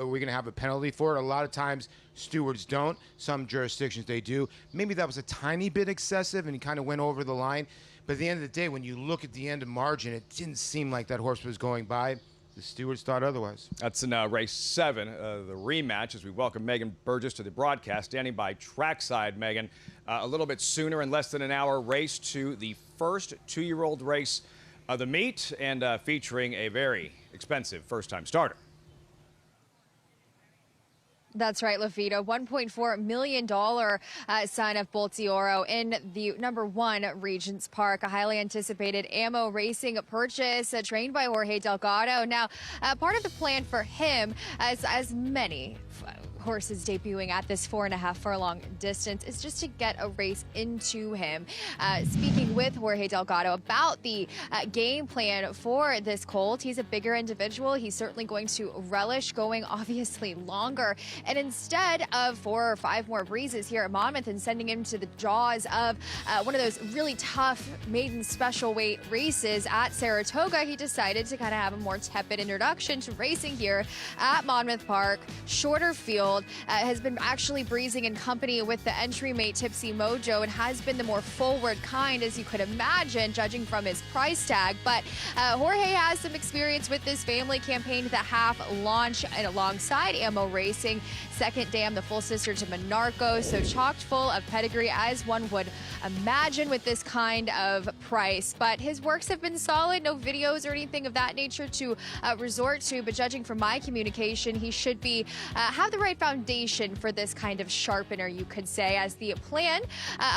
are we going to have a penalty for it? A lot of times stewards don't. Some jurisdictions they do. Maybe that was a tiny bit excessive and he kind of went over the line. But at the end of the day, when you look at the end of margin, it didn't seem like that horse was going by. The stewards thought otherwise. That's in race 7, the rematch, as we welcome Megan Burgess to the broadcast, standing by trackside. Megan, a little bit sooner, in less than an hour, race to the first 2-year-old race of the meet, and featuring a very expensive first-time starter. That's right, Lafito. $1.4 million sign of Boltioro in the #1 Regents Park, a highly anticipated ammo racing purchase trained by Jorge Delgado. Now, part of the plan for him, as many horses debuting at this 4.5 furlong distance, is just to get a race into him. Speaking with Jorge Delgado about the game plan for this colt, he's a bigger individual. He's certainly going to relish going obviously longer. And instead of 4 or 5 more breezes here at Monmouth and sending him to the jaws of one of those really tough maiden special weight races at Saratoga, he decided to kind of have a more tepid introduction to racing here at Monmouth Park. Shorter field, has been actually breezing in company with the entry mate Tipsy Mojo and has been the more forward kind, as you could imagine, judging from his price tag. But Jorge has some experience with this family campaign, the half launch and alongside Ammo Racing, second dam, the full sister to Monarco, so chocked full of pedigree as one would imagine with this kind of price. But his works have been solid, no videos or anything of that nature to resort to, but judging from my communication, he should be have the right foundation for this kind of sharpener, you could say, as the plan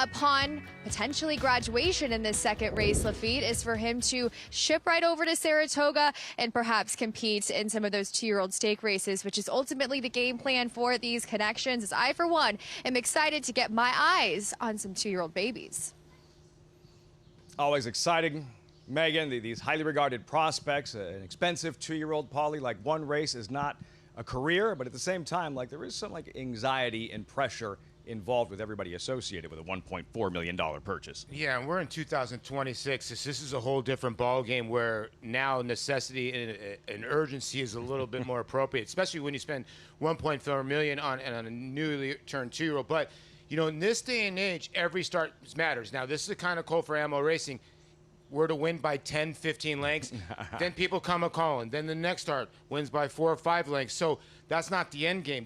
upon potentially graduation in this second race, Lafitte, is for him to ship right over to Saratoga and perhaps compete in some of those 2-year-old stake races, which is ultimately the game plan for these connections, as I, for one, am excited to get my eyes on some 2-year-old babies. Always exciting, Megan, these highly regarded prospects, an expensive 2-year-old Polly, like one race is not a career, but at the same time, like there is some like anxiety and pressure involved with everybody associated with a $1.4 million purchase. Yeah, and we're in 2026. This is a whole different ball game where now necessity and urgency is a little bit more appropriate, especially when you spend $1.4 million on a newly turned 2-year-old. But you know, in this day and age, every start matters. Now, this is the kind of colt for Ammo Racing. Were to win by 10, 15 lengths, then people come a-calling. Then the next start wins by 4 or 5 lengths. So that's not the end game.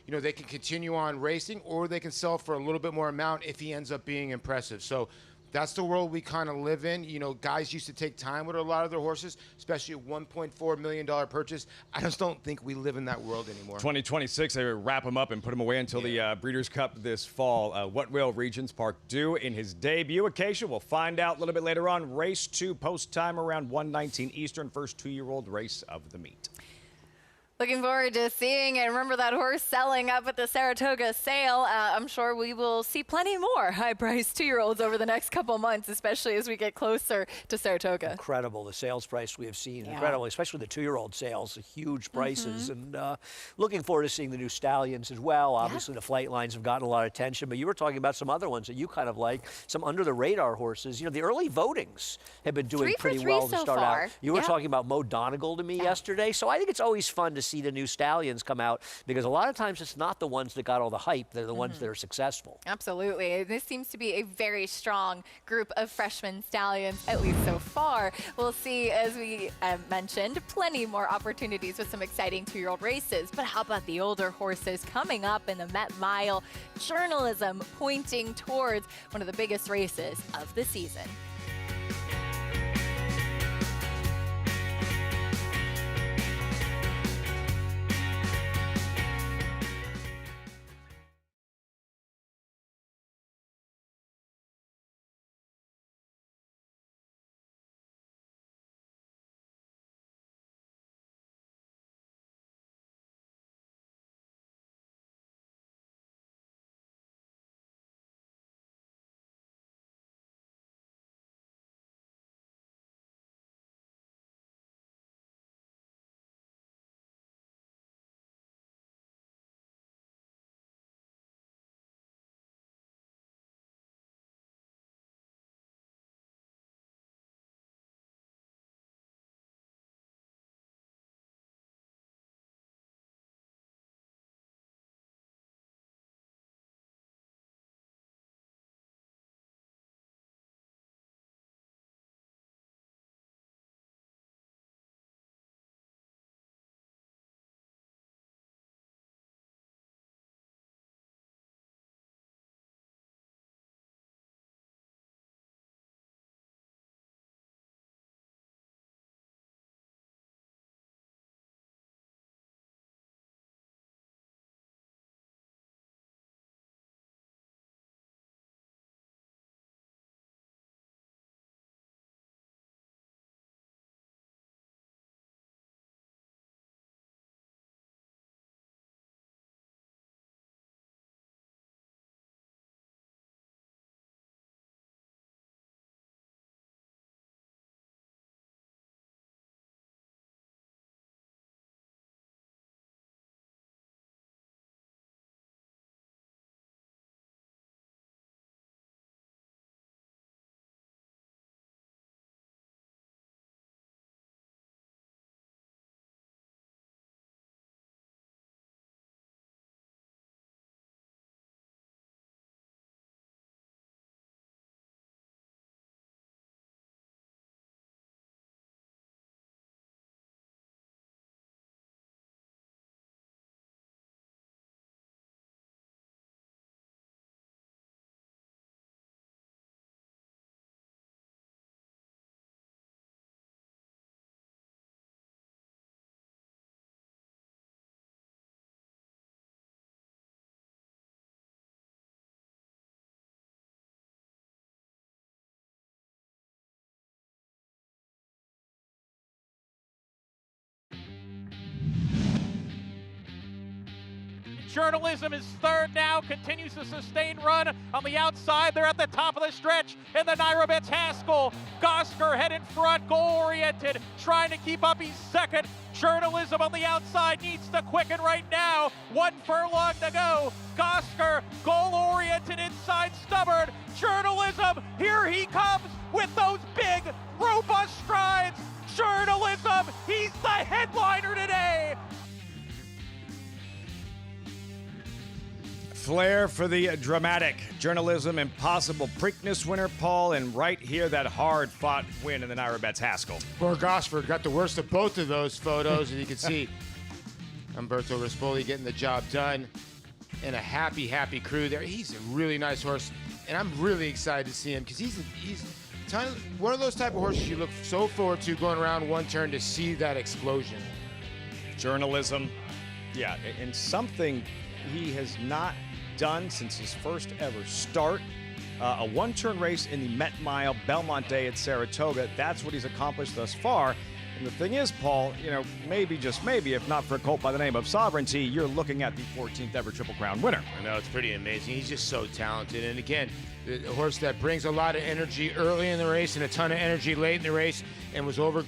They can continue on racing, or they can sell for a little bit more amount if he ends up being impressive. So that's the world we kind of live in. You know, guys used to take time with a lot of their horses, especially a $1.4 million purchase. I just don't think we live in that world anymore. 2026, they wrap him up and put him away until the Breeders' Cup this fall. What will Regents Park do in his debut occasion? We'll find out a little bit later on. Race 2, post time around 1:19 Eastern, first 2-year-old race of the meet. Looking forward to seeing and remember that horse selling up at the Saratoga sale. I'm sure we will see plenty more high-priced 2-year-olds over the next couple months, especially as we get closer to Saratoga. Incredible, the sales price we have seen. Incredible, especially the 2-year-old sales, huge prices. And looking forward to seeing the new stallions as well. Obviously, the flight lines have gotten a lot of attention, but you were talking about some other ones that you kind of like, some under-the-radar horses. You know, the early votings have been doing pretty well to start out. You were talking about Mo Donegal to me yesterday, so I think it's always fun to see the new stallions come out, because a lot of times it's not the ones that got all the hype, they're the ones that are successful. Absolutely. This seems to be a very strong group of freshman stallions, at least so far. We'll see, as we mentioned, plenty more opportunities with some exciting 2-year-old races. But how about the older horses coming up in the Met Mile? Journalism pointing towards one of the biggest races of the season. Journalism is third now, continues the sustained run on the outside. They're at the top of the stretch in the Nairo Betts Haskell. Gosker head in front, goal-oriented, trying to keep up. He's second. Journalism on the outside needs to quicken right now. 1 furlong to go. Gosker, goal-oriented inside, stubborn. Journalism, here he comes with those big, robust strides. Journalism, he's the headliner today. Flair for the dramatic. Journalism, impossible Preakness winner, Paul, and right here, that hard-fought win in the Nairo Betts Haskell. Poor Gosford got the worst of both of those photos, and you can see Umberto Rispoli getting the job done. And a happy crew there. He's a really nice horse, and I'm really excited to see him because he's one of those type of horses you look so forward to going around one turn to see that explosion. Journalism, yeah, and something he has not done since his first ever start. A one-turn race in the Met Mile Belmont Day at Saratoga. That's what he's accomplished thus far. And the thing is, Paul, you know, maybe, just maybe, if not for a colt by the name of Sovereignty, you're looking at the 14th ever Triple Crown winner. I know, it's pretty amazing. He's just so talented. And again, a horse that brings a lot of energy early in the race and a ton of energy late in the race, and was able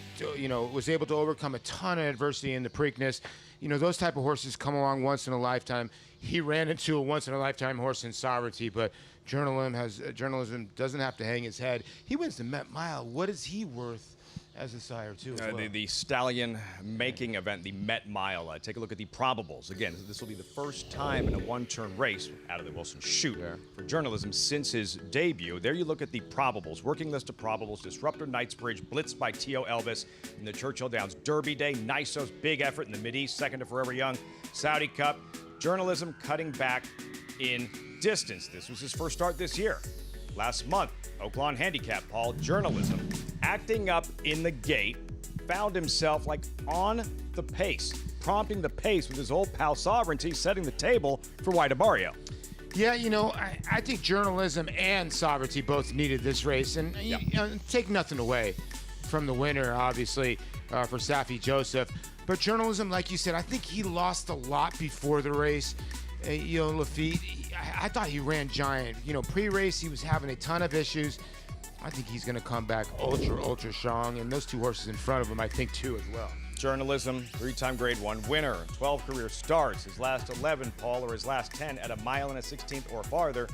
to overcome a ton of adversity in the Preakness. You know, those type of horses come along once in a lifetime. He ran into a once-in-a-lifetime horse in Sovereignty, but journalism doesn't have to hang his head. He wins the Met Mile. What is he worth as a sire, too? As well? The stallion making event, the Met Mile. Take a look at the probables. Again, this will be the first time in a one-turn race out of the Wilson Chute for Journalism since his debut. There you look at the probables. Working list of probables. Disruptor Knightsbridge, blitzed by T.O. Elvis in the Churchill Downs Derby Day. Nice's big effort in the Mid-East, second to Forever Young. Saudi Cup. Journalism cutting back in distance. This was his first start this year. Last month, Oaklawn Handicap, Paul. Journalism acting up in the gate, found himself like on the pace, prompting the pace with his old pal Sovereignty, setting the table for White Abario. Yeah, you know, I think Journalism and Sovereignty both needed this race, and you know, take nothing away from the winner, obviously, for Safi Joseph. But Journalism, like you said, I think he lost a lot before the race. You know, Lafitte, I thought he ran giant. You know, pre-race, he was having a ton of issues. I think he's going to come back ultra strong, and those two horses in front of him, I think, too, as well. Journalism, 3-time Grade 1 winner, 12 career starts. His last 11, Paul, or his last 10 at a mile and a 16th or farther.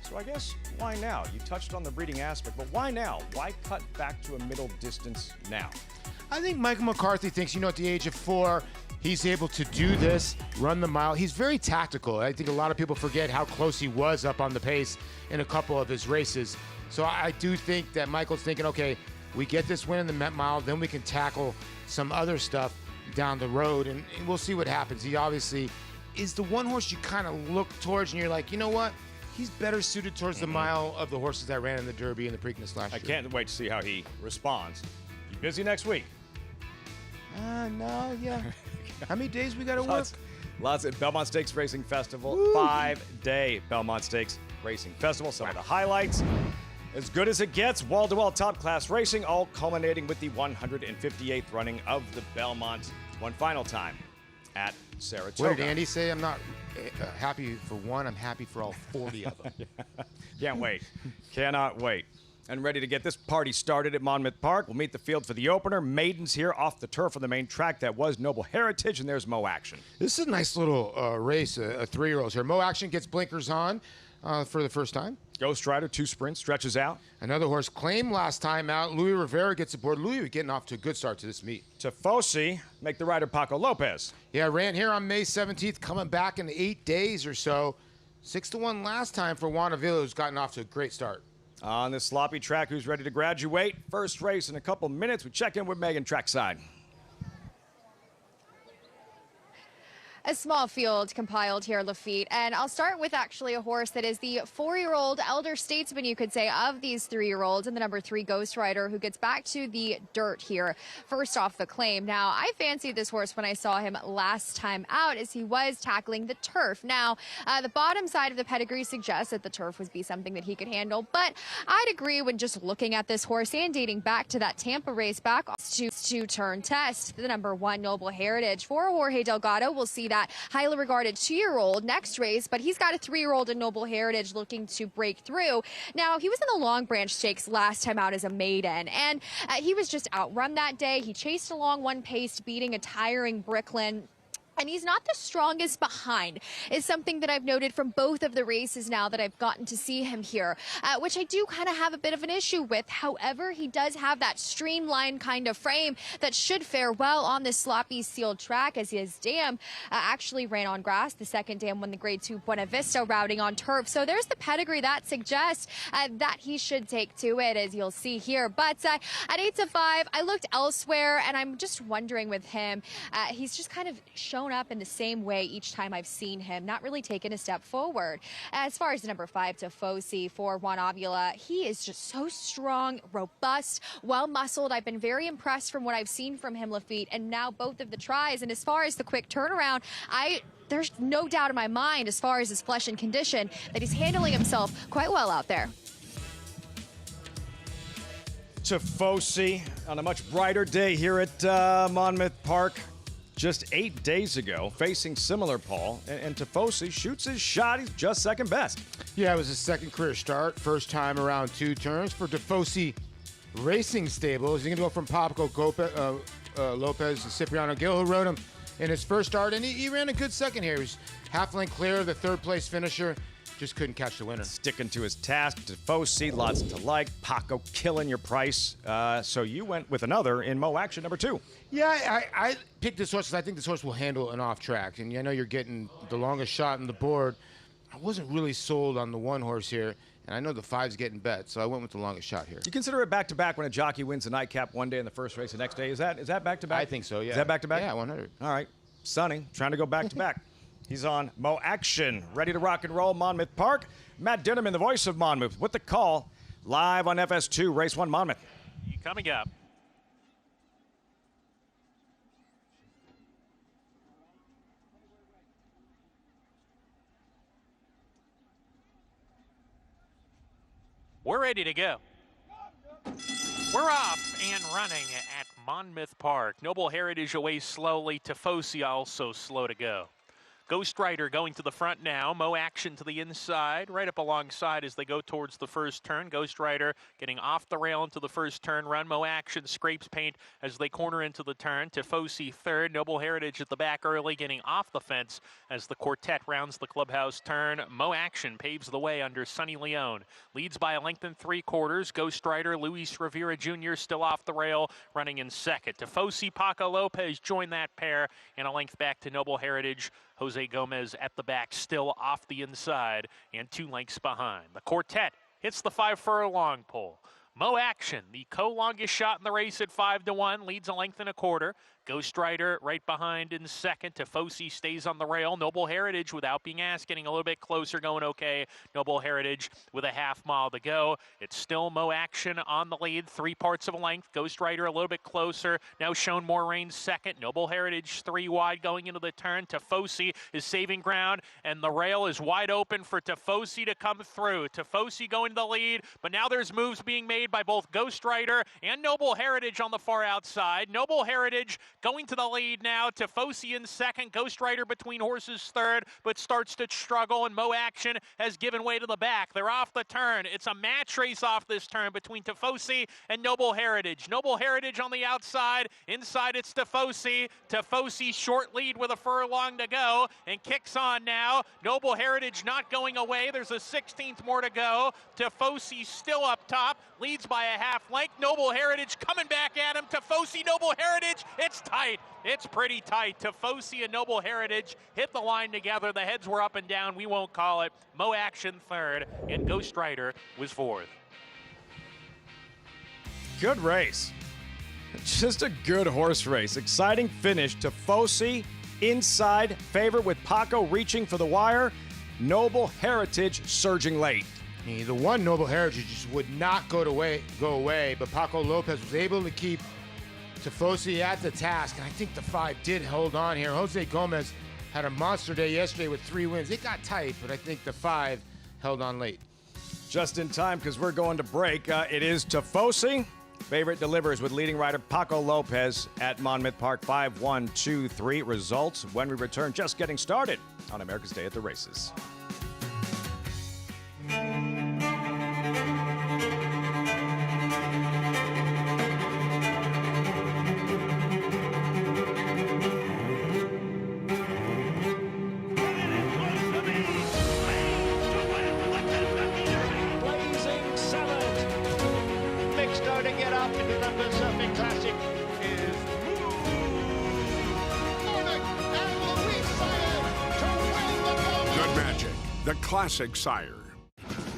So I guess, why now? You touched on the breeding aspect, but why now? Why cut back to a middle distance now? I think Michael McCarthy thinks, you know, at the age of 4, he's able to do this, run the mile. He's very tactical. I think a lot of people forget how close he was up on the pace in a couple of his races. So I do think that Michael's thinking, okay, we get this win in the Met Mile, then we can tackle some other stuff down the road, and we'll see what happens. He obviously is the one horse you kind of look towards, and you're like, you know what? He's better suited towards the mile of the horses that ran in the Derby and the Preakness last year. I can't wait to see how he responds. You busy next week? No, yeah. How many days we got to work? Lots at Belmont Stakes Racing Festival. 5-day Belmont Stakes Racing Festival. Some of the highlights. As good as it gets, wall-to-wall top-class racing, all culminating with the 158th running of the Belmont. One final time at Saratoga. What did Andy say? I'm not happy for one. I'm happy for all 40 of them. Can't wait. Cannot wait. And ready to get this party started at Monmouth Park. We'll meet the field for the opener. Maidens here off the turf on the main track that was Noble Heritage, and there's Mo Action. This is a nice little race, a 3-year-old here. Mo Action gets blinkers on for the first time. Ghost Rider, 2 sprints, stretches out. Another horse claimed last time out. Louis Rivera gets aboard. Louis getting off to a good start to this meet. Tifosi make the rider Paco Lopez. Yeah, ran here on May 17th, coming back in 8 days or so. 6-1 last time for Juan Avila, who's gotten off to a great start. On this sloppy track, who's ready to graduate? First race in a couple minutes. We check in with Megan trackside. A small field compiled here, Lafitte, and I'll start with actually a horse that is the 4-year-old elder statesman, you could say, of these 3-year-olds, and the number 3 Ghost Rider, who gets back to the dirt here, first off the claim. Now, I fancied this horse when I saw him last time out, as he was tackling the turf. Now, the bottom side of the pedigree suggests that the turf would be something that he could handle, but I'd agree when just looking at this horse and dating back to that Tampa race back to turn test. The number 1 Noble Heritage for Jorge Delgado. We'll see that that highly regarded 2-year-old next race, but he's got a 3-year-old in Noble Heritage looking to break through. Now, he was in the Long Branch Stakes last time out as a maiden, and he was just outrun that day. He chased along one pace, beating a tiring Bricklin. And he's not the strongest behind, is something that I've noted from both of the races now that I've gotten to see him here, which I do kind of have a bit of an issue with. However, he does have that streamlined kind of frame that should fare well on this sloppy sealed track, as his dam actually ran on grass. The second dam won the Grade 2 Buena Vista routing on turf. So there's the pedigree that suggests that he should take to it, as you'll see here. But at 8-5, I looked elsewhere, and I'm just wondering with him, he's just kind of shown up in the same way each time I've seen him, not really taken a step forward. As far as the number 5, Tifosi for Juan Avila, he is just so strong, robust, well-muscled. I've been very impressed from what I've seen from him, Lafitte, and now both of the tries. And as far as the quick turnaround, there's no doubt in my mind, as far as his flesh and condition, that he's handling himself quite well out there. Tifosi on a much brighter day here at Monmouth Park. Just 8 days ago, facing similar Paul, and Tifosi shoots his shot. He's just second best. Yeah, it was his second career start, first time around 2 turns for Tifosi Racing Stables. He's going to go from Paco Lopez to Cipriano Gil, who rode him in his first start, and he ran a good second here. He was half length clear of the third-place finisher. Just couldn't catch the winner. Sticking to his task. Tifosi, lots to like. Paco killing your price. So you went with another in Mo Action number 2. Yeah, I picked this horse because I think this horse will handle an off track. And I know you're getting the longest shot on the board. I wasn't really sold on the 1 horse here. And I know the 5's getting bet, so I went with the longest shot here. You consider it back-to-back when a jockey wins a nightcap one day and the first race the next day? Is that back-to-back? I think so, yeah. Is that back-to-back? Yeah, 100. All right. Sonny, trying to go back-to-back. He's on Mo Action, ready to rock and roll, Monmouth Park. Matt Dinnerman, the voice of Monmouth, with the call, live on FS2, Race 1 Monmouth. Coming up. We're ready to go. We're off and running at Monmouth Park. Noble Heritage away slowly. Tifosi also slow to go. Ghost Rider going to the front now. Mo Action to the inside, right up alongside as they go towards the first turn. Ghost Rider getting off the rail into the first turn run. Mo Action scrapes paint as they corner into the turn. Tifosi third. Noble Heritage at the back early, getting off the fence as the quartet rounds the clubhouse turn. Mo Action paves the way under Sonny Leone. Leads by a length and 3/4. Ghost Rider, Luis Rivera Jr. still off the rail, running in second. Tifosi, Paco Lopez join that pair, and a length back to Noble Heritage. Jose Gomez at the back, still off the inside, and 2 lengths behind. The quartet hits the 5 furlong pole. Mo Action, the co-longest shot in the race at 5-1, leads a length and 1/4. Ghost Rider right behind in second. Tifosi stays on the rail. Noble Heritage, without being asked, getting a little bit closer, going okay. Noble Heritage with a half mile to go. It's still Mo Action on the lead, 3 parts of a length. Ghost Rider a little bit closer, now shown more reins second. Noble Heritage 3 wide going into the turn. Tifosi is saving ground, and the rail is wide open for Tifosi to come through. Tifosi going to the lead, but now there's moves being made by both Ghost Rider and Noble Heritage on the far outside. Noble Heritage going to the lead now. Tifosi in second. Ghost Rider between horses third, but starts to struggle, and Mo Action has given way to the back. They're off the turn. It's a match race off this turn between Tifosi and Noble Heritage. Noble Heritage on the outside. Inside it's Tifosi. Tifosi short lead with a furlong to go and kicks on now. Noble Heritage not going away. There's a 16th more to go. Tifosi still up top. Leads by a half length. Noble Heritage coming back at him. Tifosi, Noble Heritage. It's tight. It's pretty tight. Tifosi and Noble Heritage hit the line together. The heads were up and down. We won't call it. Mo Action third, and Ghost Rider was fourth. Good race. Just a good horse race. Exciting finish. Tifosi inside, favorite with Paco reaching for the wire. Noble Heritage surging late. The 1 Noble Heritage just would not go away, but Paco Lopez was able to keep Tifosi at the task, and I think the 5 did hold on here. Jose Gomez had a monster day yesterday with 3 wins. It got tight, but I think the 5 held on late. Just in time because we're going to break. It is Tifosi Favorite delivers with leading rider Paco Lopez at Monmouth Park. 5-1-2-3 results when we return. Just getting started on America's Day at the Races. Blazing Salad. Mixed to get up into the Pacific Classic is Good Magic, the classic sire.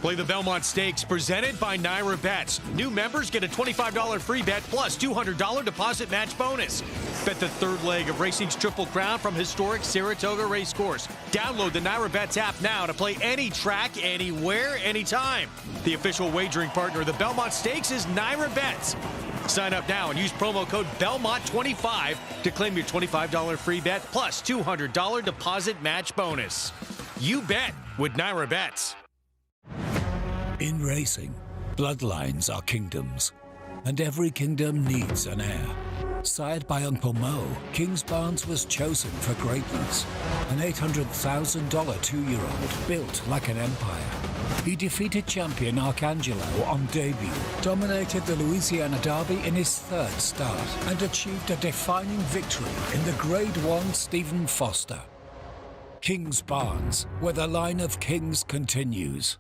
Play the Belmont Stakes presented by Naira Bets. New members get a $25 free bet plus $200 deposit match bonus. Bet the third leg of racing's Triple Crown from historic Saratoga Racecourse. Download the Naira Bets app now to play any track, anywhere, anytime. The official wagering partner of the Belmont Stakes is Naira Bets. Sign up now and use promo code BELMONT25 to claim your $25 free bet plus $200 deposit match bonus. You bet with Naira Bets. In racing, bloodlines are kingdoms, and every kingdom needs an heir. Sired by Uncle Mo, Kingsbarns was chosen for greatness. An $800,000 two-year-old built like an empire. He defeated champion Arcangelo on debut, dominated the Louisiana Derby in his third start, and achieved a defining victory in the Grade 1 Stephen Foster. Kingsbarns, where the line of kings continues.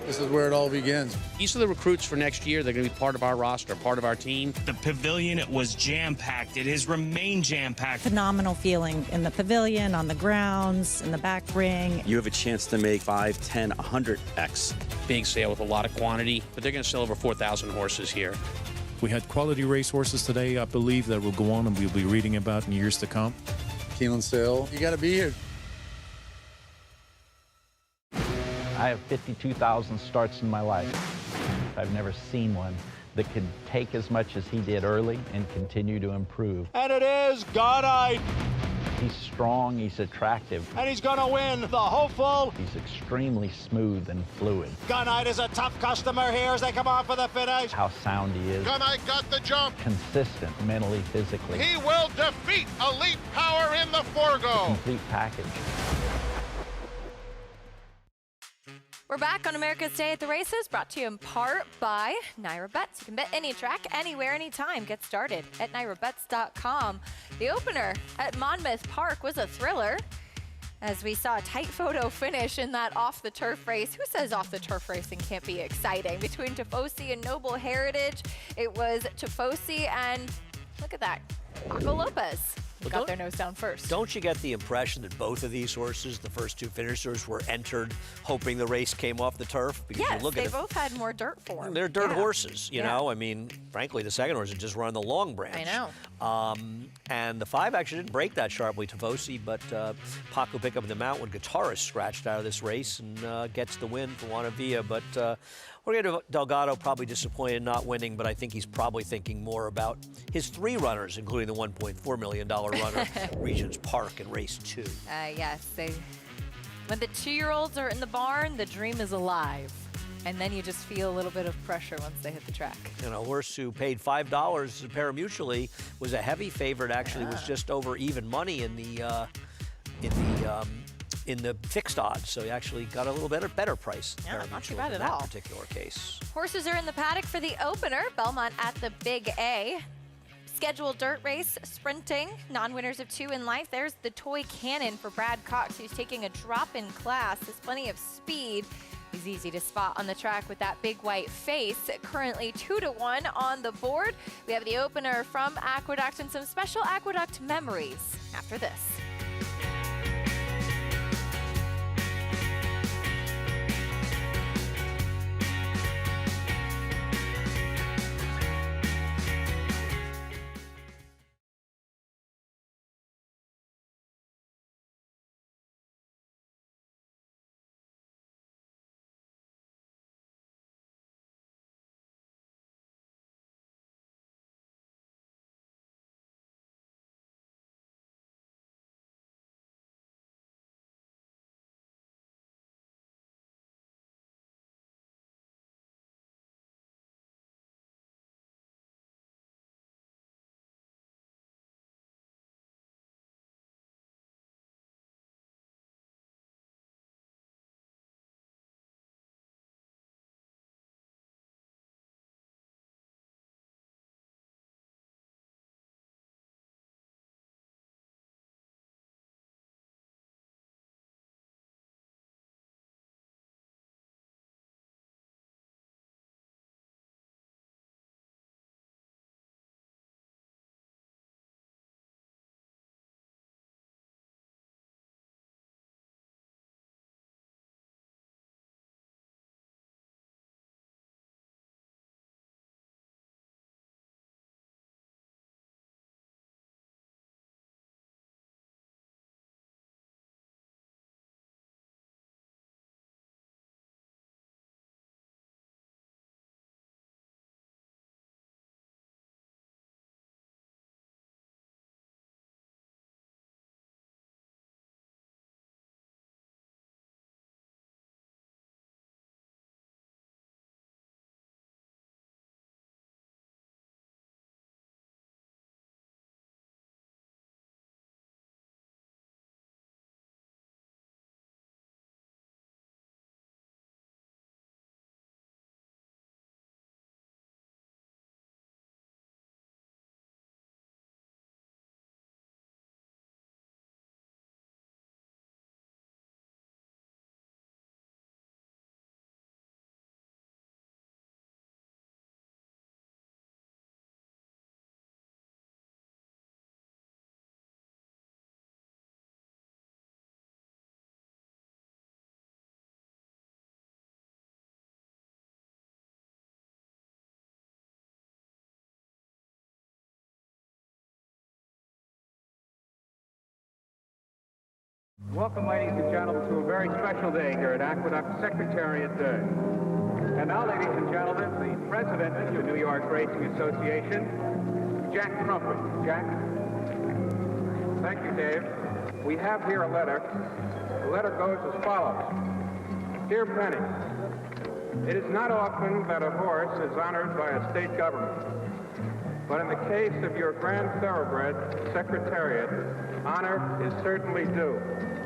This is where it all begins. These are the recruits for next year. They're going to be part of our roster, part of our team. The pavilion, it was jam-packed. It has remained jam-packed. Phenomenal feeling in the pavilion, on the grounds, in the back ring. You have a chance to make 5, 10, 100x. Big sale with a lot of quantity, but they're going to sell over 4,000 horses here. We had quality racehorses today, I believe, that will go on and we'll be reading about in years to come. Keeneland Sale, you got to be here. I have 52,000 starts in my life. I've never seen one that could take as much as he did early and continue to improve. And it is Godite. He's strong, he's attractive. And he's going to win the hopeful. He's extremely smooth and fluid. Gunite is a tough customer here as they come on for the finish. How sound he is. Gunite got the jump. Consistent, mentally, physically. He will defeat Elite Power in the Forgo. Complete package. We're back on America's Day at the Races, brought to you in part by Naira Bets. You can bet any track, anywhere, anytime. Get started at NairaBets.com. The opener at Monmouth Park was a thriller, as we saw a tight photo finish in that off-the-turf race. Who says off-the-turf racing can't be exciting? Between Tifosi and Noble Heritage, it was Tifosi and, look at that, Paco Lopez. Got their nose down first. Don't you get the impression that both of these horses, the first two finishers, were entered hoping the race came off the turf? Because yes, you look they at both had more dirt for them. They're dirt horses, you know? I mean, frankly, the second horse had just run the long branch. I know. And the 5 actually didn't break that sharply, Tifosi, but Paco picked up the mount when Guitarist scratched out of this race and gets the win for Juana Villa. But Jorge Delgado probably disappointed not winning, but I think he's probably thinking more about his 3 runners, including the $1.4 million runner, Regents Park in race 2. Yes, when the 2-year-olds are in the barn, the dream is alive. And then you just feel a little bit of pressure once they hit the track. And a horse who paid $5 pari-mutually was a heavy favorite, actually was just over even money in the fixed odds, so he actually got a little better price. Yeah, not too bad in at that all. particular case. Horses are in the paddock for the opener. Belmont at the Big A. Scheduled dirt race, sprinting, non-winners of 2 in life. There's the Toy Cannon for Brad Cox, who's taking a drop in class. There's plenty of speed. He's easy to spot on the track with that big white face. Currently 2-1 on the board. We have the opener from Aqueduct and some special Aqueduct memories after this. Welcome, ladies and gentlemen, to a very special day here at Aqueduct Secretariat Day. And now, ladies and gentlemen, the president of the New York Racing Association, Jack Trumpet. Jack? Thank you, Dave. We have here a letter. The letter goes as follows. Dear Penny, it is not often that a horse is honored by a state government. But in the case of your Grand Thoroughbred, Secretariat, honor is certainly due.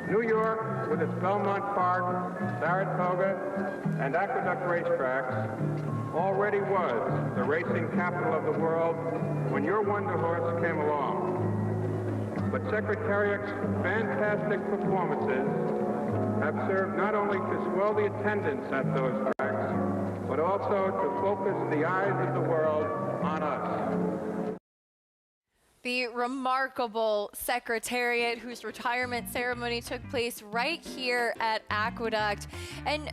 New York, with its Belmont Park, Saratoga, and Aqueduct racetracks, already was the racing capital of the world when your Wonder Horse came along. But Secretariat's fantastic performances have served not only to swell the attendance at those tracks, but also to focus the eyes of the world on us. The remarkable Secretariat, whose retirement ceremony took place right here at Aqueduct. And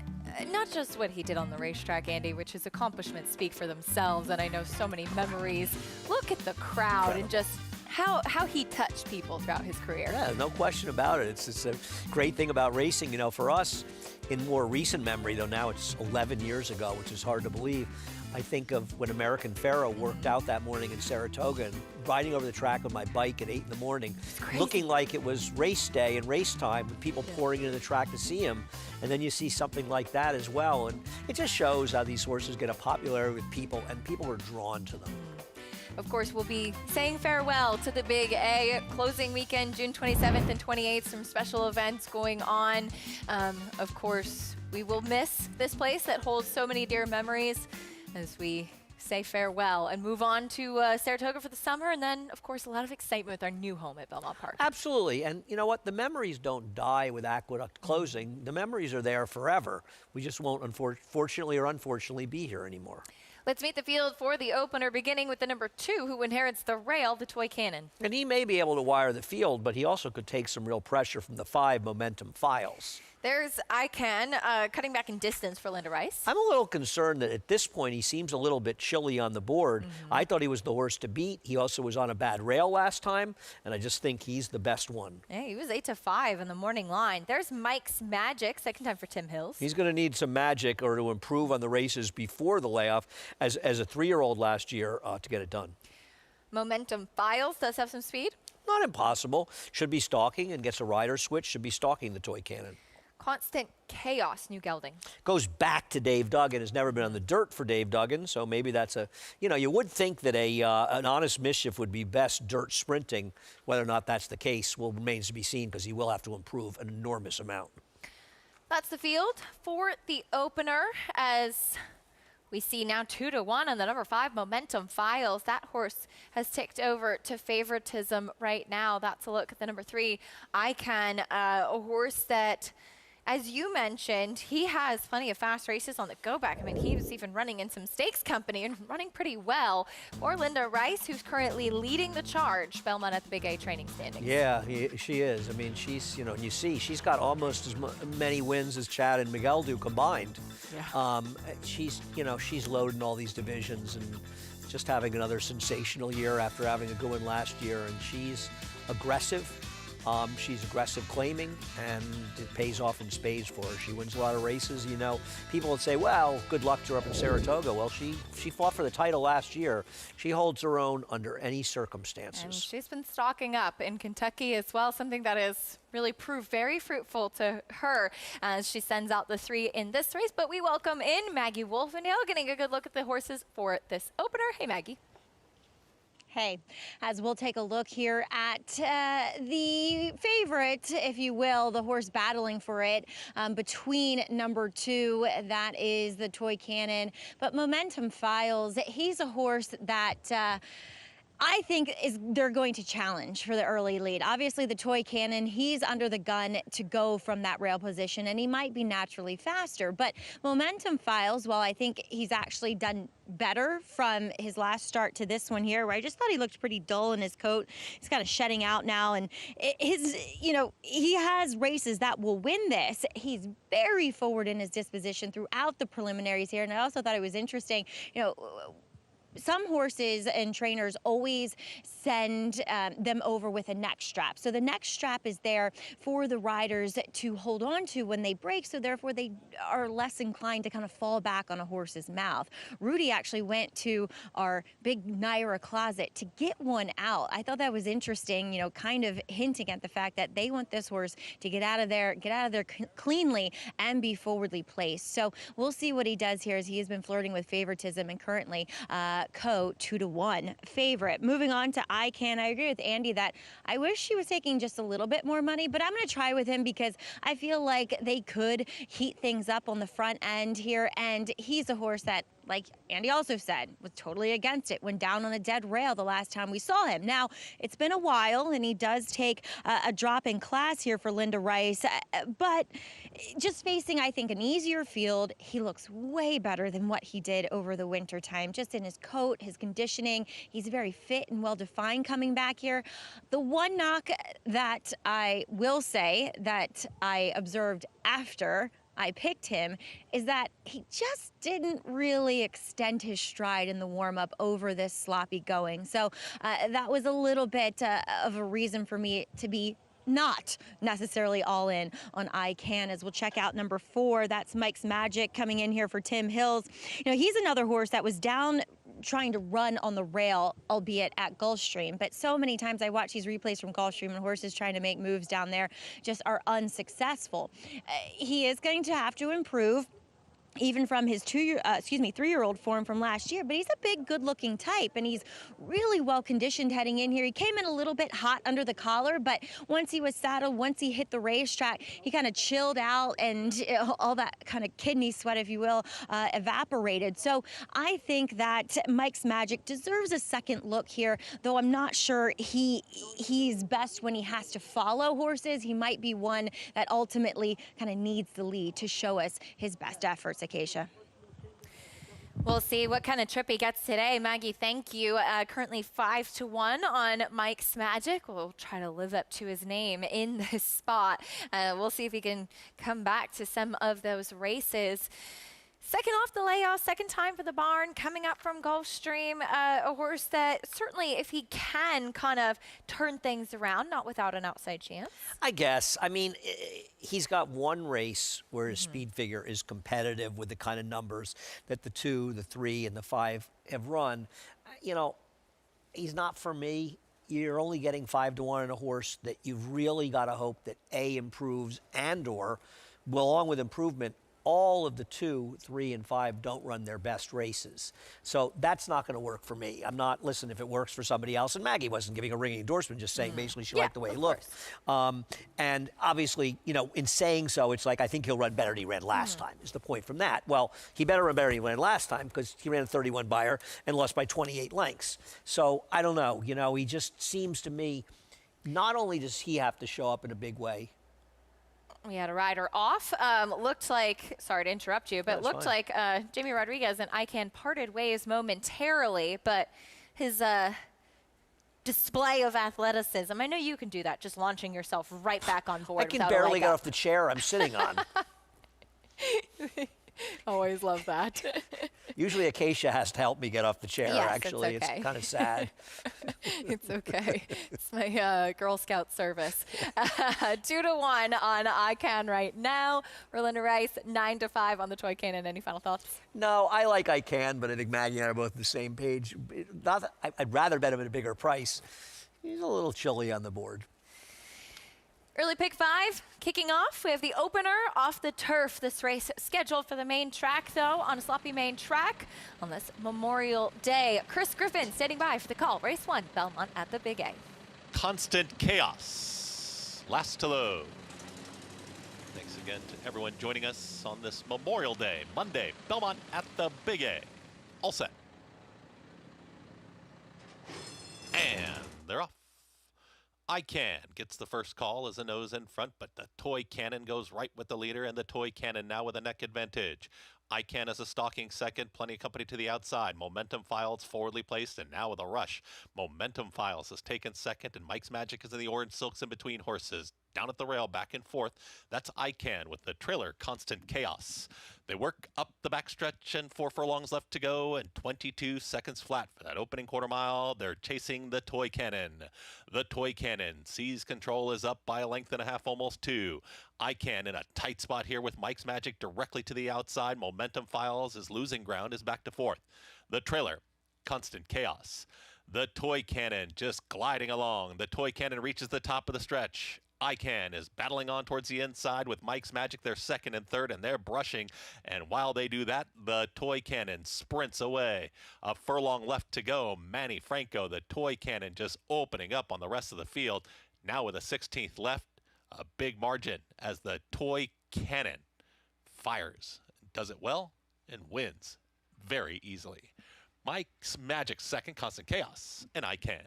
not just what he did on the racetrack, Andy, which his accomplishments speak for themselves, and I know so many memories. Look at the crowd and just how he touched people throughout his career. Yeah, no question about it. It's a great thing about racing. You know, for us, in more recent memory, though now it's 11 years ago, which is hard to believe, I think of when American Pharoah worked out that morning in Saratoga and riding over the track with my bike at 8 in the morning, looking like it was race day and race time with people pouring into the track to see him. And then you see something like that as well. And it just shows how these horses get a popularity with people, and people are drawn to them. Of course, we'll be saying farewell to the Big A closing weekend, June 27th and 28th. Some special events going on. Of course, we will miss this place that holds so many dear memories as we say farewell and move on to Saratoga for the summer, and then, of course, a lot of excitement with our new home at Belmont Park. Absolutely, and you know what? The memories don't die with Aqueduct closing. The memories are there forever. We just won't, unfortunately or unfortunately, be here anymore. Let's meet the field for the opener, beginning with the number 2, who inherits the rail, the Toy Cannon. And he may be able to wire the field, but he also could take some real pressure from the 5 Momentum Files. There's ICANN cutting back in distance for Linda Rice. I'm a little concerned that at this point he seems a little bit chilly on the board. I thought he was the horse to beat. He also was on a bad rail last time, and I just think he's the best one. Yeah, he was 8-5 in the morning line. There's Mike's Magic, second time for Tim Hills. He's going to need some magic or to improve on the races before the layoff as a 3-year-old last year to get it done. Momentum Files does have some speed. Not impossible. Should be stalking and gets a rider switch. Should be stalking the Toy Cannon. Constant Chaos, New Gelding. Goes back to Dave Duggan. Has never been on the dirt for Dave Duggan, so maybe that's a, you know, you would think that an Honest Mischief would be best dirt sprinting. Whether or not that's the case will remains to be seen, because he will have to improve an enormous amount. That's the field for the opener, as we see now 2-1 on the number 5 Momentum Files. That horse has ticked over to favoritism right now. That's a look at the number 3 ICANN, a horse that, as you mentioned, he has plenty of fast races on the go back. I mean, he was even running in some stakes company and running pretty well. Or Linda Rice, who's currently leading the charge, Belmont at the Big A training standings. Yeah, she is. I mean, she's, you know, and you see, she's got almost as many wins as Chad and Miguel do combined. Yeah. She's, you know, she's loaded in all these divisions and just having another sensational year after having a good one last year. And she's aggressive. She's aggressive claiming, and it pays off in spades for her. She wins a lot of races. You know, people would say, well, good luck to her up in Saratoga. Well, she fought for the title last year. She holds her own under any circumstances. And she's been stocking up in Kentucky as well, something that has really proved very fruitful to her as she sends out the 3 in this race. But we welcome in Maggie Wolfendale, getting a good look at the horses for this opener. Hey, Maggie. Hey, as we'll take a look here at the favorite, if you will, the horse battling for it between number 2, that is the Toy Cannon. But Momentum Files, he's a horse that I think they're going to challenge for the early lead. Obviously, the Toy Cannon, he's under the gun to go from that rail position, and he might be naturally faster. But Momentum Files, well, I think he's actually done better from his last start to this one here, where I just thought he looked pretty dull in his coat. He's kind of shedding out now, and he has races that will win this. He's very forward in his disposition throughout the preliminaries here, and I also thought it was interesting, some horses and trainers always send them over with a neck strap. So the neck strap is there for the riders to hold on to when they break, so therefore they are less inclined to kind of fall back on a horse's mouth. Rudy actually went to our big Naira closet to get one out. I thought that was interesting, you know, kind of hinting at the fact that they want this horse to get out of there cleanly and be forwardly placed. So we'll see what he does here, as he has been flirting with favoritism and currently Co 2-1 favorite. Moving on to ICANN, I agree with Andy that I wish he was taking just a little bit more money, but I'm going to try with him because I feel like they could heat things up on the front end here, and he's a horse that, like Andy also said, was totally against it, went down on a dead rail the last time we saw him. Now, it's been a while, and he does take a drop in class here for Linda Rice, but just facing, I think, an easier field, he looks way better than what he did over the winter time, just in his coat, his conditioning. He's very fit and well-defined coming back here. The one knock that I will say that I observed after I picked him is that he just didn't really extend his stride in the warm-up over this sloppy going. So that was a little bit of a reason for me to be not necessarily all in on ICANN, as we'll check out number 4. That's Mike's Magic coming in here for Tim Hills. You know, he's another horse that was down trying to run on the rail, albeit at Gulfstream. But so many times I watch these replays from Gulfstream and horses trying to make moves down there just are unsuccessful. He is going to have to improve, even from his 3-year-old form from last year, but he's a big, good-looking type, and he's really well-conditioned heading in here. He came in a little bit hot under the collar, but once he was saddled, once he hit the racetrack, he kind of chilled out, and all that kind of kidney sweat, if you will, evaporated. So I think that Mike's Magic deserves a second look here, though I'm not sure he's best when he has to follow horses. He might be one that ultimately kind of needs the lead to show us his best efforts. Acacia. We'll see what kind of trip he gets today. Maggie, thank you. Currently 5-1 on Mike's Magic. We'll try to live up to his name in this spot. We'll see if he can come back to some of those races. Second off the layoff, second time for the barn, coming up from Gulfstream, a horse that certainly, if he can kind of turn things around, not without an outside chance. I guess. I mean, he's got one race where his speed figure is competitive with the kind of numbers that the 2, the 3, and the 5 have run. You know, he's not for me. You're only getting 5-1 in a horse that you've really got to hope that A, improves, and/or, well, along with improvement, all of the 2, 3, and 5 don't run their best races. So that's not going to work for me. I'm not, listen, if it works for somebody else, and Maggie wasn't giving a ringing endorsement, just saying basically she liked the way he looked. And obviously, you know, in saying so, it's like, I think he'll run better than he ran last time, is the point from that. Well, he better run better than he ran last time because he ran a 31 buyer and lost by 28 lengths. So I don't know. You know, he just seems to me, not only does he have to show up in a big way, we had a rider off. Looked like, sorry to interrupt you, but looked like Jamie Rodriguez and ICANN parted ways momentarily, but his display of athleticism, I know you can do that, just launching yourself right back on board. I can barely get off the chair I'm sitting on. Always love that. Usually Acacia has to help me get off the chair, yes, actually. It's okay. It's kind of sad. It's okay. It's my Girl Scout service. 2-1 on ICANN right now. Linda Rice, 9-5 on the Toy Cannon. Any final thoughts? No, I like ICANN, but I think Maggie and I are both on the same page. Not that, I'd rather bet him at a bigger price. He's a little chilly on the board. Early pick 5 kicking off. We have the opener off the turf. This race scheduled for the main track, though, on a sloppy main track on this Memorial Day. Chris Griffin standing by for the call. Race 1, Belmont at the Big A. Constant chaos. Last to load. Thanks again to everyone joining us on this Memorial Day, Monday, Belmont at the Big A. All set. And they're off. ICANN gets the first call as a nose in front, but the Toy Cannon goes right with the leader, and the Toy Cannon now with a neck advantage. ICANN as a stalking second, plenty of company to the outside. Momentum Files forwardly placed, and now with a rush. Momentum Files has taken second, and Mike's Magic is in the orange silks in between horses. down at the rail, back and forth. That's ICANN with the trailer, Constant Chaos. They work up the backstretch and 4 furlongs left to go and 22 seconds flat for that opening quarter mile. They're chasing the Toy Cannon. The Toy Cannon sees control is up by a length and a half, almost 2. ICANN in a tight spot here with Mike's Magic directly to the outside. Momentum Files is losing ground, is back to 4th. The trailer, Constant Chaos. The Toy Cannon just gliding along. The Toy Cannon reaches the top of the stretch. ICANN is battling on towards the inside with Mike's Magic. They're 2nd and 3rd, and they're brushing. And while they do that, the Toy Cannon sprints away. A furlong left to go. Manny Franco, the Toy Cannon, just opening up on the rest of the field. Now with a 16th left, a big margin as the Toy Cannon fires, does it well, and wins very easily. Mike's Magic 2nd, Constant Chaos, and ICANN.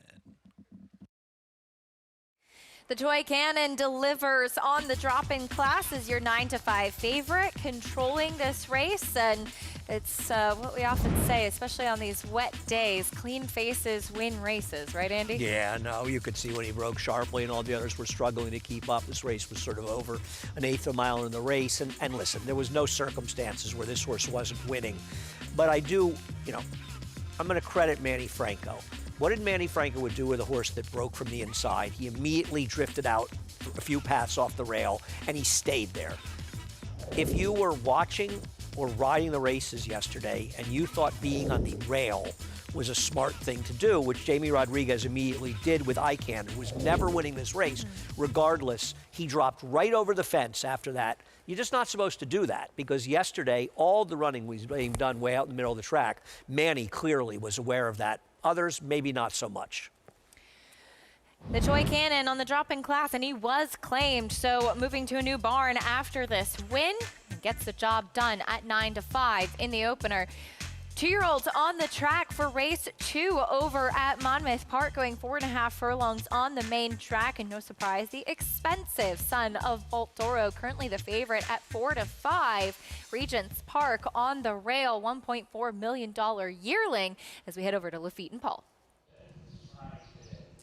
The Toy Cannon delivers on the drop-in class as your 9-5 favorite, controlling this race. And it's what we often say, especially on these wet days, clean faces win races, right, Andy? Yeah, no, you could see when he broke sharply and all the others were struggling to keep up. This race was sort of over an 1/8 of a mile in the race. And listen, there was no circumstances where this horse wasn't winning. But I do, I'm going to credit Manny Franco. What did Manny Franco do with a horse that broke from the inside? He immediately drifted out a few paths off the rail, and he stayed there. If you were watching or riding the races yesterday and you thought being on the rail was a smart thing to do, which Jamie Rodriguez immediately did with ICANN, who was never winning this race, regardless, he dropped right over the fence after that. You're just not supposed to do that, because yesterday, all the running was being done way out in the middle of the track. Manny clearly was aware of that. Others, maybe not so much. The Toy Cannon on the drop-in class, and he was claimed. So moving to a new barn after this win, gets the job done at 9-5 in the opener. 2-year-olds on the track for race 2 over at Monmouth Park, going 4.5 furlongs on the main track. And no surprise, the expensive Son of Bolt D'Oro, currently the favorite at 4-5. Regents Park on the rail, $1.4 million yearling, as we head over to Lafitte and Paul.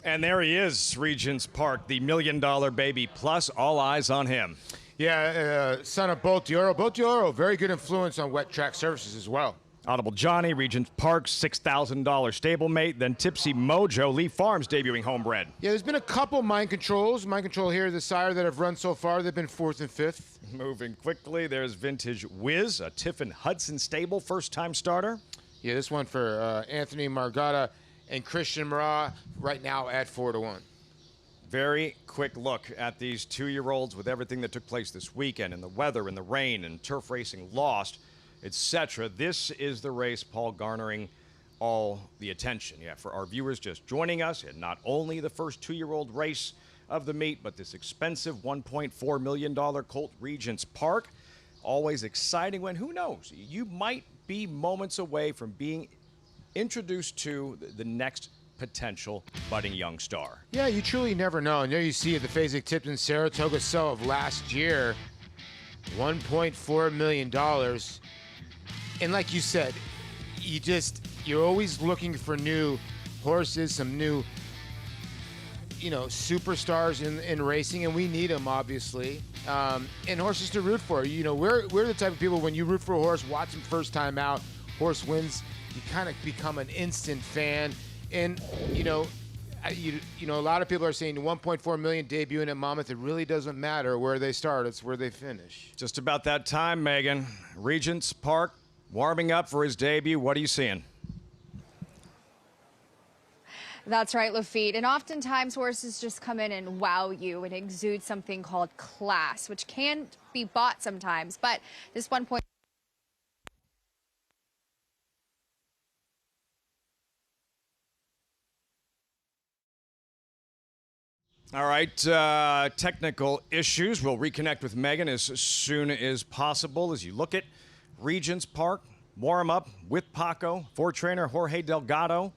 And there he is, Regents Park, the $1 million baby, plus all eyes on him. Yeah, Son of Bolt D'Oro. Bolt D'Oro, very good influence on wet track surfaces as well. Audible Johnny, Regents Park, $6,000 stablemate. Then Tipsy Mojo, Lee Farms debuting homebred. Yeah, there's been a couple Mind Control here, the sire that have run so far. They've been 4th and 5th. Moving quickly, there's Vintage Whiz, a Tiffin Hudson stable, first-time starter. Yeah, this one for Anthony Margata and Christian Marat, right now at 4-1. Very quick look at these 2-year-olds with everything that took place this weekend, and the weather and the rain and turf racing lost, etc. This is the race, Paul, garnering all the attention. Yeah, for our viewers just joining us, and not only the first 2-year-old race of the meet, but this expensive $1.4 million colt, Regents Park. Always exciting when, who knows, you might be moments away from being introduced to the next potential budding young star. Yeah, you truly never know. And there you see the Fasig-Tipton Saratoga sell of last year, $1.4 million. And like you said, you're always looking for new horses, some new, superstars in racing, and we need them, obviously. And horses to root for. We're the type of people, when you root for a horse, watch him first time out, horse wins, you kind of become an instant fan. And, a lot of people are saying 1.4 million debuting at Monmouth. It really doesn't matter where they start. It's where they finish. Just about that time, Megan. Regents Park warming up for his debut. What are you seeing? That's right, Lafitte. And oftentimes horses just come in and wow you and exude something called class, which can be bought sometimes. But this 1.4 All right, technical issues. We'll reconnect with Megan as soon as possible. As you look at Regents Park, warm up with Paco, for trainer Jorge Delgado.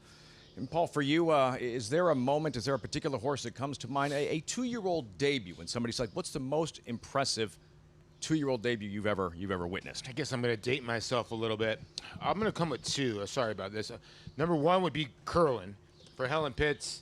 And Paul, for you, is there a moment, is there a particular horse that comes to mind, a 2-year-old debut, when somebody's like, what's the most impressive 2-year-old debut you've ever witnessed? I guess I'm going to date myself a little bit. I'm going to come with 2. Sorry about this. Number 1 would be Curlin for Helen Pitts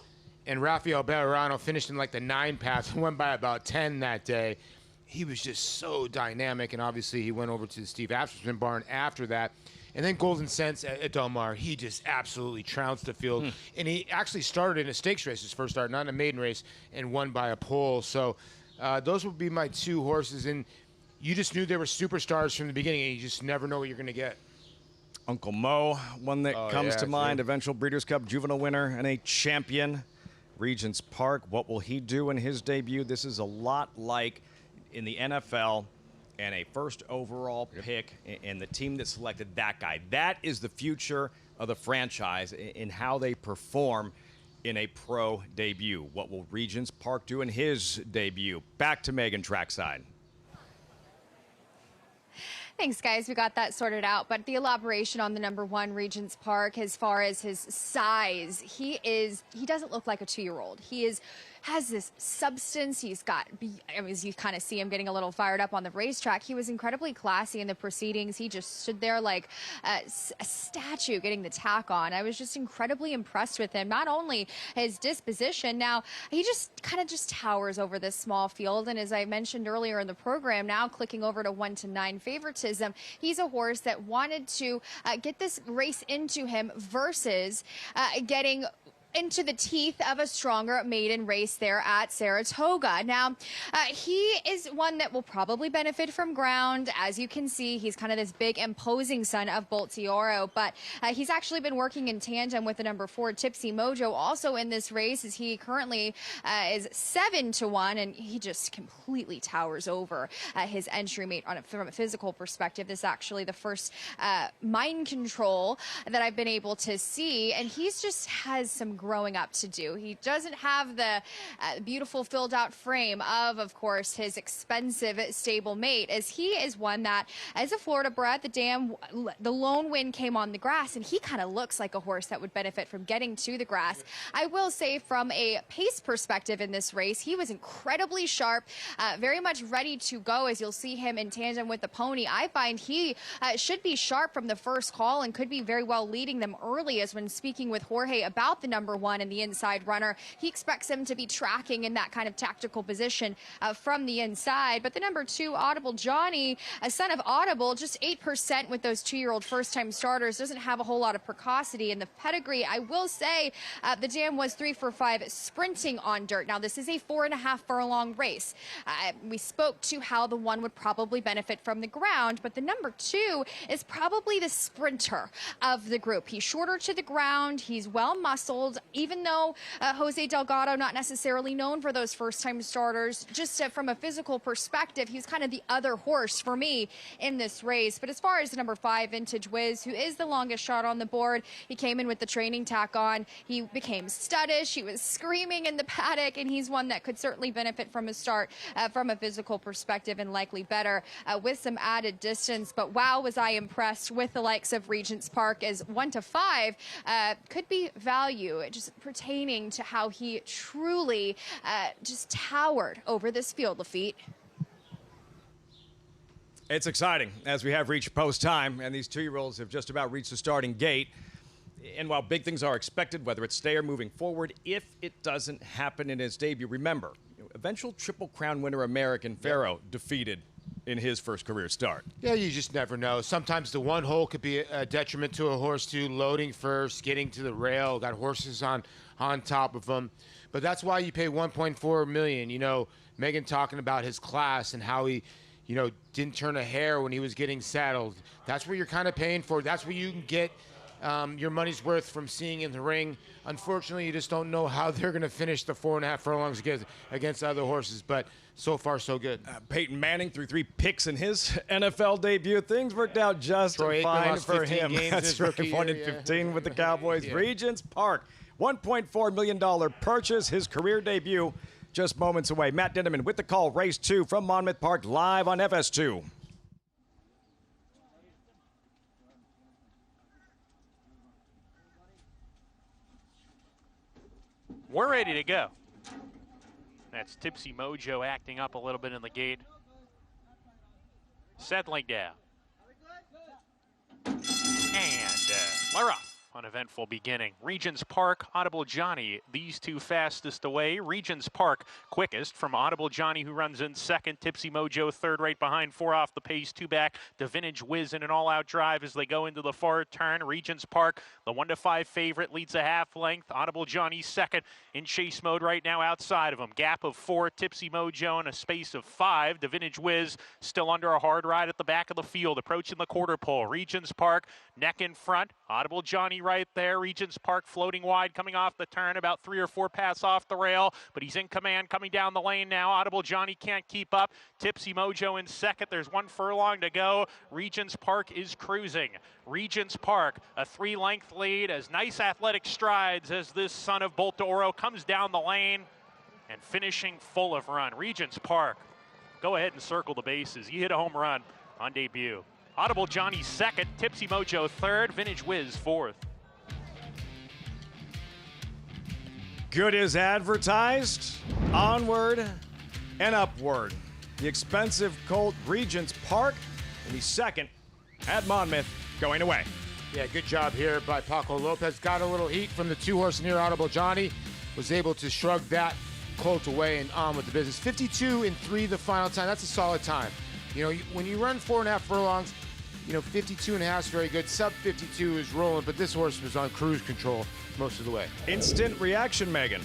and Rafael Bejarano finished in like the 9 path and went by about 10 that day. He was just so dynamic, and obviously he went over to the Steve Asmussen barn after that. And then Golden Sense at Del Mar, he just absolutely trounced the field. And he actually started in a stakes race, his first start, not in a maiden race, and won by a pole. So those would be my 2 horses. And you just knew they were superstars from the beginning, and you just never know what you're going to get. Uncle Mo, one that comes to mind, too. eventual Breeders' Cup juvenile winner and a champion. Regents Park, what will he do in his debut? This is a lot like in the NFL and a first overall pick and the team that selected that guy. That is the future of the franchise in how they perform in a pro debut. What will Regents Park do in his debut? Back to Megan trackside. Thanks, guys. We got that sorted out. But the elaboration on the number 1, Regents Park, as far as his size, he doesn't look like a 2-year-old. He has this substance. He's got, I mean, as you kind of see him getting a little fired up on the racetrack, he was incredibly classy in the proceedings. He just stood there like a statue getting the tack on. I was just incredibly impressed with him. Not only his disposition, now he just kind of just towers over this small field. And as I mentioned earlier in the program, now clicking over to 1 to 9 favoritism, he's a horse that wanted to get this race into him versus getting into the teeth of a stronger maiden race there at Saratoga. Now, he is one that will probably benefit from ground. As you can see, he's kind of this big, imposing son of Boltioro, but he's actually been working in tandem with the number 4, Tipsy Mojo, also in this race, as he currently is 7 to 1, and he just completely towers over his entry mate from a physical perspective. This is actually the first mind control that I've been able to see, and he's just has some growing up to do. He doesn't have the beautiful filled out frame of course, his expensive stable mate, as he is one that, as a Florida bred, the lone win came on the grass, and he kind of looks like a horse that would benefit from getting to the grass. I will say, from a pace perspective in this race, he was incredibly sharp, very much ready to go, as you'll see him in tandem with the pony. I find he should be sharp from the first call and could be very well leading them early, as when speaking with Jorge about the number 1 and the inside runner, he expects him to be tracking in that kind of tactical position from the inside. But the number 2, Audible Johnny, a son of Audible, just 8% with those 2-year-old first-time starters, doesn't have a whole lot of precocity in the pedigree. I will say the dam was 3 for 5 sprinting on dirt. Now, this is a 4.5 furlong race. We spoke to how the 1 would probably benefit from the ground, but the number 2 is probably the sprinter of the group. He's shorter to the ground. He's well muscled. Even though Jose Delgado, not necessarily known for those first-time starters, just from a physical perspective, he's kind of the other horse for me in this race. But as far as the number 5, Vintage Wiz, who is the longest shot on the board, he came in with the training tack on. He became studdish. He was screaming in the paddock, and he's one that could certainly benefit from a start from a physical perspective, and likely better with some added distance. But wow, was I impressed with the likes of Regents Park, as 1 to 5 could be value, just pertaining to how he truly just towered over this field, Lafitte. It's exciting as we have reached post time, and these 2-year-olds have just about reached the starting gate. And while big things are expected, whether it's stay or moving forward, if it doesn't happen in his debut, remember, eventual Triple Crown winner American Pharoah defeated in his first career start. Yeah, you just never know. Sometimes the 1 hole could be a detriment to a horse, too. Loading first, getting to the rail, got horses on top of them. But that's why you pay $1.4 million. You know, Megan talking about his class and how he, you know, didn't turn a hair when he was getting saddled. That's what you're kind of paying for. That's what you can get your money's worth from seeing in the ring. Unfortunately, you just don't know how they're going to finish the 4.5 furlongs against other horses, but so far so good. Peyton Manning threw 3 picks in his NFL debut. Things worked out just fine for him. That's right, 1 in 15 with the Cowboys. Yeah. Regents Park, $1.4 million purchase, his career debut just moments away. Matt Dinneman with the call, race 2 from Monmouth Park, live on FS2. We're ready to go. That's Tipsy Mojo acting up a little bit in the gate. Settling down. And we're off. Uneventful beginning. Regents Park, Audible Johnny, these two fastest away. Regents Park quickest from Audible Johnny, who runs in second. Tipsy Mojo third, right behind, 4 off the pace, 2 back. The Vintage Whiz in an all-out drive as they go into the far turn. Regents Park, the 1-5 favorite, leads a half length. Audible Johnny second in chase mode right now outside of him. Gap of 4, Tipsy Mojo in a space of 5. The Vintage Whiz still under a hard ride at the back of the field, approaching the quarter pole. Regents Park neck in front. Audible Johnny right there. Regents Park floating wide, coming off the turn, about 3 or 4 pass off the rail, but he's in command coming down the lane now. Audible Johnny can't keep up. Tipsy Mojo in second. There's 1 furlong to go. Regents Park is cruising. Regents Park, a 3-length lead, as nice athletic strides as this son of Bolt d'Oro comes down the lane and finishing full of run. Regents Park, go ahead and circle the bases. He hit a home run on debut. Audible Johnny second, Tipsy Mojo third, Vintage Whiz fourth. Good as advertised, onward and upward. The expensive colt Regents Park will be second at Monmouth, going away. Yeah, good job here by Paco Lopez. Got a little heat from the 2-horse near Audible Johnny. Was able to shrug that colt away and on with the business. 52-3 the final time. That's a solid time. You know, when you run 4.5 furlongs, you know, 52.5 is very good. Sub 52 is rolling, but this horse was on cruise control most of the way. Instant reaction, Megan.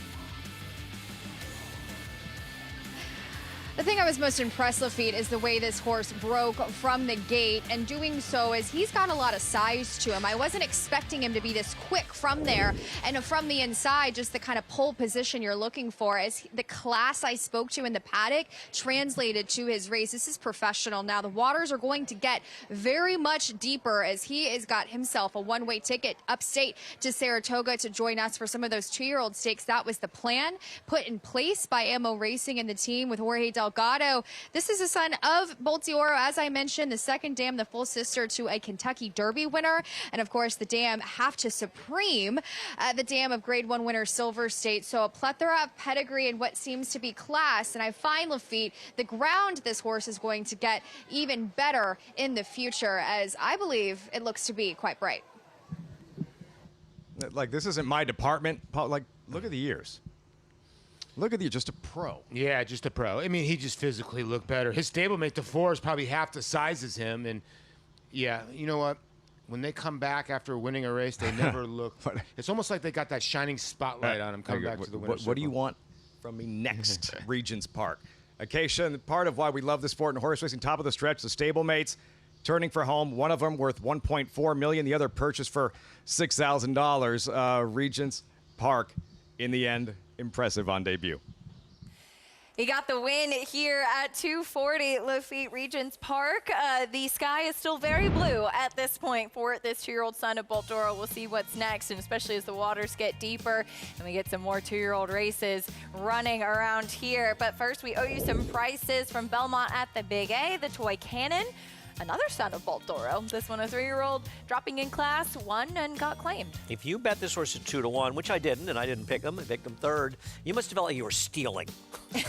The thing I was most impressed, Lafitte, is the way this horse broke from the gate, and doing so as he's got a lot of size to him. I wasn't expecting him to be this quick from there, and from the inside, just the kind of pole position you're looking for. As the class I spoke to in the paddock translated to his race. This is professional. Now the waters are going to get very much deeper as he has got himself a one-way ticket upstate to Saratoga to join us for some of those 2-year-old stakes. That was the plan put in place by Ammo Racing and the team with Jorge Delgado. This is a son of Bolt d'Oro, as I mentioned, the second dam, the full sister to a Kentucky Derby winner. And of course, the dam Half to Supreme, the dam of Grade 1 winner Silver State. So a plethora of pedigree and what seems to be class. And I find, Lafitte, the ground this horse is going to get even better in the future, as I believe it looks to be quite bright. Like, this isn't my department. Like, look at the years. Look at you, just a pro. Yeah, just a pro. I mean, he just physically looked better. His stablemate, DeFore, is probably half the size as him. And, yeah, you know what? When they come back after winning a race, they never look. It's almost like they got that shining spotlight on them coming back to the winner's What do you want from me next, Regents Park? Acacia, and part of why we love this sport in horse racing, top of the stretch, the stablemates turning for home. One of them worth $1.4 million, the other purchased for $6,000. Regents Park, in the end, impressive on debut. He got the win here at 240 Lafitte Regents Park. The sky is still very blue at this point for this 2-year-old son of Bolt d'Oro. We'll see what's next, and especially as the waters get deeper and we get some more 2-year-old races running around here. But first, we owe you some prices from Belmont at the Big A. The Toy Cannon, another son of Bolt d'Oro. This one, a 3-year-old, dropping in class, won and got claimed. If you bet this horse at 2-1, which I didn't, and I didn't pick him, I picked him third, you must have felt like you were stealing.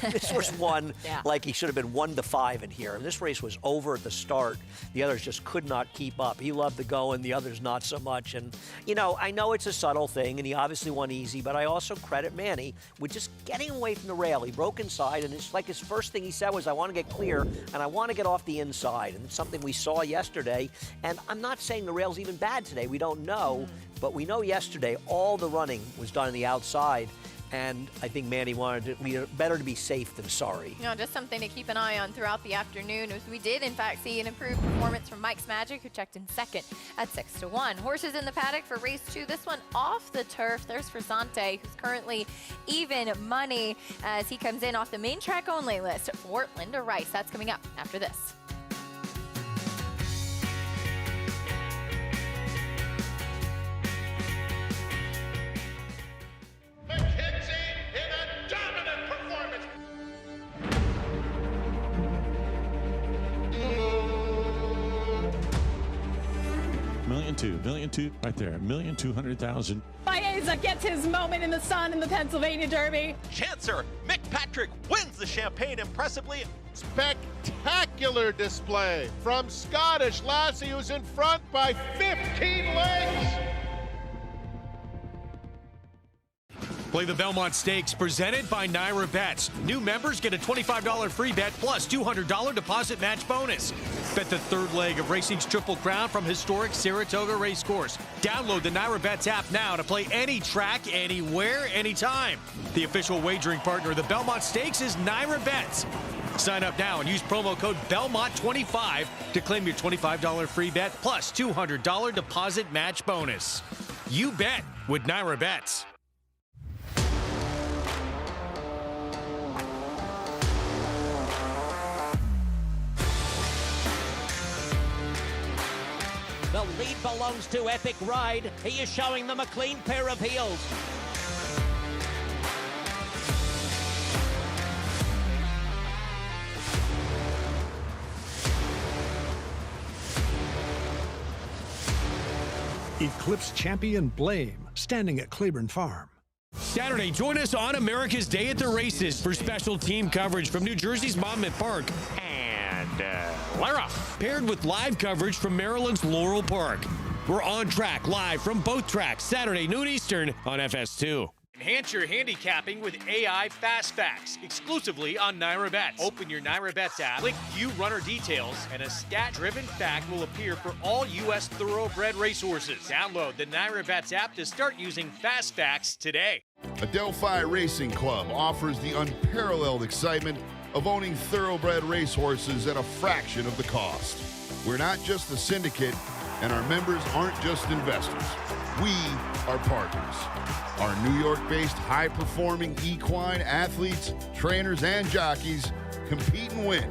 This horse won like he should have been 1-5 in here. And this race was over at the start. The others just could not keep up. He loved the going, the others not so much. And, you know, I know it's a subtle thing, and he obviously won easy, but I also credit Manny with just getting away from the rail. He broke inside, and it's like his first thing he said was, I want to get clear, and I want to get off the inside. And it's something we saw yesterday. And I'm not saying the rail's even bad today. We don't know. But we know yesterday all the running was done on the outside. And I think Manny wanted it better to be safe than sorry. You know, just something to keep an eye on throughout the afternoon. As we did, in fact, see an improved performance from Mike's Magic, who checked in second at 6-1. Horses in the paddock for race 2. This one off the turf. There's Frisante, who's currently even money as he comes in off the main track only list for Linda Rice. That's coming up after this. $1,200,000 right there, $1,200,000. Baeza gets his moment in the sun in the Pennsylvania Derby. Chancer Mick Patrick wins the Champagne impressively. Spectacular display from Scottish Lassie, who's in front by 15 lengths. Play the Belmont Stakes presented by Naira Bets. New members get a $25 free bet plus $200 deposit match bonus. Bet the third leg of racing's Triple Crown from historic Saratoga Racecourse. Download the Naira Bets app now to play any track, anywhere, anytime. The official wagering partner of the Belmont Stakes is Naira Bets. Sign up now and use promo code BELMONT25 to claim your $25 free bet plus $200 deposit match bonus. You bet with Naira Bets. The lead belongs to Epic Ride. He is showing them a clean pair of heels. Eclipse champion Blame, standing at Claiborne Farm. Saturday, join us on America's Day at the Races for special team coverage from New Jersey's Monmouth Park. And Lara, paired with live coverage from Maryland's Laurel Park. We're on track live from both tracks, Saturday, noon Eastern on FS2. Enhance your handicapping with AI Fast Facts, exclusively on Naira Bets. Open your Naira Bets app, click View Runner Details, and a stat-driven fact will appear for all U.S. thoroughbred racehorses. Download the Naira Bets app to start using Fast Facts today. Adelphi Racing Club offers the unparalleled excitement of owning thoroughbred racehorses at a fraction of the cost. We're not just a syndicate, and our members aren't just investors. We are partners. Our New York-based high-performing equine athletes, trainers, and jockeys compete and win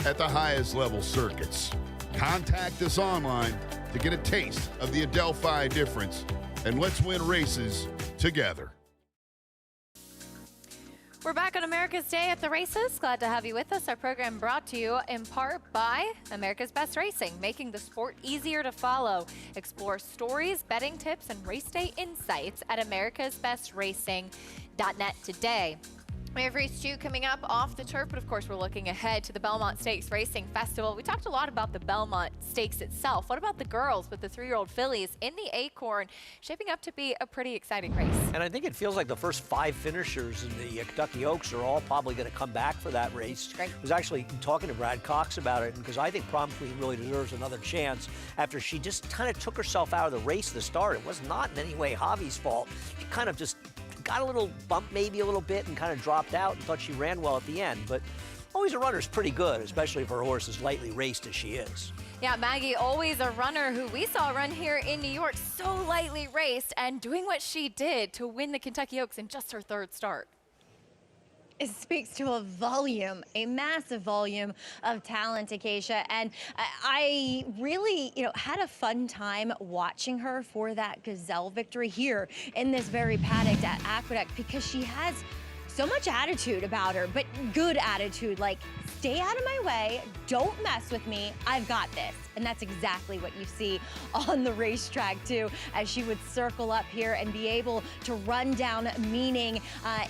at the highest level circuits. Contact us online to get a taste of the Adelphi difference, and let's win races together. We're back on America's Day at the Races. Glad to have you with us. Our program brought to you in part by America's Best Racing, making the sport easier to follow. Explore stories, betting tips, and race day insights at americasbestracing.net today. We have race 2 coming up off the turf, but of course we're looking ahead to the Belmont Stakes Racing Festival. We talked a lot about the Belmont Stakes itself. What about the girls with the 3-year-old fillies in the Acorn, shaping up to be a pretty exciting race? And I think it feels like the first 5 finishers in the Kentucky Oaks are all probably going to come back for that race. Great. I was actually talking to Brad Cox about it, because I think Prom Queen really deserves another chance after she just kind of took herself out of the race at the start. It was not in any way Javi's fault. She kind of just got a little bump, maybe a little bit, and kind of dropped out and thought she ran well at the end. But Always a Runner's pretty good, especially if her horse is lightly raced as she is. Yeah, Maggie, Always a Runner, who we saw run here in New York, so lightly raced and doing what she did to win the Kentucky Oaks in just her 3rd start. It speaks to a volume, a massive volume of talent, Acacia. And I really, had a fun time watching her for that Gazelle victory here in this very paddock at Aqueduct, because she has so much attitude about her, but good attitude, like, stay out of my way, don't mess with me, I've got this. And that's exactly what you see on the racetrack too, as she would circle up here and be able to run down Meaning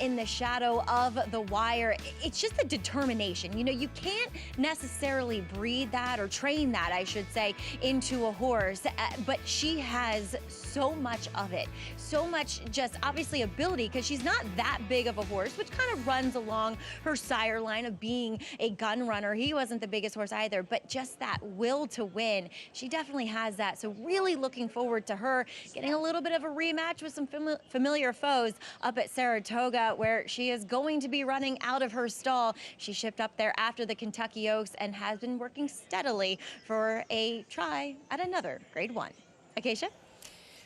in the shadow of the wire. It's just the determination. You can't necessarily breed that, or train that, I should say, into a horse, but she has so much of it. So much just obviously ability, because she's not that big of a horse, which kind of runs along her sire line of being a gun runner. He wasn't the biggest horse either, but just that will to win, she definitely has that. So really looking forward to her getting a little bit of a rematch with some familiar foes up at Saratoga, where she is going to be running out of her stall. She shipped up there after the Kentucky Oaks and has been working steadily for a try at another Grade 1. Acacia?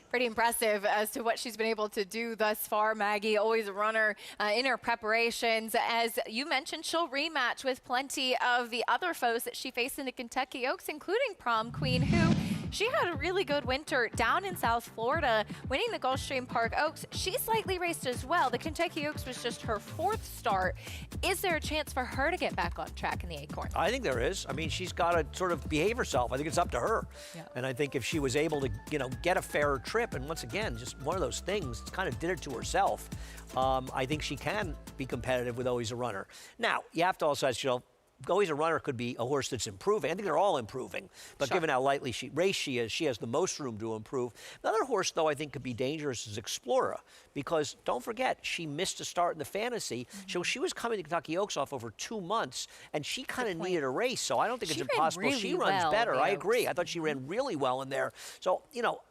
Pretty impressive as to what she's been able to do thus far, Maggie. Always a Runner in her preparations. As you mentioned, she'll rematch with plenty of the other foes that she faced in the Kentucky Oaks, including Prom Queen, who she had a really good winter down in South Florida, winning the Gulfstream Park Oaks. She's slightly raced as well. The Kentucky Oaks was just her 4th start. Is there a chance for her to get back on track in the Acorn? I think there is. I mean, she's got to sort of behave herself. I think it's up to her. Yeah. And I think if she was able to, get a fairer trip, and once again, just one of those things, kind of did it to herself, I think she can be competitive with Always a Runner. Now, you have to also ask yourself, Always a Runner could be a horse that's improving. I think they're all improving. But given how lightly she is, she has the most room to improve. Another horse, though, I think could be dangerous is Explorer. Because don't forget, she missed a start in the Fantasy. So she was coming to Kentucky Oaks off over 2 months, and she kind of needed a race. So I don't think it's impossible. Really she runs well, better. I agree. I thought she ran really well in there. So,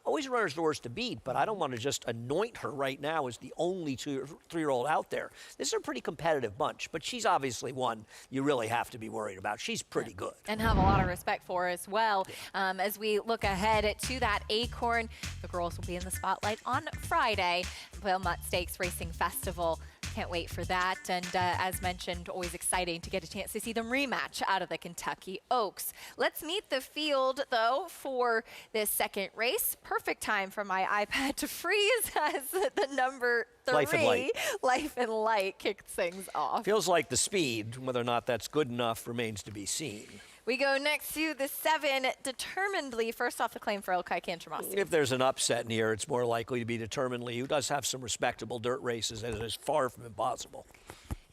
Always a Runner's the horse to beat, but I don't want to just anoint her right now as the only 2 or 3-year-old out there. This is a pretty competitive bunch, but she's obviously one you really have to be worried about. She's pretty good. And have a lot of respect for as well. As we look ahead to that Acorn, the girls will be in the spotlight on Friday. Wilmot Stakes Racing Festival. Can't wait for that. And as mentioned, always exciting to get a chance to see them rematch out of the Kentucky Oaks. Let's meet the field, though, for this second race. Perfect time for my iPad to freeze as the number 3, Life and Light, kicks things off. Feels like the speed, whether or not that's good enough, remains to be seen. We go next to the 7, Determinedly. First off, the claim for Ilkay Cantromasi. If there's an upset in here, it's more likely to be Determinedly, who does have some respectable dirt races, and it is far from impossible.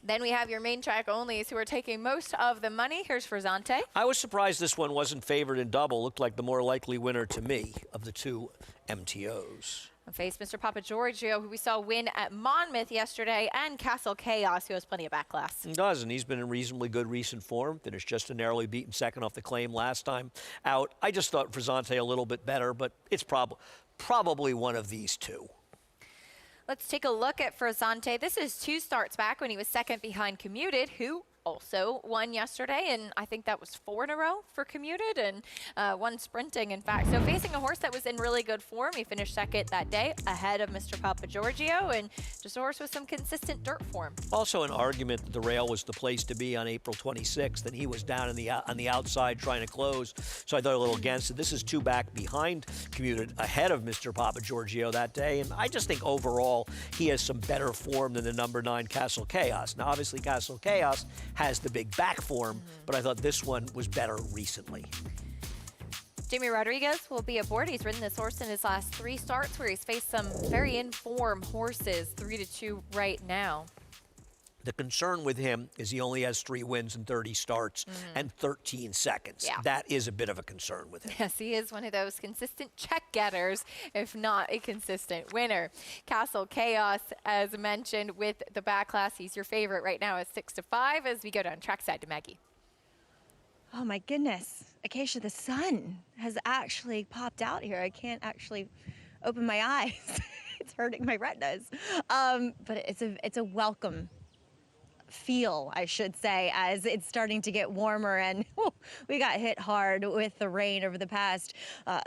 Then we have your main track onlys who are taking most of the money. Here's Frisante. I was surprised this one wasn't favored in double. Looked like the more likely winner to me of the 2 MTOs. Face Mr. Papa Giorgio, who we saw win at Monmouth yesterday, and Castle Chaos, who has plenty of backlash. He does, and he's been in reasonably good recent form. Finished just a narrowly beaten second off the claim last time out. I just thought Frisante a little bit better, but it's probably one of these 2. Let's take a look at Frisante. This is 2 starts back when he was second behind Commuted, who also won yesterday, and I think that was 4 in a row for Commuted, and 1 sprinting, in fact. So facing a horse that was in really good form, he finished second that day, ahead of Mr. Papa Giorgio, and just a horse with some consistent dirt form. Also an argument that the rail was the place to be on April 26th, and he was down on the outside trying to close, so I thought a little against it. This is 2 back behind Commuted, ahead of Mr. Papa Giorgio that day, and I just think overall he has some better form than the number 9 Castle Chaos. Now, obviously, Castle Chaos has the big back form, but I thought this one was better recently. Jamie Rodriguez will be aboard. He's ridden this horse in his last 3 starts where he's faced some very in-form horses, 3-2 right now. The concern with him is he only has 3 wins in 30 starts and 13 seconds. Yeah. That is a bit of a concern with him. Yes, he is one of those consistent check getters, if not a consistent winner. Castle Chaos, as mentioned, with the back class, he's your favorite right now at 6-5 as we go down trackside to Maggie. Oh my goodness, Acacia, the sun has actually popped out here. I can't actually open my eyes. It's hurting my retinas. But it's a welcome feel, I should say, as it's starting to get warmer, and we got hit hard with the rain over the past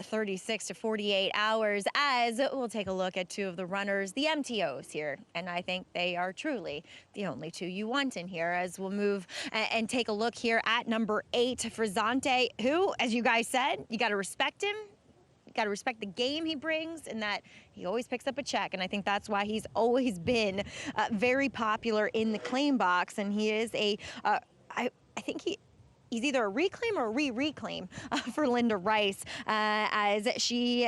36 to 48 hours. As we'll take a look at 2 of the runners, the MTOs here, and I think they are truly the only 2 you want in here. As we'll move and take a look here at number 8, Frisante, who, as you guys said, you got to respect him. Got to respect the game he brings, and that he always picks up a check, and I think that's why he's always been very popular in the claim box. And he is I think he's either a reclaim or a re-reclaim for Linda Rice, as she,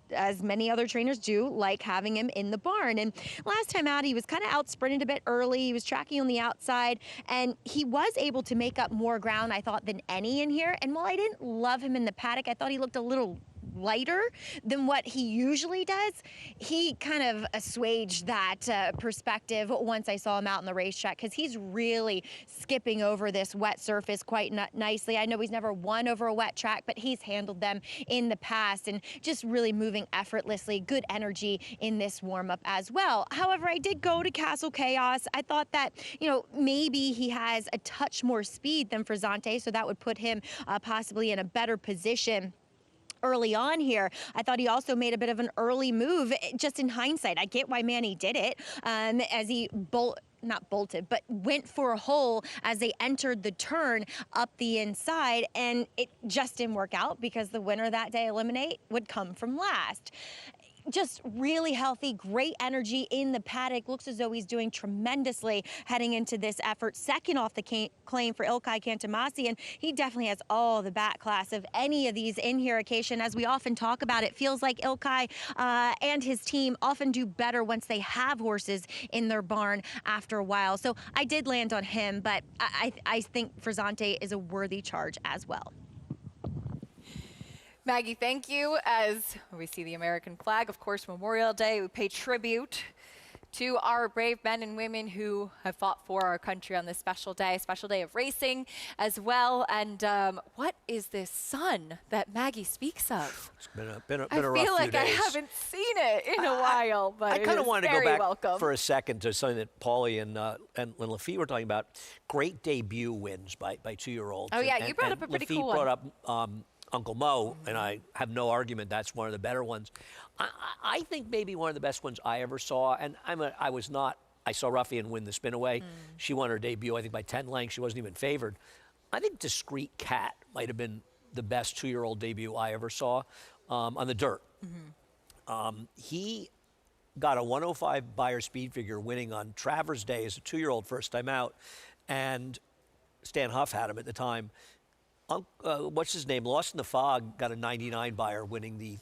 as many other trainers do, like having him in the barn. And last time out, he was kind of out-sprinted a bit early. He was tracking on the outside, and he was able to make up more ground, I thought, than any in here. And while I didn't love him in the paddock, I thought he looked a little lighter than what he usually does. He kind of assuaged that perspective once I saw him out in the racetrack, because he's really skipping over this wet surface quite nicely. I know he's never won over a wet track, but he's handled them in the past and just really moving effortlessly. Good energy in this warm-up as well. However, I did go to Castle Chaos. I thought that, maybe he has a touch more speed than Frisante, so that would put him possibly in a better position early on here. I thought he also made a bit of an early move, just in hindsight. I get why Manny did it, as he not bolted, but went for a hole as they entered the turn up the inside, and it just didn't work out because the winner that day, Eliminate, would come from last. just really healthy, great energy in the paddock. Looks as though he's doing tremendously heading into this effort. Second off the claim for Ilkay Kantamasi, and he definitely has all the back class of any of these in here. Occasion, as we often talk about, it feels like Ilkay and his team often do better once they have horses in their barn after a while. So I did land on him, but I think Frizzante is a worthy charge as well. Maggie, thank you. As we see the American flag, of course, Memorial Day, we pay tribute to our brave men and women who have fought for our country on this special day of racing as well. And what is this sun that Maggie speaks of? It's been a rough few days. I feel like I haven't seen it in a while, but I kind of wanted to go back welcome. for a second to something that Paulie and Lafitte were talking about. Great debut wins by 2-year-olds. Oh, yeah, you brought up a pretty cool one. Lafitte brought up Uncle Mo, and I have no argument that's one of the better ones. I think maybe one of the best ones I ever saw, and I saw Ruffian win the Spinaway. She won her debut, I think, by 10 lengths. She wasn't even favored. I think Discreet Cat might have been the best 2-year-old debut I ever saw on the dirt. He got a 105 Beyer speed figure winning on Travers Day as a 2-year-old first time out, and Stan Huff had him at the time. What's his name? Lost in the Fog got a 99 Beyer winning the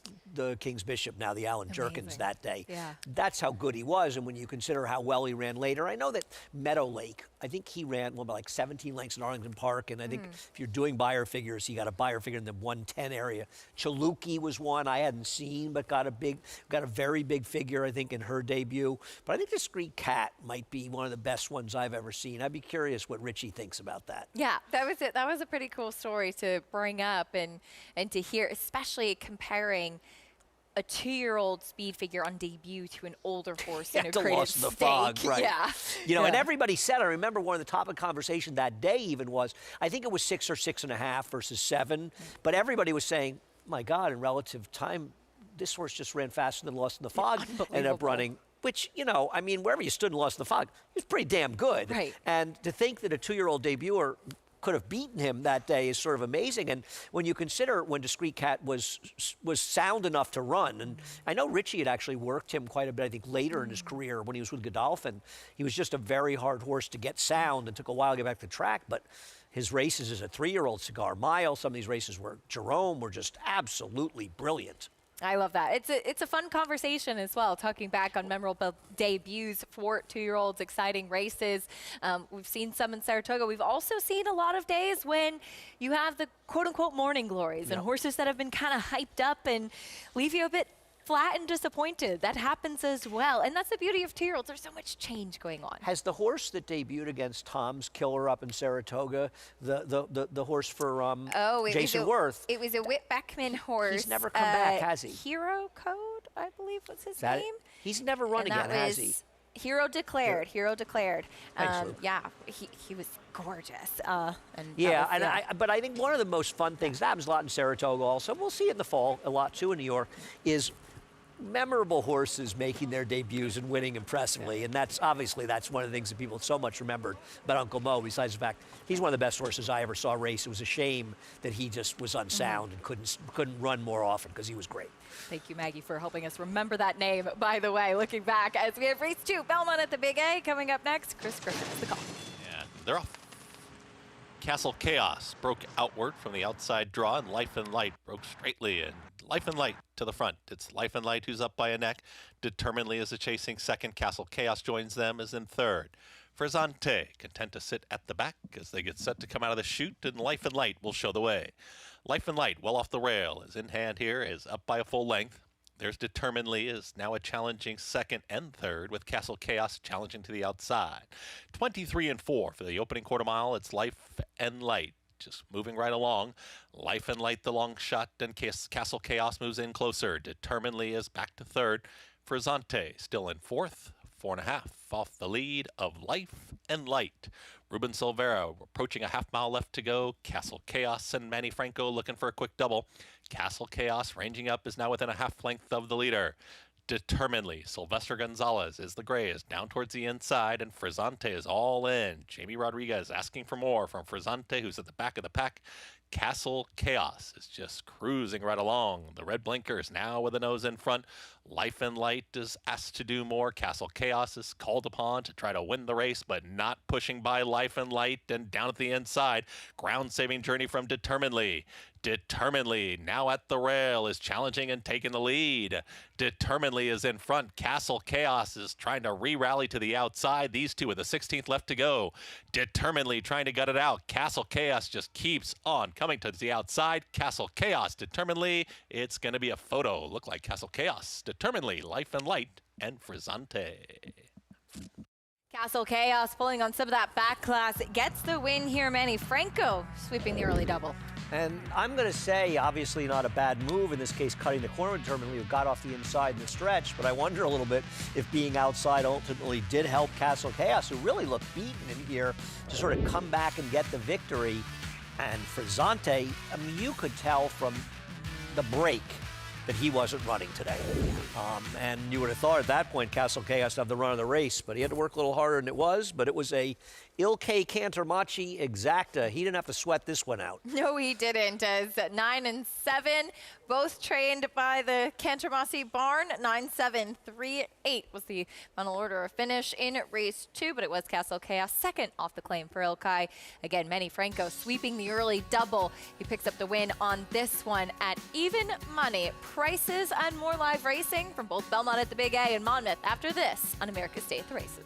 King's Bishop, now the Alan Jerkins that day. Yeah. That's how good he was, and when you consider how well he ran later, I know that Meadow Lake, I think he ran about like 17 lengths in Arlington Park, and I think if you're doing Beyer figures, he got a Beyer figure in the 110 area. Chaluki was one I hadn't seen, but got a very big figure, I think, in her debut. But I think Discreet Cat might be one of the best ones I've ever seen. I'd be curious what Richie thinks about that. Yeah, that was it. That was a pretty cool story to bring up and to hear, especially comparing a 2-year-old speed figure on debut to an older horse in a to crated Lost in the stake. Fog, right? Yeah. You know, and everybody said, I remember one of the topic conversation that day even was, I think it was 6 or 6.5 versus 7, but everybody was saying, my God, in relative time, this horse just ran faster than Lost in the Fog, ended up running. Which, you know, I mean, wherever you stood and Lost in the Fog, he was pretty damn good. Right. And to think that a 2-year-old debuter could have beaten him that day is sort of amazing. And when you consider when Discreet Cat was sound enough to run, and I know Richie had actually worked him quite a bit, I think, later in his career when he was with Godolphin. He was just a very hard horse to get sound and took a while to get back to track, but his races as a 3-year-old, Cigar Mile, some of these races were, Jerome, were just absolutely brilliant. I love that. It's a fun conversation as well, talking back on memorable debuts for 2-year-olds, exciting races. We've seen some in Saratoga. We've also seen a lot of days when you have the quote-unquote morning glories and horses that have been kind of hyped up and leave you a bit flat and disappointed. That happens as well. And that's the beauty of 2-year-olds. There's so much change going on. Has the horse that debuted against Tom's Killer up in Saratoga, the horse for Jason Worth? It was a Whit Beckman horse. He's never come back, has he? Hero Code, I believe was his name. He's never run again, has he? Hero Declared. Hero Declared. Thanks, yeah, he was gorgeous. But I think one of the most fun things that happens a lot in Saratoga also, we'll see it in the fall a lot too in New York, is memorable horses making their debuts and winning impressively. And that's one of the things that people so much remembered about Uncle Mo, besides the fact he's one of the best horses I ever saw race. It was a shame that he just was unsound and couldn't run more often because he was great. Thank you, Maggie, for helping us remember that name, by the way, looking back as we have race 2, Belmont at the Big A. Coming up next, Chris Griffin's the call. And they're off. Castle Chaos broke outward from the outside draw, and Life and Light broke straightly in. Life and Light to the front. It's Life and Light who's up by a neck. Determinedly is a chasing second. Castle Chaos joins them as in third. Frizzante content to sit at the back as they get set to come out of the chute, and Life and Light will show the way. Life and Light, well off the rail, is in hand here, is up by a full length. There's Determinedly is now a challenging second and third, with Castle Chaos challenging to the outside. 23 and 4 for the opening quarter mile. It's Life and Light just moving right along. Life and Light the long shot, and Castle Chaos moves in closer. Determinedly is back to third. Frizzante still in fourth. 4.5 off the lead of Life and Light. Ruben Silvera approaching a half-mile left to go. Castle Chaos and Manny Franco looking for a quick double. Castle Chaos ranging up is now within a half length of the leader. Determinedly, Sylvester Gonzalez is the gray, is down towards the inside, and Frizzante is all in. Jamie Rodriguez asking for more from Frizzante, who's at the back of the pack. Castle Chaos is just cruising right along. The red blinkers now with the nose in front. Life and Light is asked to do more. Castle Chaos is called upon to try to win the race, but not pushing by Life and Light. And down at the inside, ground-saving journey from Determinedly. Determinedly, now at the rail, is challenging and taking the lead. Determinedly is in front. Castle Chaos is trying to re-rally to the outside. These two with the 16th left to go. Determinedly trying to gut it out. Castle Chaos just keeps on coming to the outside. Castle Chaos, Determinedly. It's going to be a photo. Look like Castle Chaos, Determinedly, Life and Light, and Frizzante. Castle Chaos pulling on some of that back class. Gets the win here, Manny Franco sweeping the early double. And I'm going to say, obviously not a bad move, in this case cutting the corner Determinedly, who got off the inside in the stretch, but I wonder a little bit if being outside ultimately did help Castle Chaos, who really looked beaten in here, to sort of come back and get the victory. And Frizzante, I mean, you could tell from the break that he wasn't running today. And you would have thought at that point Castle Chaos to have the run of the race, but he had to work a little harder than it was. But it was a Ilkay Cantermachi exacta. He didn't have to sweat this one out. No, he didn't. As 9 and 7, both trained by the Cantermachi barn. 9-7, 3-8 was the final order of finish in race 2, but it was Castle Chaos second off the claim for Ilkay. Again, Manny Franco sweeping the early double. He picks up the win on this one at even money. Prices and more live racing from both Belmont at the Big A and Monmouth after this on America's Day at the Races.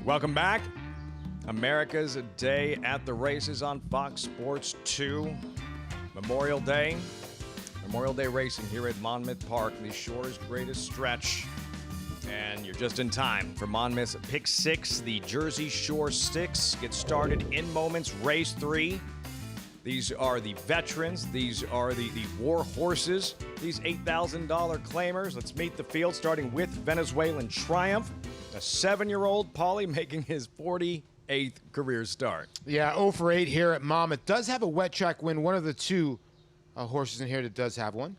Welcome back. America's Day at the Races on Fox Sports 2. Memorial Day racing here at Monmouth Park, the Shore's greatest stretch. And you're just in time for Monmouth's Pick 6. The Jersey Shore Sticks get started in moments. Race 3. These are the veterans. These are the war horses. These $8,000 claimers. Let's meet the field, starting with Venezuelan Triumph. A 7-year-old, Paulie, making his 48th 8th career start. Yeah, 0 for 8 here at Monmouth. Does have a wet track win. One of the two horses in here that does have one.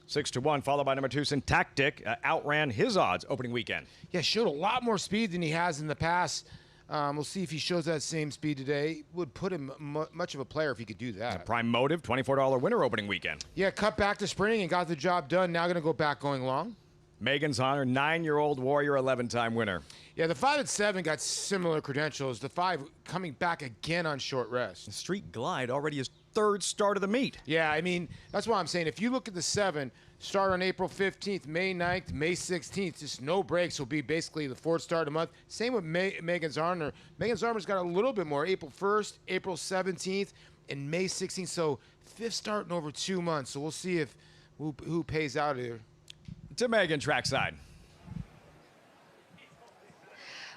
6-1, followed by number 2, Syntactic. Outran his odds opening weekend. Yeah, showed a lot more speed than he has in the past. We'll see if he shows that same speed today. Would put him much of a player if he could do that. Prime Motive, $24 winner opening weekend. Yeah, cut back to sprinting and got the job done. Now going to go back going long. Megan's Honor, 9-year-old Warrior, 11-time winner. Yeah, the 5 and 7 got similar credentials. The 5 coming back again on short rest. Street Glide already his 3rd start of the meet. Yeah, I mean, that's why I'm saying if you look at the 7, start on April 15th, May 9th, May 16th, just no breaks will be basically the 4th start of the month. Same with Megan's Honor. Megan's Honor's got a little bit more. April 1st, April 17th, and May 16th. So 5th start in over 2 months. So we'll see if who pays out here. To Megan, trackside.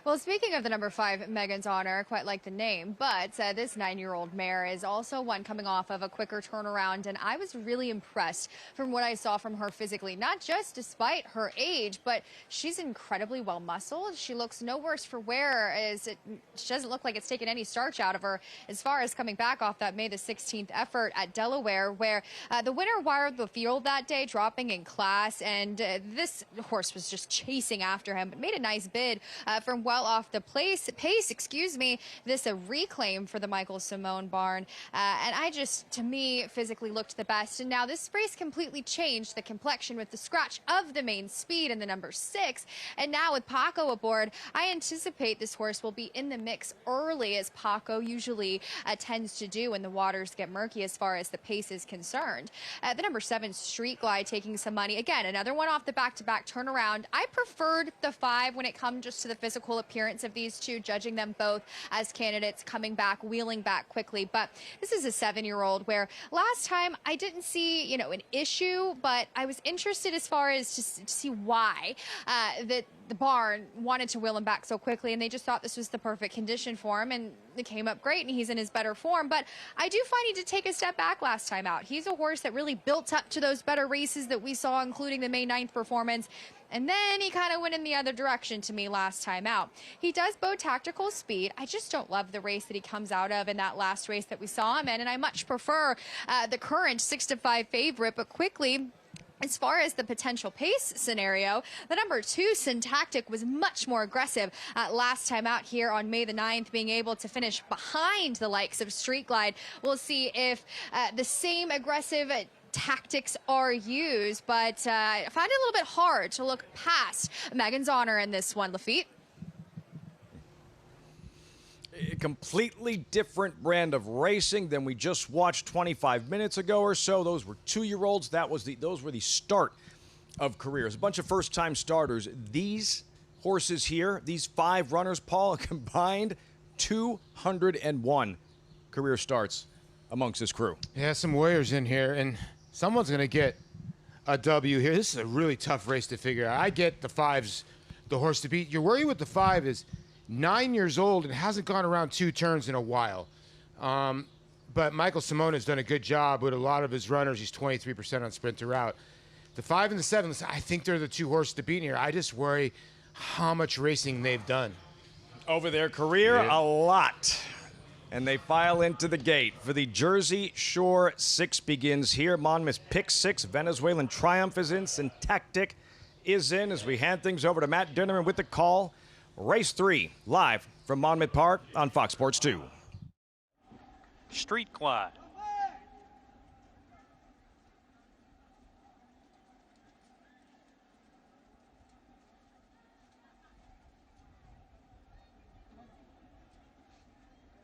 Well, speaking of the number 5, Megan's Honor, quite like the name, but this 9-year-old mare is also one coming off of a quicker turnaround, and I was really impressed from what I saw from her physically, not just despite her age, but she's incredibly well muscled. She looks no worse for wear, she doesn't look like it's taken any starch out of her as far as coming back off that May the 16th effort at Delaware, where the winner wired the field that day, dropping in class, and this horse was just chasing after him, but made a nice bid from well off the pace, this a reclaim for the Michael Simone barn. And I just, to me, physically looked the best. And now this race completely changed the complexion with the scratch of the main speed and the number 6. And now with Paco aboard, I anticipate this horse will be in the mix early, as Paco usually tends to do when the waters get murky as far as the pace is concerned. The number 7, Street Glide, taking some money. Again, another one off the back-to-back turnaround. I preferred the 5 when it comes just to the physical appearance of these two, judging them both as candidates coming back, wheeling back quickly. But this is a 7-year-old where last time I didn't see, an issue, but I was interested as far as to see why that the barn wanted to wheel him back so quickly, and they just thought this was the perfect condition for him, and it came up great, and he's in his better form. But I do find he did take a step back last time out. He's a horse that really built up to those better races that we saw, including the May 9th performance. And then he kind of went in the other direction to me last time out. He does bow tactical speed. I just don't love the race that he comes out of in that last race that we saw him in, and I much prefer the current 6-5 favorite. But quickly, as far as the potential pace scenario, the number 2, Syntactic, was much more aggressive last time out here on May the 9th, being able to finish behind the likes of Street Glide. We'll see if the same aggressive tactics are used, but I find it a little bit hard to look past Megan's Honor in this one, Lafitte. A completely different brand of racing than we just watched 25 minutes ago or so. Those were 2-year-olds. Those were the start of careers. A bunch of first-time starters. These horses here, these 5 runners, Paul, combined 201 career starts amongst this crew. Yeah, some warriors in here, and someone's going to get a W here. This is a really tough race to figure out. I get the 5's the horse to beat. Your worry with the 5 is 9 years old and hasn't gone around 2 turns in a while. But Michael Simone has done a good job with a lot of his runners. He's 23% on sprinter route. The 5 and the 7, I think they're the 2 horses to beat here. I just worry how much racing they've done. Over their career, a lot. And they file into the gate for the Jersey Shore 6 begins here. Monmouth pick 6. Venezuelan Triumph is in. Syntactic is in as we hand things over to Matt Dinnerman with the call. Race 3, live from Monmouth Park on Fox Sports 2. Street Glide.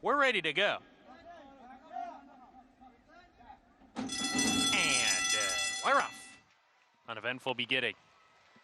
We're ready to go. And we're off. Uneventful beginning.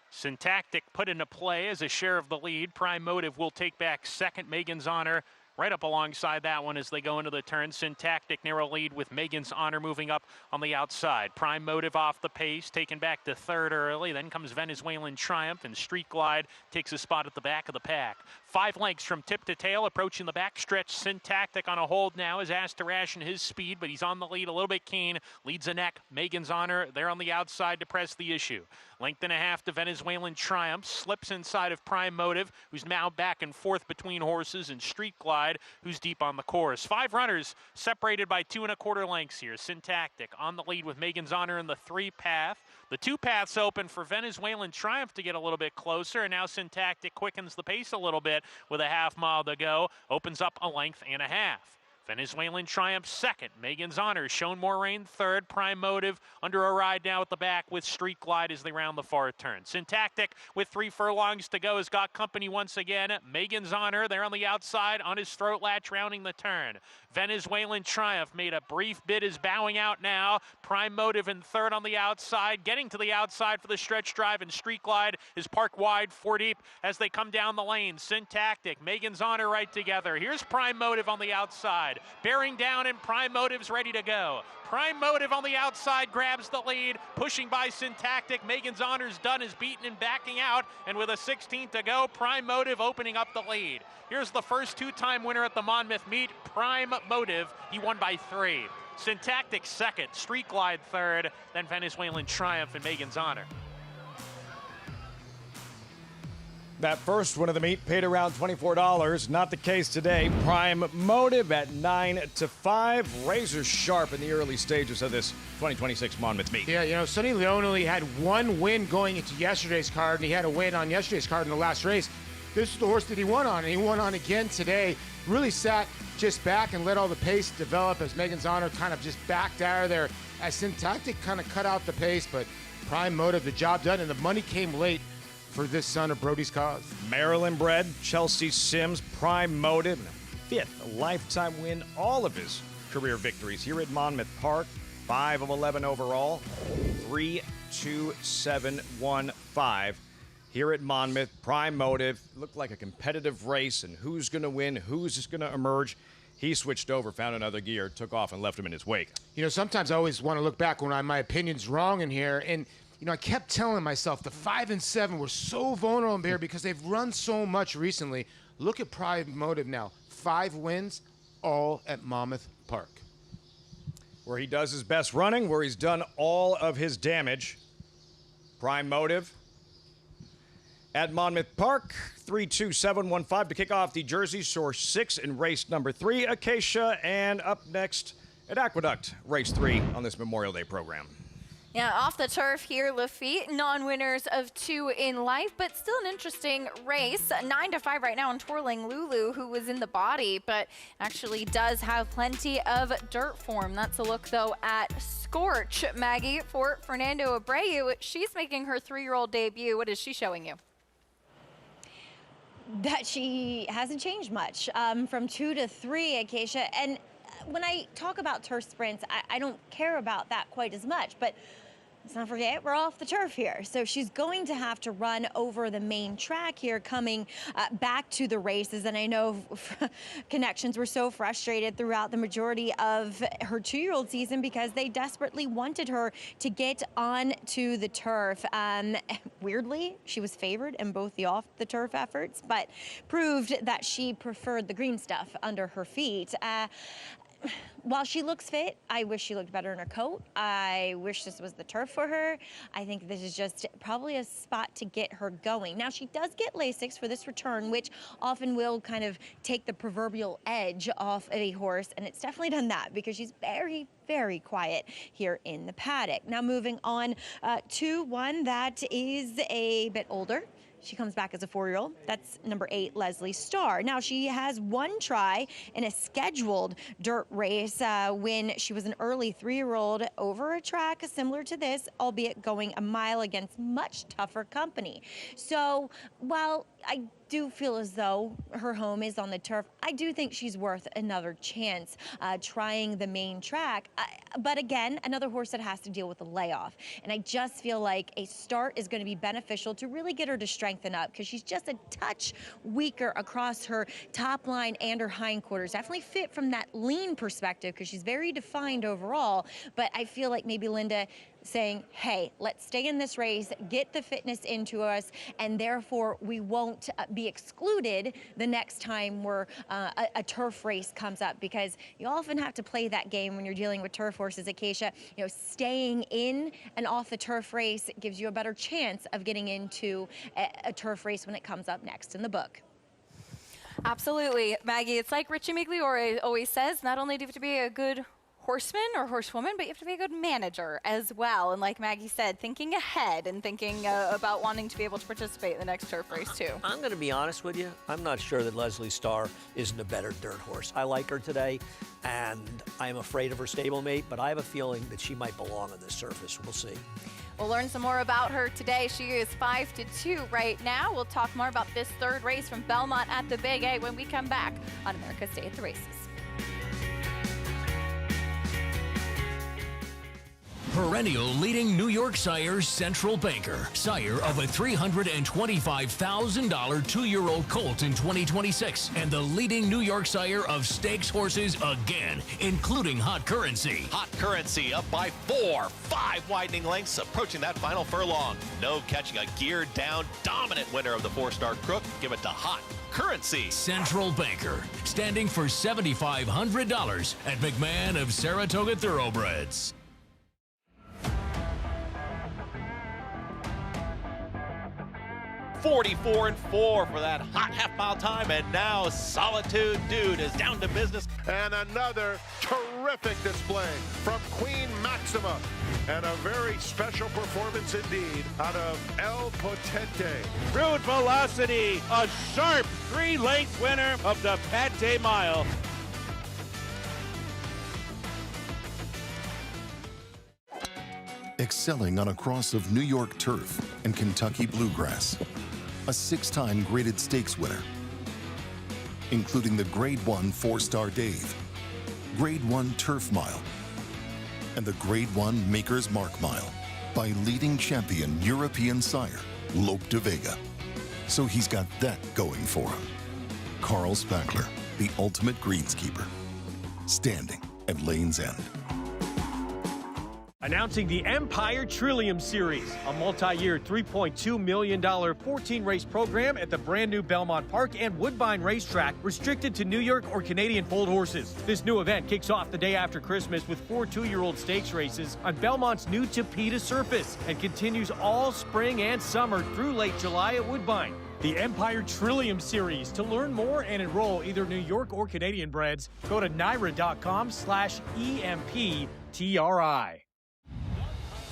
Syntactic put into play as a share of the lead. Prime Motive will take back second. Megan's Honor right up alongside that one as they go into the turn. Syntactic narrow lead with Megan's Honor moving up on the outside. Prime Motive off the pace, taken back to third early. Then comes Venezuelan Triumph, and Street Glide takes a spot at the back of the pack. 5 lengths from tip to tail, approaching the backstretch. Syntactic on a hold now is asked to ration his speed, but he's on the lead a little bit keen. Leads a neck. Megan's Honor there on the outside to press the issue. Length and a half to Venezuelan Triumph. Slips inside of Prime Motive, who's now back and forth between horses, and Street Glide, who's deep on the course. 5 runners separated by 2 1/4 lengths here. Syntactic on the lead with Megan's Honor in the 3 path. The 2 paths open for Venezuelan Triumph to get a little bit closer, and now Syntactic quickens the pace a little bit with a half mile to go. Opens up a length and a half. Venezuelan Triumph second. Megan's Honor, Shown More Rain third. Prime Motive under a ride now at the back with Street Glide as they round the far turn. Syntactic with 3 furlongs to go has got company once again. Megan's Honor there on the outside on his throat latch rounding the turn. Venezuelan Triumph made a brief bid, is bowing out now. Prime Motive in third on the outside, getting to the outside for the stretch drive, and Street Glide is parked wide 4 deep as they come down the lane. Syntactic, Megan's Honor right together. Here's Prime Motive on the outside. Bearing down, and Prime Motive's ready to go. Prime Motive on the outside grabs the lead, pushing by Syntactic. Megan's Honor's done, is beaten and backing out, and with a 16 to go, Prime Motive opening up the lead. Here's the first 2-time winner at the Monmouth meet, Prime Motive. He won by 3. Syntactic second, Street Glide third, then Venezuelan Triumph and Megan's Honor. That first one of the meet paid around $24. Not the case today. Prime Motive at 9 to 5. Razor sharp in the early stages of this 2026 Monmouth meet. Yeah, you know, Sonny Leone only had 1 win going into yesterday's card, and he had a win on yesterday's card in the last race. This is the horse that he won on, and he won on again today. Really sat just back and let all the pace develop as Megan's Honor kind of just backed out of there as Syntactic kind of cut out the pace, but Prime Motive, the job done, and the money came late for this son of Brody's Cause. Maryland bred, Chelsea Sims, Prime Motive, 5th lifetime win, all of his career victories here at Monmouth Park. 5 of 11 overall, 3, 2, 7, 1, 5. Here at Monmouth, Prime Motive looked like a competitive race, and who's going to win, who's just going to emerge. He switched over, found another gear, took off, and left him in his wake. You know, sometimes I always want to look back when my opinion's wrong in here, and you know, I kept telling myself the 5 and 7 were so vulnerable here because they've run so much recently. Look at Prime Motive now. 5 wins, all at Monmouth Park. Where he does his best running, where he's done all of his damage. Prime Motive at Monmouth Park, 32715 to kick off the Jersey Shore 6 in race number 3, Acacia, and up next at Aqueduct, race 3 on this Memorial Day program. Yeah, off the turf here, Lafitte, non-winners of 2 in life, but still an interesting race. 9 to 5 right now on Twirling Lulu, who was in the body, but actually does have plenty of dirt form. That's a look, though, at Scorch, Maggie, for Fernando Abreu. She's making her 3-year-old debut. What is she showing you? That she hasn't changed much from 2 to 3, Acacia. And when I talk about turf sprints, I don't care about that quite as much, but let's not forget, we're off the turf here. So she's going to have to run over the main track here coming back to the races. And I know Connections were so frustrated throughout the majority of her 2-year-old season because they desperately wanted her to get on to the turf. Weirdly, she was favored in both the off-the-turf efforts, but proved that she preferred the green stuff under her feet. While she looks fit, I wish she looked better in her coat. I wish this was the turf for her. I think this is just probably a spot to get her going. Now, she does get Lasix for this return, which often will kind of take the proverbial edge off of a horse, and it's definitely done that because she's very, very quiet here in the paddock. Now, moving on to one that is a bit older. She comes back as a 4-year-old. That's number 8, Leslie Starr. Now, she has 1 try in a scheduled dirt race when she was an early 3-year-old over a track similar to this, albeit going a mile against much tougher company. So while I do feel as though her home is on the turf, I do think she's worth another chance trying the main track. But again, another horse that has to deal with a layoff. And I just feel like a start is going to be beneficial to really get her to strengthen up because she's just a touch weaker across her top line and her hindquarters. Definitely fit from that lean perspective because she's very defined overall. But I feel like maybe Linda saying, hey, let's stay in this race, get the fitness into us, and therefore we won't be excluded the next time where a turf race comes up, because you often have to play that game when you're dealing with turf horses. Acacia, you know, staying in an off the turf race gives you a better chance of getting into a turf race when it comes up next in the book. Absolutely, Maggie. It's like Richie Migliore always says, not only do you have to be a good horseman or horsewoman, but you have to be a good manager as well. And like Maggie said, thinking ahead and thinking about wanting to be able to participate in the next turf race too. I'm going to be honest with you. I'm not sure that Leslie Starr isn't a better dirt horse. I like her today, and I'm afraid of her stablemate, but I have a feeling that she might belong on this surface. We'll see. We'll learn some more about her today. She is 5-2 right now. We'll talk more about this third race from Belmont at the Big A when we come back on America's Day at the Races. Perennial leading New York sire Central Banker, sire of a $325,000 two-year-old colt in 2026, and the leading New York sire of stakes horses again, including Hot Currency. Hot Currency up by 4, 5 widening lengths, approaching that final furlong. No catching a geared down, dominant winner of the 4-star Crook. Give it to Hot Currency. Central Banker, standing for $7,500 at McMahon of Saratoga Thoroughbreds. 44-4 for that hot half-mile time, and now Solitude Dude is down to business. And another terrific display from Queen Maxima. And a very special performance indeed out of El Potente. Rude Velocity, a sharp 3-length winner of the Pate Mile. Excelling on a cross of New York turf and Kentucky bluegrass. A 6-time graded stakes winner, including the Grade 1 4-star Dave, Grade 1 Turf Mile, and the Grade 1 Maker's Mark Mile by leading champion European sire Lope de Vega. So he's got that going for him. Carl Spackler, the ultimate greenskeeper, standing at Lane's End. Announcing the Empire Trillium Series, a multi-year $3.2 million 14-race program at the brand new Belmont Park and Woodbine Racetrack, restricted to New York or Canadian foaled horses. This new event kicks off the day after Christmas with 4 two-year-old stakes races on Belmont's new Tapeta surface and continues all spring and summer through late July at Woodbine. The Empire Trillium Series. To learn more and enroll either New York or Canadian breds, go to NYRA.com/EMPTRI.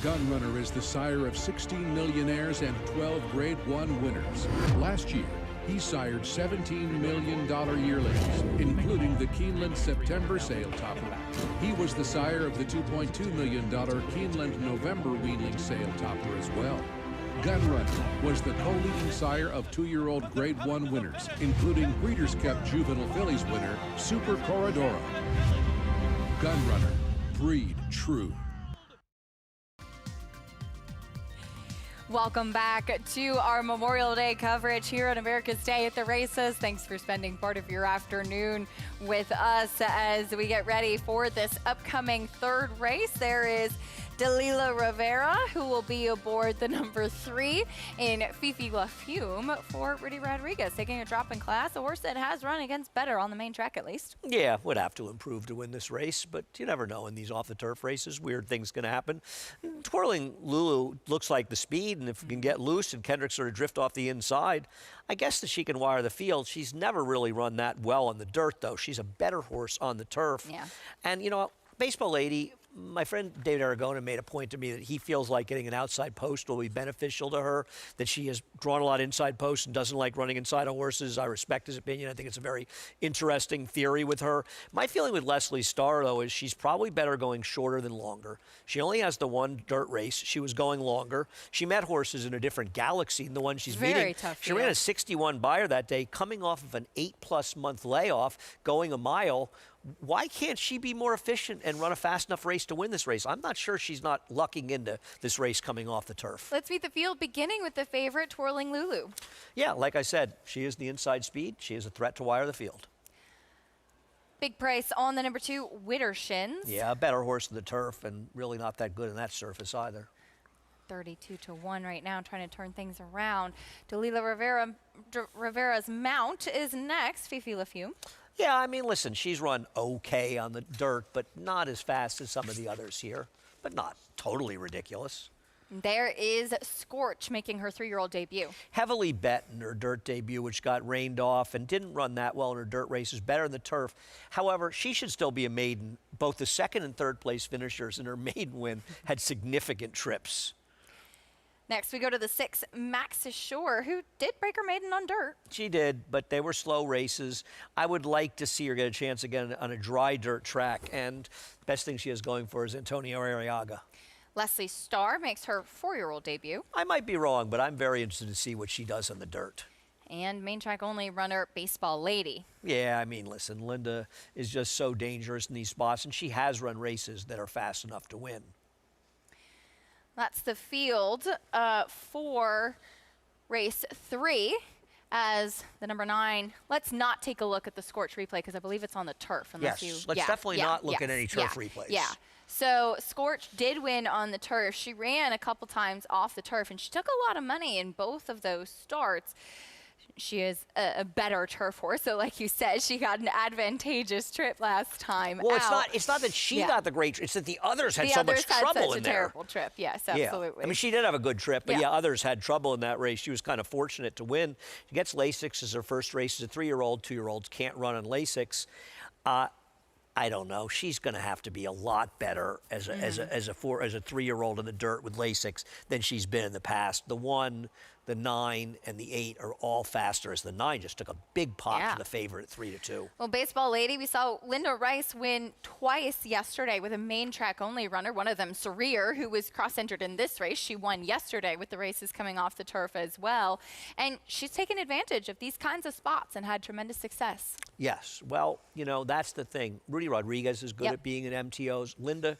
Gunrunner is the sire of 16 millionaires and 12 Grade 1 winners. Last year, he sired $17 million yearlings, including the Keeneland September sale topper. He was the sire of the $2.2 million Keeneland November weanling sale topper as well. Gunrunner was the co-leading sire of 2-year-old Grade 1 winners, including Breeders' Cup Juvenile Fillies winner Super Corridoro. Gunrunner, breed true. Welcome back to our Memorial Day coverage here on America's Day at the Races. Thanks for spending part of your afternoon with us as we get ready for this upcoming third race. There is Dalila Rivera, who will be aboard the number 3 in Fifi La Fume for Rudy Rodriguez, taking a drop in class, a horse that has run against better on the main track at least. Yeah, would have to improve to win this race, but you never know in these off-the-turf races. Weird things can happen. Twirling Lulu looks like the speed, and if we can get loose and Kendrick sort of drift off the inside, I guess that she can wire the field. She's never really run that well on the dirt, though. She's a better horse on the turf. Yeah. And, you know, Baseball Lady, my friend David Aragona made a point to me that he feels like getting an outside post will be beneficial to her, that she has drawn a lot of inside posts and doesn't like running inside of horses. I respect his opinion. I think it's a very interesting theory with her. My feeling with Leslie Starr, though, is she's probably better going shorter than longer. She only has the one dirt race. She was going longer. She met horses in a different galaxy than the one she's meeting. Very tough. She ran a 61 buyer that day, coming off of an 8+ month layoff, going a mile. Why can't she be more efficient and run a fast enough race to win this race? I'm not sure she's not lucking into this race coming off the turf. Let's meet the field, beginning with the favorite, Twirling Lulu. Yeah, like I said, she is the inside speed. She is a threat to wire the field. Big price on the number 2, Widdershins. Yeah, a better horse than the turf, and really not that good in that surface either. 32-1 right now, trying to turn things around. Dalila Rivera's mount is next, Fifi Lafeume. Yeah, I mean, listen, she's run okay on the dirt, but not as fast as some of the others here, but not totally ridiculous. There is Scorch making her 3-year-old debut. Heavily bet in her dirt debut, which got rained off and didn't run that well in her dirt races, better in the turf. However, she should still be a maiden. Both the 2nd and 3rd place finishers in her maiden win had significant trips. Next, we go to the 6, Max Shore, who did break her maiden on dirt. She did, but they were slow races. I would like to see her get a chance again on a dry dirt track, and the best thing she has going for her is Antonio Arriaga. Leslie Starr makes her 4-year-old debut. I might be wrong, but I'm very interested to see what she does on the dirt. And main track only runner Baseball Lady. Yeah, I mean, listen, Linda is just so dangerous in these spots, and she has run races that are fast enough to win. That's the field for race 3 as the number 9. Let's not take a look at the Scorch replay because I believe it's on the turf. Let's definitely not look at any turf replays. Yeah. So Scorch did win on the turf. She ran a couple times off the turf, and she took a lot of money in both of those starts. She is a better turf horse, so like you said, she got an advantageous trip last time. Well, it's not that she got the great trip, it's that the others had the so others much had trouble such in a there. Terrible trip, yes, absolutely. Yeah. I mean, she did have a good trip, but others had trouble in that race. She was kind of fortunate to win. She gets Lasix as her first race as a 3-year-old. 2-year-olds can't run on Lasix. I don't know. She's going to have to be a lot better as a 3-year-old in the dirt with Lasix than she's been in the past. The 1, the 9, and the 8 are all faster, as the 9 just took a big pop to the favorite 3-2. Well, Baseball Lady, we saw Linda Rice win twice yesterday with a main track only runner. One of them, Sarir, who was cross-entered in this race. She won yesterday with the races coming off the turf as well. And she's taken advantage of these kinds of spots and had tremendous success. Yes. Well, you know, that's the thing. Rudy Rodriguez is good at being in MTOs. Linda,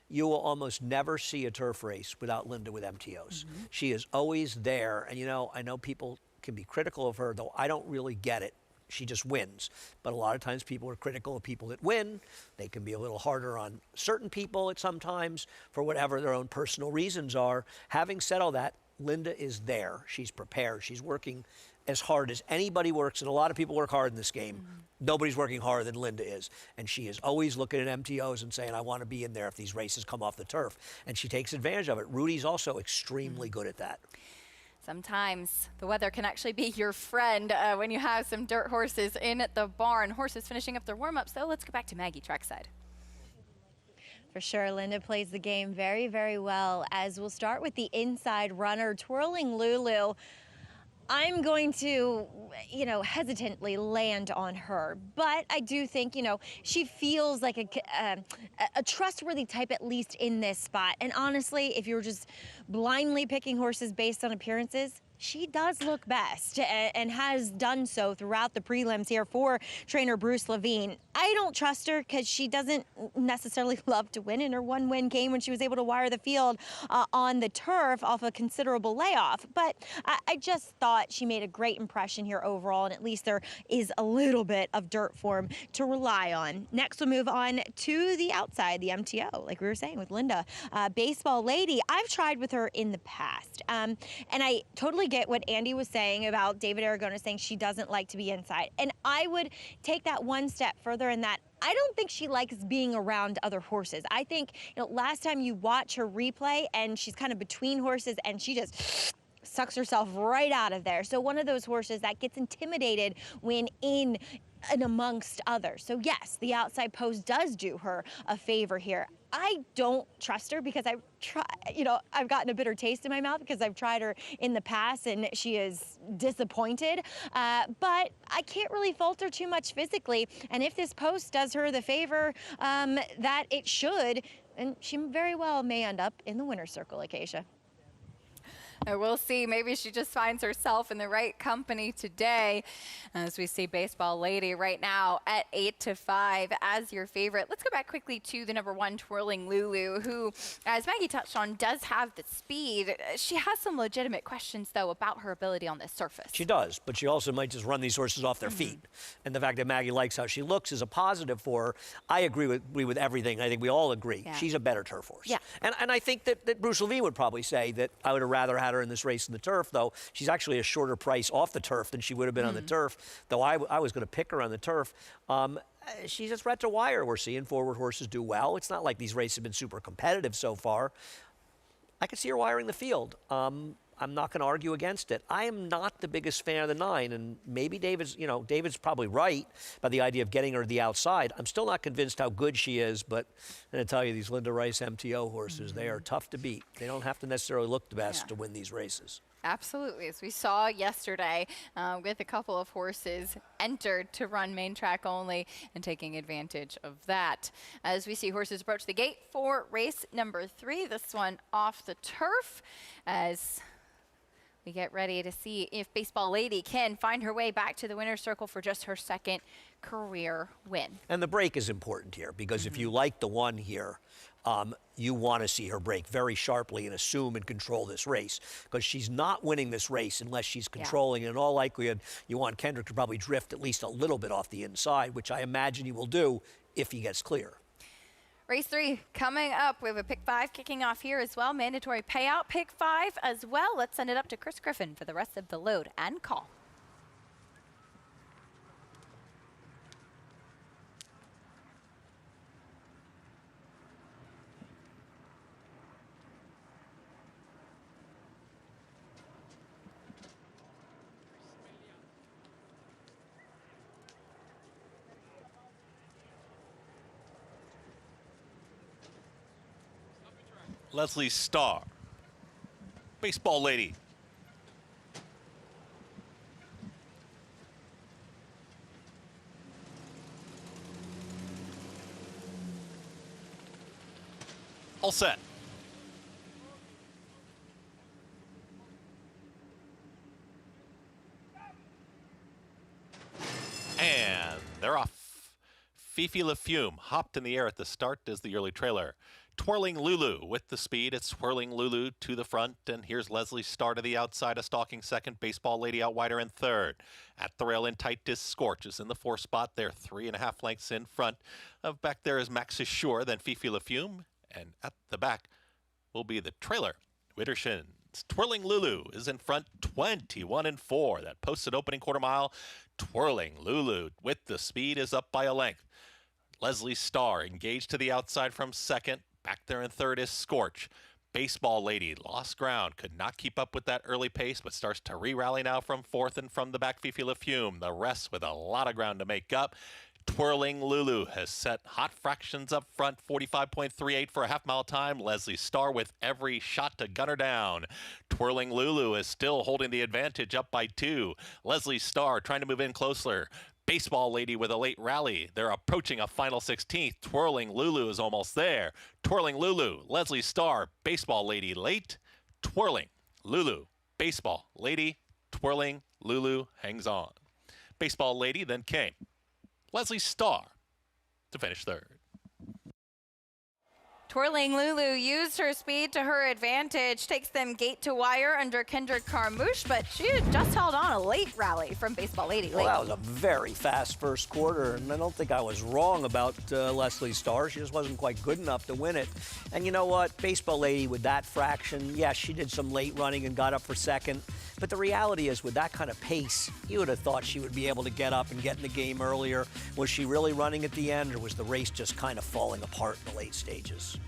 you will almost never see a turf race without Linda with MTOs. She is always there. And, you know, I know people can be critical of her, though I don't really get it. She just wins. But a lot of times people are critical of people that win. They can be a little harder on certain people at sometimes for whatever their own personal reasons are. Having said all that, Linda is there. She's prepared. She's working as hard as anybody works, and a lot of people work hard in this game. Nobody's working harder than Linda is. And she is always looking at MTOs and saying, I want to be in there if these races come off the turf. And she takes advantage of it. Rudy's also extremely good at that. Sometimes the weather can actually be your friend when you have some dirt horses in the barn. Horses finishing up their warm-ups, though. Let's go back to Maggie trackside. For sure, Linda plays the game very, very well. As we'll start with the inside runner, Twirling Lulu. I'm going to, hesitantly land on her, but I do think, she feels like a trustworthy type, at least in this spot. And honestly, if you were just blindly picking horses based on appearances, she does look best and has done so throughout the prelims here for trainer Bruce Levine. I don't trust her because she doesn't necessarily love to win in her one-win game when she was able to wire the field on the turf off a considerable layoff. But I just thought she made a great impression here overall, and at least there is a little bit of dirt form to rely on. Next, we'll move on to the outside, the MTO, like we were saying with Linda. Baseball Lady, I've tried with her in the past, and I totally get what Andy was saying about David Aragona saying she doesn't like to be inside. And I would take that one step further in that I don't think she likes being around other horses. I think, last time you watch her replay and she's kind of between horses and she just sucks herself right out of there. So one of those horses that gets intimidated when in and amongst others. So yes, the outside post does do her a favor here. I don't trust her because I've gotten a bitter taste in my mouth because I've tried her in the past and she is disappointed. But I can't really fault her too much physically. And if this post does her the favor that it should, and she very well may end up in the winner's circle, Acacia. We'll see. Maybe she just finds herself in the right company today. As we see Baseball Lady right now at 8-5 as your favorite. Let's go back quickly to the number 1, Twirling Lulu, who, as Maggie touched on, does have the speed. She has some legitimate questions, though, about her ability on this surface. She does, but she also might just run these horses off their feet. And the fact that Maggie likes how she looks is a positive for her. I agree with everything. I think we all agree. Yeah. She's a better turf horse. Yeah. And I think that Bruce Levine would probably say that I would have rather had her in this race in the turf, though she's actually a shorter price off the turf than she would have been on the turf, though I was going to pick her on the turf. She's a threat to wire. We're seeing forward horses do well. It's not like these races have been super competitive so far. I could see her wiring the field. I'm not going to argue against it. I am not the biggest fan of the 9, and maybe David's probably right about the idea of getting her to the outside. I'm still not convinced how good she is, but I'm going to tell you, these Linda Rice MTO horses, they are tough to beat. They don't have to necessarily look the best to win these races. Absolutely, as we saw yesterday with a couple of horses entered to run main track only and taking advantage of that. As we see horses approach the gate for race number 3, this one off the turf, as we get ready to see if Baseball Lady can find her way back to the winner's circle for just her second career win. And the break is important here, because if you like the 1 here, you want to see her break very sharply and assume and control this race, because she's not winning this race unless she's controlling. And in all likelihood, you want Kendrick to probably drift at least a little bit off the inside, which I imagine he will do if he gets clear. Race 3 coming up. We have a pick 5 kicking off here as well. Mandatory payout pick 5 as well. Let's send it up to Chris Griffin for the rest of the load and call. Leslie Starr, Baseball Lady. All set. And they're off. Fifi LaFume hopped in the air at the start as the early trailer. Twirling Lulu with the speed. It's Twirling Lulu to the front, and here's Leslie Starr to the outside, a stalking second. Baseball Lady out wider in third. At the rail in tight is Scorch is in the 4th spot. They're 3.5 lengths in front. Back there is Max Assure, then Fifi LaFume, and at the back will be the trailer. Widdershins. Twirling Lulu is in front, 21-4. That posted opening quarter mile. Twirling Lulu with the speed is up by a length. Leslie Starr engaged to the outside from second. Back there in third is Scorch. Baseball Lady lost ground, could not keep up with that early pace, but starts to re-rally now from 4th, and from the back Fifi LaFume. The rest with a lot of ground to make up. Twirling Lulu has set hot fractions up front, 45.38 for a half-mile time. Leslie Starr with every shot to gun her down. Twirling Lulu is still holding the advantage up by 2. Leslie Starr trying to move in closer. Baseball Lady with a late rally. They're approaching a final 16th. Twirling Lulu is almost there. Twirling Lulu, Leslie Starr, Baseball Lady late. Twirling Lulu, Baseball Lady, Twirling Lulu hangs on. Baseball Lady then came Leslie Starr to finish third. Twirling Lulu used her speed to her advantage, takes them gate to wire under Kendrick Carmouche, but she had just held on a late rally from Baseball Lady. Well, that was a very fast first quarter, and I don't think I was wrong about Leslie Starr. She just wasn't quite good enough to win it. And you know what? Baseball Lady with that fraction, yes, she did some late running and got up for second. But the reality is, with that kind of pace, you would have thought she would be able to get up and get in the game earlier. Was she really running at the end, or was the race just kind of falling apart in the late stages?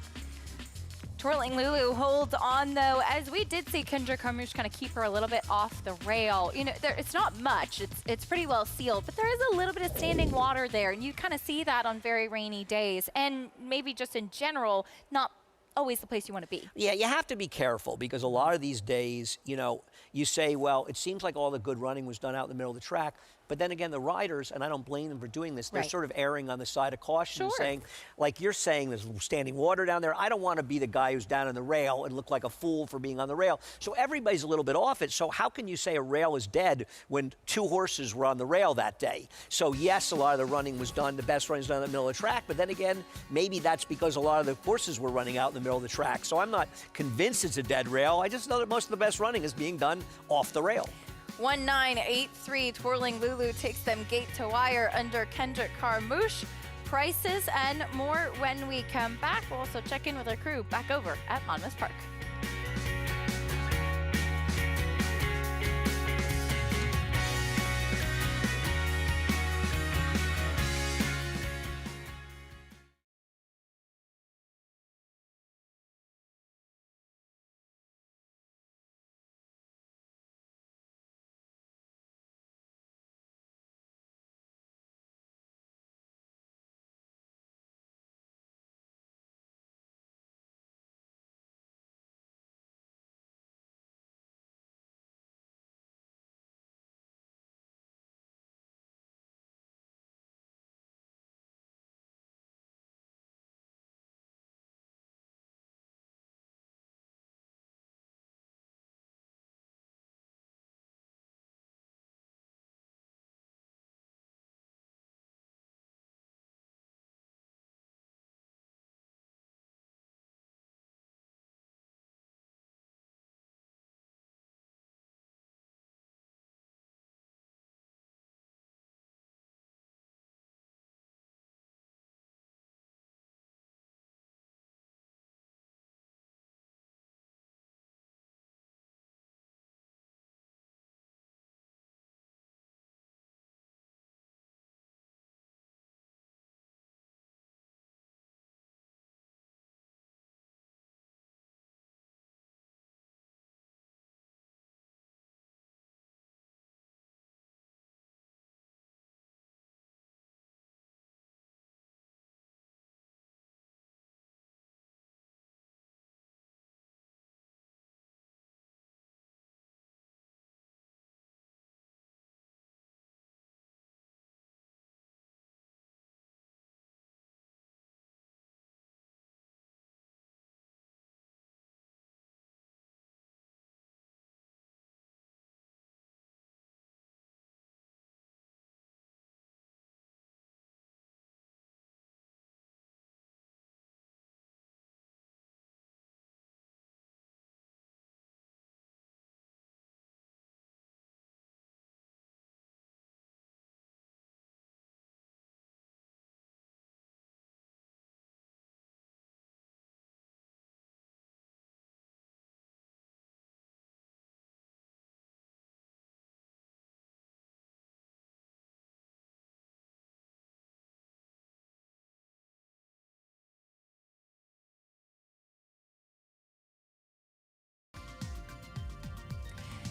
Twirling Lulu holds on, though, as we did see Kendrick Carmouche kind of keep her a little bit off the rail. You know, it's not much. It's pretty well sealed, but there is a little bit of standing water there, and you kind of see that on very rainy days, and maybe just in general, not always the place you want to be. Yeah, you have to be careful, because a lot of these days, you know, you say, well, it seems like all the good running was done out in the middle of the track. But then again, the riders, and I don't blame them for doing this, they're Right. sort of erring on the side of caution, Sure. saying, like you're saying, there's standing water down there. I don't want to be the guy who's down on the rail and look like a fool for being on the rail. So everybody's a little bit off it. So how can you say a rail is dead when 2 horses were on the rail that day? So yes, a lot of the running was done, the best running was done in the middle of the track, but then again, maybe that's because a lot of the horses were running out in the middle of the track. So I'm not convinced it's a dead rail. I just know that most of the best running is being done off the rail. 1983, Twirling Lulu takes them gate to wire under Kendrick Carmouche. Prices and more when we come back. We'll also check in with our crew back over at Monmouth Park.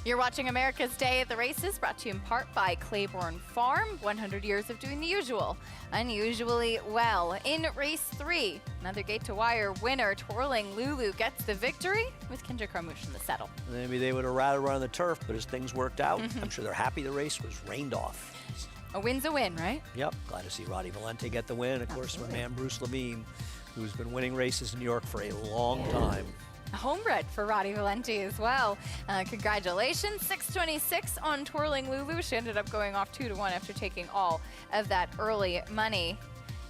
You're watching America's Day at the Races, brought to you in part by Claiborne Farm. 100 years of doing the usual, unusually well. In race 3, another gate to wire winner, Twirling Lulu gets the victory with Kendrick Carmouche in the saddle. Maybe they would have rather run on the turf, but as things worked out, I'm sure they're happy the race was rained off. A win's a win, right? Yep, glad to see Roddy Valente get the win. And of course, my man Bruce Levine, who's been winning races in New York for a long time. A homebred for Roddy Valente as well. Congratulations. 626 on Twirling Lulu. She ended up going off 2-1 after taking all of that early money.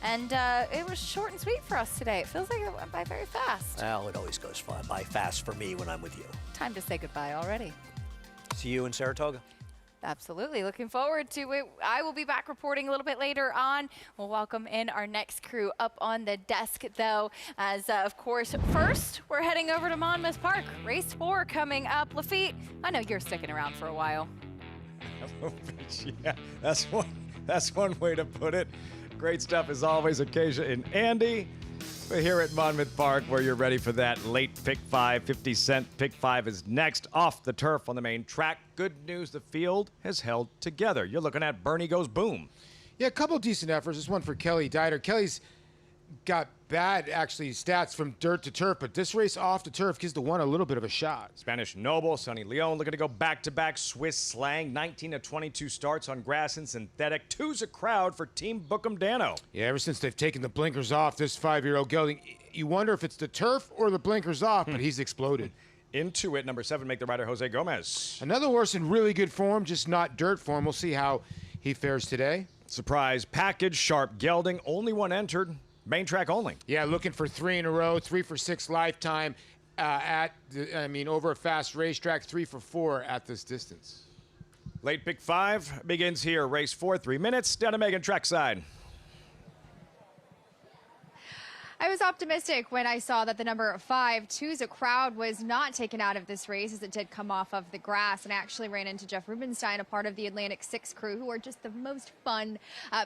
And it was short and sweet for us today. It feels like it went by very fast. Well, it always goes by fast for me when I'm with you. Time to say goodbye already. See you in Saratoga. Absolutely. Looking forward to it. I will be back reporting a little bit later on. We'll welcome in our next crew up on the desk, though, as, of course, first, we're heading over to Monmouth Park. Race 4 coming up. Lafitte, I know you're sticking around for a while. Yeah, that's one way to put it. Great stuff as always, Acacia and Andy. We're here at Monmouth Park where you're ready for that late pick 5. 50 Cent pick 5 is next off the turf on the main track. Good news, the field has held together. You're looking at Bernie Goes Boom. Yeah, a couple decent efforts. This one for Kelly Dieter. Kelly's got bad, actually, stats from dirt to turf, but this race off the turf gives the one a little bit of a shot. Spanish Noble, Sonny Leon looking to go back-to-back. Swiss Slang, 19 of 22 starts on grass and synthetic. Two's a crowd for Team Bookham Dano. Yeah, ever since they've taken the blinkers off, this 5-year-old gelding, you wonder if it's the turf or the blinkers off, but he's exploded. Into it, number 7, make the rider Jose Gomez. Another horse in really good form, just not dirt form. We'll see how he fares today. Surprise package, Sharp Gelding, only one entered. Main track only. Yeah, looking for 3 in a row, 3 for 6 lifetime over a fast racetrack, 3 for 4 at this distance. Late pick 5 begins here. Race 4, 3 minutes. Down to Megan trackside. I was optimistic when I saw that the number 5, Two's a Crowd, was not taken out of this race, as it did come off of the grass. And I actually ran into Jeff Rubenstein, a part of the Atlantic 6 crew, who are just the most fun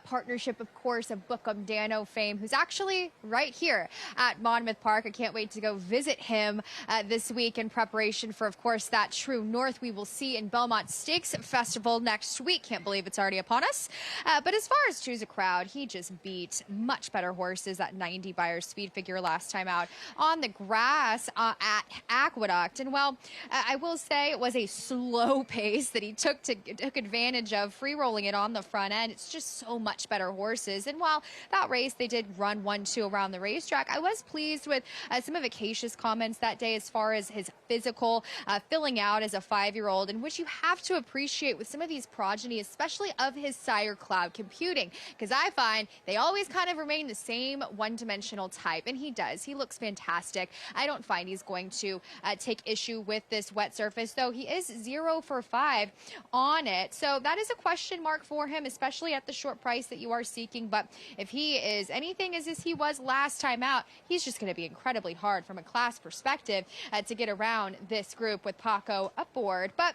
partnership, of course, of Bookham Dano fame, who's actually right here at Monmouth Park. I can't wait to go visit him this week in preparation for, of course, that True North we will see in Belmont Stakes Festival next week. Can't believe it's already upon us. But as far as Two's a Crowd, he just beat much better horses at 90 Buyers speed figure last time out on the grass at Aqueduct. And well, I will say it was a slow pace that he took advantage of, free rolling it on the front end. It's just so much better horses. And while that race, they did run 1-2 around the racetrack, I was pleased with some of Acacia's comments that day as far as his physical filling out as a 5-year-old, in which you have to appreciate with some of these progeny, especially of his sire Cloud Computing, because I find they always kind of remain the same one-dimensional type, and he does. He looks fantastic. I don't find he's going to take issue with this wet surface, though he is 0 for 5 on it. So that is a question mark for him, especially at the short price that you are seeking. But if he is anything as he was last time out, he's just going to be incredibly hard from a class perspective to get around this group with Paco aboard. But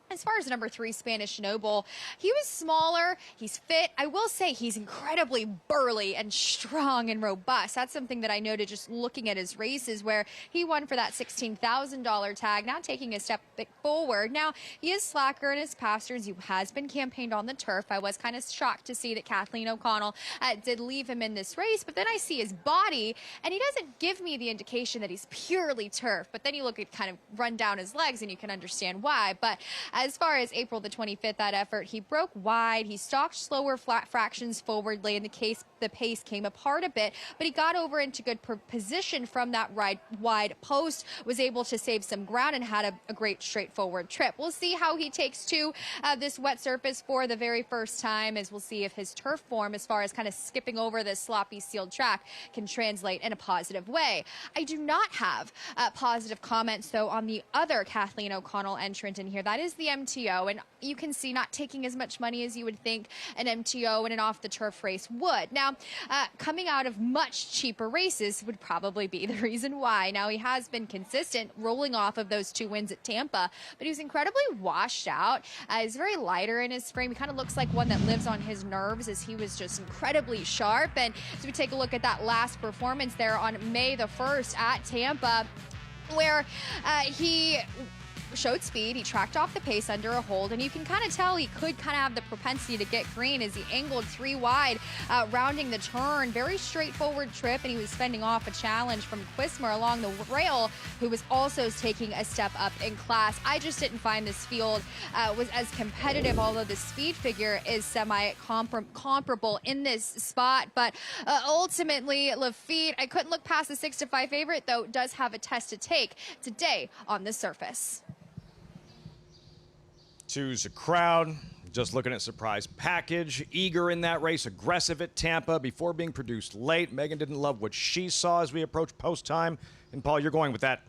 as far as number 3, Spanish Noble, he was smaller, he's fit. I will say he's incredibly burly and strong and robust. That's something that I noted just looking at his races, where he won for that $16,000 tag, now taking a step forward. Now, he is slacker in his pasterns. He has been campaigned on the turf. I was kind of shocked to see that Kathleen O'Connell did leave him in this race, but then I see his body, and he doesn't give me the indication that he's purely turf. But then you look at kind of run down his legs, and you can understand why. But as far as April the 25th, that effort, he broke wide. He stalked slower flat fractions forwardly. In the pace came apart a bit, but he got over into good position from that wide post, was able to save some ground, and had a great straightforward trip. We'll see how he takes to this wet surface for the very first time, as we'll see if his turf form, as far as kind of skipping over this sloppy sealed track, can translate in a positive way. I do not have positive comments, though, on the other Kathleen O'Connell entrant in here. That is the MTO, and you can see not taking as much money as you would think an MTO in an off-the-turf race would. Now, coming out of much cheaper races would probably be the reason why. Now, he has been consistent, rolling off of those 2 wins at Tampa, but he was incredibly washed out. He's very lighter in his frame. He kind of looks like one that lives on his nerves, as he was just incredibly sharp. And as we take a look at that last performance there on May the 1st at Tampa, where he showed speed, he tracked off the pace under a hold, and you can kind of tell he could kind of have the propensity to get green as he angled 3 wide, rounding the turn. Very straightforward trip, and he was fending off a challenge from Quismer along the rail, who was also taking a step up in class. I just didn't find this field was as competitive, although the speed figure is semi-comparable in this spot. But ultimately, Lafitte, I couldn't look past the 6-5 favorite, though does have a test to take today on the surface. Two's a Crowd, just looking at surprise package, eager in that race, aggressive at Tampa before being produced late. Megan didn't love what she saw as we approach post time. And Paul, you're going with that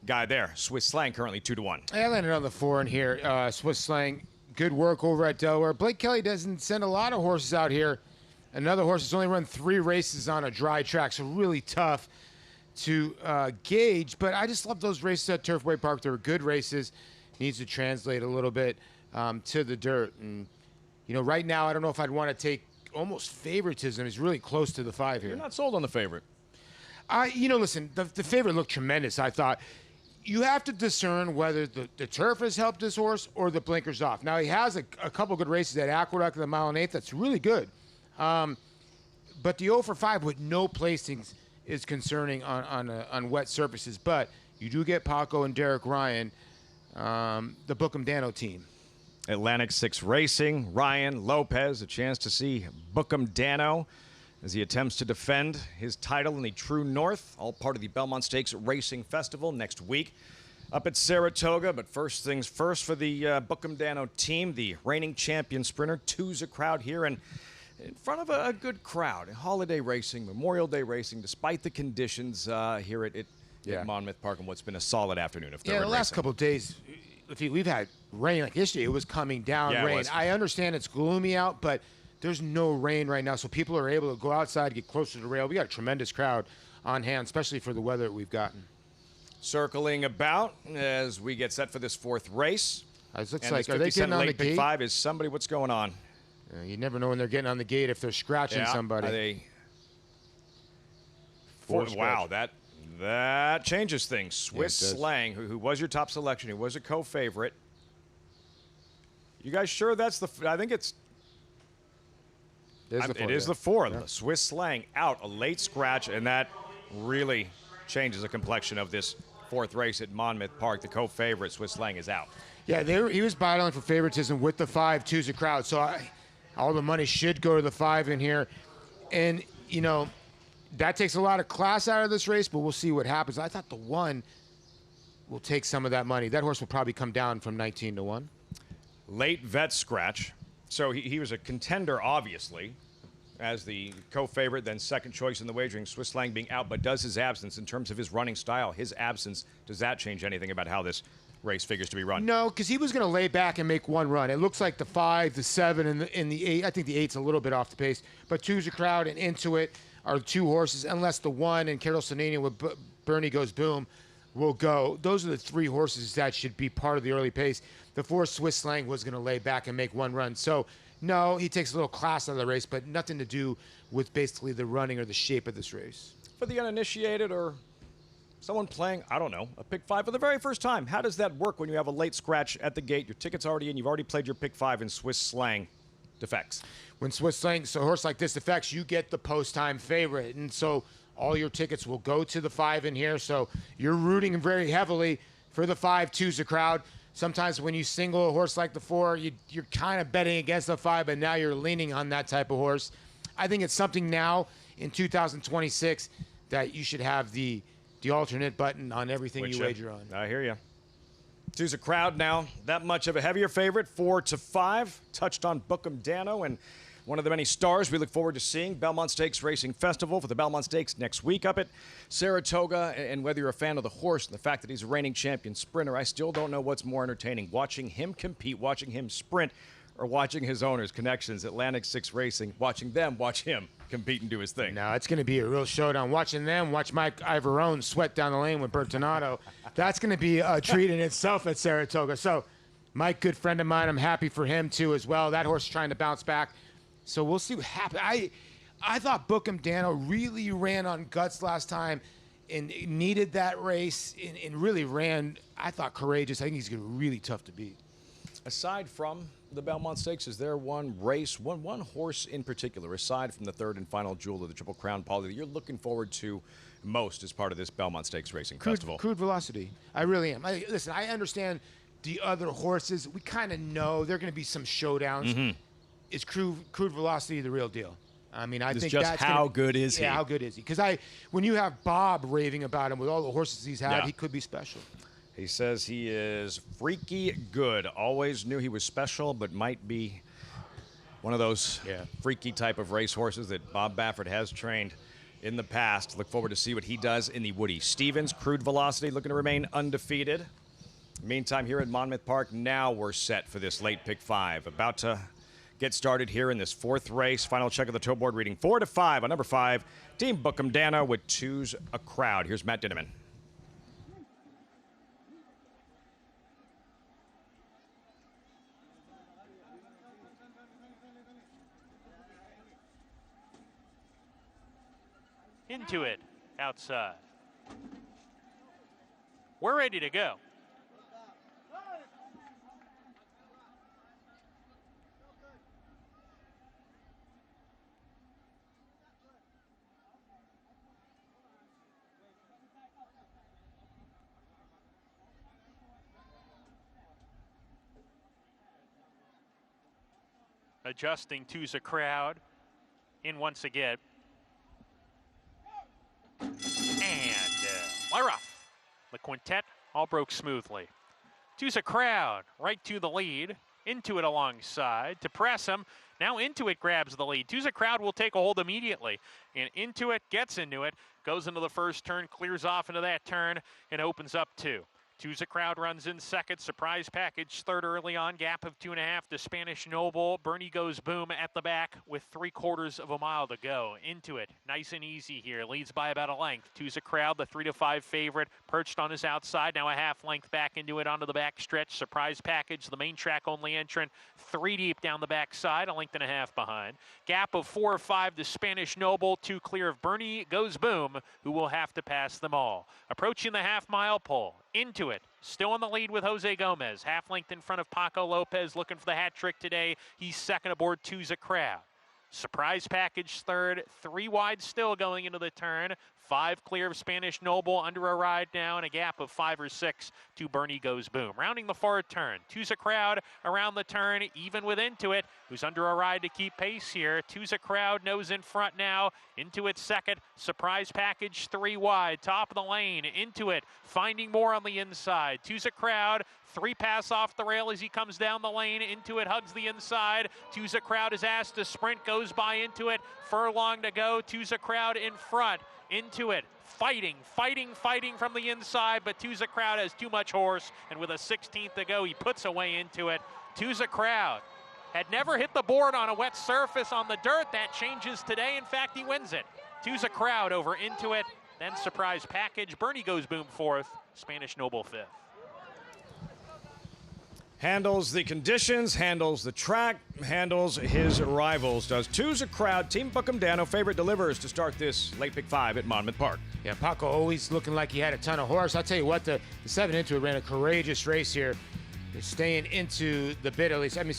guy there. Swiss Slang currently 2-1. I landed on the 4 in here. Swiss Slang, good work over at Delaware. Blake Kelly doesn't send a lot of horses out here. Another horse has only run 3 races on a dry track, so really tough to gauge. But I just love those races at Turfway Park. They were good races. Needs to translate a little bit to the dirt. And, you know, right now, I don't know if I'd want to take almost favoritism. He's really close to the 5 here. You're not sold on the favorite. Listen, the favorite looked tremendous, I thought. You have to discern whether the turf has helped this horse or the blinkers off. Now, he has a couple good races at Aqueduct and the mile and eighth. That's really good. But But the 0 for 5 with no placings is concerning on wet surfaces. But you do get Paco and Derek Ryan, the Bookham Dano team. Atlantic 6 Racing, Ryan Lopez, a chance to see Bookham Dano as he attempts to defend his title in the True North, all part of the Belmont Stakes Racing Festival next week up at Saratoga. But first things first for the Bookham Dano team, the reigning champion sprinter, two's a crowd here and in front of a good crowd. Holiday racing, Memorial Day racing, despite the conditions here at Monmouth Park and what's been a solid afternoon of thoroughbred the last racing. couple of days, we've had rain. Like yesterday, it was coming down rain. I understand it's gloomy out, but there's no rain right now, so people are able to go outside, get closer to the rail. We got a tremendous crowd on hand, especially for the weather that we've gotten. Circling about as we get set for this fourth race. It looks and like, this are they 50 cent getting on the late pick gate? 5 is somebody. What's going on? You never know when they're getting on the gate if they're scratching somebody. Are they? Force Wow, that changes things. Swiss does. Slang, who was your top selection, who was a co-favorite. You guys sure that's the? I think it's. It is the 4. Yeah. Swiss Slang out, a late scratch, and that really changes the complexion of this fourth race at Monmouth Park. The co-favorite, Swiss Slang, is out. Yeah, he was battling for favoritism with the 5, two's a crowd. So all the money should go to the 5 in here. And, you know, that takes a lot of class out of this race, but we'll see what happens. I thought the 1 will take some of that money. That horse will probably come down from 19 to 1. Late vet scratch. So he was a contender, obviously, as the co-favorite, then second choice in the wagering, Swiss Slang being out. But does his absence, in terms of his running style, his absence, does that change anything about how this race figures to be run? No, because he was going to lay back and make one run. It looks like the 5, the 7, and the 8. I think the 8's a little bit off the pace. But two's a crowd and Into It are 2 horses, unless the 1 and Carol Sanini with Bernie Goes Boom will go. Those are the 3 horses that should be part of the early pace. The 4 Swiss Slang was going to lay back and make one run. So, no, he takes a little class out of the race, but nothing to do with basically the running or the shape of this race. For the uninitiated or someone playing, I don't know, a pick 5 for the very first time, how does that work when you have a late scratch at the gate? Your ticket's already in. You've already played your pick 5 and Swiss Slang defects. When Swiss Slang, so a horse like this defects, you get the post-time favorite. And so all your tickets will go to the 5 in here. So you're rooting very heavily for the 5, two's a crowd. Sometimes when you single a horse like the 4, you're kind of betting against the 5, but now you're leaning on that type of horse. I think it's something now in 2026 that you should have the alternate button on everything you wager on. I hear you. Two's a crowd now. That much of a heavier favorite, 4 to 5. Touched on Bookham Dano and one of the many stars we look forward to seeing. Belmont Stakes Racing Festival for the Belmont Stakes next week up at Saratoga. And whether you're a fan of the horse and the fact that he's a reigning champion sprinter, I still don't know what's more entertaining, watching him compete, watching him sprint, or watching his owners, Connections, Atlantic 6 Racing, watching them watch him compete and do his thing. Now, it's going to be a real showdown. Watching them, watch Mike Ivorone sweat down the lane with Bertinato. That's going to be a treat in itself at Saratoga. So, Mike, good friend of mine, I'm happy for him, too, as well. That horse is trying to bounce back. So we'll see what happens. I thought Bookham Dano really ran on guts last time and needed that race and really ran, I thought, courageous. I think he's going to be really tough to beat. Aside from the Belmont Stakes, is there one race, one horse in particular, aside from the third and final jewel of the Triple Crown, Paulie, that you're looking forward to most as part of this Belmont Stakes Racing Festival? Crude Velocity. I really am. Listen, I understand the other horses. We kind of know there are going to be some showdowns. Mm-hmm. Is Crude Velocity the real deal? I mean, I think just that's how good is he? Yeah, how good is he? Because when you have Bob raving about him with all the horses he's had, Yeah. he could be special. He says he is freaky good. Always knew he was special, but might be one of those freaky type of racehorses that Bob Baffert has trained in the past. Look forward to see what he does in the Woody Stevens. Crude Velocity looking to remain undefeated. Meantime, here at Monmouth Park, now we're set for this late pick 5. About to get started here in this fourth race. Final check of the toe board reading 4 to 5 on number 5. Team Bookham Dano with two's a crowd. Here's Matt Dinneman. Into It outside. We're ready to go. adjusting to the crowd. In once again. And Lyra. The quintet all broke smoothly. Tusa Crowd right to the lead. Into it alongside to press him. Now Into It grabs the lead. Tusa Crowd will take a hold immediately. And Into It gets into it. Goes into the first turn, clears off into that turn, and opens up 2. Tusa Crowd runs in second. Surprise Package third early on. Gap of 2.5 to Spanish Noble. Bernie Goes Boom at the back with 3/4 of a mile to go. Into It, nice and easy here. Leads by about a length. Tusa Crowd, the 3-5 favorite, perched on his outside. Now a half length back into it onto the back stretch. Surprise Package, the main track only entrant, 3 deep down the backside, a length and a half behind. Gap of 4 or 5 to Spanish Noble. 2 clear of Bernie Goes Boom, who will have to pass them all. Approaching the half-mile pole. Into It, still in the lead with Jose Gomez. Half length in front of Paco Lopez, looking for the hat trick today. He's second aboard Tusa Crowd. Surprise Package third, 3 wide still going into the turn. 5 clear of Spanish Noble, under a ride now, and a gap of 5 or 6 to Bernie Goes Boom. Rounding the far turn, Tusa Crowd around the turn, even with Into It, who's under a ride to keep pace here. Tusa Crowd nose in front now. Into It second, Surprise Package 3 wide, top of the lane. Into It, finding more on the inside. Tusa Crowd, 3 pass off the rail as he comes down the lane. Into It hugs the inside. Tusa Crowd is asked to sprint, goes by Into It. Furlong to go. Tusa Crowd in front. Into It, fighting from the inside, but Tusa Crowd has too much horse, and with a 16th to go, he puts away Into It. Tusa Crowd had never hit the board on a wet surface on the dirt. That changes today. In fact, he wins it. Tusa Crowd over Into It, then Surprise Package. Bernie Goes Boom fourth, Spanish Noble fifth. Handles the conditions, handles the track, handles his rivals. Does Tusa Crowd. Team Bookham Dano favorite delivers to start this late pick 5 at Monmouth Park. Yeah, Paco always looking like he had a ton of horse. I'll tell you what, the 7 Into It ran a courageous race here. They're staying into the bit at least. The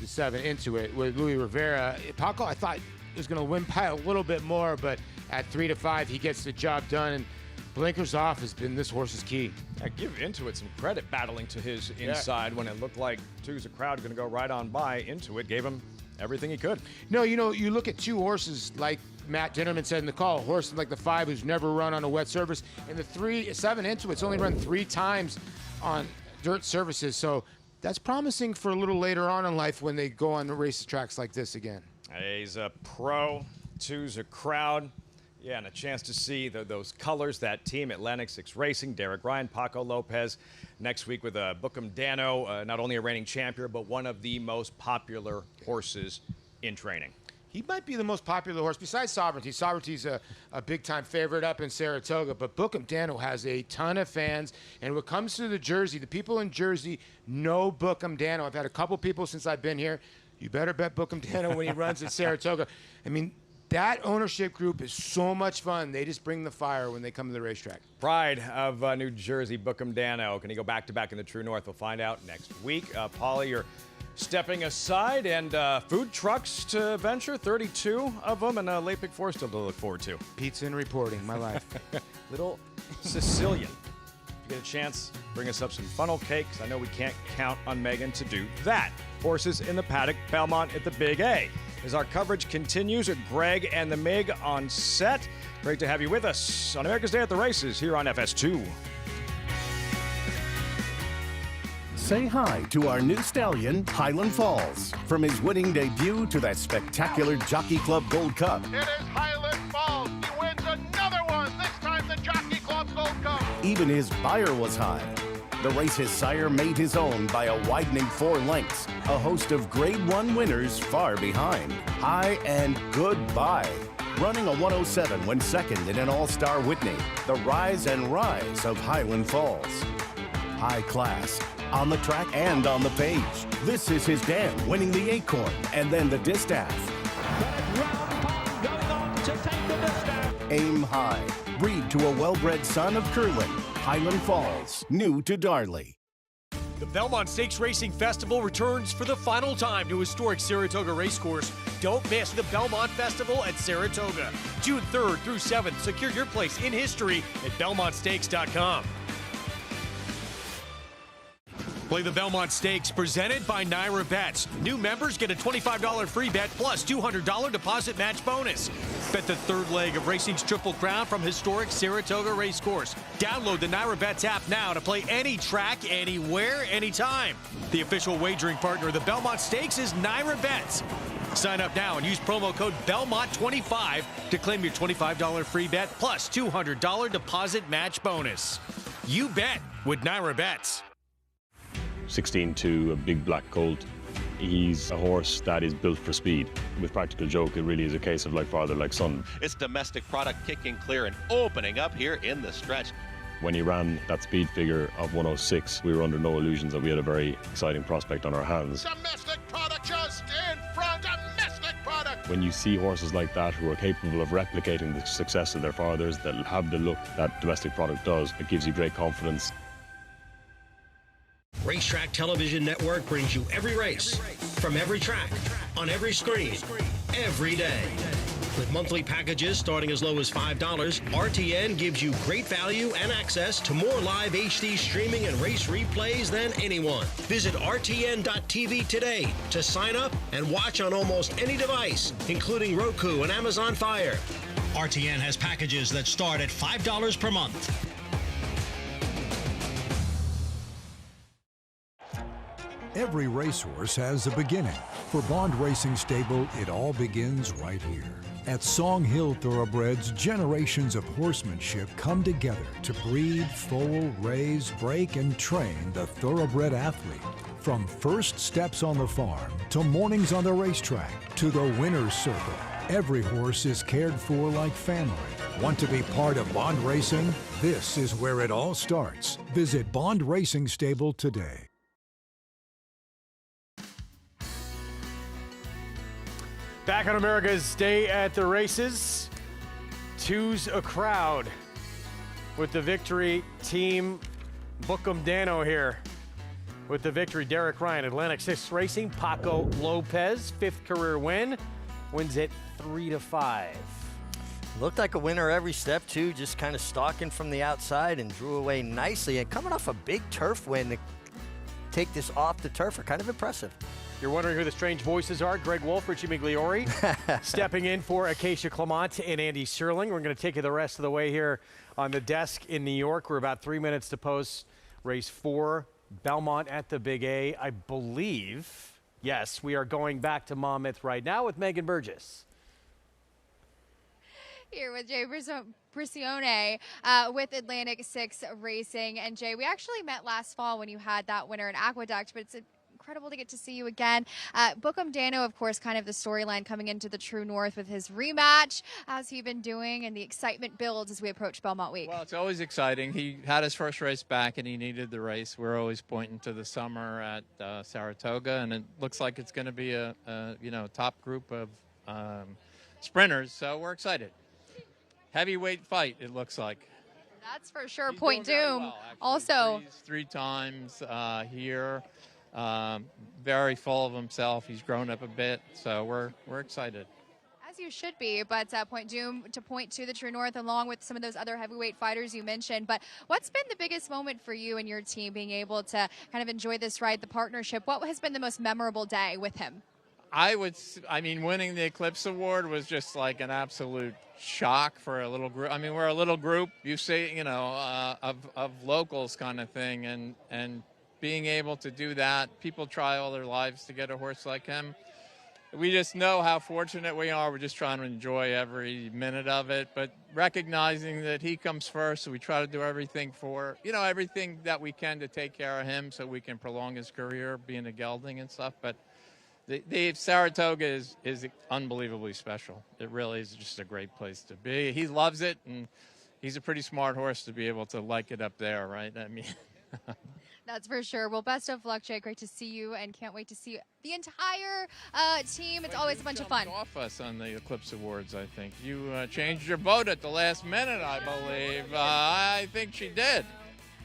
7 Into It with Louis Rivera. Paco, I thought was going to win by a little bit more, but at 3-5, he gets the job done. And blinkers off has been this horse's key. I give Into It some credit battling to his inside when it looked like Tusa Crowd going to go right on by. Into It gave him everything he could. No, you look at 2 horses like Matt Dinnerman said in the call, a horse like the 5 who's never run on a wet surface, and the 7 Into It's only run 3 times on dirt surfaces. So that's promising for a little later on in life when they go on the race tracks like this again. He's a pro. Tusa Crowd. Yeah, and a chance to see those colors, that team, Atlantic 6 Racing, Derek Ryan, Paco Lopez, next week with Bookham Dano, not only a reigning champion, but one of the most popular horses in training. He might be the most popular horse besides Sovereignty. Sovereignty's a big-time favorite up in Saratoga, but Bookham Dano has a ton of fans. And when it comes to the Jersey, the people in Jersey know Bookham Dano. I've had a couple people since I've been here. You better bet Bookham Dano when he runs at Saratoga. I mean, that ownership group is so much fun. They just bring the fire when they come to the racetrack. Pride of New Jersey, Bookham Dano. Can he go back-to-back in the True North? We'll find out next week. Paulie, you're stepping aside, and food trucks to venture, 32 of them, and late pick 4 still to look forward to. Pizza and reporting, my life. Little Sicilian. If you get a chance, bring us up some funnel cakes. I know we can't count on Megan to do that. Horses in the paddock, Belmont at the Big A. As our coverage continues, Greg and the Mig on set. Great to have you with us on America's Day at the Races here on FS2. Say hi to our new stallion, Highland Falls. From his winning debut to that spectacular Jockey Club Gold Cup. It is Highland Falls. He wins another one, this time the Jockey Club Gold Cup. Even his buyer was high. The race his sire made his own by a widening 4 lengths. A host of Grade 1 winners far behind. High and goodbye. Running a 107 when second in an All-Star Whitney. The rise and rise of Highland Falls. High class, on the track and on the page. This is his dam, winning the Acorn and then the Distaff. Aim high. Breed to a well-bred son of Curlin. Highland Falls, new to Darley. The Belmont Stakes Racing Festival returns for the final time to historic Saratoga Racecourse. Don't miss the Belmont Festival at Saratoga. June 3rd through 7th. Secure your place in history at BelmontStakes.com. Play the Belmont Stakes presented by Naira Bets. New members get a $25 free bet plus $200 deposit match bonus. Bet the third leg of racing's Triple Crown from historic Saratoga Racecourse. Download the Naira Bets app now to play any track, anywhere, anytime. The official wagering partner of the Belmont Stakes is Naira Bets. Sign up now and use promo code BELMONT25 to claim your $25 free bet plus $200 deposit match bonus. You bet with Naira Bets. 16-2, a big black colt. He's a horse that is built for speed. With Practical Joke, it really is a case of like father, like son. It's domestic product kicking clear and opening up here in the stretch. When he ran that speed figure of 106, we were under no illusions that we had a very exciting prospect on our hands. Domestic product just in front. Domestic product. When you see horses like that who are capable of replicating the success of their fathers, that have the look that domestic product does, it gives you great confidence. Racetrack Television Network brings you every race, from every track, on every screen, every day. With monthly packages starting as low as $5, RTN gives you great value and access to more live HD streaming and race replays than anyone. Visit RTN.tv today to sign up and watch on almost any device, including Roku and Amazon Fire. RTN has packages that start at $5 per month. Every racehorse has a beginning. For Bond Racing Stable, it all begins right here. At Song Hill Thoroughbreds, generations of horsemanship come together to breed, foal, raise, break, and train the thoroughbred athlete. From first steps on the farm, to mornings on the racetrack, to the winner's circle, every horse is cared for like family. Want to be part of Bond Racing? This is where it all starts. Visit Bond Racing Stable today. Back on America's Day at the Races, two's a crowd with the victory. Team Bookham Dano here with the victory. Derek Ryan, Atlantic 6 Racing. Paco Lopez, 5th career win, wins it 3-5. Looked like a winner every step, too, just kind of stalking from the outside and drew away nicely. And coming off a big turf win to take this off the turf are kind of impressive. You're wondering who the strange voices are? Greg Wolf, Richie Migliori, stepping in for Acacia Clement and Andy Serling. We're going to take you the rest of the way here on the desk in New York. We're about 3 minutes to post race 4, Belmont at the Big A. I believe, yes, we are going back to Monmouth right now with Megan Burgess. Here with Jay Prisione with Atlantic 6 Racing. And Jay, we actually met last fall when you had that winner in Aqueduct, but it's incredible to get to see you again. Bookham Dano, of course, kind of the storyline coming into the True North with his rematch. How's he been doing? And the excitement builds as we approach Belmont Week. Well, it's always exciting. He had his first race back and he needed the race. We're always pointing to the summer at Saratoga, and it looks like it's going to be a top group of sprinters. So we're excited. Heavyweight fight, it looks like. That's for sure. Point Doom well, also. Three times here. Very full of himself. He's grown up a bit, so we're excited. As you should be, but Point Doom to point to the True North along with some of those other heavyweight fighters you mentioned. But what's been the biggest moment for you and your team being able to kind of enjoy this ride, the partnership? What has been the most memorable day with him? Winning the Eclipse Award was just like an absolute shock for a little group. I mean, we're a little group, you see, of locals kind of thing, and being able to do that, people try all their lives to get a horse like him. We just know how fortunate we are. We're just trying to enjoy every minute of it, but recognizing that he comes first, so we try to do everything everything that we can to take care of him so we can prolong his career, being a gelding and stuff. But the Saratoga is unbelievably special. It really is just a great place to be. He loves it, and he's a pretty smart horse to be able to like it up there, right? I mean, that's for sure. Well, best of luck, Jay. Great to see you, and can't wait to see the entire team. It's always a bunch of fun. Off us on the Eclipse Awards, I think. You changed your vote at the last minute, I believe. I think she did.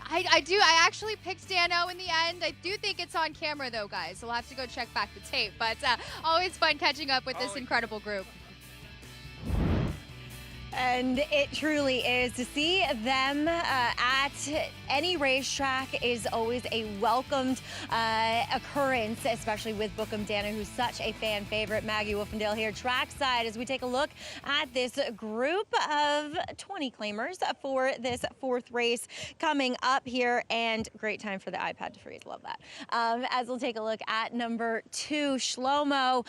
I do. I actually picked Dano in the end. I do think it's on camera, though, guys. So we'll have to go check back the tape. But always fun catching up with this incredible group. And it truly is to see them at at any racetrack is always a welcomed occurrence, especially with Bookham Dana, who's such a fan favorite. Maggie Wolfendale here trackside as we take a look at this group of 20 claimers for this fourth race coming up here, and great time for the iPad to freeze. Love that. As we'll take a look at number 2, Shlomo.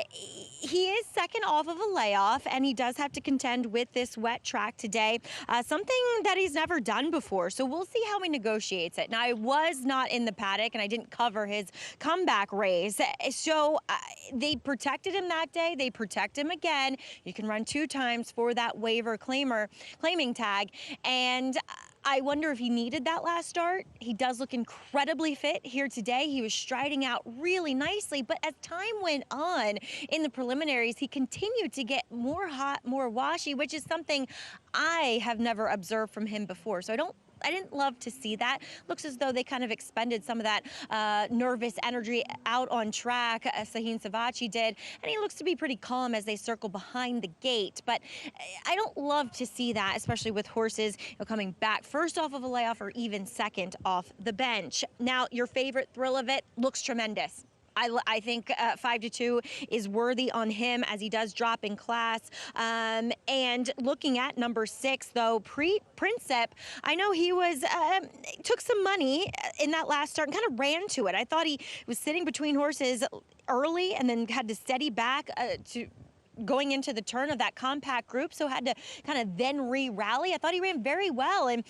He is second off of a layoff, and he does have to contend with this wet track today, something that he's never done before. So we'll see how he negotiates it. Now, I was not in the paddock, and I didn't cover his comeback race. So they protected him that day. They protect him again. You can run 2 times for that waiver claiming tag. And I wonder if he needed that last start. He does look incredibly fit here today. He was striding out really nicely, but as time went on in the preliminaries, he continued to get more hot, more washy, which is something I have never observed from him before. So I didn't love to see that. Looks as though they kind of expended some of that nervous energy out on track, Sahin Savachi did, and he looks to be pretty calm as they circle behind the gate. But I don't love to see that, especially with horses coming back first off of a layoff or even second off the bench. Now, your favorite Thrill of It looks tremendous. I think 5-2 is worthy on him as he does drop in class. And looking at number 6, though, Princip, I know he was took some money in that last start and kind of ran to it. I thought he was sitting between horses early and then had to steady back to going into the turn of that compact group, so had to kind of then re-rally. I thought he ran very well, and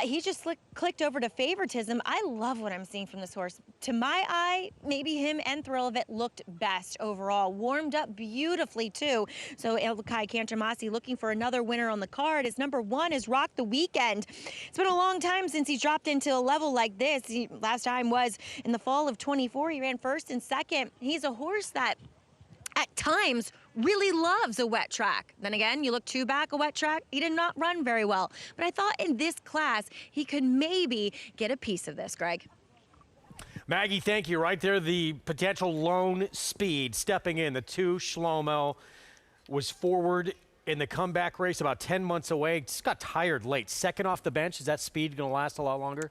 he just clicked over to favoritism. I love what I'm seeing from this horse. To my eye, maybe him and Thrill of It looked best overall. Warmed up beautifully, too. So Ilkay Kantermasi looking for another winner on the card. His number 1 is Rock the Weekend. It's been a long time since he's dropped into a level like this. Last time was in the fall of 24. He ran first and second. He's a horse that at times really loves a wet track. Then again, you look 2 back, a wet track, he did not run very well. But I thought in this class, he could maybe get a piece of this, Greg. Maggie, thank you. Right there, the potential lone speed stepping in. The 2, Shlomo, was forward in the comeback race, about 10 months away. Just got tired late. Second off the bench. Is that speed going to last a lot longer?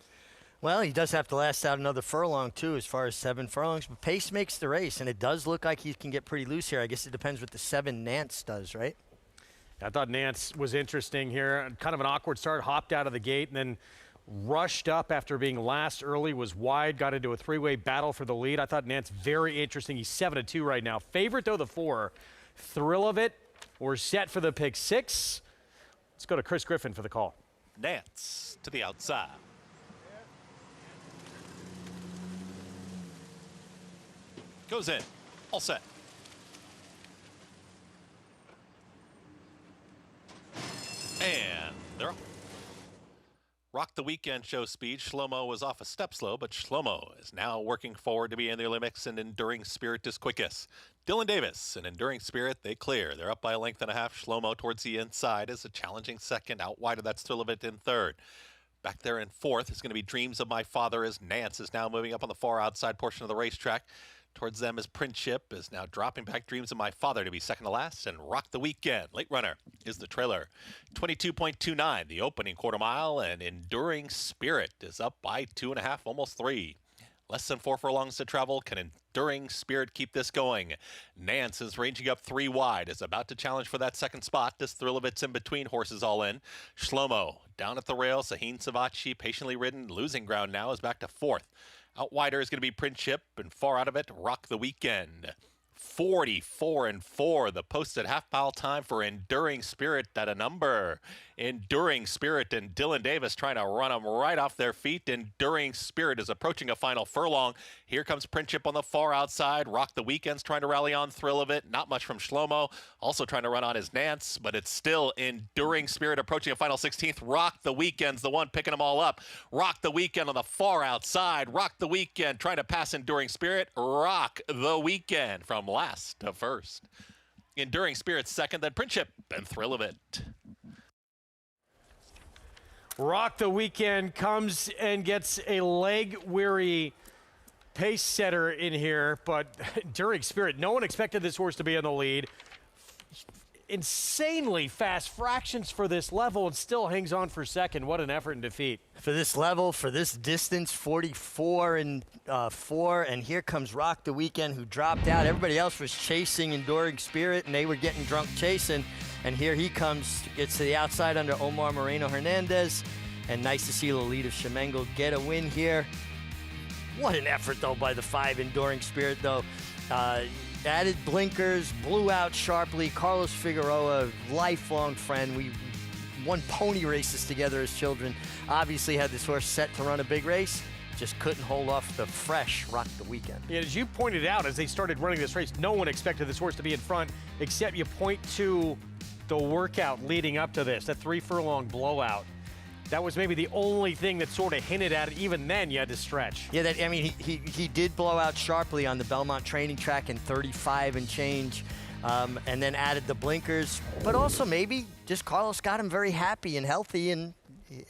Well, he does have to last out another furlong, too, as far as 7 furlongs. But pace makes the race, and it does look like he can get pretty loose here. I guess it depends what the 7 Nance does, right? I thought Nance was interesting here. Kind of an awkward start, hopped out of the gate, and then rushed up after being last early, was wide, got into a 3-way battle for the lead. I thought Nance very interesting. He's 7-2 right now. Favorite, though, the 4, Thrill of It. We're set for the pick 6. Let's go to Chris Griffin for the call. Nance to the outside. Goes in. All set. And they're off. Rock the Weekend show speed. Shlomo was off a step slow, but Shlomo is now working forward to be in the Olympics, and Enduring Spirit is quickest. Dylan Davis and Enduring Spirit, they clear. They're up by a length and a half. Shlomo towards the inside is a challenging second. Out wide of that, Thrill of It in third. Back there in fourth is going to be Dreams of My Father, as Nance is now moving up on the far outside portion of the racetrack. Towards them is Princip, is now dropping back Dreams of My Father to be second to last, and Rock the Weekend. Late runner is the trailer. 22.29, the opening quarter mile, and Enduring Spirit is up by 2.5, almost 3. Less than 4 furlongs to travel. Can Enduring Spirit keep this going? Nance is ranging up 3 wide, is about to challenge for that second spot. This Thrill of It's in between, horses all in. Shlomo down at the rail. Sahin Savachi, patiently ridden, losing ground now, is back to 4th. Out wider is going to be Princip, and far out of it, Rock the Weekend. 44-4, the posted half-mile time for Enduring Spirit at a number. Enduring Spirit and Dylan Davis trying to run them right off their feet. Enduring Spirit is approaching a final furlong. Here comes Princip on the far outside. Rock the Weekend's trying to rally on, Thrill of It. Not much from Shlomo. Also trying to run on his Nance, but it's still Enduring Spirit approaching a final 16th. Rock the Weekend's the one picking them all up. Rock the Weekend on the far outside. Rock the Weekend trying to pass Enduring Spirit. Rock the Weekend from last to first. Enduring Spirit second, then Princip and Thrill of It. Rock the Weekend comes and gets a leg-weary pace setter in here, but Enduring Spirit, no one expected this horse to be in the lead. insanely fast fractions for this level and still hangs on for second. What an effort and defeat. For this level, for this distance, 44 and 4, and here comes Rock the Weekend, who dropped out. Everybody else was chasing Enduring Spirit, and they were getting drunk chasing. And here he comes, gets to the outside under Omar Moreno Hernandez, and nice to see Lolita Shemengo get a win here. What an effort, though, by the 5 Enduring Spirit, though. Added blinkers, blew out sharply. Carlos Figueroa, lifelong friend. We won pony races together as children. Obviously had this horse set to run a big race. Just couldn't hold off the fresh Rock the Weekend. Yeah, as you pointed out, as they started running this race, no one expected this horse to be in front, except you point to the workout leading up to this, that 3-furlong blowout. That was maybe the only thing that sort of hinted at it. Even then, you had to stretch. Yeah, he did blow out sharply on the Belmont training track in 35 and change, and then added the blinkers. But also maybe just Carlos got him very happy and healthy, and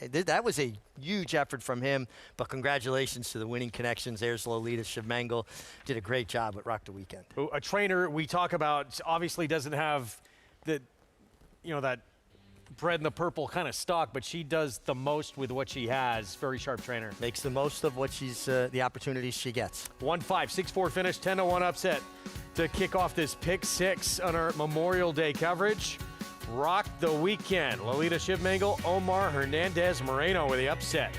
that was a huge effort from him. But congratulations to the winning connections. There's Lolita Shemengo. Did a great job at Rock the Weekend. A trainer we talk about obviously doesn't have that bread in the purple kind of stock, but she does the most with what she has. Very sharp trainer. Makes the most of what she's the opportunities she gets. 1-5, 6-4 finish, 10-1 upset to kick off this pick 6 on our Memorial Day coverage. Rock the Weekend. Lolita Shemengo, Omar Hernandez Moreno with the upset.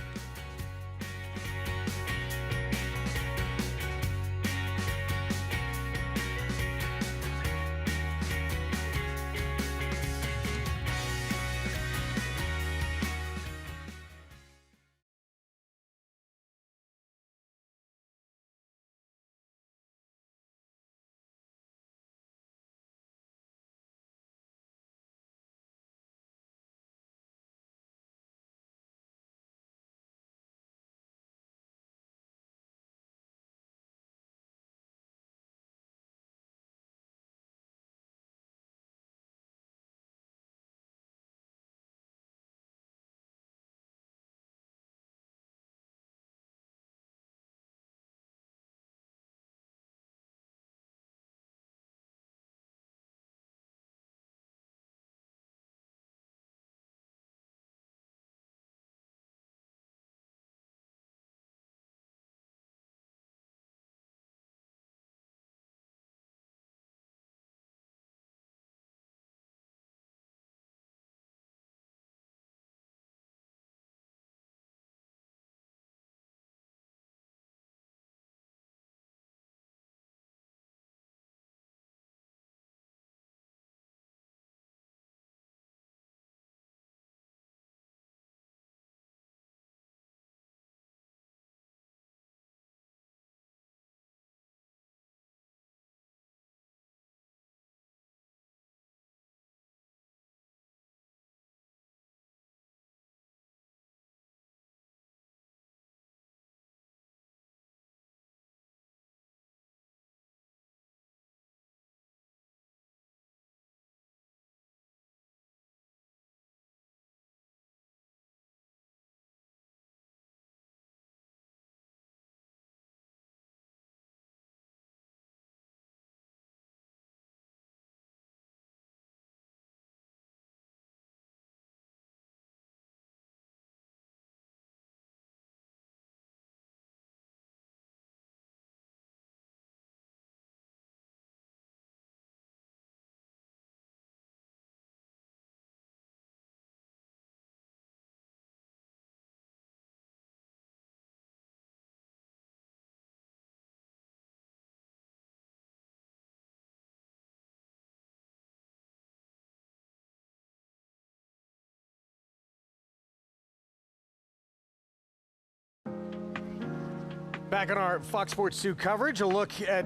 Back on our Fox Sports 2 coverage, a look at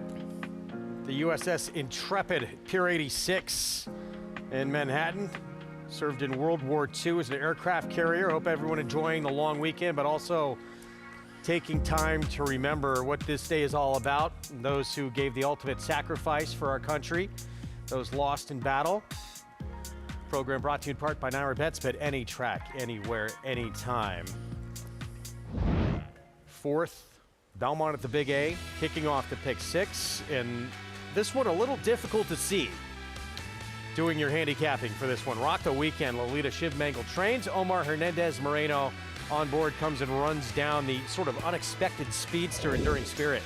the USS Intrepid, Pier 86 in Manhattan. Served in World War II as an aircraft carrier. Hope everyone enjoying the long weekend, but also taking time to remember what this day is all about. And those who gave the ultimate sacrifice for our country, those lost in battle. Program brought to you in part by Naira Bets. Bet any track, anywhere, anytime. 4th, Belmont at the Big A, kicking off the pick 6. And this one a little difficult to see. doing your handicapping for this one. Rock the Weekend, Lolita Shivmangle trains. Omar Hernandez Moreno on board, comes and runs down the sort of unexpected speedster Enduring Spirit.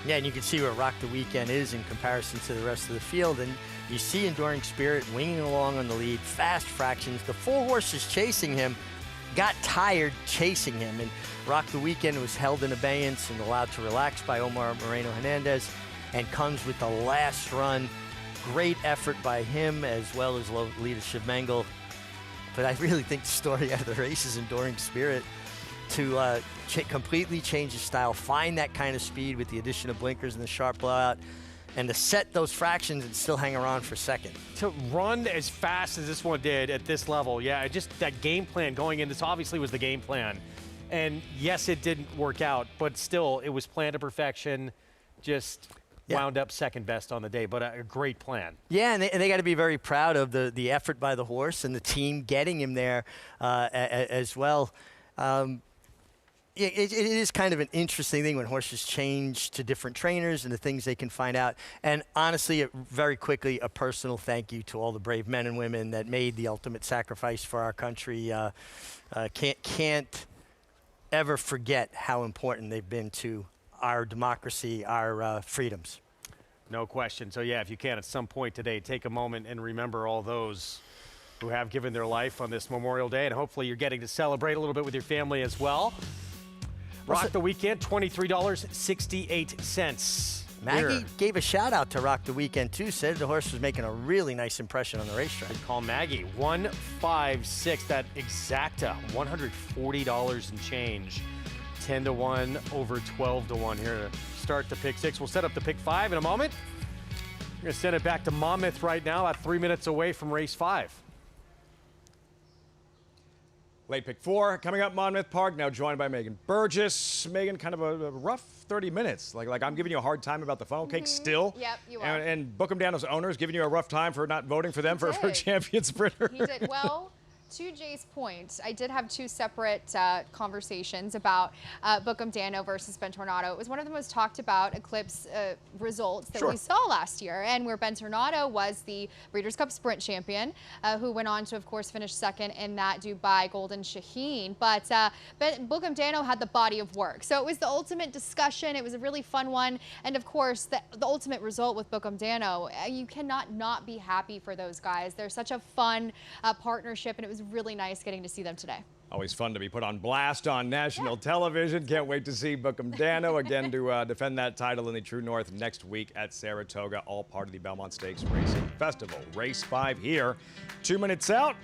Yeah, and you can see where Rock the Weekend is in comparison to the rest of the field. And you see Enduring Spirit winging along on the lead, fast fractions. The 4 horses chasing him got tired chasing him. And Rock the Weekend was held in abeyance and allowed to relax by Omar Moreno Hernandez, and comes with the last run. Great effort by him as well as Lolita Shivmangle. But I really think the story out of the race is Enduring Spirit to completely change his style, find that kind of speed with the addition of blinkers and the sharp blowout, and to set those fractions and still hang around for second. To run as fast as this one did at this level, yeah, just that game plan going in, this obviously was the game plan. And yes, it didn't work out, but still, it was planned to perfection, just wound up second best on the day, but a great plan. Yeah, and they got to be very proud of the effort by the horse and the team getting him there as well. It is kind of an interesting thing when horses change to different trainers and the things they can find out. And honestly, very quickly, a personal thank you to all the brave men and women that made the ultimate sacrifice for our country. Can't ever forget how important they've been to our democracy, our freedoms. No question. So yeah, if you can at some point today, take a moment and remember all those who have given their life on this Memorial Day, and hopefully you're getting to celebrate a little bit with your family as well. Rock the Weekend, $23.68. Maggie gave a shout out to Rock the Weekend too, said the horse was making a really nice impression on the racetrack. Good call, Maggie. 156, that exacta, $140 and change. 10-1 over 12-1 here to start the pick 6. We'll set up the pick 5 in a moment. We're going to send it back to Monmouth right now, at 3 minutes away from race 5. Late pick 4 coming up, Monmouth Park, now joined by Megan Burgess. Megan, kind of a rough 30 minutes. Like I'm giving you a hard time about the funnel cake still. Yep, you are. And Book 'em Dano's owners giving you a rough time for not voting for them for champion sprinter. He did. Well, to Jay's point, I did have 2 separate conversations about Book 'em Dano versus Ben Tornado. It was one of the most talked about Eclipse results that we saw last year, and where Ben Tornado was the Breeders' Cup Sprint champion, who went on to, of course, finish second in that Dubai Golden Shaheen. But Book 'em Dano had the body of work. So it was the ultimate discussion. It was a really fun one. And, of course, the ultimate result with Book 'em Dano, you cannot not be happy for those guys. They're such a fun partnership, and it was really nice getting to see them today. Always fun to be put on blast on national television. Can't wait to see Book 'em Dano again to defend that title in the True North next week at Saratoga, all part of the Belmont Stakes Racing Festival. Race 5 here, 2 minutes out.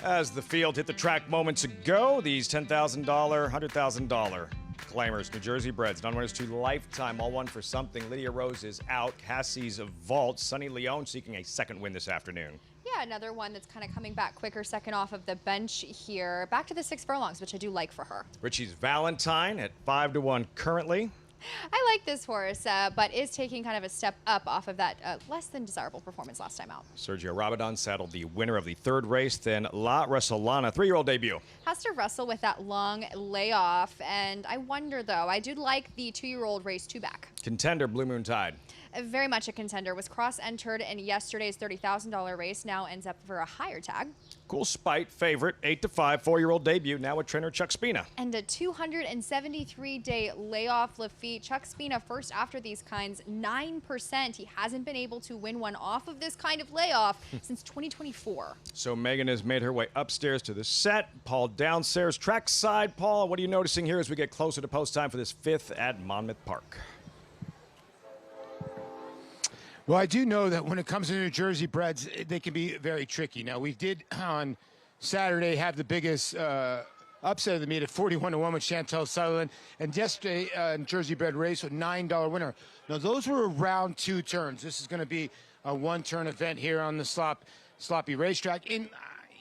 As the field hit the track moments ago, these $10,000, $100,000 claimers, New Jersey breds, non-winners to lifetime, all won for something. Lydia Rose is out. Cassie's a vault. Sunny Leone seeking a second win this afternoon. Yeah, another one that's kind of coming back quicker, second off of the bench here. Back to the 6 furlongs, which I do like for her. Richie's Valentine at 5-1 currently. I like this horse, but is taking kind of a step up off of that less than desirable performance last time out. Sergio Rabadon saddled the winner of the 3rd race, then La Resolana, 3-year-old debut. Has to wrestle with that long layoff, and I wonder, though, I do like the 2-year-old race 2 back. Contender, Blue Moon Tide. Very much a contender. Was cross-entered in yesterday's $30,000 race. Now ends up for a higher tag. Cool Spite, favorite, 8-5, 4-year-old debut, now with trainer Chuck Spina. And a 273-day layoff. Lafitte, Chuck Spina first after these kinds, 9%. He hasn't been able to win one off of this kind of layoff since 2024. So Megan has made her way upstairs to the set. Paul downstairs, trackside. Paul, what are you noticing here as we get closer to post time for this 5th at Monmouth Park? Well, I do know that when it comes to New Jersey breds, they can be very tricky. Now, we did on Saturday have the biggest upset of the meet at 41-1 with Chantel Sutherland, and yesterday New Jersey bred race with $9 winner. Now, those were around 2 turns. This is going to be a 1-turn event here on the sloppy racetrack. And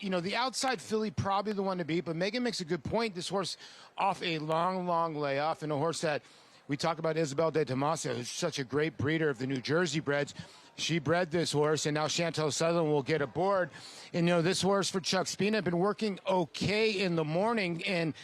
you know, the outside filly probably the one to beat, but Megan makes a good point. This horse off a long layoff, and a horse that we talk about, Isabel de Tomaso, who's such a great breeder of the New Jersey breds. She bred this horse, and now Chantel Sutherland will get aboard. And, you know, this horse for Chuck Spina had been working okay in the morning, and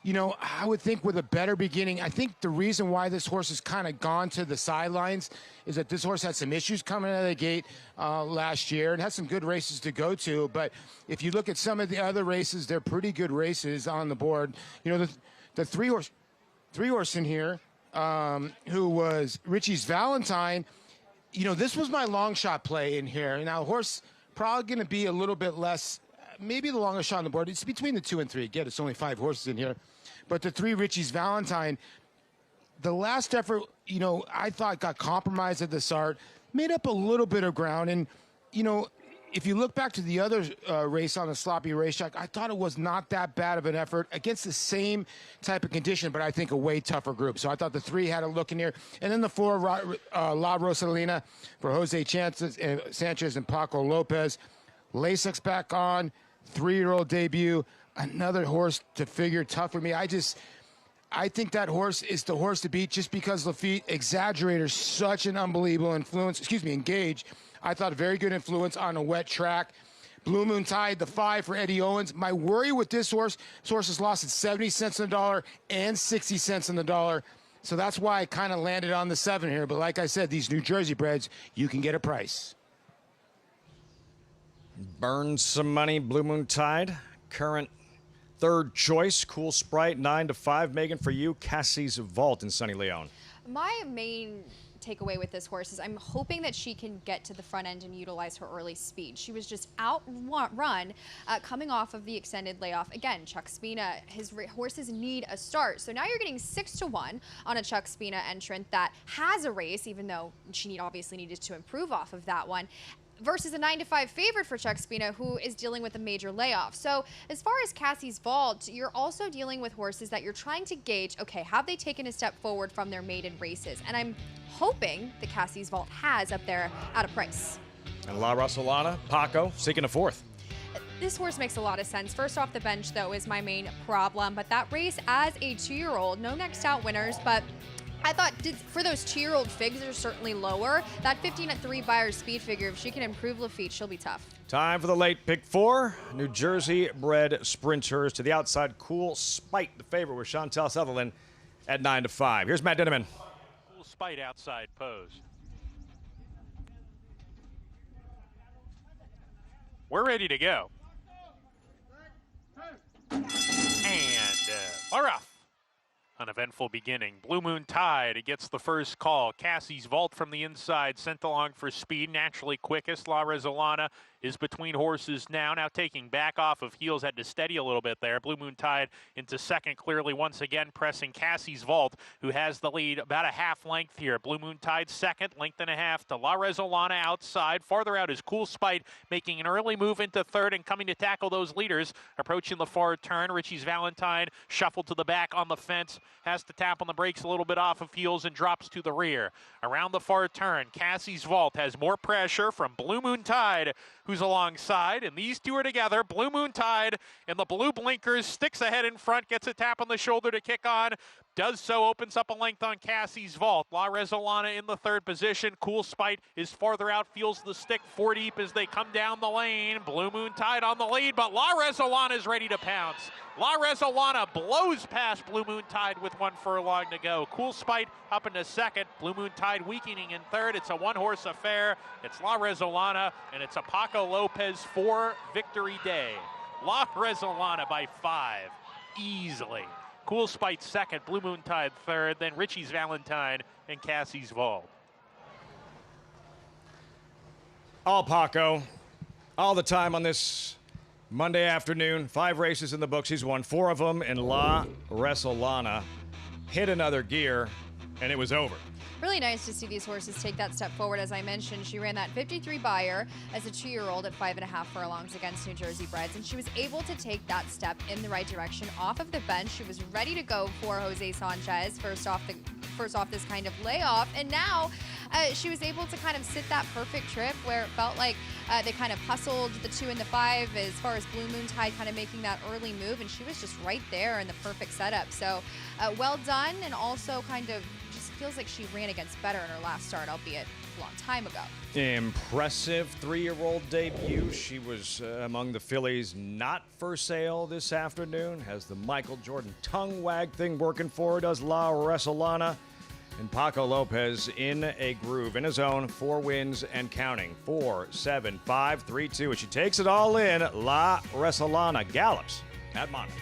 I would think with a better beginning, I think the reason why this horse has kind of gone to the sidelines is that this horse had some issues coming out of the gate last year and has some good races to go to. But if you look at some of the other races, they're pretty good races on the board. The three horse in here, who was Richie's Valentine, this was my long shot play in here. Now, horse probably going to be a little bit less, maybe the longest shot on the board. It's between the 2 and 3. Again, it's only 5 horses in here. But the 3 Richie's Valentine, the last effort, I thought got compromised at the start, made up a little bit of ground. And, if you look back to the other race on the sloppy racetrack, I thought it was not that bad of an effort against the same type of condition, but I think a way tougher group. So I thought the 3 had a look in here. And then the 4, La Rosalina for Jose Sanchez and Paco Lopez. Lasix back on, 3-year-old debut. Another horse to figure tough for me. I think that horse is the horse to beat just because Lafitte Exaggerator, such an unbelievable Engage. I thought a very good influence on a wet track. Blue Moon Tide, the 5 for Eddie Owens. My worry with this horse has lost at 70 cents on the dollar and 60 cents on the dollar. So that's why I kind of landed on the 7 here. But like I said, these New Jersey breds, you can get a price. Burn some money, Blue Moon Tide. Current third choice, Cool Sprite, 9-5. Megan, for you, Cassie's Vault in Sunny Leon. My main takeaway with this horse is I'm hoping that she can get to the front end and utilize her early speed. She was just outrun coming off of the extended layoff. Again, Chuck Spina, his horses need a start. So now you're getting 6-1 on a Chuck Spina entrant that has a race, even though she obviously needed to improve off of that one, versus a 9-5 favorite for Chuck Spina, who is dealing with a major layoff. So as far as Cassie's Vault, you're also dealing with horses that you're trying to gauge, okay, have they taken a step forward from their maiden races? And I'm hoping the Cassie's Vault has up there at a price. And La Rosalana, Paco, seeking a 4th. This horse makes a lot of sense. First off the bench, though, is my main problem. But that race as a 2-year-old, no next out winners, but I thought for those 2-year-old figs are certainly lower. That 15-3 Buyer's speed figure, if she can improve Lafitte, she'll be tough. Time for the late pick 4. New Jersey bred sprinters to the outside. Cool Spite, the favorite with Chantel Sutherland at 9-5. Here's Matt Dinneman. Cool Spite outside pose. We're ready to go. And we're off. Uneventful beginning. Blue Moon Tide gets the first call. Cassie's Vault from the inside, sent along for speed, naturally quickest. La Rosalana is between horses now taking back off of heels, had to steady a little bit there. Blue Moon Tide into second, clearly once again pressing Cassie's Vault, who has the lead about a half length here. Blue Moon Tide second, length and a half to La Rosalana outside. Farther out is Cool Spite, making an early move into third and coming to tackle those leaders. Approaching the far turn, Richie's Valentine shuffled to the back on the fence, has to tap on the brakes a little bit off of heels and drops to the rear. Around the far turn, Cassie's Vault has more pressure from Blue Moon Tide, who's alongside, and these two are together. Blue Moon Tide in the blue blinkers, sticks ahead in front, gets a tap on the shoulder to kick on. Does so, opens up a length on Cassie's Vault. La Rosalana in the third position. Cool Spite is farther out, feels the stick 4 deep as they come down the lane. Blue Moon Tide on the lead, but La Rosalana is ready to pounce. La Rosalana blows past Blue Moon Tide with 1 furlong to go. Cool Spite up into second. Blue Moon Tide weakening in third. It's a 1-horse affair. It's La Rosalana, and it's a Paco Lopez 4 victory day. La Rosalana by 5, easily. Cool Spite second, Blue Moon Tide third, then Richie's Valentine and Cassie's Vault. All Paco, all the time on this Monday afternoon. 5 races in the books. He's won 4 of them, and La Rosalana hit another gear, and it was over. Really nice to see these horses take that step forward. As I mentioned, she ran that 53 Buyer as a 2-year-old at 5.5 furlongs against New Jersey breds, and she was able to take that step in the right direction off of the bench. She was ready to go for Jose Sanchez first off this kind of layoff, and now she was able to kind of sit that perfect trip where it felt like they kind of hustled the 2 and the 5 as far as Blue Moon Tide kind of making that early move, and she was just right there in the perfect setup. So well done, and also kind of feels like she ran against better in her last start, albeit a long time ago. Impressive 3-year-old debut. She was among the fillies not for sale this afternoon. Has the Michael Jordan tongue wag thing working for her, does La Resolana. And Paco Lopez in a groove, in his own, 4 wins and counting. 4, 7, 5, 3, 2. And she takes it all in. La Resolana gallops at Monmouth.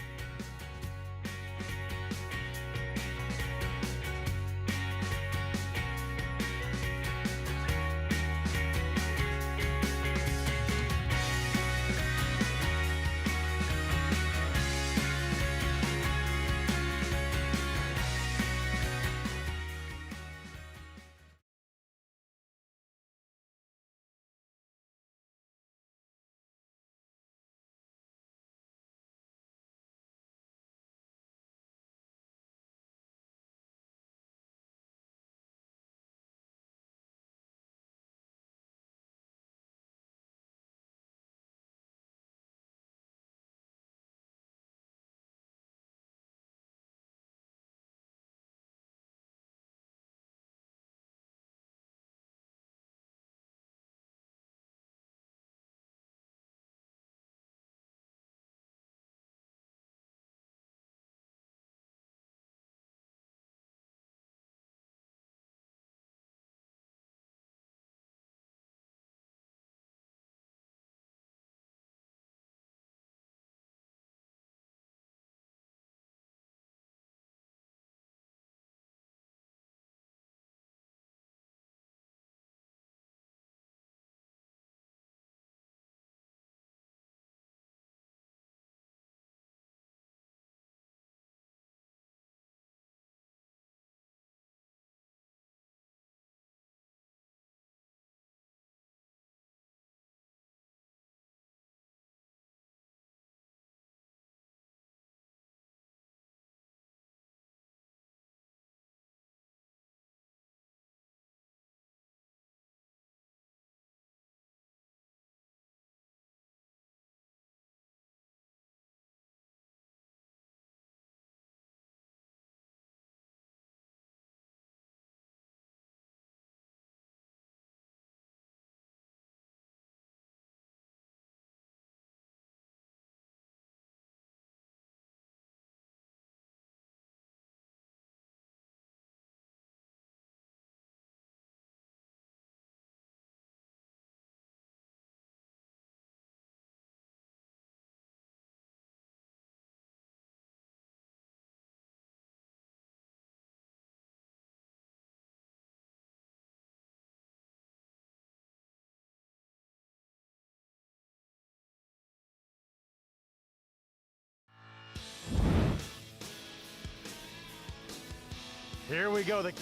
Here we go, the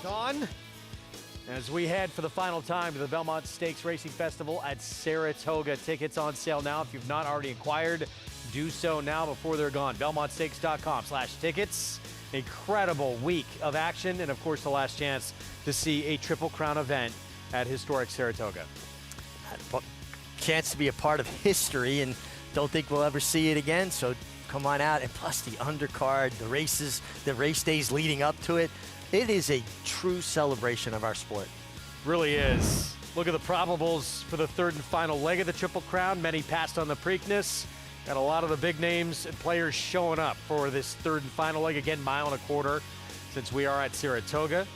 dawn, as we head for the final time to the Belmont Stakes Racing Festival at Saratoga. Tickets on sale now. If you've not already inquired, do so now before they're gone. BelmontStakes.com/tickets. Incredible week of action, and of course the last chance to see a Triple Crown event at historic Saratoga. Chance to be a part of history, and don't think we'll ever see it again, so come on out. And plus the undercard, the races, the race days leading up to it. It is a true celebration of our sport. Really is. Look at the probables for the third and final leg of the Triple Crown. Many passed on the Preakness. Got a lot of the big names and players showing up for this third and final leg. Again, 1.25 miles since we are at Saratoga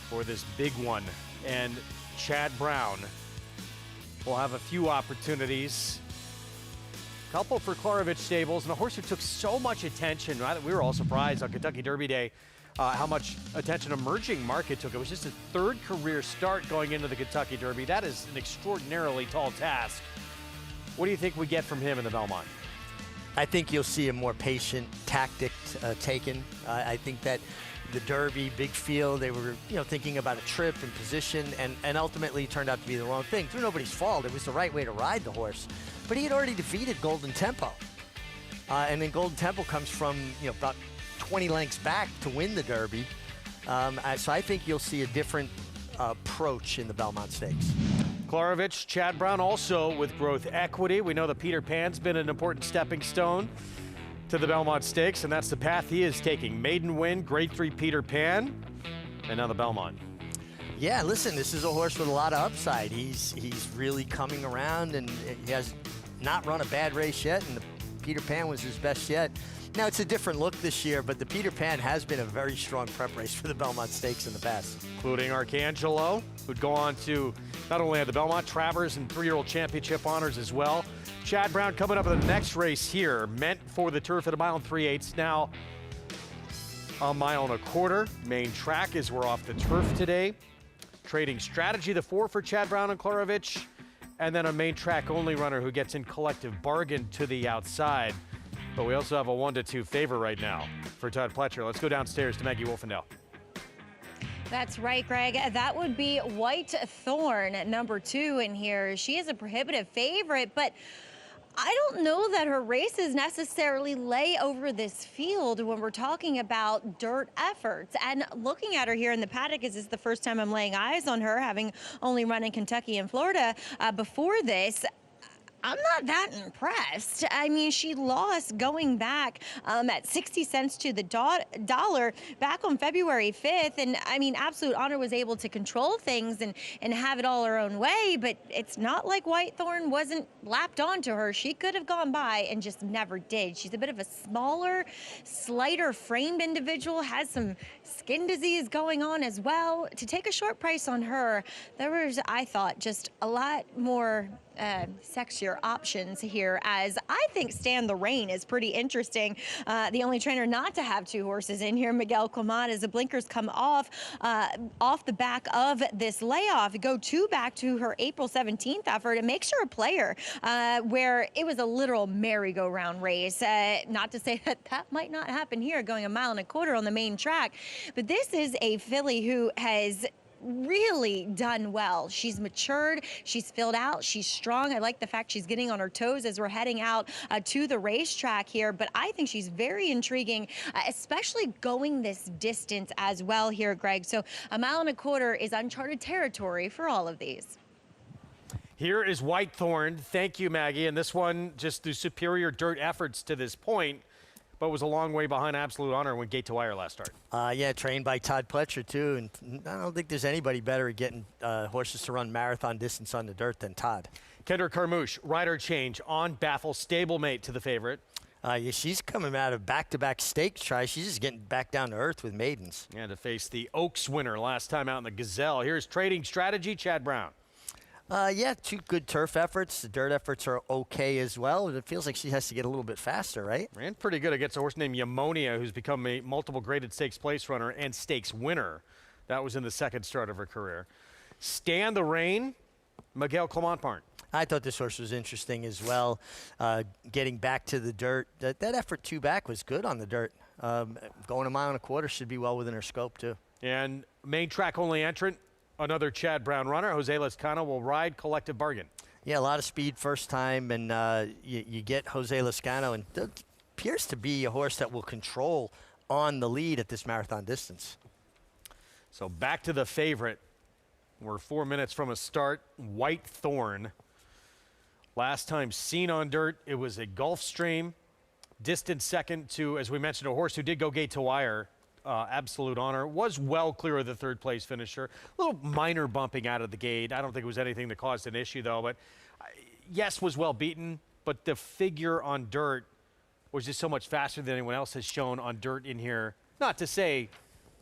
for this big one. And Chad Brown will have a few opportunities. Couple for Klarovich Stables, and a horse who took so much attention. We were all surprised on Kentucky Derby Day how much attention emerging market took. It was just his 3rd career start going into the Kentucky Derby. That is an extraordinarily tall task. What do you think we get from him in the Belmont? I think you'll see a more patient tactic taken. I think that the Derby, big field, they were thinking about a trip and position, and ultimately turned out to be the wrong thing. Through nobody's fault. It was the right way to ride the horse. But he had already defeated Golden Tempo. And then Golden Tempo comes from about 20 lengths back to win the Derby. So I think you'll see a different approach in the Belmont Stakes. Klarovich, Chad Brown also with Growth Equity. We know that Peter Pan's been an important stepping stone to the Belmont Stakes, and that's the path he is taking. Maiden win, Grade 3 Peter Pan, and now the Belmont. Yeah, listen, this is a horse with a lot of upside. He's really coming around, and he has not run a bad race yet, and the Peter Pan was his best yet. Now, it's a different look this year, but the Peter Pan has been a very strong prep race for the Belmont Stakes in the past. Including Arcangelo, who'd go on to not only have the Belmont, Travers, and 3-year-old championship honors as well. Chad Brown coming up in the next race here, meant for the turf at 1 3/8. Now, 1 1/4. Main track as we're off the turf today. Trading Strategy, the 4 for Chad Brown and Klarovich. And then a main track only runner who gets in Collective Bargain to the outside. But we also have a 1-2 favor right now for Todd Pletcher. Let's go downstairs to Maggie Wolfendale. That's right, Greg. That would be White Thorn, number 2 in here. She is a prohibitive favorite, but I don't know that her races necessarily lay over this field when we're talking about dirt efforts. And looking at her here in the paddock, this is the first time I'm laying eyes on her, having only run in Kentucky and Florida before this. I'm not that impressed. I mean, she lost going back at 60 cents to the dollar back on February 5th. And I mean, Absolute Honor was able to control things and have it all her own way, but it's not like Whitethorn wasn't lapped onto her. She could have gone by and just never did. She's a bit of a smaller, slighter framed individual, has some skin disease going on as well. To take a short price on her, there was, I thought, just a lot more sexier options here, as I think Stand the Rain is pretty interesting. The only trainer not to have 2 horses in here, Miguel Clement, as the blinkers come off the back of this layoff, go back to her April 17th effort. It makes her a player where it was a literal merry-go-round race. Not to say that might not happen here, going 1 1/4 miles on the main track, but this is a filly who has really done well. She's matured, she's filled out, she's strong. I like the fact she's getting on her toes as we're heading out to the racetrack here, but I think she's very intriguing, especially going this distance as well here, Greg. So 1 1/4 miles is uncharted territory for all of these. Here is Whitethorn. Thank you, Maggie. And this one, just through superior dirt efforts to this point, but was a long way behind Absolute Honor when Gate to Wire last start. Yeah, trained by Todd Pletcher, too. And I don't think there's anybody better at getting horses to run marathon distance on the dirt than Todd. Kendra Carmouche, rider change on Baffle, stablemate to the favorite. Yeah, she's coming out of back-to-back stakes tries. She's just getting back down to earth with maidens. Yeah, to face the Oaks winner last time out in the Gazelle. Here's Trading Strategy, Chad Brown. Yeah, 2 good turf efforts. The dirt efforts are okay as well. It feels like she has to get a little bit faster, right? Ran pretty good against a horse named Yamonia, who's become a multiple graded stakes place runner and stakes winner. That was in the 2nd start of her career. Stand the Rain, Miguel Clement Barn. I thought this horse was interesting as well. Getting back to the dirt. That effort 2 back was good on the dirt. Going 1 1/4 miles should be well within her scope, too. And main track only entrant, another Chad Brown runner, Jose Lezcano, will ride Collective Bargain. Yeah, a lot of speed first time, and you get Jose Lezcano, and it appears to be a horse that will control on the lead at this marathon distance. So back to the favorite. We're 4 minutes from a start. Whitethorn. Last time seen on dirt, it was a Gulfstream. Distant second to, as we mentioned, a horse who did go Gate to Wire. Absolute Honor was well clear of the 3rd place finisher. A little minor bumping out of the gate. I don't think it was anything that caused an issue, though. But yes, was well beaten. But the figure on dirt was just so much faster than anyone else has shown on dirt in here. Not to say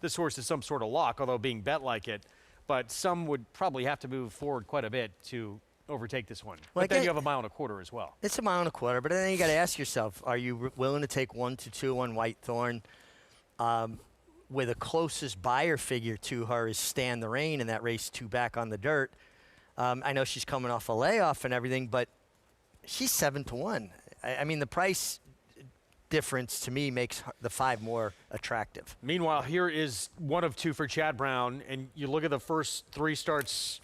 this horse is some sort of lock, although being bet like it. But some would probably have to move forward quite a bit to overtake this one. Well, but then you have 1 1/4 miles as well. It's 1 1/4 miles, but then you got to ask yourself, are you willing to take 1-2 on Whitethorn? Where the closest buyer figure to her is Stand the Rain in that race 2 back on the dirt. I know she's coming off a layoff and everything, but she's 7-1. I mean, the price difference to me makes the 5 more attractive. Meanwhile, here is 1 of 2 for Chad Brown, and you look at the first 3 starts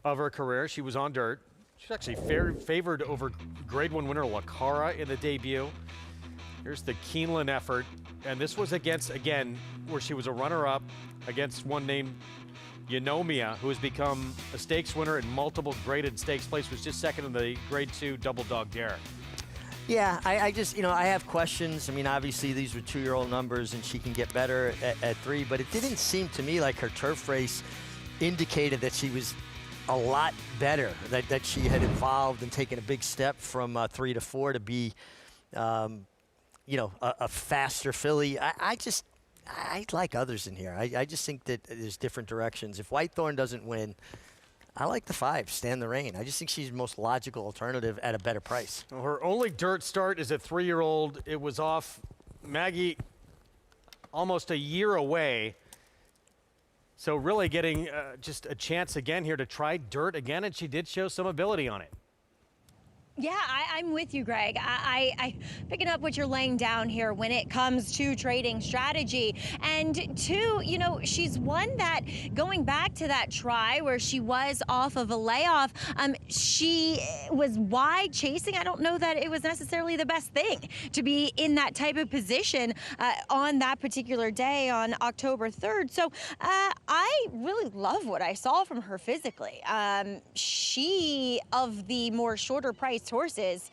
of her career. She was on dirt. She's actually favored over Grade 1 winner Lacara in the debut. Here's the Keeneland effort, and this was against, again, where she was a runner-up against one named Yanomia, who has become a stakes winner in multiple graded stakes place, was just 2nd in the Grade 2 Double Dog Dare. Yeah, I just, I have questions. I mean, obviously these were 2-year-old numbers and she can get better at 3, but it didn't seem to me like her turf race indicated that she was a lot better, that she had evolved and taken a big step from 3 to 4 to be, a faster filly. I like others in here. I just think that there's different directions. If Whitethorn doesn't win, I like the 5, Stand the Rain. I just think she's the most logical alternative at a better price. Well, her only dirt start is a 3-year-old. It was off Maggie almost a year away. So really getting just a chance again here to try dirt again, and she did show some ability on it. Yeah, I'm with you, Greg. I picking up what you're laying down here when it comes to trading strategy. And two, she's one that, going back to that try where she was off of a layoff, she was wide chasing. I don't know that it was necessarily the best thing to be in that type of position on that particular day on October 3rd. So I really love what I saw from her physically. She, of the more shorter priced horses,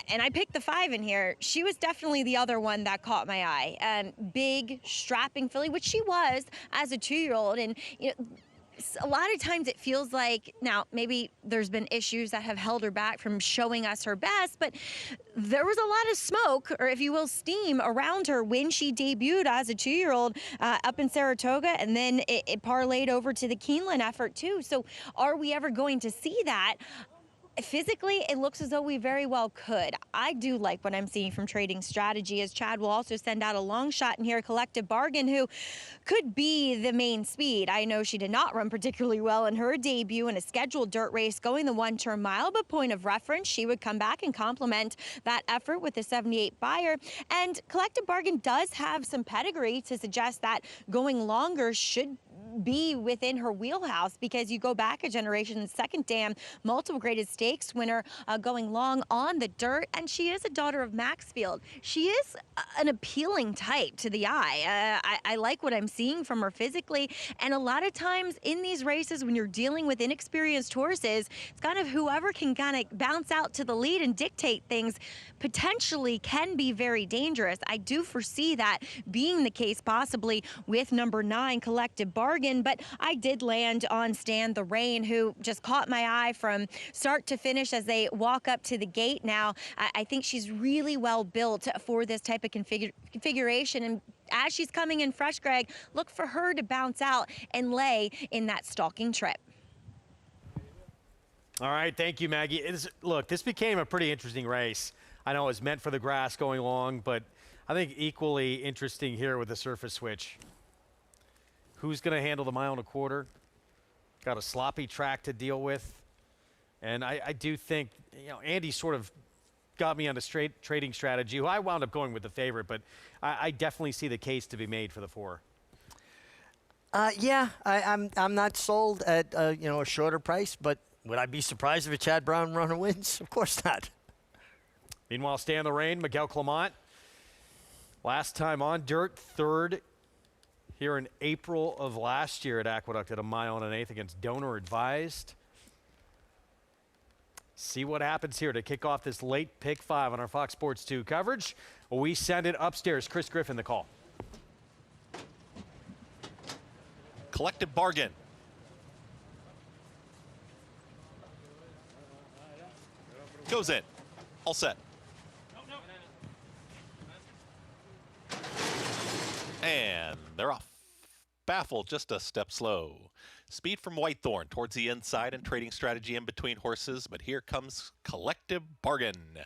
and I picked the 5 in here, she was definitely the other one that caught my eye. Big, strapping filly, which she was as a 2-year-old. And a lot of times it feels like, now maybe there's been issues that have held her back from showing us her best, but there was a lot of smoke, or if you will, steam around her when she debuted as a 2-year-old up in Saratoga, and then it parlayed over to the Keeneland effort too. So are we ever going to see that? Physically, it looks as though we very well could. I do like what I'm seeing from Trading Strategy, as Chad will also send out a long shot in here, Collective Bargain, who could be the main speed. I know she did not run particularly well in her debut in a scheduled dirt race going the 1-turn mile, but point of reference, she would come back and complement that effort with the 78 buyer. And Collective Bargain does have some pedigree to suggest that going longer should be within her wheelhouse, because you go back a generation, second dam, multiple graded stakes winner, going long on the dirt, and she is a daughter of Maxfield. She is an appealing type to the eye. I like what I'm seeing from her physically, and a lot of times in these races when you're dealing with inexperienced horses, it's kind of whoever can kind of bounce out to the lead and dictate things potentially can be very dangerous. I do foresee that being the case possibly with number 9, Collective Bargain, but I did land on Stand the Rain, who just caught my eye from start to finish as they walk up to the gate now. I think she's really well built for this type of configuration, and as she's coming in fresh, Greg, look for her to bounce out and lay in that stalking trip. All right, thank you, Maggie. Look, this became a pretty interesting race. I know it was meant for the grass going long, but I think equally interesting here with the surface switch. Who's going to handle the 1.25 miles? Got a sloppy track to deal with. And I do think, Andy sort of got me on a straight trading strategy, who I wound up going with the favorite, but I definitely see the case to be made for the 4. Yeah, I'm not sold at a shorter price, but would I be surprised if a Chad Brown runner wins? Of course not. Meanwhile, Stand the Rain, Miguel Clement, last time on dirt, 3rd here in April of last year at Aqueduct at 1 1/8 miles against Donor Advised. See what happens here to kick off this late pick 5 on our Fox Sports 2 coverage. We send it upstairs. Chris Griffin, the call. Collective Bargain. Goes in. All set. And they're off. Baffle just a step slow. Speed from Whitethorn towards the inside and Trading Strategy in between horses, but here comes Collective Bargain.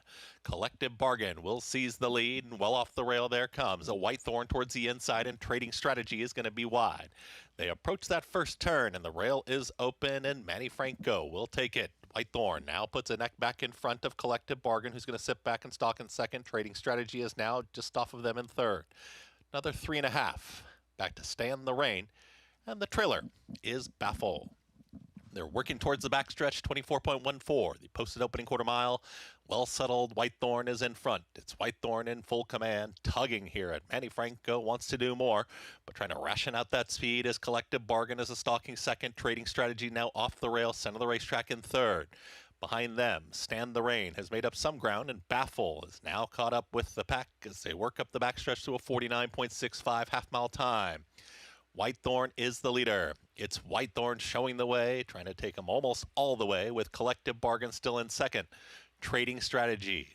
Collective Bargain will seize the lead, and well off the rail there comes a Whitethorn towards the inside, and Trading Strategy is going to be wide. They approach that first turn, and the rail is open, and Manny Franco will take it. Whitethorn now puts a neck back in front of Collective Bargain, who's going to sit back and stalk in second. Trading Strategy is now just off of them in third. Another 3.5. Back to Stand the Rain. And the trailer is Baffle. They're working towards the backstretch, 24.14. The posted opening 1/4 mile. Well settled. Whitethorn is in front. It's Whitethorn in full command, tugging here at Manny Franco. Wants to do more, but trying to ration out that speed as Collective Bargain as a stalking second. Trading Strategy now off the rail, center of the racetrack in third. Behind them, Stand the Rain has made up some ground, and Baffle is now caught up with the pack as they work up the backstretch to a 49.65 half-mile time. Whitethorn is the leader. It's Whitethorn showing the way, trying to take him almost all the way, with Collective Bargain still in second. Trading Strategy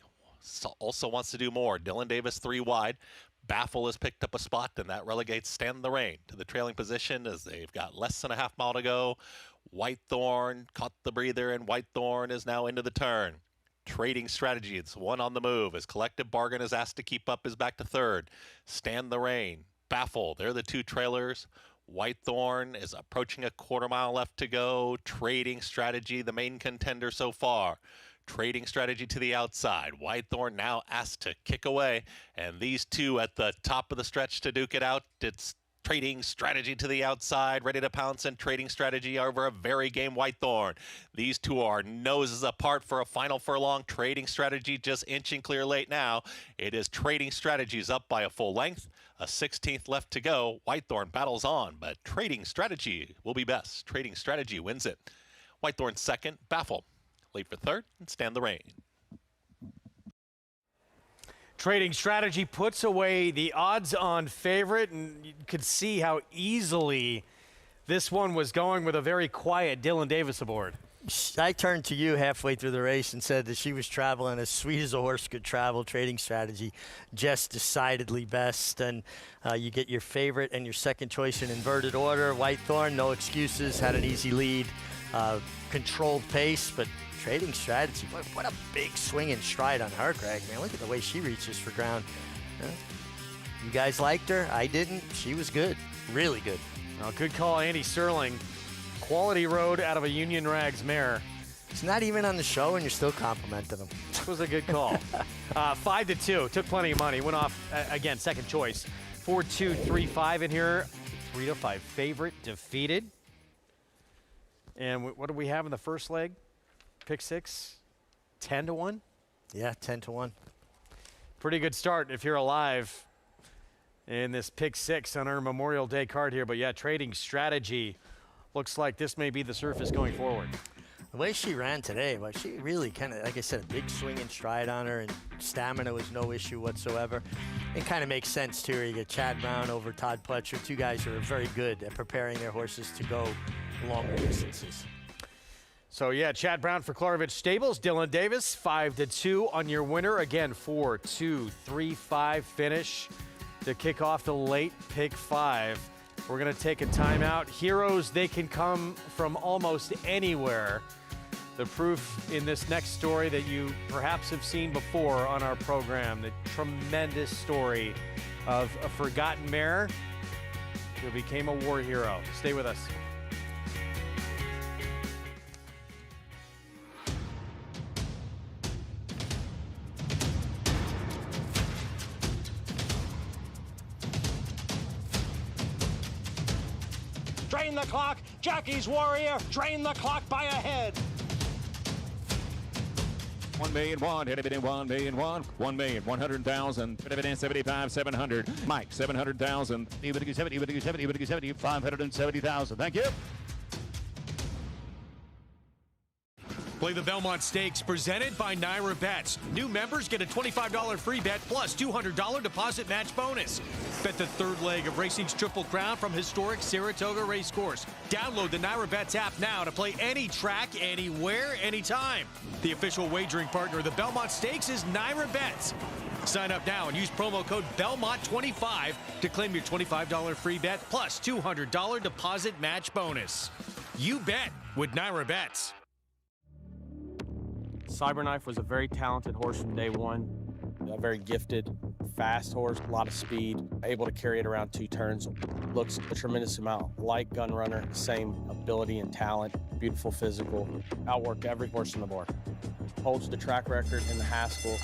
also wants to do more. Dylan Davis 3 wide. Baffle has picked up a spot, and that relegates Stand the Rain to the trailing position as they've got less than a half mile to go. Whitethorn caught the breather, and Whitethorn is now into the turn. Trading Strategy, it's one on the move as Collective Bargain is asked to keep up, is back to third. Stand the Rain, Baffle, they're the two trailers. Whitethorn is approaching a quarter mile left to go. Trading Strategy, the main contender so far. Trading Strategy to the outside. Whitethorn now asked to kick away, and these two at the top of the stretch to duke it out. It's Trading Strategy to the outside, ready to pounce, and Trading Strategy over a very game Whitethorn. These two are noses apart for a final furlong. Trading Strategy just inching clear late now. It is Trading Strategies up by a full length. A 16th left to go. Whitethorn battles on, but Trading Strategy will be best. Trading Strategy wins it. Whitethorn second, Baffle. Lead for third, and Stand the Rain. Trading Strategy puts away the odds-on favorite, and you could see how easily this one was going with a very quiet Dylan Davis aboard. I turned to you halfway through the race and said that she was traveling as sweet as a horse could travel. Trading Strategy just decidedly best, and you get your favorite and your second choice in inverted order. Whitethorn, no excuses, had an easy lead, controlled pace, but Trading Strategy, what a big swing and stride on her, Greg. Man, look at the way she reaches for ground. You guys liked her. I didn't. She was good, really good. Well, good call, Andy Serling. Quality road out of a Union Rags mare. It's not even on the show, and you're still complimenting them. This was a good call. 5-2. Took plenty of money. Went off, again, second choice. 4-2, 3-5 in here. 3-5 favorite defeated. And what do we have in the first leg? Pick six, 10-1? Yeah, 10-1. Pretty good start if you're alive in this pick six on our Memorial Day card here. But yeah, Trading Strategy looks like this may be the surface going forward. The way she ran today, but she really kind of, like I said, a big swing and stride on her, and stamina was no issue whatsoever. It kind of makes sense, too. You get Chad Brown over Todd Pletcher, two guys who are very good at preparing their horses to go longer distances. So, yeah, Chad Brown for Klarovich Stables. Dylan Davis, 5-2 on your winner. Again, 4-2, 3-5 finish to kick off the late pick five. We're going to take a timeout. Heroes, they can come from almost anywhere. The proof in this next story that you perhaps have seen before on our program, the tremendous story of a forgotten mare who became a war hero. Stay with us. Drain the clock, Jackie's Warrior, drain the clock by a head. 1,000,001, hit it in 1,000,001, 1,100,000, hit it in 75,700. Mike, 700,000. 70, 570,000. Thank you. Play the Belmont Stakes presented by Naira Bets. New members get a $25 free bet plus $200 deposit match bonus. Bet the third leg of racing's Triple Crown from historic Saratoga Racecourse. Download the Naira Bets app now to play any track, anywhere, anytime. The official wagering partner of the Belmont Stakes is Naira Bets. Sign up now and use promo code BELMONT25 to claim your $25 free bet plus $200 deposit match bonus. You bet with Naira Bets. Cyberknife was a very talented horse from day one. A very gifted, fast horse, a lot of speed, able to carry it around 2 turns. Looks a tremendous amount like Gunrunner, same ability and talent, beautiful physical, outworked every horse on the board. Holds the track record in the Haskell.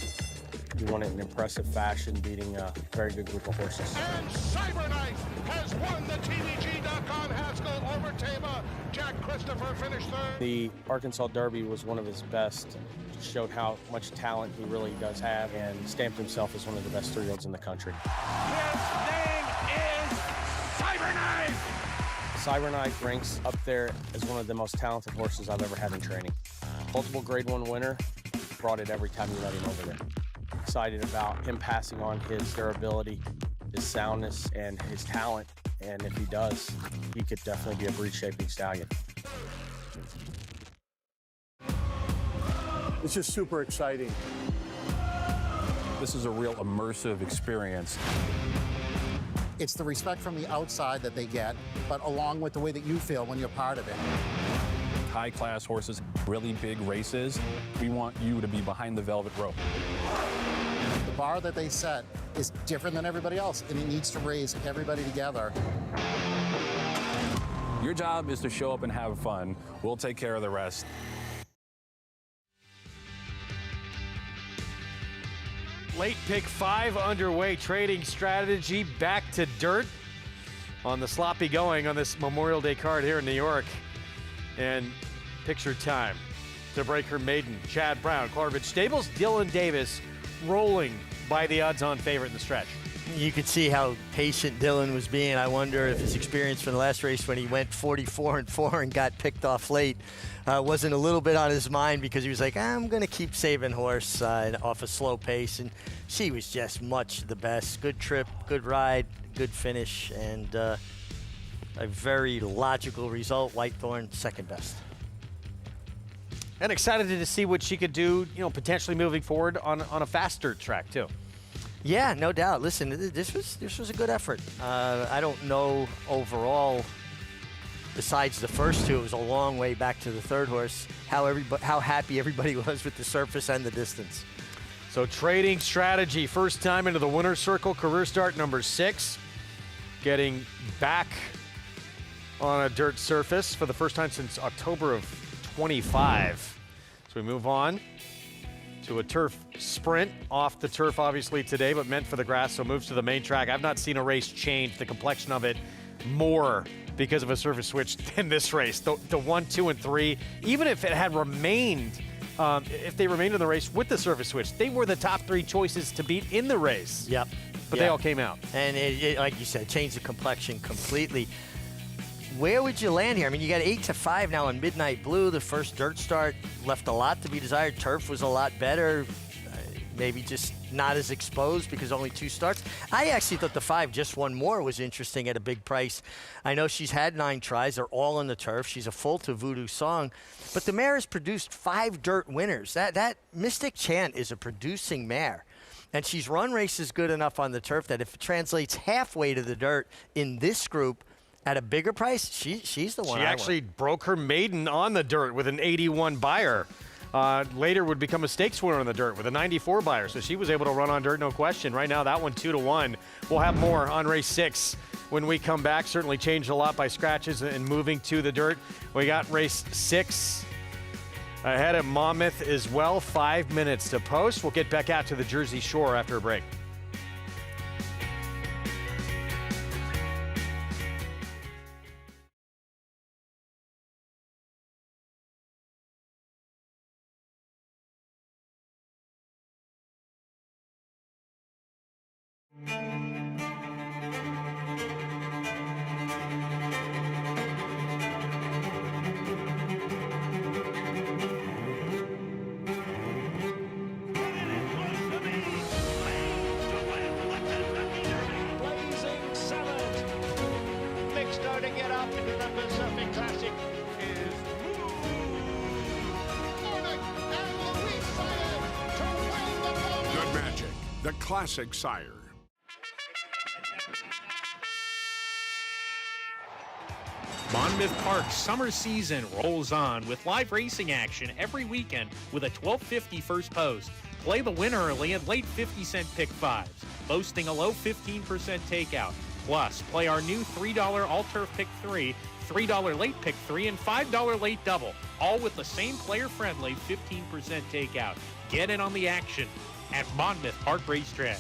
He won it in impressive fashion, beating a very good group of horses. And Cyberknife has won the TVG.com Haskell over Tama. Jack Christopher finished third. The Arkansas Derby was one of his best. Showed how much talent he really does have and stamped himself as one of the best 3-year-olds in the country. His name is Cyberknife! Cyberknife ranks up there as one of the most talented horses I've ever had in training. Multiple Grade 1 winner, brought it every time you let him over there. Excited about him passing on his durability, his soundness, and his talent And if he does, he could definitely be a breed-shaping stallion. It's just super exciting. This is a real immersive experience. It's the respect from the outside that they get, but along with the way that you feel when you're part of it. High-class horses, really big races. We want you to be behind the velvet rope. The bar that they set is different than everybody else, and it needs to raise everybody together. Your job is to show up and have fun. We'll take care of the rest. Late pick 5 underway. Trading strategy back to dirt on the sloppy going on this Memorial Day card here in New York. And picture time to break her maiden. Chad Brown, Clarvich Stables, Dylan Davis rolling by the odds-on favorite in the stretch. You could see how patient Dylan was being. I wonder if his experience from the last race when he went 44-4 and got picked off late wasn't a little bit on his mind, because he was like, I'm going to keep saving horse off a slow pace. And she was just much the best. Good trip, good ride, good finish, and a very logical result. Whitethorn, second best. And excited to see what she could do, potentially moving forward on a faster track too. Yeah, no doubt. Listen, this was a good effort. I don't know overall, besides the first two, it was a long way back to the third horse, how happy everybody was with the surface and the distance. So trading strategy, first time into the winner's circle, career start number 6, getting back on a dirt surface for the first time since October of 25. So we move on to a turf sprint, off the turf obviously today, but meant for the grass, so moves to the main track. I've not seen a race change the complexion of it more because of a surface switch than this race. The 1, 2, and 3, even if it had remained, if they remained in the race with the surface switch, they were the top 3 choices to beat in the race. Yep. But they all came out. And it, like you said, changed the complexion completely. Where would you land here? I mean, you got 8-5 now on Midnight Blue. The first dirt start left a lot to be desired. Turf was a lot better. Maybe just not as exposed because only 2 starts. I actually thought the 5, just one more, was interesting at a big price. I know she's had 9 tries. They're all on the turf. She's a full to Voodoo Song. But the mare has produced 5 dirt winners. That Mystic Chant is a producing mare. And she's run races good enough on the turf that if it translates halfway to the dirt in this group, at a bigger price, she's the one. She actually broke her maiden on the dirt with an 81 buyer. Later would become a stakes winner on the dirt with a 94 buyer. So she was able to run on dirt, no question. Right now, that one 2-1. We'll have more on race 6 when we come back. Certainly changed a lot by scratches and moving to the dirt. We got race 6 ahead of Monmouth as well. 5 minutes to post. We'll get back out to the Jersey Shore after a break. The classic sire. Monmouth Park's summer season rolls on with live racing action every weekend with a $12.50 first post. Play the win early and late 50-cent pick 5s, boasting a low 15% takeout. Plus, play our new $3 all-turf pick 3, $3 late pick 3, and $5 late double, all with the same player-friendly 15% takeout. Get in on the action at Monmouth Park Racetrack.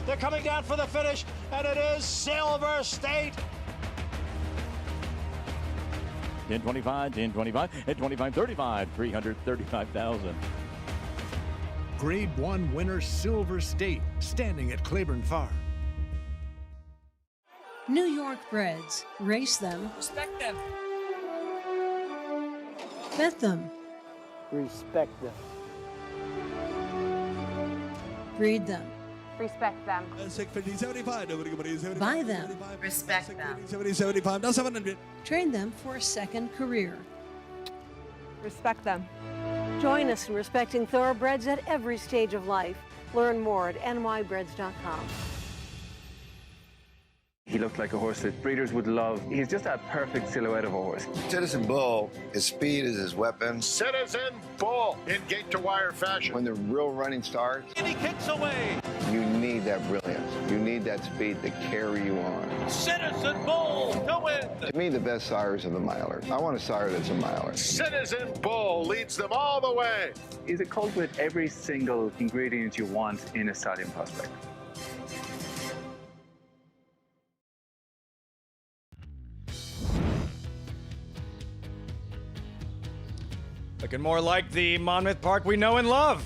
They're coming down for the finish, and it is Silver State. 10-25, 10-25, at 25-35, 335,000. Grade 1 winner Silver State, standing at Claiborne Farm. New York breds. Race them. Respect them. Bet them. Respect them. Breed them. Respect them. Buy them. Respect them. Train them for a second career. Respect them. Join us in respecting thoroughbreds at every stage of life. Learn more at nybreds.com. He looked like a horse that breeders would love. He's just a perfect silhouette of a horse. Citizen Bull, his speed is his weapon. Citizen Bull in gate-to-wire fashion. When the real running starts, And he kicks away. you need that brilliance. You need that speed to carry you on. Citizen Bull to win. To me, the best sires are the miler. I want a sire that's a miler. Citizen Bull leads them all the way. He's a colt with every single ingredient you want in a stallion prospect. Looking more like the Monmouth Park we know and love.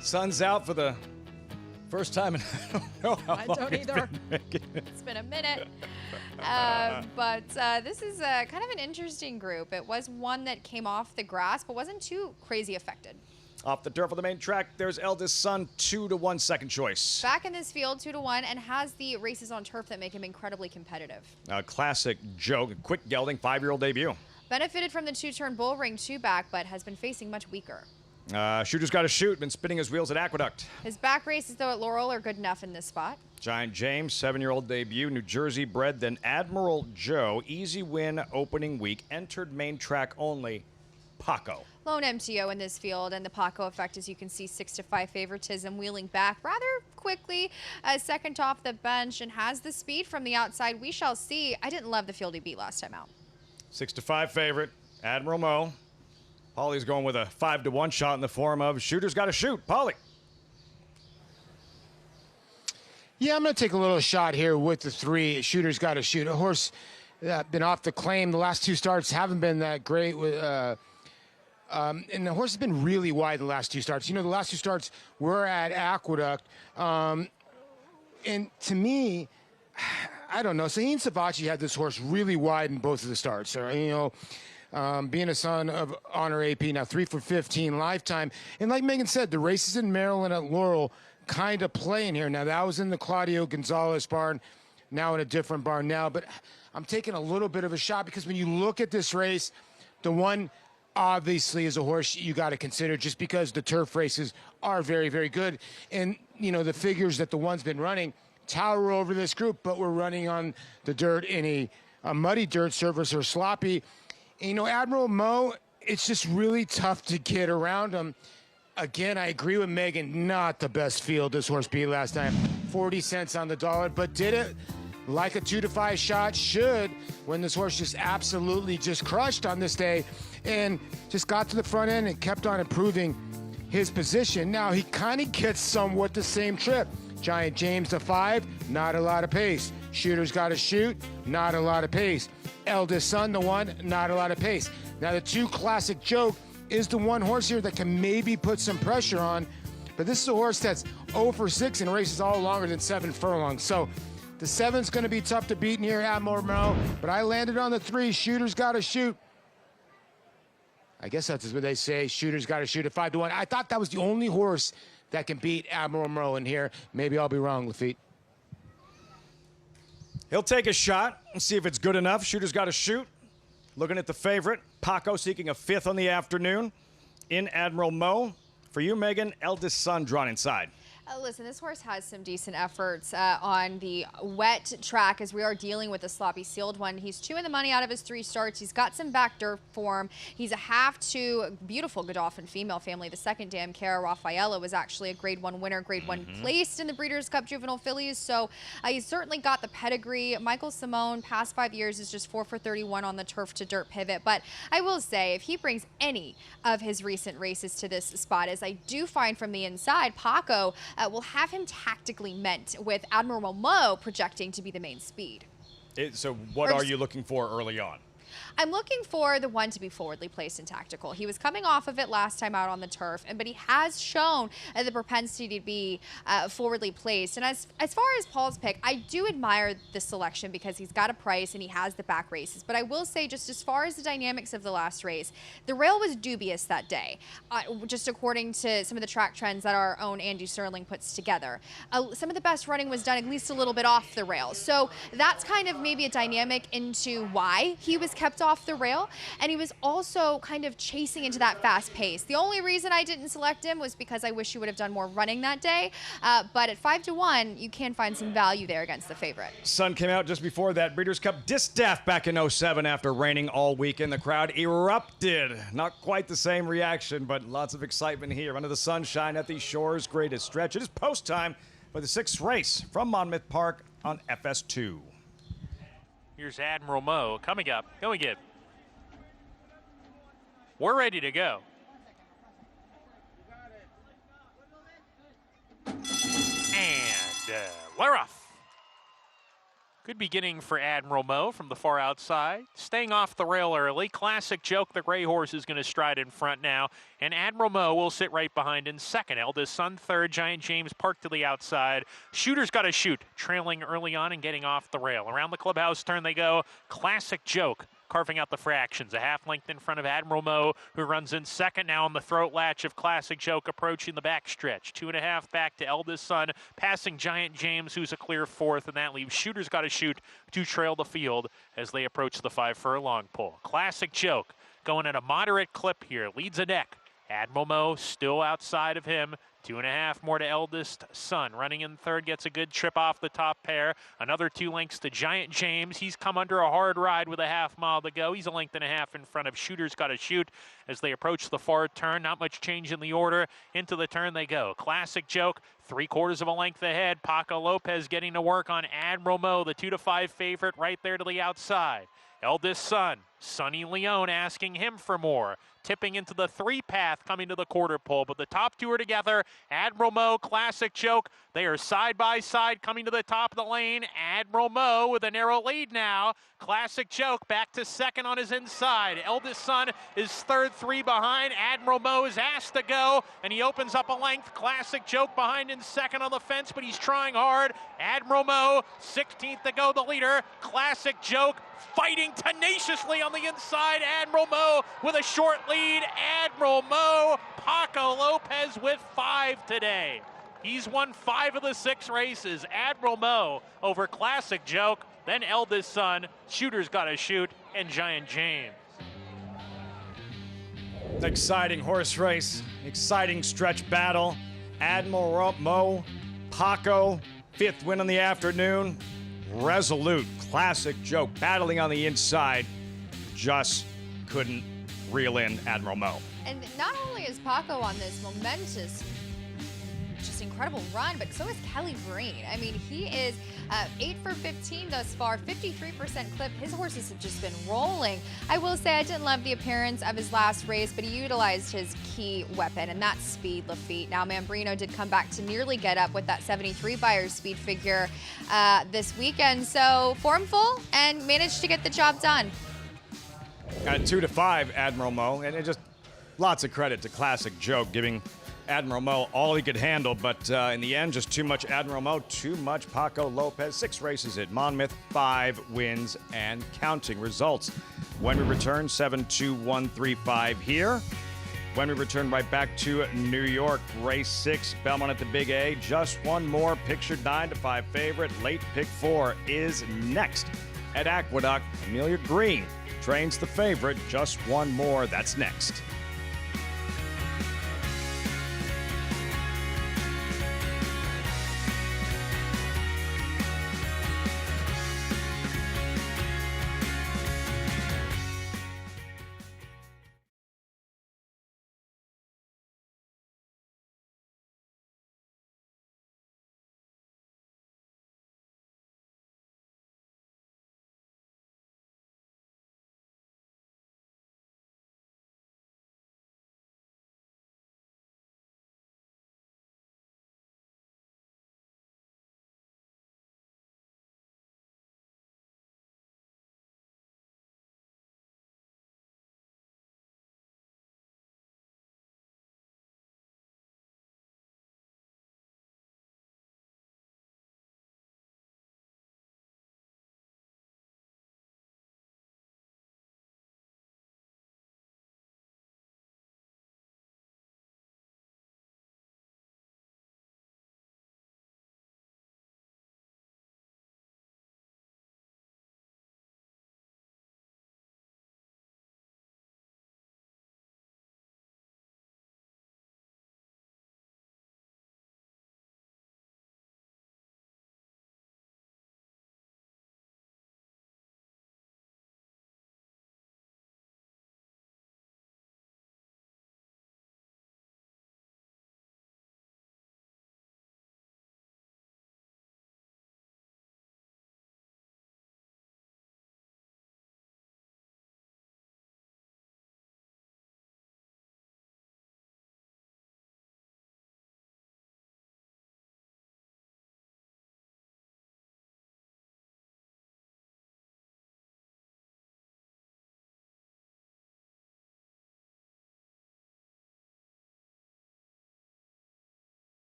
Sun's out for the first time in I don't know how I long don't it's either. been. It's been a minute. But this is kind of an interesting group. It was one that came off the grass, but wasn't too crazy affected. Off the turf of the main track, there's Eldest Son, 2-1 second choice. Back in this field, 2-1, and has the races on turf that make him incredibly competitive. A classic joke, quick gelding, 5-year-old debut. Benefited from the two-turn bull ring two-back, but has been facing much weaker. Shooter's got to shoot, been spinning his wheels at Aqueduct. His back races, though, at Laurel are good enough in this spot. Giant James, 7-year-old debut, New Jersey bred, then Admiral Joe, easy win opening week, entered main track only, Paco. Lone MTO in this field, and the Paco effect, as you can see, 6-5 favoritism, wheeling back rather quickly, second off the bench, and has the speed from the outside. We shall see. I didn't love the field he beat last time out. 6-5 favorite, Admiral Mo. Polly's going with a 5-1 shot in the form of Shooter's got to shoot. Polly. Yeah, I'm going to take a little shot here with the 3. Shooter's got to shoot. A horse been off the claim. The last 2 starts haven't been that great. And the horse has been really wide the last 2 starts. You know, the last 2 starts were at Aqueduct. And to me, I don't know. Sahin Savachi had this horse really wide in both of the starts. So, you know, being a son of Honor AP, now 3 for 15 lifetime. And like Megan said, the races in Maryland at Laurel kind of playing here. Now, that was in the Claudio Gonzalez barn, now in a different barn now. But I'm taking a little bit of a shot because when you look at this race, the one obviously is a horse you got to consider just because the turf races are very, very good. And, you know, the figures that the one's been running tower over this group, but we're running on the dirt in a muddy dirt surface or sloppy. And, you know, Admiral Mo, it's just really tough to get around him. Again, I agree with Megan, not the best field this horse beat last time. 40 cents on the dollar, but did it like a 2-5 shot should when this horse just absolutely just crushed on this day and just got to the front end and kept on improving his position. Now, he kind of gets somewhat the same trip. Giant James to 5, not a lot of pace. Shooter's got to shoot, not a lot of pace. Eldest Son to 1, not a lot of pace. Now, the 2 classic joke is the one horse here that can maybe put some pressure on, but this is a horse that's 0 for 6 in races all longer than 7 furlongs. So the 7's going to be tough to beat near Admiral Mo, but I landed on the 3. Shooter's got to shoot. I guess that's what they say. Shooter's got to shoot at 5-1. I thought that was the only horse that can beat Admiral Mo in here. Maybe I'll be wrong, Lafitte. He'll take a shot and see if it's good enough. Shooter's got to shoot. Looking at the favorite, Paco seeking a 5th on the afternoon in Admiral Mo. For you, Megan, Eldest Son drawn inside. Listen, this horse has some decent efforts on the wet track as we are dealing with a sloppy sealed one. He's 2 in the money out of his 3 starts. He's got some back dirt form. He's a half to beautiful Godolphin female family. The second dam, Cara Raffaella, was actually a grade 1 winner, grade 1 placed in the Breeders' Cup Juvenile Fillies. So he's certainly got the pedigree. Michael Simone, past 5 years, is just 4 for 31 on the turf to dirt pivot. But I will say, if he brings any of his recent races to this spot, as I do find from the inside, Paco will have him tactically meant with Admiral Mo projecting to be the main speed. So what are you looking for early on? I'm looking for the one to be forwardly placed in tactical. He was coming off of it last time out on the turf, but he has shown the propensity to be forwardly placed. And as far as Paul's pick, I do admire the selection because he's got a price and he has the back races. But I will say, just as far as the dynamics of the last race, the rail was dubious that day, just according to some of the track trends that our own Andy Serling puts together. Some of the best running was done at least a little bit off the rail. So that's kind of maybe a dynamic into why he was kept off the rail. And he was also kind of chasing into that fast pace. The only reason I didn't select him was because I wish he would have done more running that day. But at 5-1, you can find some value there against the favorite. Sun came out just before that Breeders' Cup Distaff back in 07 after raining all weekend. The crowd erupted. Not quite the same reaction, but lots of excitement here under the sunshine at the Shore's greatest stretch. It is post time for the 6th race from Monmouth Park on FS2. Here's Admiral Mo coming up, going in. We're ready to go. And we're off. Good beginning for Admiral Mo from the far outside. Staying off the rail early. Classic Joke, the gray horse, is going to stride in front now. And Admiral Mo will sit right behind in second. Eldest Son third. Giant James parked to the outside. Shooter's got to shoot. Trailing early on and getting off the rail. Around the clubhouse turn they go. Classic Joke carving out the fractions. A half length in front of Admiral Mo, who runs in second now on the throat latch of Classic Joke, approaching the backstretch. 2.5 back to Eldest Son, passing Giant James, who's a clear fourth, and that leaves Shooter's got to shoot to trail the field as they approach the 5 furlong pole. Classic Joke going at a moderate clip here, leads a neck. Admiral Mo still outside of him. 2.5 more to Eldest Son. Running in third, gets a good trip off the top pair. Another 2 lengths to Giant James. He's come under a hard ride with a half mile to go. He's a length and a half in front of Shooter's got to shoot as they approach the far turn. Not much change in the order. Into the turn they go. Classic Joke, 3/4 of a length ahead. Paco Lopez getting to work on Admiral Mo, the 2-5 favorite, right there to the outside. Eldest Son, Sonny Leone asking him for more. Tipping into the 3 path coming to the quarter pole, but the top 2 are together. Admiral Mo, Classic Joke, they are side by side coming to the top of the lane. Admiral Mo with a narrow lead now. Classic Joke back to second on his inside. Eldest Son is third, 3 behind. Admiral Mo is asked to go, and he opens up a length. Classic Joke behind in second on the fence, but he's trying hard. Admiral Mo, 16th to go, the leader. Classic Joke fighting tenaciously on the inside. Admiral Mo with a short lead. Admiral Mo, Paco Lopez with 5 today. He's won 5 of the 6 races. Admiral Mo over Classic Joke, then Eldest Son, Shooter's got to shoot, and Giant James. Exciting horse race, exciting stretch battle. Admiral Mo, Paco, 5th win on the afternoon. Resolute, Classic Joke, battling on the inside. Just couldn't reel in Admiral Mo. And not only is Paco on this momentous, just incredible run, but so is Kelly Green. I mean, he is 8 for 15 thus far, 53% clip. His horses have just been rolling. I will say I didn't love the appearance of his last race, but he utilized his key weapon, and that's speed, Lafitte. Now, Mambrino did come back to nearly get up with that 73 Beyers speed figure this weekend. So formful and managed to get the job done. At 2-5, Admiral Mo, and it just lots of credit to Classic Joke, giving Admiral Mo all he could handle, but in the end, just too much Admiral Mo, too much Paco Lopez. 6 races at Monmouth, 5 wins and counting. Results when we return, 7-2-1-3-5 here. When we return right back to New York, race 6, Belmont at the Big A. Just one more pictured 9-5 favorite. Late pick 4 is next at Aqueduct. Amelia Green trains the favorite. Just one more. That's next.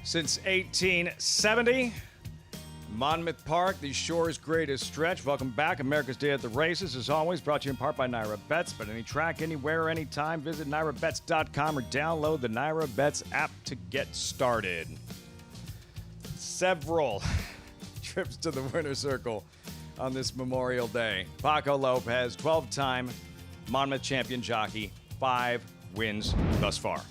Since 1870, Monmouth Park, the shore's greatest stretch. Welcome back. America's Day at the Races, as always, brought to you in part by Naira Bets. But any track, anywhere, anytime, visit NairaBets.com or download the Naira Bets app to get started. Several trips to the winner's circle on this Memorial Day. Paco Lopez, 12-time Monmouth champion jockey, 5 wins thus far.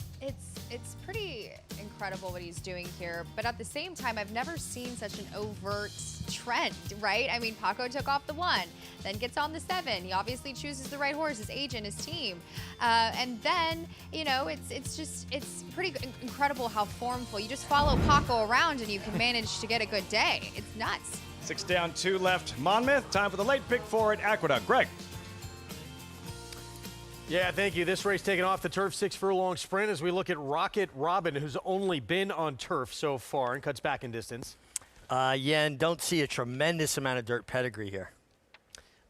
It's pretty incredible what he's doing here, but at the same time, I've never seen such an overt trend, right? I mean, Paco took off the 1, then gets on the 7. He obviously chooses the right horse, his agent, his team. And then, you know, it's pretty incredible how formful. You just follow Paco around and you can manage to get a good day. It's nuts. 6 down, 2 left. Monmouth, time for the late pick 4 at Aqueduct. Greg. Yeah, thank you. This race taking off the turf 6 furlong sprint as we look at Rocket Robin, who's only been on turf so far and cuts back in distance. Yeah, and don't see a tremendous amount of dirt pedigree here.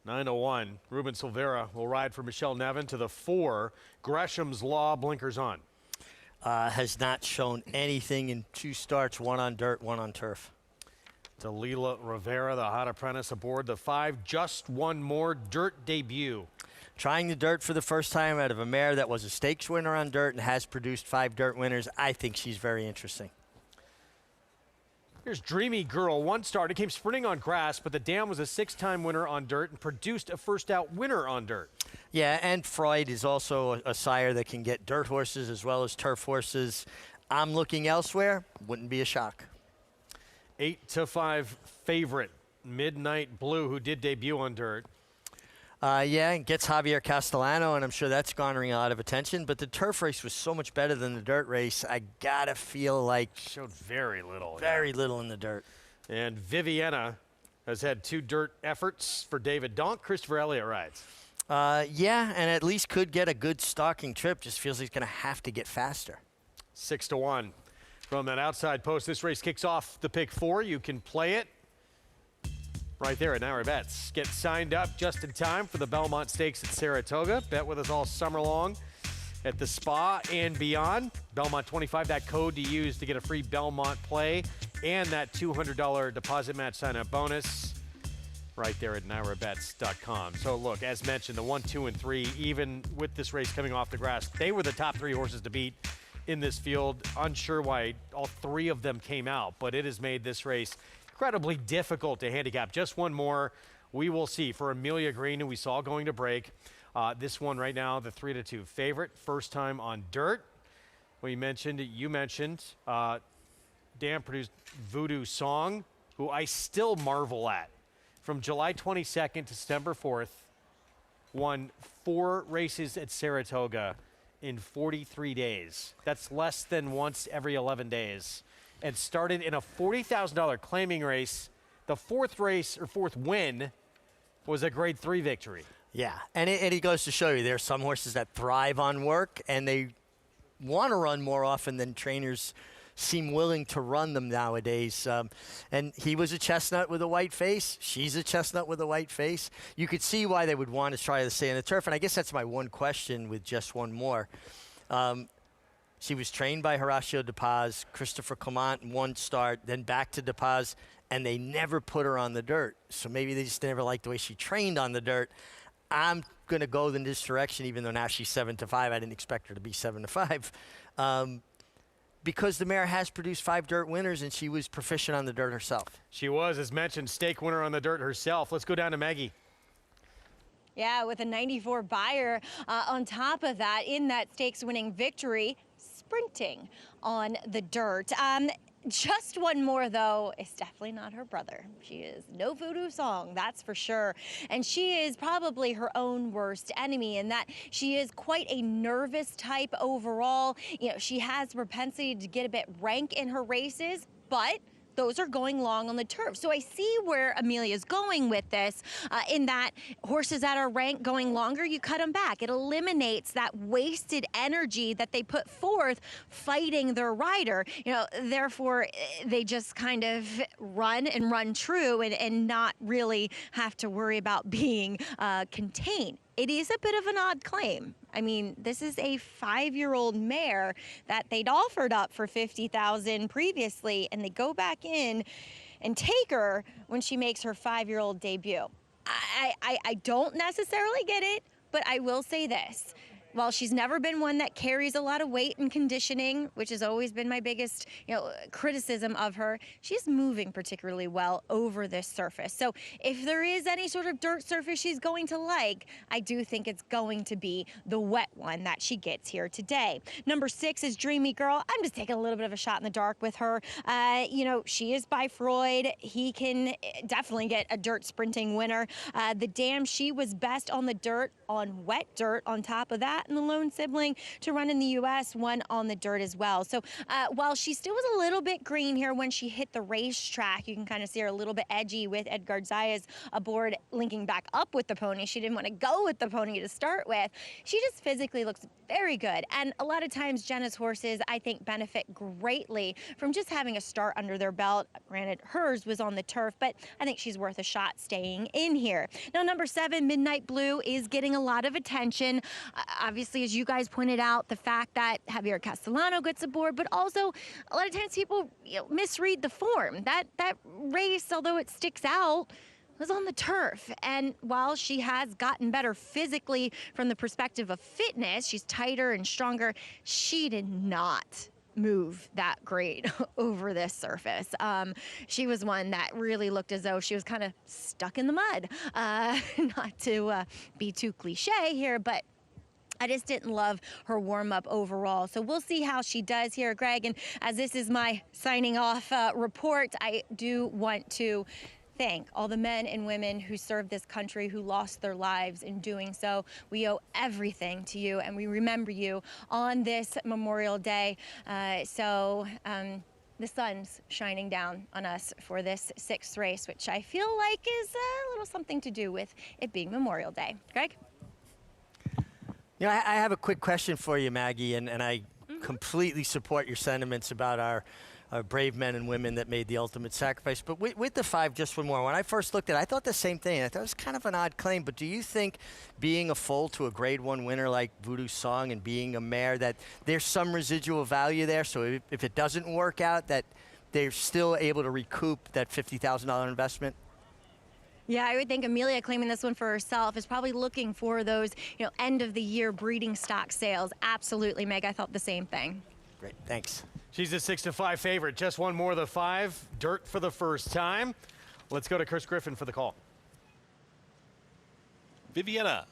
9:01. Ruben Silveira will ride for Michelle Nevin to the 4. Gresham's Law, blinkers on. Has not shown anything in 2 starts, 1 on dirt, 1 on turf. Dalila Rivera, the hot apprentice, aboard the 5. Just one more dirt debut. Trying the dirt for the first time out of a mare that was a stakes winner on dirt and has produced 5 dirt winners. I think she's very interesting. Here's Dreamy Girl, 1 start. It came sprinting on grass, but the Dam was a 6-time winner on dirt and produced a first out winner on dirt. Yeah, and Freud is also a sire that can get dirt horses as well as turf horses. I'm looking elsewhere. Wouldn't be a shock. 8-5 favorite, Midnight Blue, who did debut on dirt. Yeah, and gets Javier Castellano, and I'm sure that's garnering a lot of attention. But the turf race was so much better than the dirt race. I gotta feel like showed very little. Very little in the dirt. And Viviana has had 2 dirt efforts for David Donk. Christopher Elliott rides. Yeah, and at least could get a good stalking trip. Just feels he's gonna have to get faster. 6-1 from that outside post. This race kicks off the pick 4. You can play it right there at Naira Bets. Get signed up just in time for the Belmont Stakes at Saratoga. Bet with us all summer long at the Spa and beyond. Belmont 25, that code to use to get a free Belmont play and that $200 deposit match sign-up bonus right there at NairaBets.com. So look, as mentioned, the 1, 2, and 3, even with this race coming off the grass, they were the top 3 horses to beat in this field. Unsure why all 3 of them came out, but it has made this race incredibly difficult to handicap. Just one more, we will see for Amelia Green, who we saw going to break. This one right now, the 3-2 favorite, first time on dirt. You mentioned, Dan produced Voodoo Song, who I still marvel at. From July 22nd to September 4th, won 4 races at Saratoga in 43 days. That's less than once every 11 days. And started in a $40,000 claiming race. The 4th win was a grade 3 victory. Yeah, and it goes to show you there are some horses that thrive on work and they want to run more often than trainers seem willing to run them nowadays. And he was a chestnut with a white face. She's a chestnut with a white face. You could see why they would want to try to stay on the turf. And I guess that's my one question with just one more. She was trained by Horacio De Paz, Christopher Clement in 1 start, then back to De Paz, and they never put her on the dirt. So maybe they just never liked the way she trained on the dirt. I'm going to go in this direction, even though now she's 7-5. I didn't expect her to be 7-5. Because the mare has produced 5 dirt winners, and she was proficient on the dirt herself. She was, as mentioned, stake winner on the dirt herself. Let's go down to Maggie. Yeah, with a 94 buyer on top of that in that stakes winning victory, sprinting on the dirt. Just one more, though, is definitely not her brother. She is no Voodoo Song, that's for sure. And she is probably her own worst enemy in that she is quite a nervous type overall. You know, she has propensity to get a bit rank in her races, but those are going long on the turf. So I see where Amelia's going with this, in that horses that are ranked going longer, you cut them back. It eliminates that wasted energy that they put forth fighting their rider. You know, therefore, they just kind of run and run true and not really have to worry about being contained. it is a bit of an odd claim. I mean, this is a 5-year-old mare that they'd offered up for $50,000 previously, and they go back in and take her when she makes her 5-year-old debut. I don't necessarily get it, but I will say this. While she's never been one that carries a lot of weight and conditioning, which has always been my biggest, criticism of her, she's moving particularly well over this surface. So if there is any sort of dirt surface she's going to like, I do think it's going to be the wet one that she gets here today. Number 6 is Dreamy Girl. I'm just taking a little bit of a shot in the dark with her. She is by Freud. He can definitely get a dirt sprinting winner. The Dam, she was best on the dirt, on wet dirt on top of that. And the lone sibling to run in the U.S. won on the dirt as well. So while she still was a little bit green here when she hit the racetrack, you can kind of see her a little bit edgy with Edgard Zayas aboard, linking back up with the pony. She didn't want to go with the pony to start with. She just physically looks very good. And a lot of times Jenna's horses, I think, benefit greatly from just having a start under their belt. Granted, hers was on the turf, but I think she's worth a shot staying in here. Now, number 7, Midnight Blue, is getting a lot of attention. Obviously, as you guys pointed out, the fact that Javier Castellano gets aboard, but also a lot of times people misread the form. That race, although it sticks out, was on the turf. And while she has gotten better physically from the perspective of fitness, she's tighter and stronger, she did not move that great over this surface. She was one that really looked as though she was kind of stuck in the mud. Not to be too cliche here, but I just didn't love her warm-up overall. So we'll see how she does here, Greg. And as this is my signing off report, I do want to thank all the men and women who served this country, who lost their lives in doing so. We owe everything to you, and we remember you on this Memorial Day. The sun's shining down on us for this 6th race, which I feel like is a little something to do with it being Memorial Day. Greg? I have a quick question for you, Maggie, and I completely support your sentiments about our brave men and women that made the ultimate sacrifice. But with the 5, just one more. When I first looked at it, I thought the same thing. I thought it was kind of an odd claim. But do you think being a foal to a Grade 1 winner like Voodoo Song and being a mare, that there's some residual value there? So if it doesn't work out, that they're still able to recoup that $50,000 investment? Yeah, I would think Amelia claiming this one for herself is probably looking for those, end of the year breeding stock sales. Absolutely, Meg. I thought the same thing. Great, thanks. She's a 6-5 favorite. Just one more of the 5. Dirt for the first time. Let's go to Chris Griffin for the call. Viviana.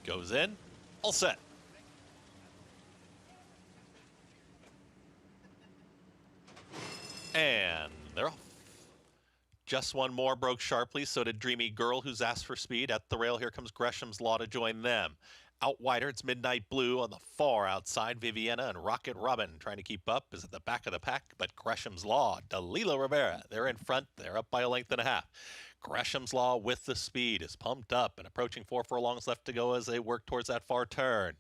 Goes in. All set. And they're off. Just one more broke sharply, so did Dreamy Girl, who's asked for speed. At the rail, here comes Gresham's Law to join them. Out wider, it's Midnight Blue. On the far outside, Viviana and Rocket Robin trying to keep up, is at the back of the pack, but Gresham's Law, Dalila Rivera, they're in front. They're up by a length and a half. Gresham's Law with the speed is pumped up and approaching 4 furlongs left to go as they work towards that far turn.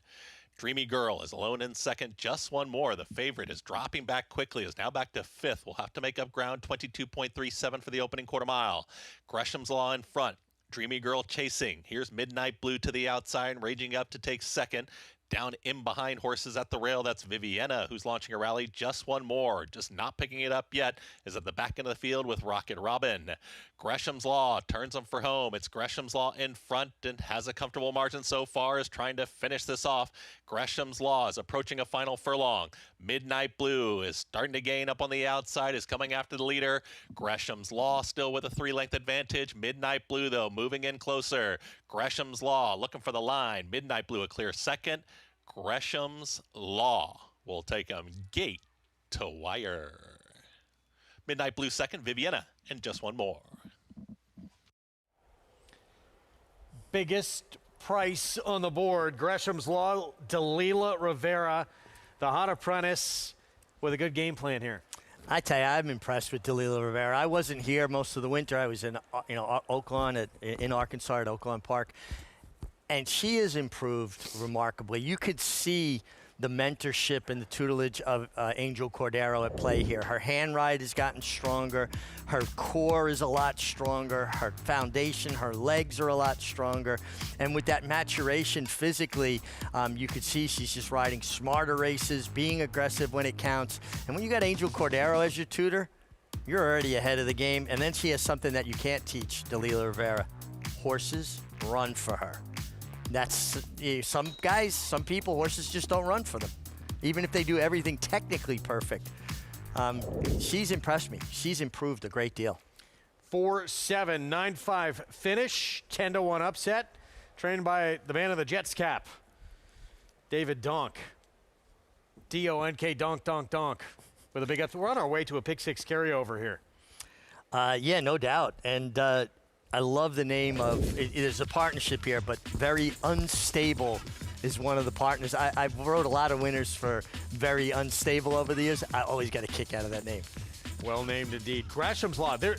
Dreamy Girl is alone in second, just one more. The favorite is dropping back quickly, is now back to 5th. Will have to make up ground, 22.37 for the opening quarter mile. Gresham's Law in front. Dreamy Girl chasing. Here's Midnight Blue to the outside, raging up to take second. Down in behind horses at the rail, that's Viviana, who's launching a rally. Just one more, just not picking it up yet, is at the back end of the field with Rocket Robin. Gresham's Law turns them for home. It's Gresham's Law in front and has a comfortable margin so far, is trying to finish this off. Gresham's Law is approaching a final furlong. Midnight Blue is starting to gain up on the outside, is coming after the leader. Gresham's Law still with a 3-length advantage. Midnight Blue, though, moving in closer. Gresham's Law looking for the line. Midnight Blue a clear second. Gresham's Law will take them gate to wire. Midnight Blue second, Viviana, and just one more. Biggest price on the board. Gresham's Law, Dalila Rivera, the hot apprentice with a good game plan here. I tell you, I'm impressed with Dalila Rivera. I wasn't here most of the winter. I was in, Oaklawn in Arkansas at Oaklawn Park. And she has improved remarkably. You could see the mentorship and the tutelage of Angel Cordero at play here. Her hand ride has gotten stronger. Her core is a lot stronger. Her foundation, her legs are a lot stronger. And with that maturation physically, you could see she's just riding smarter races, being aggressive when it counts. And when you got Angel Cordero as your tutor, you're already ahead of the game. And then she has something that you can't teach Dalila Rivera. Horses run for her. That's some guys, some people, horses just don't run for them, even if they do everything technically perfect. She's impressed me. She's improved a great deal. 4-7, 9-5 finish, 10-1 upset, trained by the man of the Jets cap, David Donk. D-O-N-K, Donk, Donk, Donk. With a big up. We're on our way to a pick six carryover here. Yeah, no doubt. And I love the name of it. There's a partnership here, but Very Unstable is one of the partners. I wrote a lot of winners for Very Unstable over the years. I always got a kick out of that name. Well named indeed. Gresham's Law. They're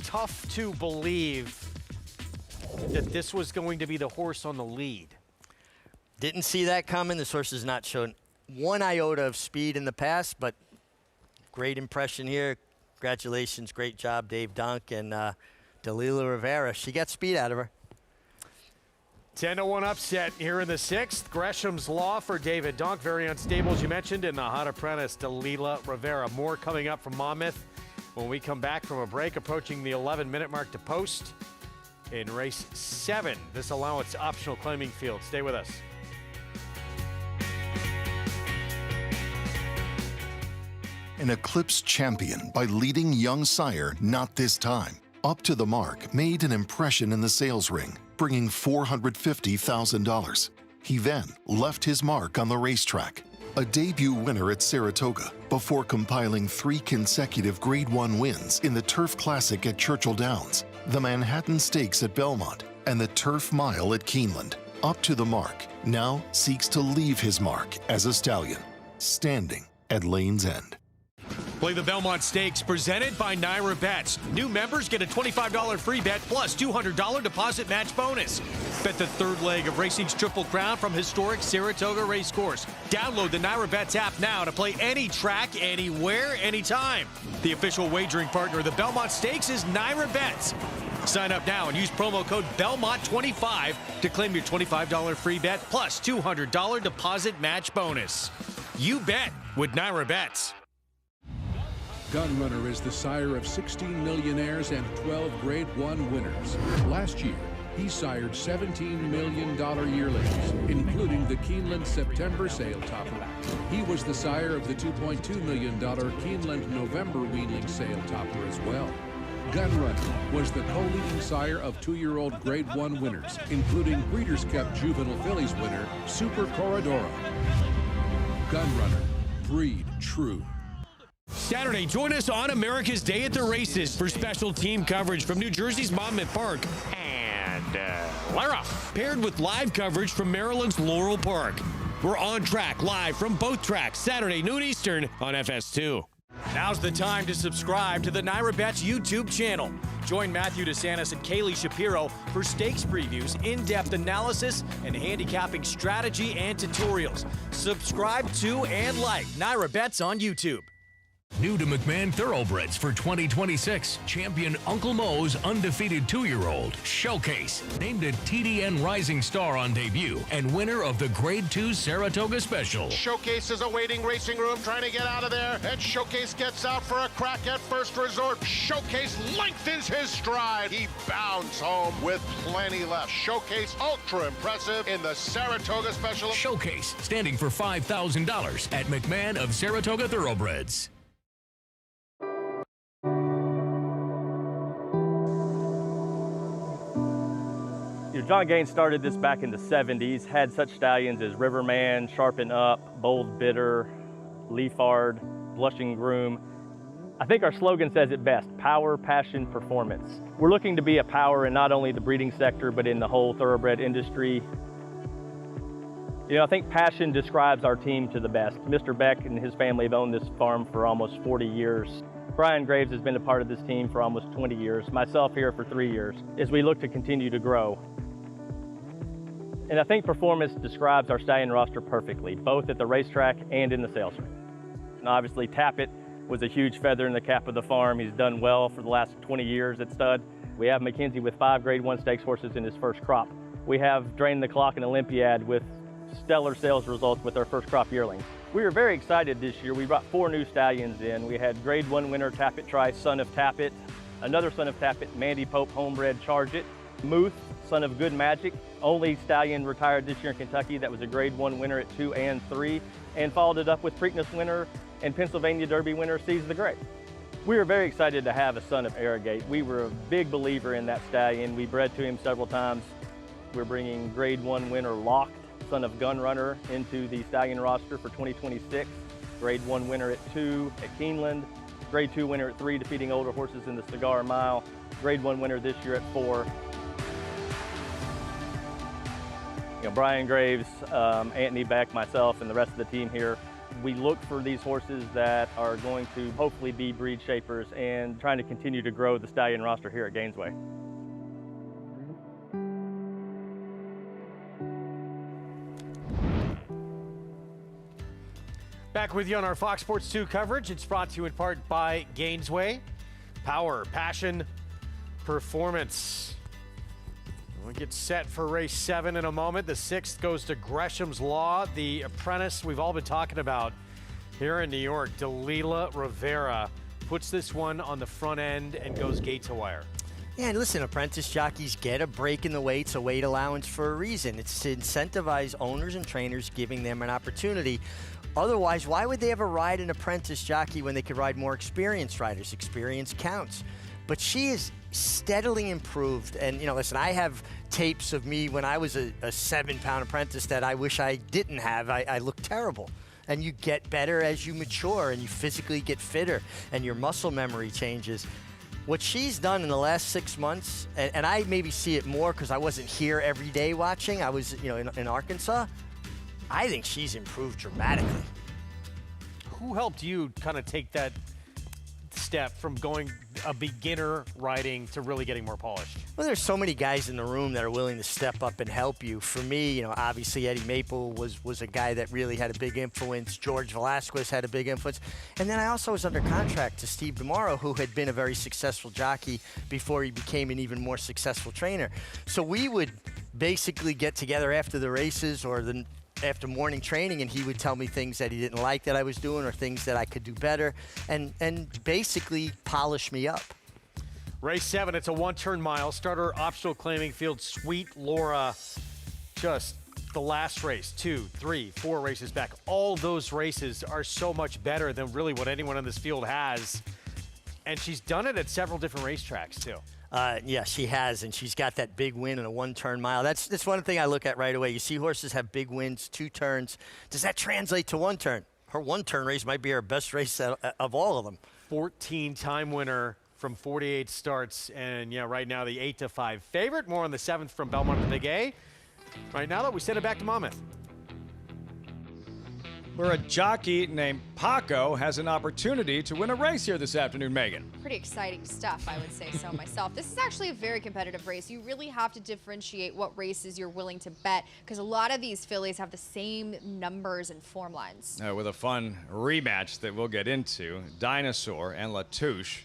tough to believe that this was going to be the horse on the lead. Didn't see that coming. This horse has not shown one iota of speed in the past, but great impression here. Congratulations. Great job, Dave Donk and Dalila Rivera. She got speed out of her. 10-1 upset here in the sixth. Gresham's Law for David Donk. Very Unstable, as you mentioned, and the hot apprentice, Dalila Rivera. More coming up from Monmouth when we come back from a break, approaching the 11-minute mark to post in race 7. This allowance optional claiming field. Stay with us. An Eclipse champion by leading young sire Not This Time. Up to the Mark made an impression in the sales ring, bringing $450,000. He then left his mark on the racetrack, a debut winner at Saratoga, before compiling 3 consecutive Grade 1 wins in the Turf Classic at Churchill Downs, the Manhattan Stakes at Belmont, and the Turf Mile at Keeneland. Up to the Mark now seeks to leave his mark as a stallion, standing at Lane's End. Play the Belmont Stakes presented by Naira Bets. New members get a $25 free bet plus $200 deposit match bonus. Bet the third leg of racing's Triple Crown from historic Saratoga Racecourse. Download the Naira Bets app now to play any track, anywhere, anytime. The official wagering partner of the Belmont Stakes is Naira Bets. Sign up now and use promo code BELMONT25 to claim your $25 free bet plus $200 deposit match bonus. You bet with Naira Bets. Gunrunner is the sire of 16 millionaires and 12 Grade 1 winners. Last year, he sired $17 million yearlings, including the Keeneland September sale topper. He was the sire of the $2.2 million Keeneland November weanling sale topper as well. Gunrunner was the co-leading sire of 2-year-old Grade 1 winners, including Breeders' Cup Juvenile Fillies winner Super Corridoro. Gunrunner, breed true. Saturday, join us on America's Day at the Races for special team coverage from New Jersey's Monmouth Park and Lara, paired with live coverage from Maryland's Laurel Park. We're on track live from both tracks, Saturday, noon Eastern on FS2. Now's the time to subscribe to the Naira Bets YouTube channel. Join Matthew DeSantis and Kaylee Shapiro for stakes previews, in-depth analysis, and handicapping strategy and tutorials. Subscribe to and like Naira Bets on YouTube. New to McMahon Thoroughbreds for 2026, champion Uncle Mo's undefeated 2-year-old, Showcase, named a TDN Rising Star on debut, and winner of the Grade 2 Saratoga Special. Showcase is awaiting racing room, trying to get out of there, and Showcase gets out for a crack at first resort. Showcase lengthens his stride. He bounds home with plenty left. Showcase ultra impressive in the Saratoga Special. Showcase, standing for $5,000 at McMahon of Saratoga Thoroughbreds. John Gaines started this back in the 70s, had such stallions as Riverman, Sharpen Up, Bold Bitter, Leafard, Blushing Groom. I think our slogan says it best: power, passion, performance. We're looking to be a power in not only the breeding sector, but in the whole thoroughbred industry. You know, I think passion describes our team to the best. Mr. Beck and his family have owned this farm for almost 40 years. Brian Graves has been a part of this team for almost 20 years, myself here for 3 years, as we look to continue to grow. And I think performance describes our stallion roster perfectly, both at the racetrack and in the sales ring. And obviously, Tappet was a huge feather in the cap of the farm. He's done well for the last 20 years at stud. We have McKenzie with 5 Grade 1 stakes horses in his first crop. We have Drain the Clock and Olympiad with stellar sales results with our first crop yearlings. We were very excited this year. We brought 4 new stallions in. We had Grade 1 winner Tappet Trice, son of Tappet, another son of Tappet, Mandy Pope, homebred Charge It, Muth, son of Good Magic, only stallion retired this year in Kentucky that was a Grade 1 winner at 2 and 3, and followed it up with Preakness winner and Pennsylvania Derby winner Seize the Great. We were very excited to have a son of Arrogate. We were a big believer in that stallion. We bred to him several times. We're bringing Grade 1 winner Locked, son of Gun Runner, into the stallion roster for 2026. Grade 1 winner at 2 at Keeneland. Grade 2 winner at 3, defeating older horses in the Cigar Mile. Grade 1 winner this year at 4. Brian Graves, Anthony Beck, myself, and the rest of the team here, we look for these horses that are going to hopefully be breed shapers and trying to continue to grow the stallion roster here at Gainesway. Back with you on our Fox Sports 2 coverage. It's brought to you in part by Gainesway. Power, passion, performance. We'll get set for race 7 in a moment. The 6th goes to Gresham's Law, the apprentice we've all been talking about here in New York. Delilah Rivera puts this one on the front end and goes gate to wire. Yeah, and listen, apprentice jockeys get a break in the weights, a weight allowance for a reason. It's to incentivize owners and trainers, giving them an opportunity. Otherwise, why would they ever ride an apprentice jockey when they could ride more experienced riders? Experience counts. But she is steadily improved. And, listen, I have tapes of me when I was a 7-pound apprentice that I wish I didn't have. I look terrible. And you get better as you mature and you physically get fitter and your muscle memory changes. What she's done in the last 6 months, and I maybe see it more because I wasn't here every day watching. I was, in Arkansas. I think she's improved dramatically. Who helped you kind of take that step from going a beginner riding to really getting more polished? Well, there's so many guys in the room that are willing to step up and help you. For me, obviously Eddie Maple was a guy that really had a big influence. George Velasquez had a big influence. And then I also was under contract to Steve DeMauro, who had been a very successful jockey before he became an even more successful trainer. So we would basically get together after the races or after morning training, and he would tell me things that he didn't like that I was doing or things that I could do better and basically polish me up. Race 7, it's a 1-turn mile. Starter optional claiming field, Sweet Laura. Just the last race, 2, 3, 4 races back. All those races are so much better than really what anyone in this field has. And she's done it at several different racetracks, too. Yeah, she has, and she's got that big win in a 1-turn mile. That's one thing I look at right away. You see horses have big wins, 2 turns. Does that translate to 1 turn? Her 1-turn race might be her best race of all of them. 14-time winner from 48 starts, and right now the 8-5 favorite. More on the 7th from Belmont and the Big A. Right now, though, we send it back to Monmouth, where a jockey named Paco has an opportunity to win a race here this afternoon, Megan. Pretty exciting stuff, I would say so myself. This is actually a very competitive race. You really have to differentiate what races you're willing to bet because a lot of these fillies have the same numbers and form lines. With a fun rematch that we'll get into, Dinosaur and Latouche.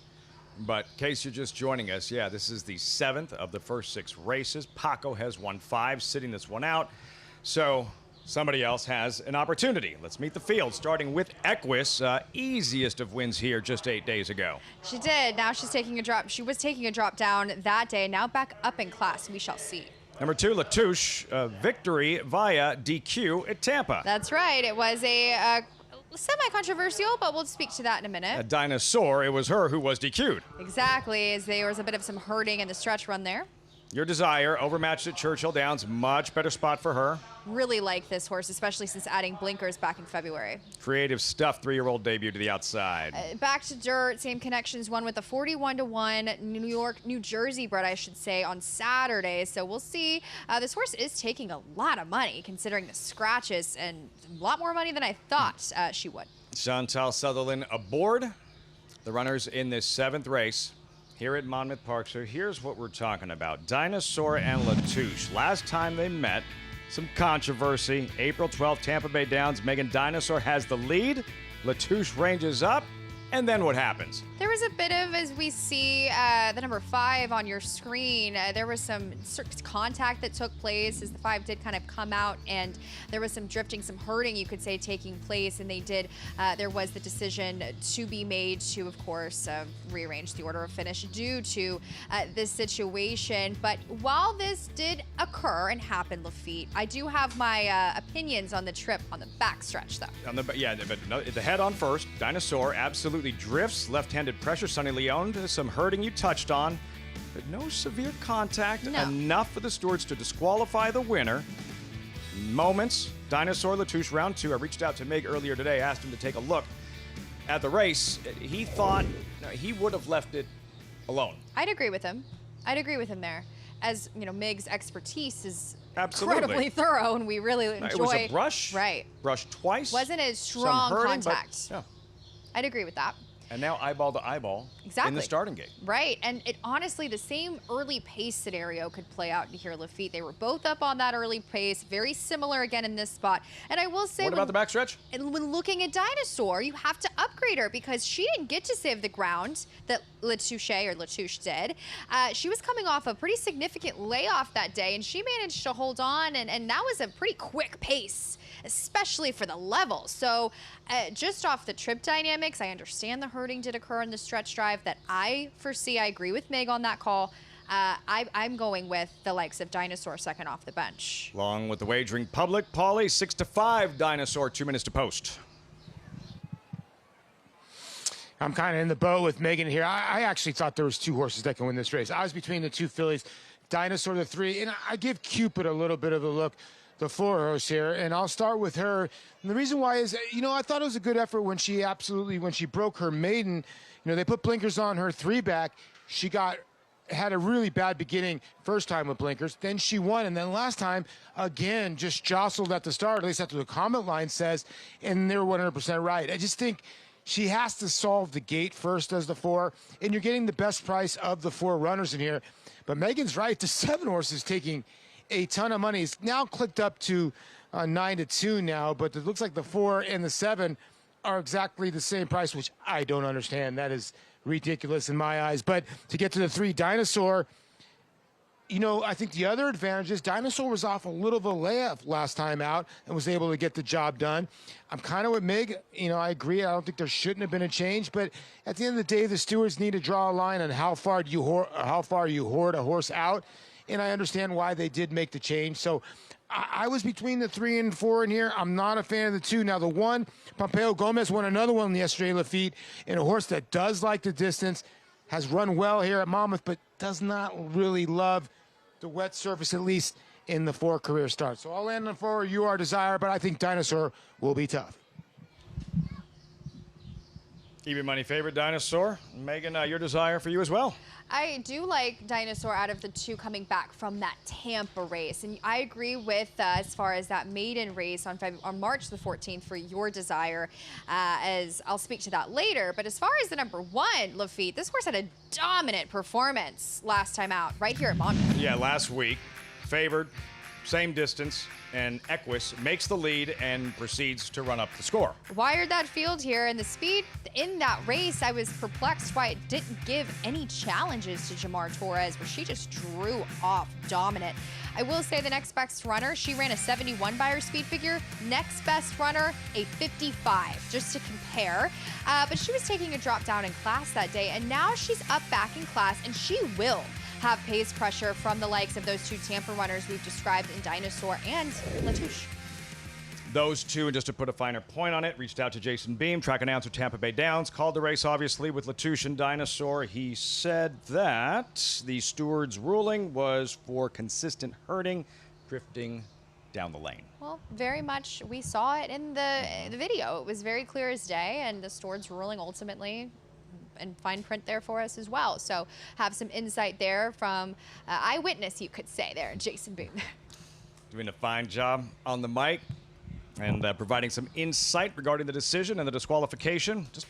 But in case you're just joining us, this is the 7th of the first 6 races. Paco has won 5, sitting this one out. So somebody else has an opportunity. Let's meet the field, starting with Equus, easiest of wins here just 8 days ago. She did. Now she's taking a drop. She was taking a drop down that day. Now back up in class. We shall see. Number 2, Latouche, victory via DQ at Tampa. That's right. It was a semi-controversial, but we'll speak to that in a minute. A Dinosaur, it was her who was DQ'd. Exactly, as there was a bit of some hurting in the stretch run there. Your Desire, overmatched at Churchill Downs, much better spot for her. Really like this horse, especially since adding blinkers back in February. Creative stuff, 3-year-old debut to the outside. Back to dirt, same connections, one with a 41-1 New Jersey bred, I should say, on Saturday. So we'll see. This horse is taking a lot of money, considering the scratches, and a lot more money than I thought she would. Chantal Sutherland aboard the runners in this 7th race here at Monmouth Park. So here's what we're talking about. Dinosaur and Latouche. Last time they met, some controversy. April 12th, Tampa Bay Downs. Megan Dinosaur has the lead. Latouche ranges up. And then what happens? There was a bit of, as we see the number 5 on your screen, there was some contact that took place as the 5 did kind of come out, and there was some drifting, some hurting, you could say, taking place, and they did, there was the decision to be made to, of course, rearrange the order of finish due to this situation. But while this did occur and happen, Lafitte, I do have my opinions on the trip on the backstretch, though. But the head on first. Dinosaur absolutely drifts. Left-handed pressure. Sonny Leon, some hurting you touched on, but no severe contact. No. Enough for the stewards to disqualify the winner. Moments. Dinosaur, Latouche, round 2. I reached out to Meg earlier today, asked him to take a look at the race. He thought he would have left it alone. I'd agree with him. I'd agree with him there. As, you know, Meg's expertise is Absolutely. incredibly thorough, and we really enjoy. It was a brush. Right. Brushed twice. Wasn't as strong some hurting, contact. But, yeah. I'd agree with that. And now eyeball to eyeball Exactly. in the starting gate. Right, and it honestly, the same early pace scenario could play out here, Lafitte. They were both up on that early pace, very similar again in this spot. And I will say, What about the backstretch? And when looking at Dinosaur, you have to upgrade her because she didn't get to save the ground that Latouche did. She was coming off a pretty significant layoff that day, and she managed to hold on, and that was a pretty quick pace, especially for the level. So just off the trip dynamics, I understand the hurting did occur in the stretch drive that I foresee. I agree with Meg on that call. I'm going with the likes of Dinosaur second off the bench. Along with the wagering public, Paulie, 6-5 Dinosaur, 2 minutes to post. I'm kind of in the boat with Megan here. I actually thought there was 2 horses that can win this race. I was between the 2 fillies, Dinosaur the 3, and I give Cupid a little bit of a look, the 4 horse here, and I'll start with her. And the reason why is, you know, I thought it was a good effort when she broke her maiden. You know, they put blinkers on her 3-back. She had a really bad beginning first time with blinkers. Then she won, and then last time, again, just jostled at the start, at least that's what the comment line says, and they're 100% right. I just think she has to solve the gate first as the 4, and you're getting the best price of the 4 runners in here. But Megan's right, the 7 horse is taking a ton of money. It's now clicked up to 9-2 now, but it looks like the 4 and the 7 are exactly the same price, which I don't understand. That is ridiculous in my eyes. But to get to the 3, Dinosaur, you know, I think the other advantage is Dinosaur was off a little of a layup last time out and was able to get the job done. I'm kind of with Meg. You know, I agree. I don't think there shouldn't have been a change. But at the end of the day, the stewards need to draw a line on how far you hoard a horse out. And I understand why they did make the change. So I was between the 3 and 4 in here. I'm not a fan of the 2. Now, the 1, Pompeo Gomez won another one yesterday, Lafitte, and a horse that does like the distance, has run well here at Monmouth, but does not really love the wet surface, at least in the 4 career starts. So I'll land on 4, You Are Desire, but I think Dinosaur will be tough. Even money favorite, Dinosaur. Megan, your desire for you as well. I do like Dinosaur out of the 2 coming back from that Tampa race. And I agree with as far as that maiden race on March the 14th for Your Desire, as I'll speak to that later. But as far as the number 1, Lafitte, this horse had a dominant performance last time out right here at Monmouth. Yeah, last week. Favored, same distance, and Equus makes the lead and proceeds to run up the score. Wired that field here, and the speed in that race, I was perplexed why it didn't give any challenges to Jamar Torres, where she just drew off dominant. I will say the next best runner, she ran a 71 by her speed figure. Next best runner, a 55, just to compare. But she was taking a drop down in class that day, and now she's up back in class, and she will have pace pressure from the likes of those 2 Tampa runners we've described in Dinosaur and Latouche. Those 2, and just to put a finer point on it, reached out to Jason Beam, track announcer, Tampa Bay Downs, called the race, obviously, with Latouche and Dinosaur. He said that the steward's ruling was for consistent herding, drifting down the lane. Well, very much, we saw it in the video. It was very clear as day, and the steward's ruling ultimately, and fine print there for us as well. So have some insight there from eyewitness, you could say there, Jason Boone. Doing a fine job on the mic and providing some insight regarding the decision and the disqualification. Just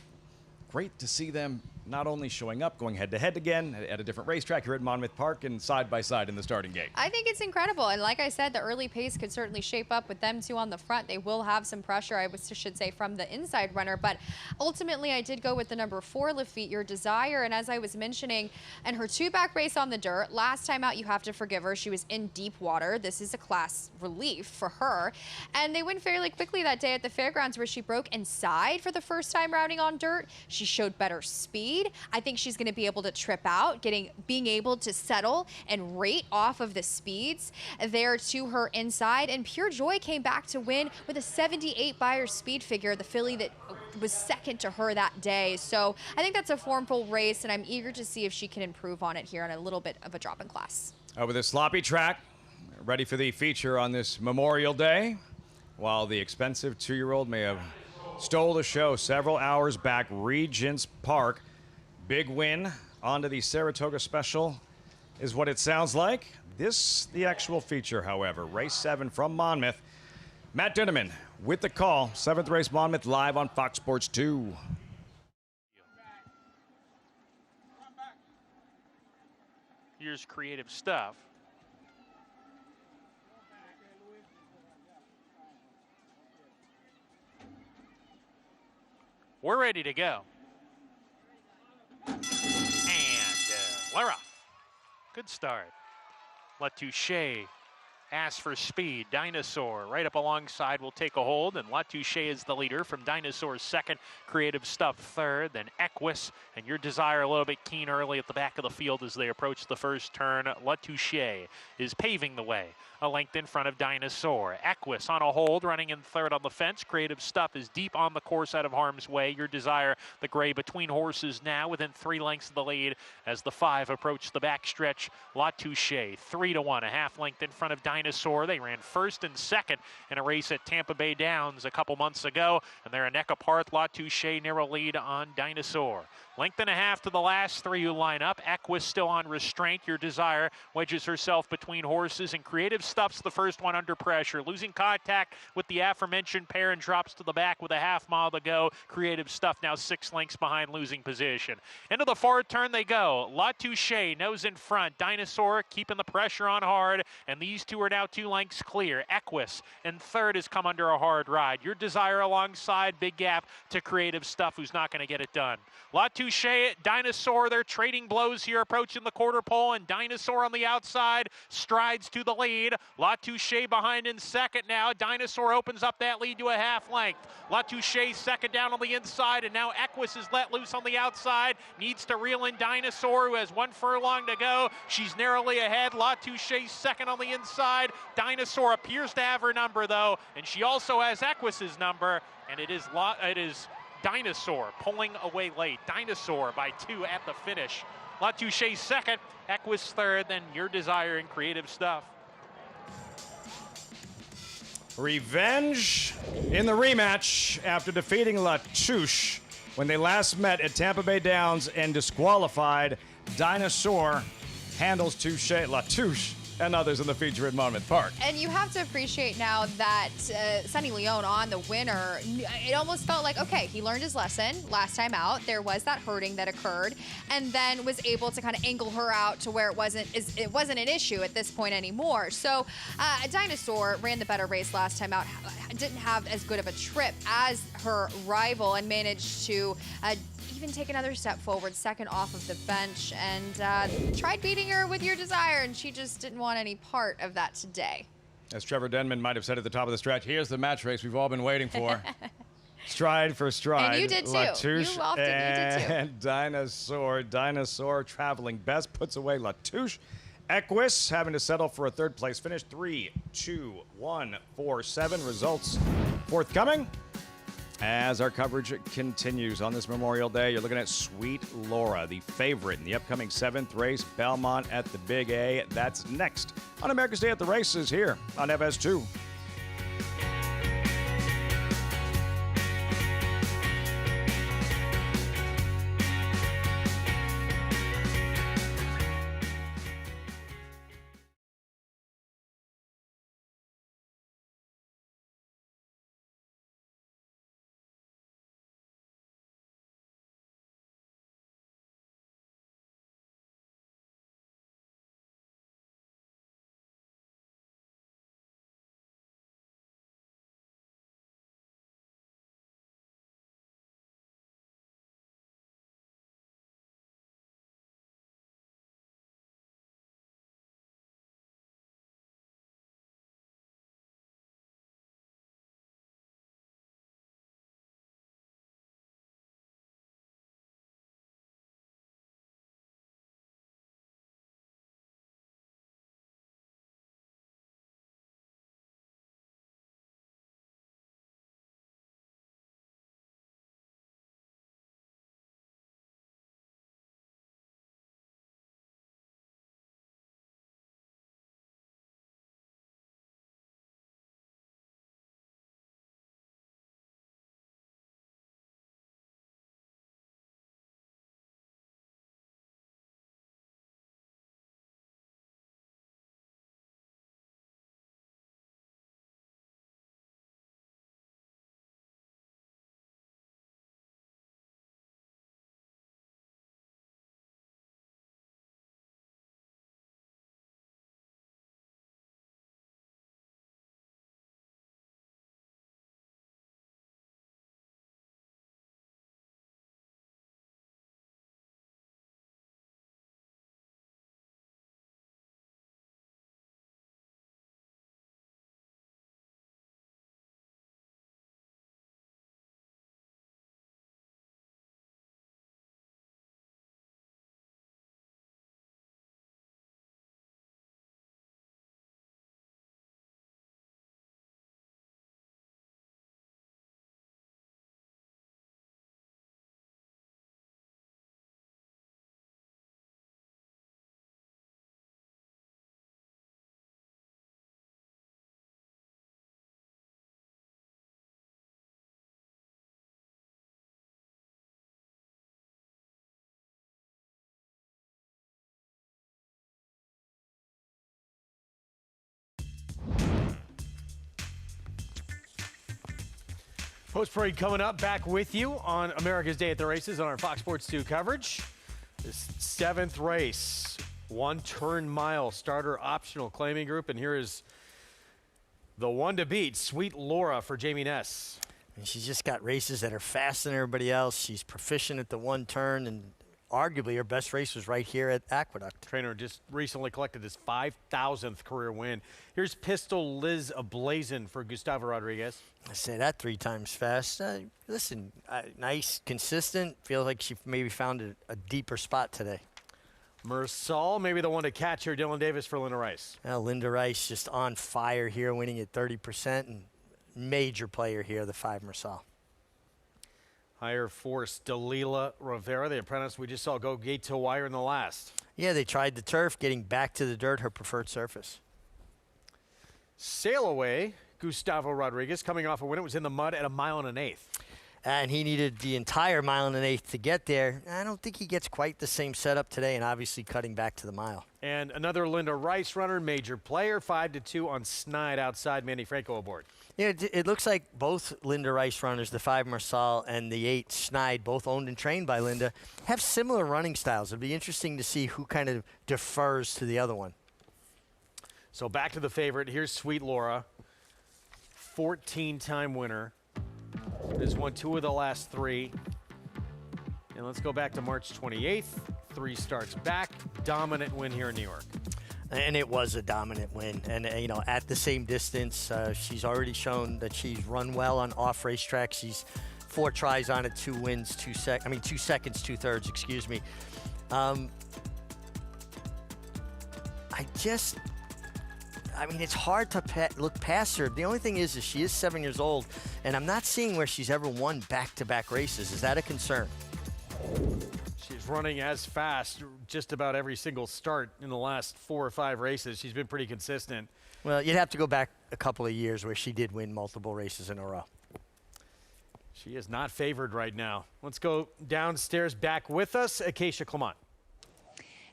great to see them not only showing up, going head-to-head again at a different racetrack here at Monmouth Park and side by side in the starting gate. I think it's incredible. And like I said, the early pace could certainly shape up with them two on the front. They will have some pressure, should say, from the inside runner. But ultimately, I did go with the number 4, Lafitte, Your Desire. And as I was mentioning, and her 2-back race on the dirt, last time out, you have to forgive her. She was in deep water. This is a class relief for her. And they went fairly quickly that day at the fairgrounds where she broke inside for the first time routing on dirt. She showed better speed. I think she's going to be able to trip out, being able to settle and rate off of the speeds there to her inside. And Pure Joy came back to win with a 78 Beyer speed figure, the filly that was second to her that day. So I think that's a formful race, and I'm eager to see if she can improve on it here on a little bit of a drop in class. With a sloppy track, ready for the feature on this Memorial Day. While the expensive 2-year-old may have stole the show several hours back, Regents Park. Big win onto the Saratoga Special is what it sounds like. This, the actual feature, however. Race 7 from Monmouth. Matt Dinneman with the call. 7th race Monmouth live on Fox Sports 2. Here's Creative Stuff. We're ready to go. And we're off. Good start. Latouche asks for speed. Dinosaur right up alongside will take a hold, and Latouche is the leader from Dinosaur's second, Creative Stuff third, then Equus and Your Desire a little bit keen early at the back of the field as they approach the first turn. Latouche is paving the way, a length in front of Dinosaur. Equus on a hold, running in third on the fence. Creative Stuff is deep on the course out of harm's way. Your Desire, the gray between horses now within 3 lengths of the lead as the 5 approach the backstretch. Latouche 3-1, a half length in front of Dinosaur. They ran first and second in a race at Tampa Bay Downs a couple months ago, and they're a neck apart. Latouche narrow lead on Dinosaur. Length and a half to the last 3 who line up. Equus still on restraint. Your Desire wedges herself between horses, and Creative Stuff's the first one under pressure. Losing contact with the aforementioned pair and drops to the back with a half mile to go. Creative Stuff now 6 lengths behind, losing position. Into the forward turn they go. Latouche nose in front. Dinosaur keeping the pressure on hard, and these two are now 2 lengths clear. Equus in third has come under a hard ride. Your Desire alongside, big gap to Creative Stuff, who's not going to get it done. Latouche, Dinosaur, they're trading blows here, approaching the quarter pole, and Dinosaur on the outside strides to the lead. Latouche behind in second now. Dinosaur opens up that lead to a half length. Latouche second down on the inside, and now Equus is let loose on the outside. Needs to reel in Dinosaur, who has 1 furlong to go. She's narrowly ahead. Latouche second on the inside. Dinosaur appears to have her number, though, and she also has Equus's number, and it is Dinosaur pulling away late. Dinosaur by 2 at the finish. Latouche second, Equus third, then Your Desire and Creative Stuff. Revenge in the rematch after defeating Latouche when they last met at Tampa Bay Downs and disqualified. Dinosaur handles Latouche and others in the feature at Monmouth Park. And you have to appreciate now that Sonny Leone on the winner, it almost felt like, okay, he learned his lesson last time out. There was that hurting that occurred, and then was able to kind of angle her out to where it wasn't an issue at this point anymore. So Dinosaur ran the better race last time out, didn't have as good of a trip as her rival, and managed to even take another step forward, second off of the bench, and tried beating her with Your Desire, and she just didn't want any part of that today. As Trevor Denman might have said at the top of the stretch, here's the match race we've all been waiting for. Stride for stride. And you did too. Latouche You did too. and Dinosaur. Dinosaur traveling best, puts away Latouche. Equus having to settle for a third place finish. 3, 2, 1, 4, 7 results forthcoming. As our coverage continues on this Memorial Day, you're looking at Sweet Laura, the favorite in the upcoming 7th race, Belmont at the Big A. That's next on America's Day at the Races here on FS2. Post parade coming up, back with you on America's Day at the Races on our Fox Sports 2 coverage. This 7th race, 1 turn mile starter optional claiming group, and here is the one to beat, Sweet Laura for Jamie Ness. And she's just got races that are faster than everybody else. She's proficient at the 1 turn, and arguably her best race was right here at Aqueduct. Trainer just recently collected his 5,000th career win. Here's Pistol Liz Ablazin for Gustavo Rodriguez. I say that 3 times fast. Listen, nice, consistent. Feels like she maybe found a deeper spot today. Mersal, maybe the one to catch here. Dylan Davis for Linda Rice. Well, Linda Rice just on fire here, winning at 30%, and major player here, the 5 Mersal. Higher force, Dalila Rivera, the apprentice we just saw go gate to wire in the last. Yeah, they tried the turf, getting back to the dirt, her preferred surface. Sail away, Gustavo Rodriguez, coming off a win. It was in the mud at 1 1/8 miles. And he needed the entire 1 1/8 miles to get there. I don't think he gets quite the same setup today, and obviously cutting back to the mile. And another Linda Rice runner, major player, 5-2 on Snide outside. Manny Franco aboard. Yeah, it looks like both Linda Rice runners, the 5 Mersal and the 8 Snide, both owned and trained by Linda, have similar running styles. It'll be interesting to see who kind of defers to the other one. So back to the favorite. Here's Sweet Laura, 14-time winner. Has won 2 of the last 3. And let's go back to March 28th. 3 starts back. Dominant win here in New York. And it was a dominant win. And, you know, at the same distance, she's already shown that she's run well on off racetrack. She's 4 tries on it, 2 wins, 2 seconds, 2/3, excuse me. It's hard to look past her. The only thing is she is 7 years old, and I'm not seeing where she's ever won back-to-back races. Is that a concern? She's running as fast just about every single start in the last 4 or 5 races. She's been pretty consistent. Well, you'd have to go back a couple of years where she did win multiple races in a row. She is not favored right now. Let's go downstairs. Back with us, Acacia Clement.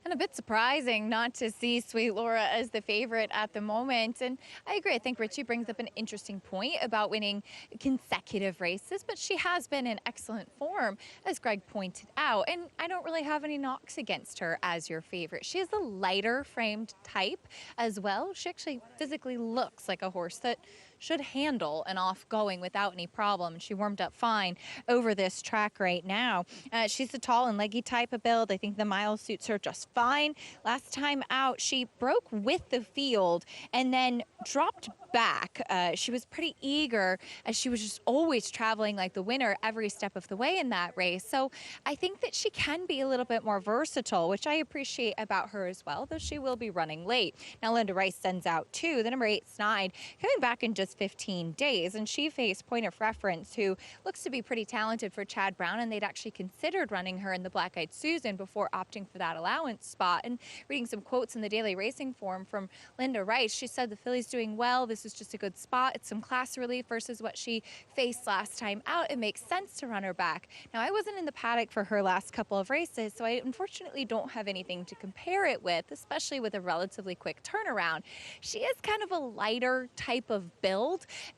And a bit surprising not to see Sweet Laura as the favorite at the moment. And I agree. I think Richie brings up an interesting point about winning consecutive races, but she has been in excellent form, as Greg pointed out. And I don't really have any knocks against her as your favorite. She is the lighter framed type as well. She actually physically looks like a horse that should handle an off-going without any problem. She warmed up fine over this track right now. She's a tall and leggy type of build. I think the mile suits her just fine. Last time out, she broke with the field and then dropped back. She was pretty eager, as she was just always traveling like the winner every step of the way in that race. So I think that she can be a little bit more versatile, which I appreciate about her as well, though she will be running late. Now Linda Rice sends out 2, the number 8 Snide, coming back in just 15 days, and she faced Point of Reference, who looks to be pretty talented for Chad Brown, and they'd actually considered running her in the Black Eyed Susan before opting for that allowance spot. And reading some quotes in the Daily Racing Form from Linda Rice, she said the filly's doing well. This is just a good spot. It's some class relief versus what she faced last time out. It makes sense to run her back. Now, I wasn't in the paddock for her last couple of races, so I unfortunately don't have anything to compare it with, especially with a relatively quick turnaround. She is kind of a lighter type of build.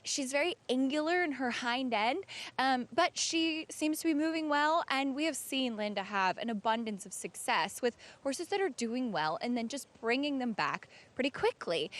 She's very angular in her hind end, but she seems to be moving well, and we have seen Linda have an abundance of success with horses that are doing well and then just bringing them back pretty quickly.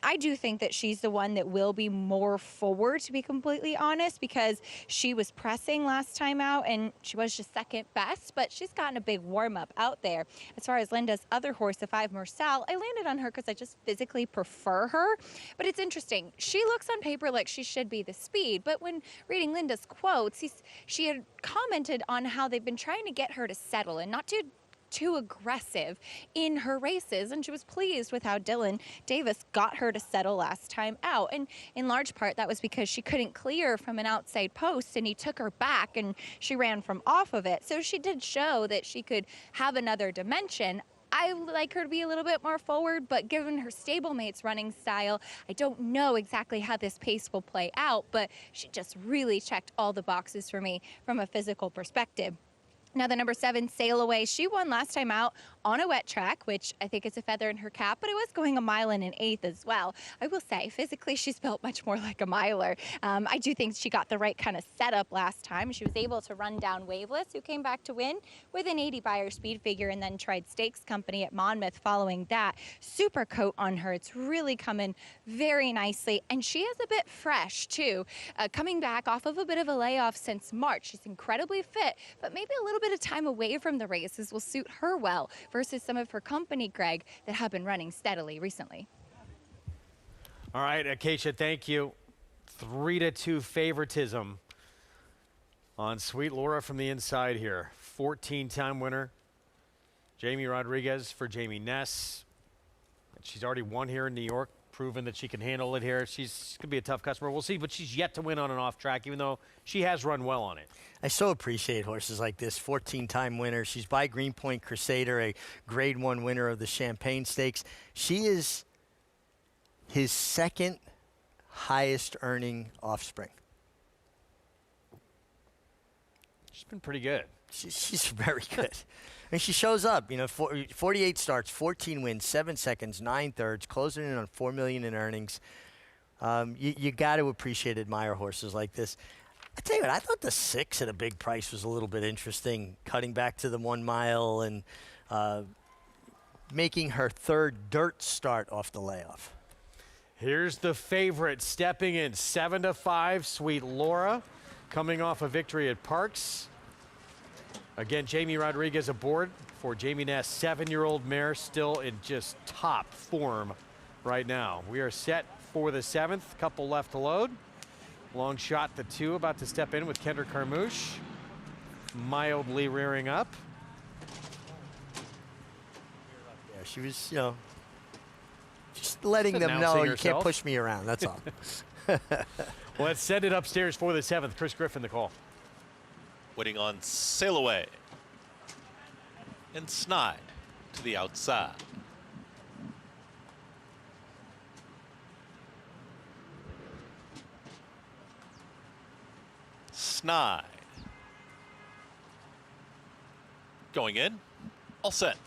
I do think that she's the one that will be more forward, to be completely honest, because she was pressing last time out and she was just second best, but she's gotten a big warm-up out there. As far as Linda's other horse, the 5 Mersal, I landed on her because I just physically prefer her, but it's interesting. She looks on paper like she should be the speed, but when reading Linda's quotes, she had commented on how they've been trying to get her to settle and not too aggressive in her races, and she was pleased with how Dylan Davis got her to settle last time out. And in large part, that was because she couldn't clear from an outside post, and he took her back and she ran from off of it. So she did show that she could have another dimension. I like her to be a little bit more forward, but given her stablemate's running style, I don't know exactly how this pace will play out, but she just really checked all the boxes for me from a physical perspective. Now the number 7, Sail Away, she won last time out on a wet track, which I think is a feather in her cap, but it was going a mile and an eighth as well. I will say, physically, she's built much more like a miler. I do think she got the right kind of setup last time. She was able to run down Waveless, who came back to win with an 80 Beyer speed figure, and then tried Stakes Company at Monmouth following that. Super coat on her. It's really coming very nicely, and she is a bit fresh, too. Coming back off of a bit of a layoff since March. She's incredibly fit, but maybe a little bit of time away from the races will suit her well versus some of her company, Greg, that have been running steadily recently. All right, Acacia, thank you. 3-2 favoritism on Sweet Laura from the inside here. 14-time winner, Jamie Rodriguez for Jamie Ness. She's already won here in New York, proven that she can handle it here. She's going to be a tough customer. We'll see, but she's yet to win on an off track, even though she has run well on it. I so appreciate horses like this. 14-time winner. She's by Greenpoint Crusader, a Grade 1 winner of the Champagne Stakes. She is his second highest earning offspring. She's been pretty good. She's very good. I mean, she shows up, 48 starts, 14 wins, 7 seconds, 9 thirds, closing in on $4 million in earnings. You got to appreciate, admire horses like this. I tell you what, I thought the 6 at a big price was a little bit interesting, cutting back to the 1 mile and making her third dirt start off the layoff. Here's the favorite stepping in, 7-5, Sweet Laura, coming off a victory at Parks. Again, Jamie Rodriguez aboard for Jamie Ness, 7-year-old mare, still in just top form right now. We are set for the 7th, couple left to load. Long shot, the 2 about to step in with Kendra Carmouche, mildly rearing up. Yeah, she was, just letting them know you can't push me around, that's all. Let's send it upstairs for the 7th. Chris Griffin, the call. Waiting on Sail Away. And Snide to the outside. Snide. Going in. All set.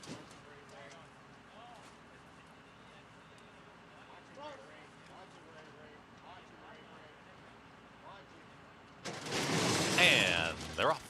And they're off.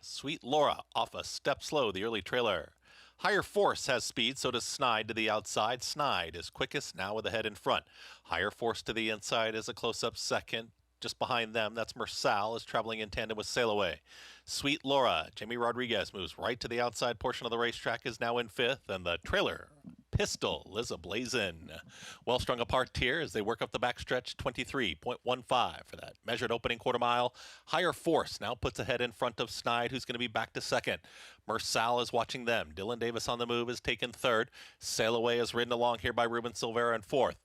Sweet Laura off a step slow, the early trailer. Higher Force has speed, so does Snide to the outside. Snide is quickest, now with the head in front. Higher Force to the inside is a close-up second. Just behind them, that's Mersal, is traveling in tandem with Sail Away. Sweet Laura, Jamie Rodriguez moves right to the outside portion of the racetrack, is now in 5th, and the trailer, Pistol, is ablazing. Well strung apart here as they work up the backstretch, 23.15 for that measured opening quarter mile. Higher Force now puts ahead in front of Snide, who's going to be back to 2nd. Mersal is watching them. Dylan Davis on the move is taken 3rd. Sail Away is ridden along here by Ruben Silvera in 4th.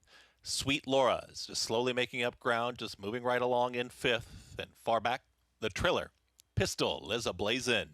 Sweet Laura is just slowly making up ground, just moving right along in 5th. And far back, the trailer, Pistol, is ablazing.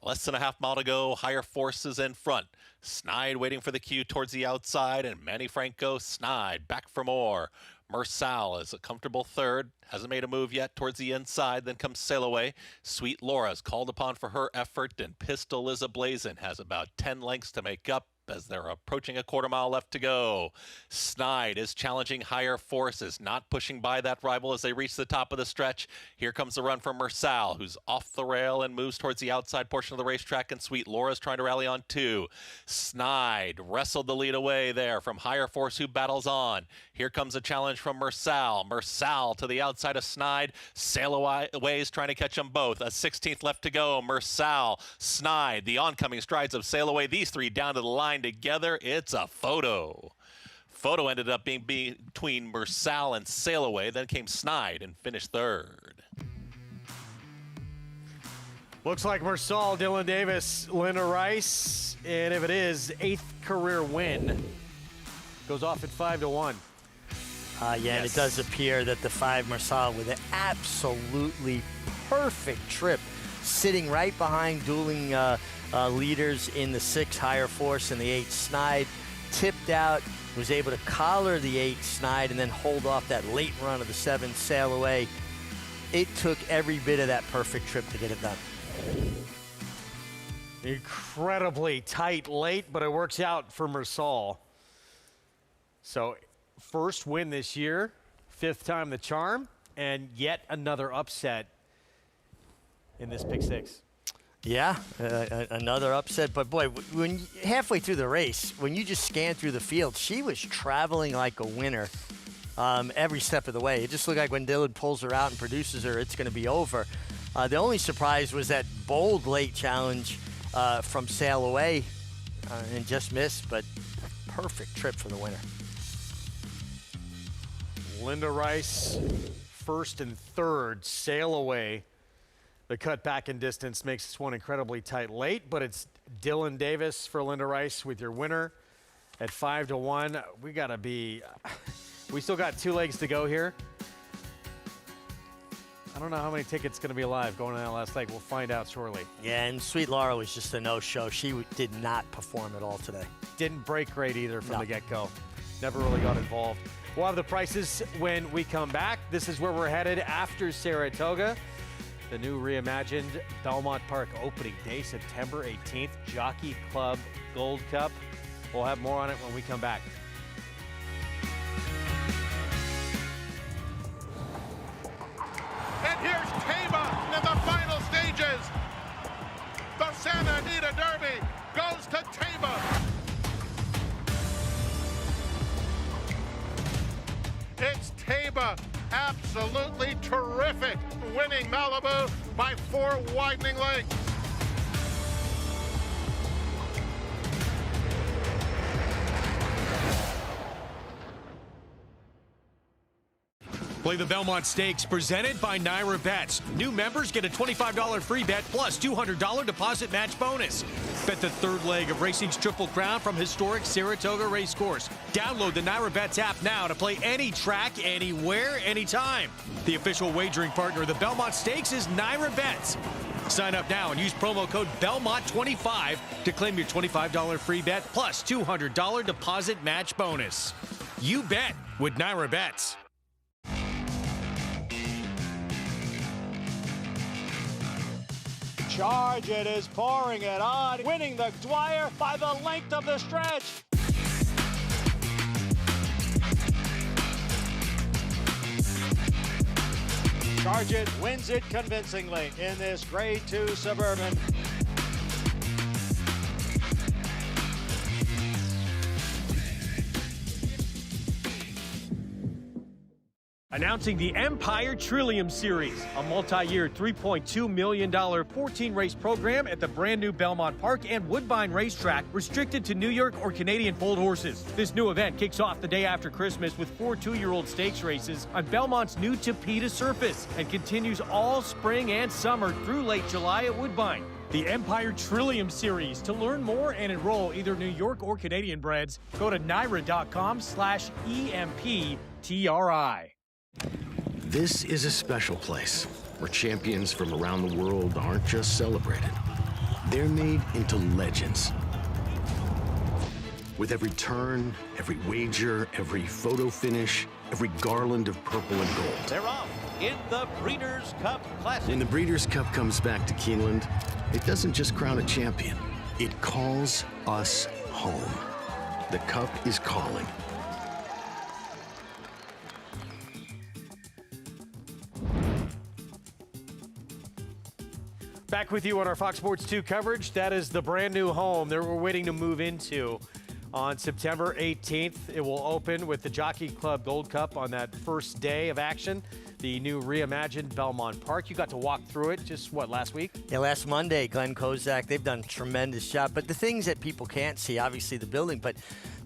Less than a half mile to go. Higher Forces in front. Snide waiting for the cue towards the outside, and Manny Franco, Snide back for more. Mersal is a comfortable 3rd. Hasn't made a move yet towards the inside. Then comes Sail Away. Sweet Laura is called upon for her effort, and Pistol is ablazing. Has about 10 lengths to make up as they're approaching a quarter mile left to go. Snide is challenging Higher Forces, not pushing by that rival as they reach the top of the stretch. Here comes the run from Mersal, who's off the rail and moves towards the outside portion of the racetrack, and Sweet Laura's trying to rally on 2. Snide wrestled the lead away there from Higher Force, who battles on. Here comes a challenge from Mersal. Mersal to the outside of Snide. Sail Away is trying to catch them both. A 16th left to go. Mersal, Snide, the oncoming strides of Sail Away. These 3 down to the line together. It's a photo. Photo ended up being between Mersal and Sail Away. Then came Snide and finished 3rd. Looks like Mersal, Dylan Davis, Linda Rice, and if it is, 8th career win. Goes off at 5-1. Yeah, yes. And it does appear that the 5 Mersal with an absolutely perfect trip, sitting right behind dueling leaders in the 6 Higher Force and the 8 Snide, tipped out, was able to collar the 8 Snide and then hold off that late run of the 7 Sail Away. It took every bit of that perfect trip to get it done. Incredibly tight late, but it works out for Mersal. So first win this year, 5th time the charm, and yet another upset in this pick 6. Yeah, another upset. But boy, when halfway through the race, when you just scan through the field, she was traveling like a winner every step of the way. It just looked like when Dylan pulls her out and produces her, it's going to be over. The only surprise was that bold late challenge from Sail Away and just missed, but perfect trip for the winner. Linda Rice, 1st and 3rd, Sail Away. The cut back in distance makes this one incredibly tight late, but it's Dylan Davis for Linda Rice with your winner at 5-1. We still got 2 legs to go here. I don't know how many tickets going to be alive going on that last leg. We'll find out shortly. Yeah, and Sweet Laura was just a no-show. She did not perform at all today. Didn't break great either from the get-go. Never really got involved. We'll have the prices when we come back. This is where we're headed after Saratoga. The new reimagined Belmont Park opening day, September 18th, Jockey Club Gold Cup. We'll have more on it when we come back. And here's Tama in the final stages. The Santa Anita Derby goes to Tama. It's Tama, absolutely terrific, winning Malibu by 4 widening lengths. Play the Belmont Stakes presented by Naira Bets. New members get a $25 free bet plus $200 deposit match bonus. Bet the 3rd leg of racing's Triple Crown from historic Saratoga Racecourse. Download the Naira Bets app now to play any track, anywhere, anytime. The official wagering partner of the Belmont Stakes is Naira Bets. Sign up now and use promo code BELMONT25 to claim your $25 free bet plus $200 deposit match bonus. You bet with Naira Bets. Charge, it is pouring it on, winning the Dwyer by the length of the stretch. Charge It wins it convincingly in this Grade 2 Suburban. Announcing the Empire Trillium Series, a multi-year $3.2 million 14-race program at the brand new Belmont Park and Woodbine Racetrack, restricted to New York or Canadian foaled horses. This new event kicks off the day after Christmas with 4 two-year-old stakes races on Belmont's new Tapeta surface and continues all spring and summer through late July at Woodbine. The Empire Trillium Series. To learn more and enroll either New York or Canadian breds, go to NYRA.com/EMPTRI. This is a special place where champions from around the world aren't just celebrated. They're made into legends. With every turn, every wager, every photo finish, every garland of purple and gold. They're off in the Breeders' Cup Classic. When the Breeders' Cup comes back to Keeneland, it doesn't just crown a champion. It calls us home. The Cup is calling. Back with you on our Fox Sports 2 coverage. That is the brand new home that we're waiting to move into on September 18th. It will open with the Jockey Club Gold Cup on that first day of action. The new reimagined Belmont Park. You got to walk through it just, last week? Yeah, last Monday, Glenn Kozak, they've done a tremendous job. But the things that people can't see, obviously the building, but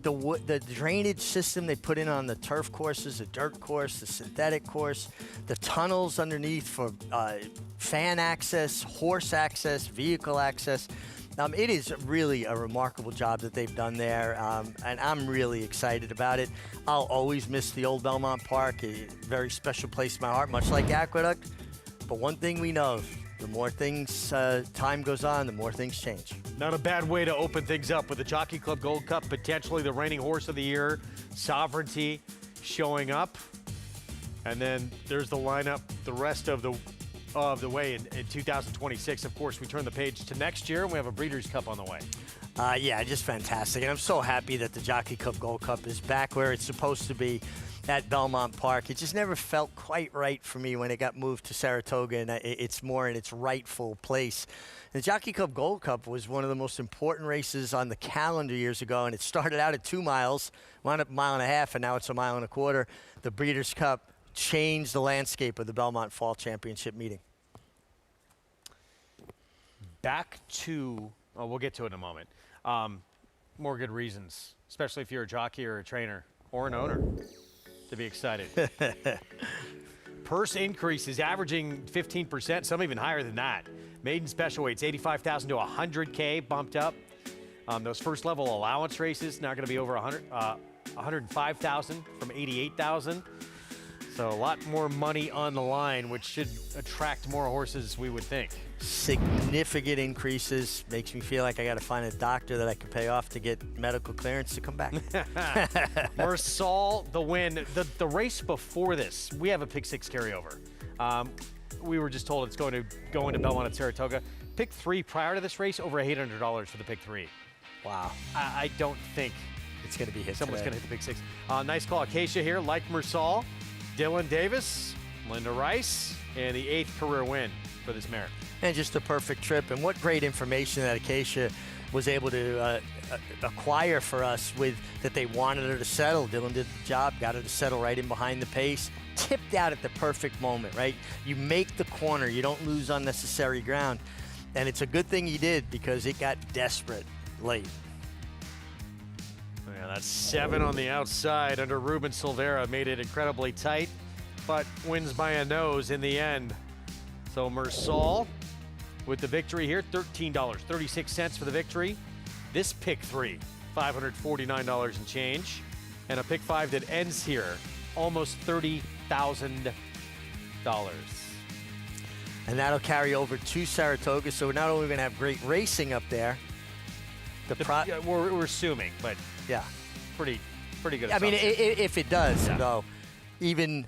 the drainage system they put in on the turf courses, the dirt course, the synthetic course, the tunnels underneath for fan access, horse access, vehicle access. It is really a remarkable job that they've done there, and I'm really excited about it. I'll always miss the old Belmont Park, a very special place in my heart, much like Aqueduct. But one thing we know, the more things, time goes on, the more things change. Not a bad way to open things up with the Jockey Club Gold Cup, potentially the reigning horse of the year, Sovereignty, showing up. And then there's the lineup, the rest of the of the way in 2026. Of course, we turn the page to next year, and we have a Breeders' Cup on the way. Yeah, just fantastic. And I'm so happy that the Jockey Club Gold Cup is back where it's supposed to be at Belmont Park. It just never felt quite right for me when it got moved to Saratoga, and it's more in its rightful place. The Jockey Club Gold Cup was one of the most important races on the calendar years ago, and it started out at 2 miles, wound up 1.5 miles, and now it's 1.25 miles. The Breeders' Cup changed the landscape of the Belmont Fall Championship meeting. Back to, we'll get to it in a moment. More good reasons, especially if you're a jockey or a trainer or an owner, to be excited. Purse increases averaging 15%, some even higher than that. Maiden special weights, 85,000 to 100K bumped up. Those first level allowance races now going to be over 105,000 from 88,000. So a lot more money on the line, which should attract more horses, we would think. Significant increases. Makes me feel like I got to find a doctor that I can pay off to get medical clearance to come back. Mersal, the win. The race before this, we have a pick 6 carryover. We were just told it's going to go into Belmont at Saratoga. Pick 3 prior to this race, over $800 for the pick 3. Wow. I don't think it's going to be hit. Someone's going to hit the pick 6. Nice call, Acacia here, like Mersal. Dylan Davis, Linda Rice, and the 8th career win for this mare. And just a perfect trip. And what great information that Acacia was able to acquire for us with that they wanted her to settle. Dylan did the job, got her to settle right in behind the pace, tipped out at the perfect moment, right? You make the corner, you don't lose unnecessary ground. And it's a good thing he did because it got desperate late. Yeah, that's 7 on the outside under Ruben Silvera. Made it incredibly tight, but wins by a nose in the end. So Mersal with the victory here, $13.36 for the victory. This pick 3, $549 and change. And a pick 5 that ends here, almost $30,000. And that'll carry over to Saratoga. So we're not only going to have great racing up there, we're assuming, but yeah, pretty good. I mean, if it does, though, even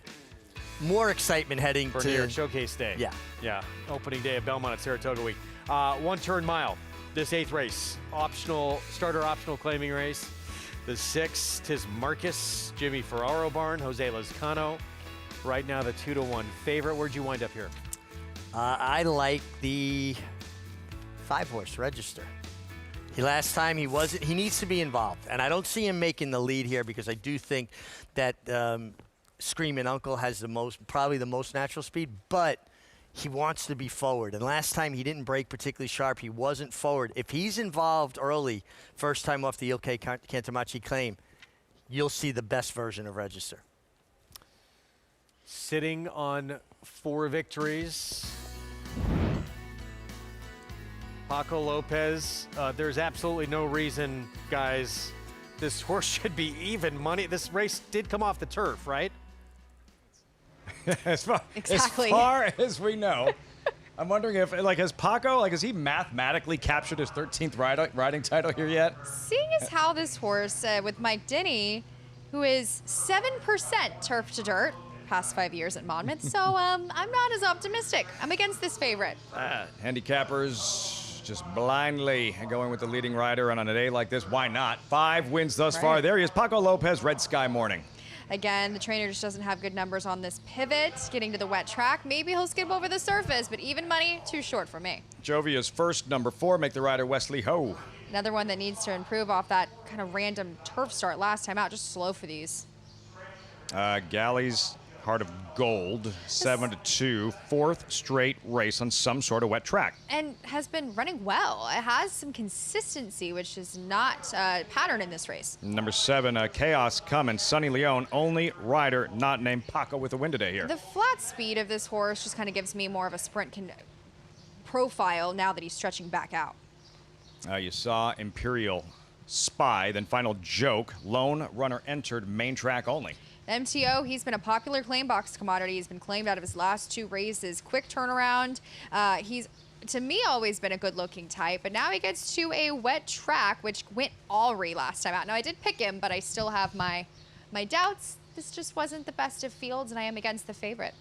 more excitement heading for to New York Showcase Day. Yeah, opening day of Belmont at Saratoga week. 1 turn mile. This 8th race, starter optional claiming race. The 6th, tis Marcus, Jimmy Ferraro barn, Jose Lezcano. Right now, the 2-1 favorite. Where'd you wind up here? I like the 5-horse Register. Last time he wasn't. He needs to be involved, and I don't see him making the lead here because I do think that Screaming Uncle has probably the most natural speed, but he wants to be forward. And last time he didn't break particularly sharp. He wasn't forward. If he's involved early, first time off the Ilke Cantamachi claim, you'll see the best version of Register. Sitting on 4 victories. Paco Lopez, there's absolutely no reason, guys, this horse should be even money. This race did come off the turf, right? As far as we know. I'm wondering if, has Paco, has he mathematically captured his 13th riding title here yet? Seeing as how this horse with Mike Denny, who is 7% turf to dirt, past 5 years at Monmouth, so I'm not as optimistic. I'm against this favorite. Handicappers just blindly going with the leading rider, and on a day like this, why not? 5 wins thus far. There he is, Paco Lopez, Red Sky Morning. Again, the trainer just doesn't have good numbers on this pivot, getting to the wet track. Maybe he'll skip over the surface, but even money, too short for me. Jovia's first, number 4, make the rider Wesley Ho. Another one that needs to improve off that kind of random turf start last time out, just slow for these. Galley's Heart of Gold, 7-2, 4th straight race on some sort of wet track. And has been running well. It has some consistency, which is not a pattern in this race. Number 7, Chaos Coming, Sonny Leone, only rider not named Paco with a win today here. The flat speed of this horse just kind of gives me more of a sprint profile now that he's stretching back out. You saw Imperial Spy, then Final Joke, lone runner entered, main track only. MTO, he's been a popular claim box commodity. He's been claimed out of his last 2 races. Quick turnaround. He's, to me, always been a good-looking type, but now he gets to a wet track, which went Alry last time out. Now, I did pick him, but I still have my doubts. This just wasn't the best of fields, and I am against the favorite.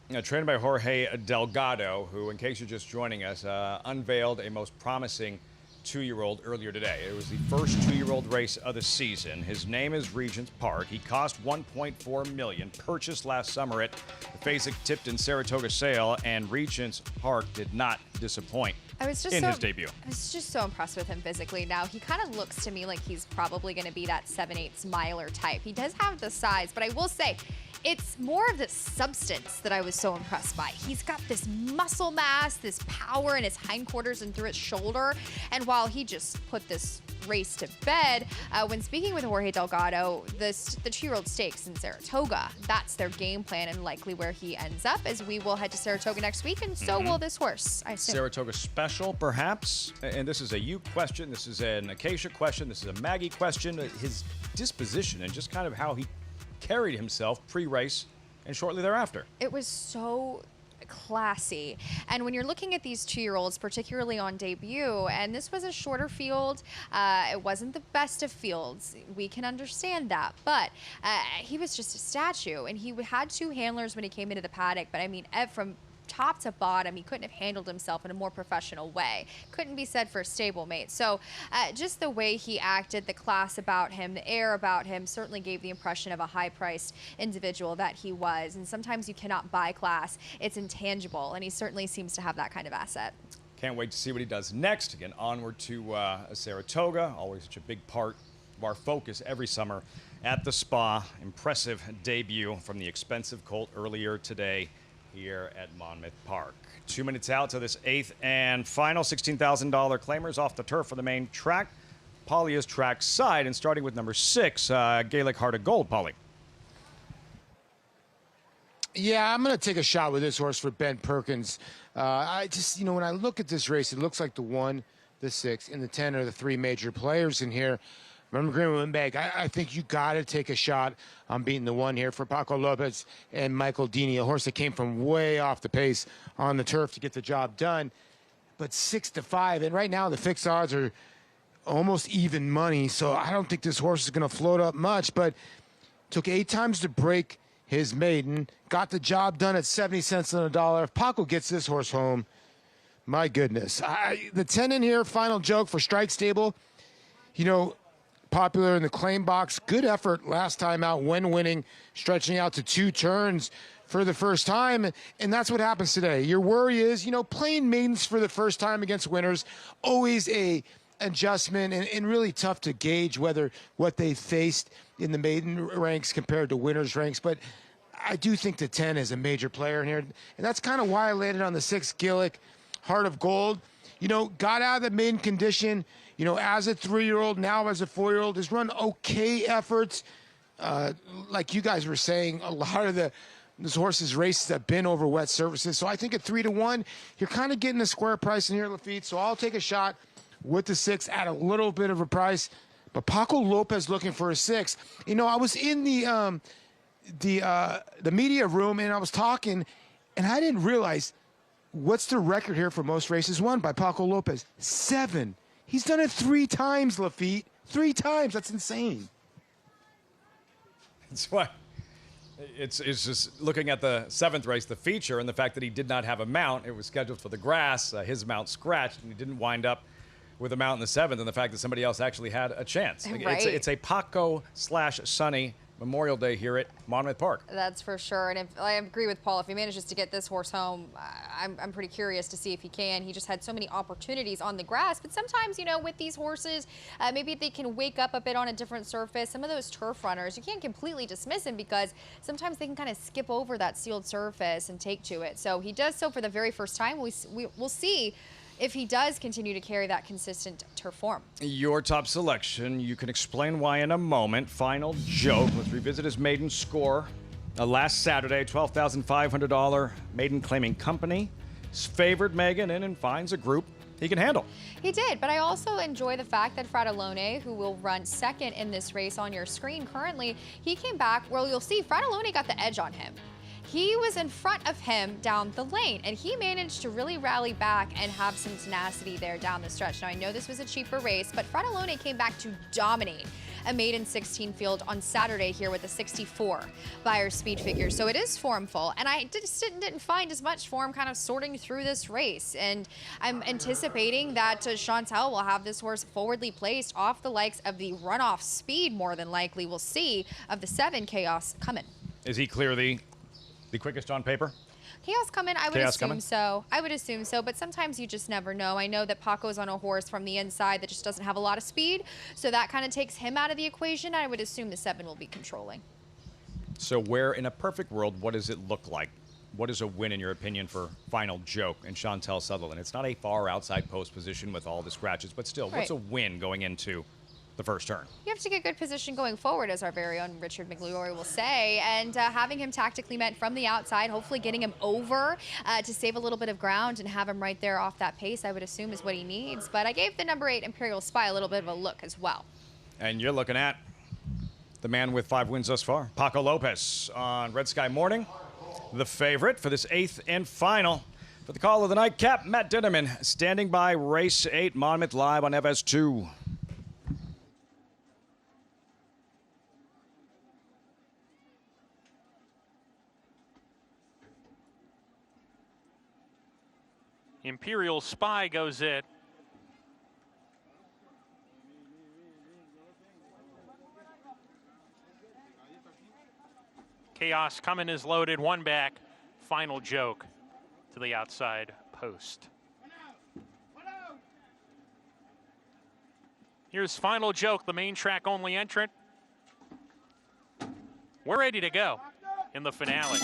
Trained by Jorge Delgado, who, in case you're just joining us, unveiled a most promising 2-year-old earlier today. It was the first 2-year-old race of the season. His name is Regents Park. He cost $1.4 million, purchased last summer at the Fasig-Tipton Saratoga sale, and Regents Park did not disappoint his debut. I was just so impressed with him physically. Now, he kind of looks to me like he's probably going to be that 7/8 miler type. He does have the size, but I will say, it's more of the substance that I was so impressed by. He's got this muscle mass, this power in his hindquarters and through his shoulder. And while he just put this race to bed, when speaking with Jorge Delgado, the 2-year-old stakes in Saratoga, that's their game plan and likely where he ends up, as we will head to Saratoga next week, and so will this horse, I assume. Saratoga special, perhaps. And this is a you question. This is an Acacia question. This is a Maggie question. His disposition and just kind of how he carried himself pre-race and shortly thereafter. It was so classy. And when you're looking at these 2-year-olds, particularly on debut, and this was a shorter field, it wasn't the best of fields. We can understand that. But he was just a statue, and he had 2 handlers when he came into the paddock. But I mean, from top to bottom, he couldn't have handled himself in a more professional way. Couldn't be said for a stablemate. So just the way he acted, the class about him, the air about him certainly gave the impression of a high-priced individual that he was. And sometimes you cannot buy class. It's intangible, and he certainly seems to have that kind of asset. Can't wait to see what he does next. Again, onward to Saratoga, always such a big part of our focus every summer at the Spa. Impressive debut from the expensive colt earlier today here at Monmouth Park. 2 minutes out to this 8th and final $16,000 claimers off the turf for the main track. Polly is track side, and starting with number 6, Gaelic Heart of Gold. Polly. Yeah, I'm going to take a shot with this horse for Ben Perkins. I just, when I look at this race, it looks like the 1, the 6, and the 10 are the 3 major players in here. Remember Green Windbag, I think you got to take a shot on beating the 1 here for Paco Lopez and Michael Dini, a horse that came from way off the pace on the turf to get the job done. But 6-5, and right now the fixed odds are almost even money, so I don't think this horse is going to float up much, but took 8 times to break his maiden, got the job done at 70 cents on the dollar. If Paco gets this horse home, my goodness. The 10 in here, final joke for Strike Stable, popular in the claim box. Good effort last time out when winning, stretching out to 2 turns for the first time. And that's what happens today. Your worry is, playing maidens for the first time against winners, always a adjustment and really tough to gauge what they faced in the maiden ranks compared to winners ranks. But I do think the 10 is a major player in here. And that's kind of why I landed on the 6 Gaelic Heart of Gold. Got out of the maiden condition, as a 3-year-old, now as a 4-year-old, has run okay efforts. Like you guys were saying, a lot of this horse's races have been over wet surfaces. So I think at 3-1, you're kind of getting a square price in here, Lafitte. So I'll take a shot with the 6 at a little bit of a price. But Paco Lopez looking for a 6. I was in the media room and I was talking, and I didn't realize what's the record here for most races won by Paco Lopez. 7. He's done it 3 times, Lafitte. 3 times. That's insane. That's why it's just looking at the 7th race, the feature, and the fact that he did not have a mount. It was scheduled for the grass. His mount scratched, and he didn't wind up with a mount in the 7th, and the fact that somebody else actually had a chance. Right. It's a Paco/Sonny Memorial Day here at Monmouth Park. That's for sure. And I agree with Paul. If he manages to get this horse home, I'm pretty curious to see if he can. He just had so many opportunities on the grass. But sometimes, with these horses, maybe they can wake up a bit on a different surface. Some of those turf runners, you can't completely dismiss them because sometimes they can kind of skip over that sealed surface and take to it. So he does so for the very first time. We'll see if he does continue to carry that consistent turf form. Your top selection. You can explain why in a moment. Final joke. Let's revisit his maiden score. Last Saturday, $12,500 maiden claiming company. He's favored Megan in and finds a group he can handle. He did, but I also enjoy the fact that Fratellone, who will run 2nd in this race on your screen currently, he came back. Well, you'll see Fratellone got the edge on him. He was in front of him down the lane, and he managed to really rally back and have some tenacity there down the stretch. Now, I know this was a cheaper race, but Fratellone came back to dominate. a maiden 16 field on Saturday here with a 64 Beyer speed figure. So it is formful, and I just didn't find as much form kind of sorting through this race. And I'm anticipating that Chantel will have this horse forwardly placed off the likes of the runoff speed, more than likely we'll see, of the 7 Chaos Coming. Is he clear the quickest on paper? Chaos Coming, I would Chaos assume Coming? so. I would assume so, but sometimes you just never know. I know that Paco's on a horse from the inside that just doesn't have a lot of speed, so that kind of takes him out of the equation. I would assume the 7 will be controlling. So where, in a perfect world, what does it look like? What is a win, in your opinion, for Final Joke and Chantel Sutherland? It's not a far outside post position with all the scratches, but still, what's a win going into the first turn? You have to get good position going forward, as our very own Richard McGlory will say, and having him tactically met from the outside, hopefully getting him over to save a little bit of ground and have him right there off that pace, I would assume is what he needs. But I gave the number 8 Imperial Spy a little bit of a look as well. And you're looking at the man with 5 wins thus far, Paco Lopez, on Red Sky Morning, the favorite for this 8th and final. For the call of the nightcap, Matt Ditterman standing by race 8, Monmouth live on FS2. Imperial Spy goes it. Chaos Coming is loaded, 1 back. Final Joke to the outside post. Here's Final Joke, the main track only entrant. We're ready to go in the finale.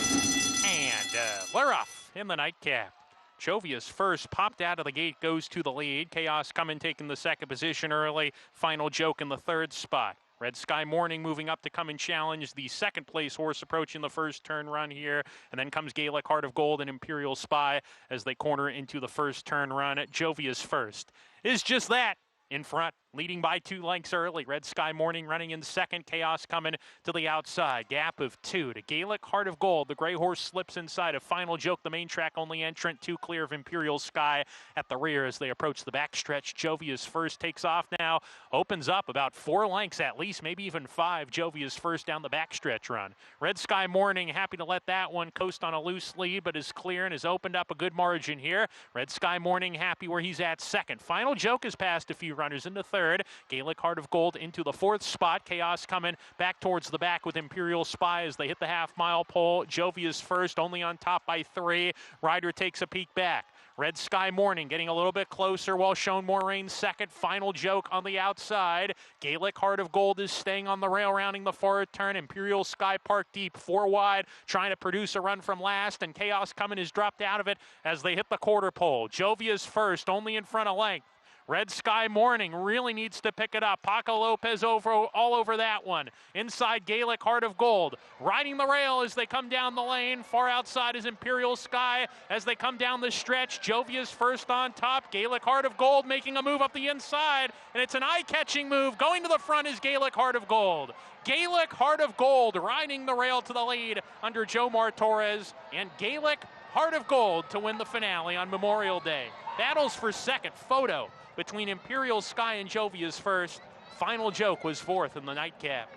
And we're off in the nightcap. Jovia's first, popped out of the gate, goes to the lead. Chaos Coming taking the 2nd position early. Final Joke in the 3rd spot. Red Sky Morning moving up to come and challenge the 2nd place horse approaching the first turn run here. And then comes Gaelic Heart of Gold and Imperial Spy as they corner into the first turn run. Jovia's first is just that. In front, leading by 2 lengths early. Red Sky Morning running in 2nd. Chaos Coming to the outside. Gap of 2 to Gaelic Heart of Gold. The gray horse slips inside of Final Joke, the main track only entrant. 2 clear of Imperial Sky at the rear as they approach the backstretch. Jovia's first takes off now. Opens up about 4 lengths at least, maybe even 5. Jovia's first down the backstretch run. Red Sky Morning happy to let that one coast on a loose lead, but is clear and has opened up a good margin here. Red Sky Morning happy where he's at 2nd. Final Joke has passed a few runners into 3rd. Gaelic Heart of Gold into the 4th spot. Chaos Coming back towards the back with Imperial Spy as they hit the half-mile pole. Jovia's first, only on top by 3. Ryder takes a peek back. Red Sky Morning getting a little bit closer while Shown More Rain 2nd. Final Joke on the outside. Gaelic Heart of Gold is staying on the rail, rounding the forward turn. Imperial Sky Park deep, 4 wide, trying to produce a run from last, and Chaos Coming is dropped out of it as they hit the quarter pole. Jovia's first, only in front of length. Red Sky Morning really needs to pick it up. Paco Lopez all over that one. Inside Gaelic Heart of Gold. Riding the rail as they come down the lane. Far outside is Imperial Sky as they come down the stretch. Jovia's first on top. Gaelic Heart of Gold making a move up the inside. And it's an eye-catching move. Going to the front is Gaelic Heart of Gold. Gaelic Heart of Gold riding the rail to the lead under Jomar Torres. And Gaelic Heart of Gold to win the finale on Memorial Day. Battles for 2nd. Photo between Imperial Sky and Jovia's first. Final Joke was 4th in the nightcap.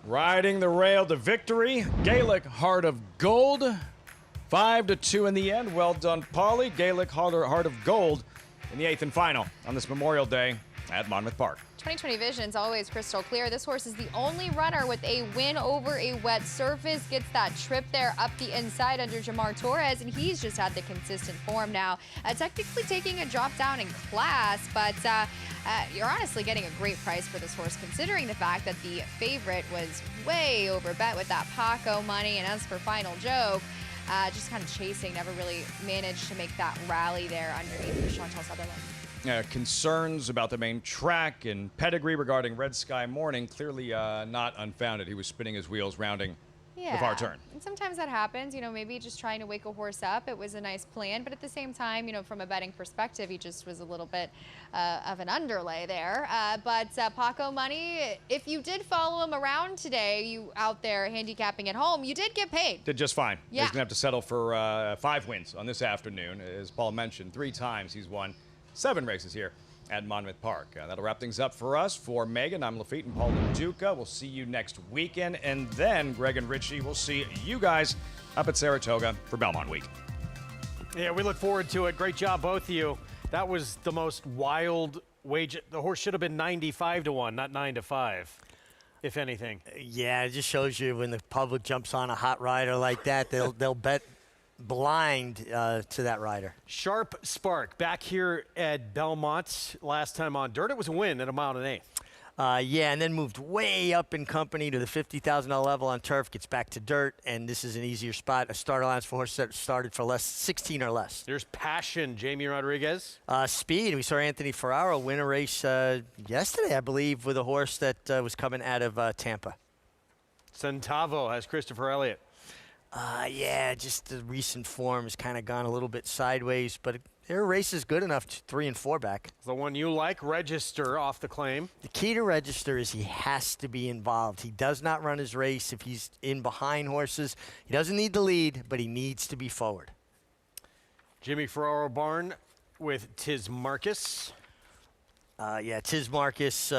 Riding the rail to victory, Gaelic Heart of Gold. 5-2 in the end. Well done, Polly. Gaelic Heart of Gold in the 8th and final on this Memorial Day at Monmouth Park. 20/20 vision's always crystal clear. This horse is the only runner with a win over a wet surface. Gets that trip there up the inside under Jomar Torres, and he's just had the consistent form now. Technically taking a drop down in class, but you're honestly getting a great price for this horse, considering the fact that the favorite was way over bet with that Paco money. And as for Final Joke, just kind of chasing, never really managed to make that rally there underneath Chantel Sutherland. Concerns about the main track and pedigree regarding Red Sky Morning, clearly not unfounded. He was spinning his wheels, rounding the far turn. And sometimes that happens, maybe just trying to wake a horse up. It was a nice plan, but at the same time, from a betting perspective, he just was a little bit of an underlay there. But Paco money, if you did follow him around today, you out there handicapping at home, you did get paid. Did just fine. Yeah. He's going to have to settle for 5 wins on this afternoon. As Paul mentioned, 3 times he's won 7 races here at Monmouth Park. That'll wrap things up for us. For Megan, I'm Lafitte and Paul Duca. We'll see you next weekend. And then Greg and Richie will see you guys up at Saratoga for Belmont Week. Yeah, we look forward to it. Great job, both of you. That was the most wild wage. The horse should have been 95-1, not 9-5, if anything. Yeah, it just shows you when the public jumps on a hot rider like that, they'll bet blind to that rider. Sharp Spark back here at Belmont last time on dirt. It was a win at 1 1/8 miles. Yeah, and then moved way up in company to the $50,000 level on turf, gets back to dirt, and this is an easier spot. A start allowance for horses that started for 16 or less. There's Passion, Jamie Rodriguez. Speed, we saw Anthony Ferraro win a race yesterday, I believe, with a horse that was coming out of Tampa. Centavo has Christopher Elliott. Yeah, just the recent form has kind of gone a little bit sideways, but their race is good enough, 3 and 4 back. The one you like, Register, off the claim. The key to Register is he has to be involved. He does not run his race if he's in behind horses. He doesn't need the lead, but he needs to be forward. Jimmy Ferraro Barn with Tiz Marcus. Yeah, Tiz Marcus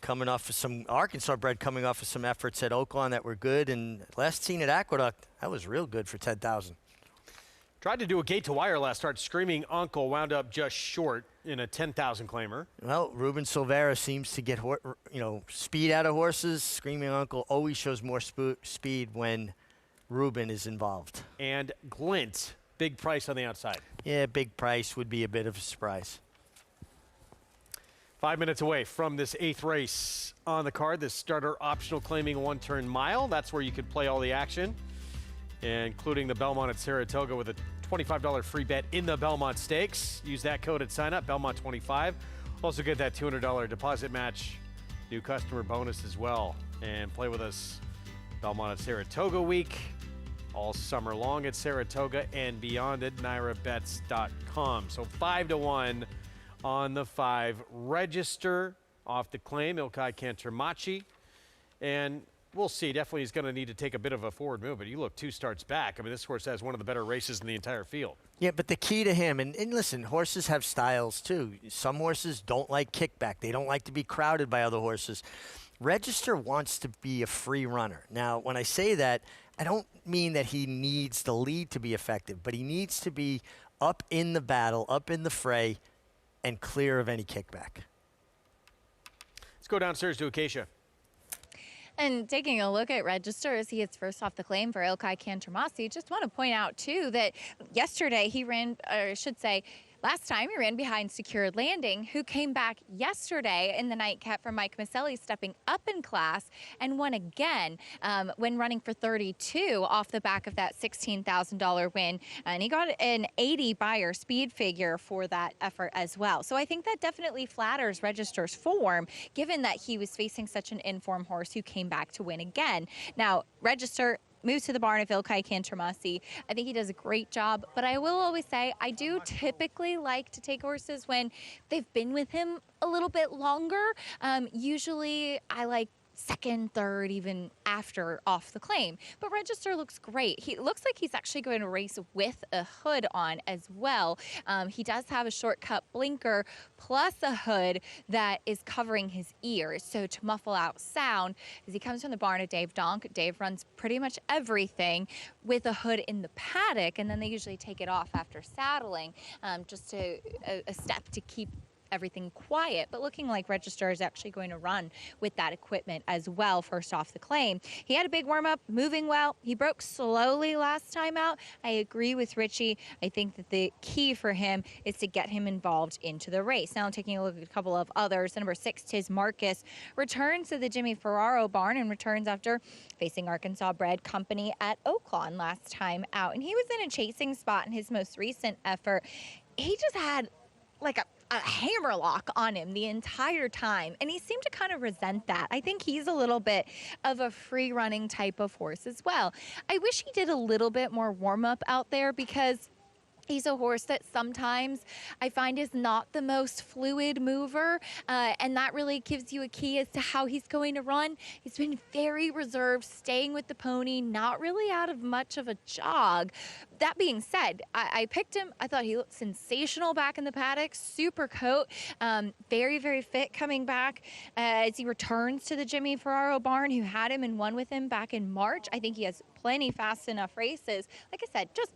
coming off of some Arkansas bred, coming off of some efforts at Oaklawn that were good, and last seen at Aqueduct, that was real good for 10,000. Tried to do a gate to wire last start. Screaming Uncle wound up just short in a 10,000 claimer. Well, Ruben Silvera seems to get speed out of horses. Screaming Uncle always shows more speed when Ruben is involved. And Glint, big price on the outside. Yeah, big price would be a bit of a surprise. 5 minutes away from this 8th race on the card, this starter optional claiming 1-turn mile. That's where you could play all the action, including the Belmont at Saratoga with a $25 free bet in the Belmont Stakes. Use that code at sign up, Belmont25. Also get that $200 deposit match, new customer bonus as well. And play with us Belmont at Saratoga week, all summer long at Saratoga and beyond at NYRABets.com. So 5-1 on the 5. Register off the claim, Ilkay Cantermachi. And we'll see. Definitely he's going to need to take a bit of a forward move, but you look 2 starts back. I mean, this horse has one of the better races in the entire field. Yeah, but the key to him, and listen, horses have styles too. Some horses don't like kickback. They don't like to be crowded by other horses. Register wants to be a free runner. Now, when I say that, I don't mean that he needs the lead to be effective, but he needs to be up in the battle, up in the fray, and clear of any kickback. Let's go downstairs to Acacia. And taking a look at Register as he hits first off the claim for Ilkay Cantermachi, just want to point out, too, that yesterday he ran, or I should say, last time he ran behind Secured Landing, who came back yesterday in the nightcap from Mike Maselli, stepping up in class and won again when running for 32 off the back of that $16,000 win. And he got an 80 buyer speed figure for that effort as well. So I think that definitely flatters Register's form, given that he was facing such an in-form horse who came back to win again. Now, Register moves to the barn of Ilkay Cantermachi. I think he does a great job, but I will always say I do typically like to take horses when they've been with him a little bit longer. Usually I like second, third, even after off the claim. But Register looks great. He looks like he's actually going to race with a hood on as well. He does have a shortcut blinker plus a hood that is covering his ears, so to muffle out sound. As he comes from the barn of Dave Donk, Dave runs pretty much everything with a hood in the paddock, and then they usually take it off after saddling, just to a step to keep everything quiet, but looking like Register is actually going to run with that equipment as well first off the claim. He had a big warm-up, moving well. He broke slowly last time out. I agree with Richie. I think that the key for him is to get him involved into the race. Now taking a look at a couple of others. The number 6, Tiz Marcus, returns to the Jimmy Ferraro barn and returns after facing Arkansas bred Company at Oaklawn last time out. And he was in a chasing spot in his most recent effort. He just had like a hammer lock on him the entire time, and he seemed to kind of resent that. I think he's a little bit of a free running type of horse as well. I wish he did a little bit more warm up out there, because He's a horse that sometimes I find is not the most fluid mover, and that really gives you a key as to how he's going to run. He's been very reserved, staying with the pony, not really out of much of a jog. That being said, I picked him. I thought he looked sensational back in the paddock, super coat, very, very fit coming back as he returns to the Jimmy Ferraro barn, who had him and won with him back in March. I think he has plenty fast enough races. Like I said, just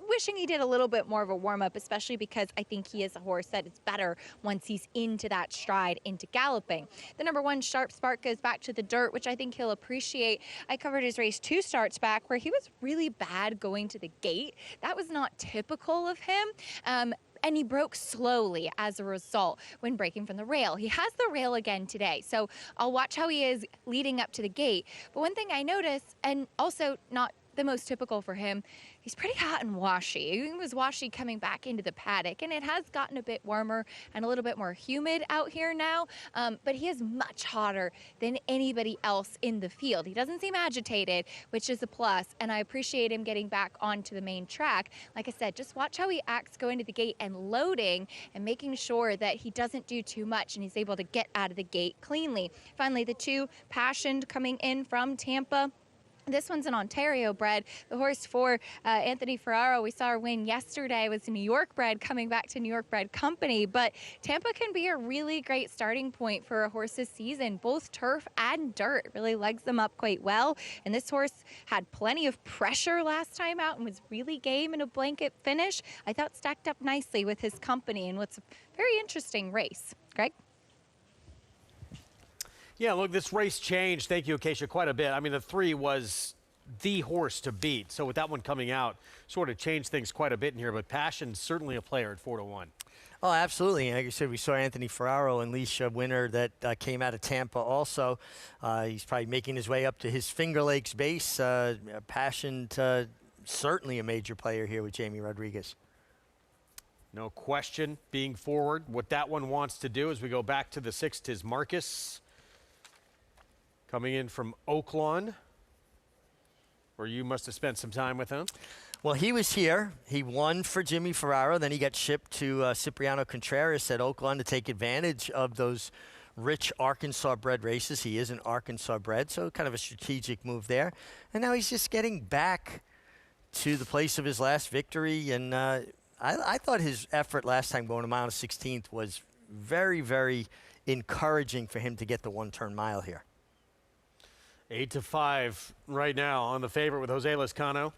wishing he did a little bit more of a warm-up, especially because I think he is a horse that is better once he's into that stride, into galloping. The number 1, Sharp Spark, goes back to the dirt, which I think he'll appreciate. I covered his race 2 starts back where he was really bad going to the gate. That was not typical of him. And he broke slowly as a result when breaking from the rail. He has the rail again today, so I'll watch how he is leading up to the gate. But one thing I noticed, and also not the most typical for him, he's pretty hot and washy. He was washy coming back into the paddock, and it has gotten a bit warmer and a little bit more humid out here now, but he is much hotter than anybody else in the field. He doesn't seem agitated, which is a plus, and I appreciate him getting back onto the main track. Like I said, just watch how he acts going to the gate and loading and making sure that he doesn't do too much and he's able to get out of the gate cleanly. Finally, the 2, Passioned, coming in from Tampa. This one's an Ontario bred. The horse for Anthony Ferraro, we saw her win yesterday, was a New York bred coming back to New York Bred Company. But Tampa can be a really great starting point for a horse's season. Both turf and dirt really legs them up quite well. And this horse had plenty of pressure last time out and was really game in a blanket finish. I thought stacked up nicely with his company and what's a very interesting race. Greg? Yeah, look, this race changed, thank you, Acacia, quite a bit. I mean, the 3 was the horse to beat. So with that one coming out, sort of changed things quite a bit in here. But Passion's certainly a player at 4-1. Oh, absolutely. Like I said, we saw Anthony Ferraro and Leash winner that came out of Tampa also. He's probably making his way up to his Finger Lakes base. Passion, certainly a major player here with Jamie Rodriguez. No question, being forward. What that one wants to do as we go back to the 6, Tiz Marcus. Coming in from Oaklawn, where you must have spent some time with him. Well, he was here. He won for Jimmy Ferraro. Then he got shipped to Cipriano Contreras at Oaklawn to take advantage of those rich Arkansas-bred races. He is an Arkansas-bred, so kind of a strategic move there. And now he's just getting back to the place of his last victory. And I thought his effort last time going a mile and 16th was very, very encouraging for him to get the 1-turn mile here. 8-5 right now on the favorite with Jose Lezcano.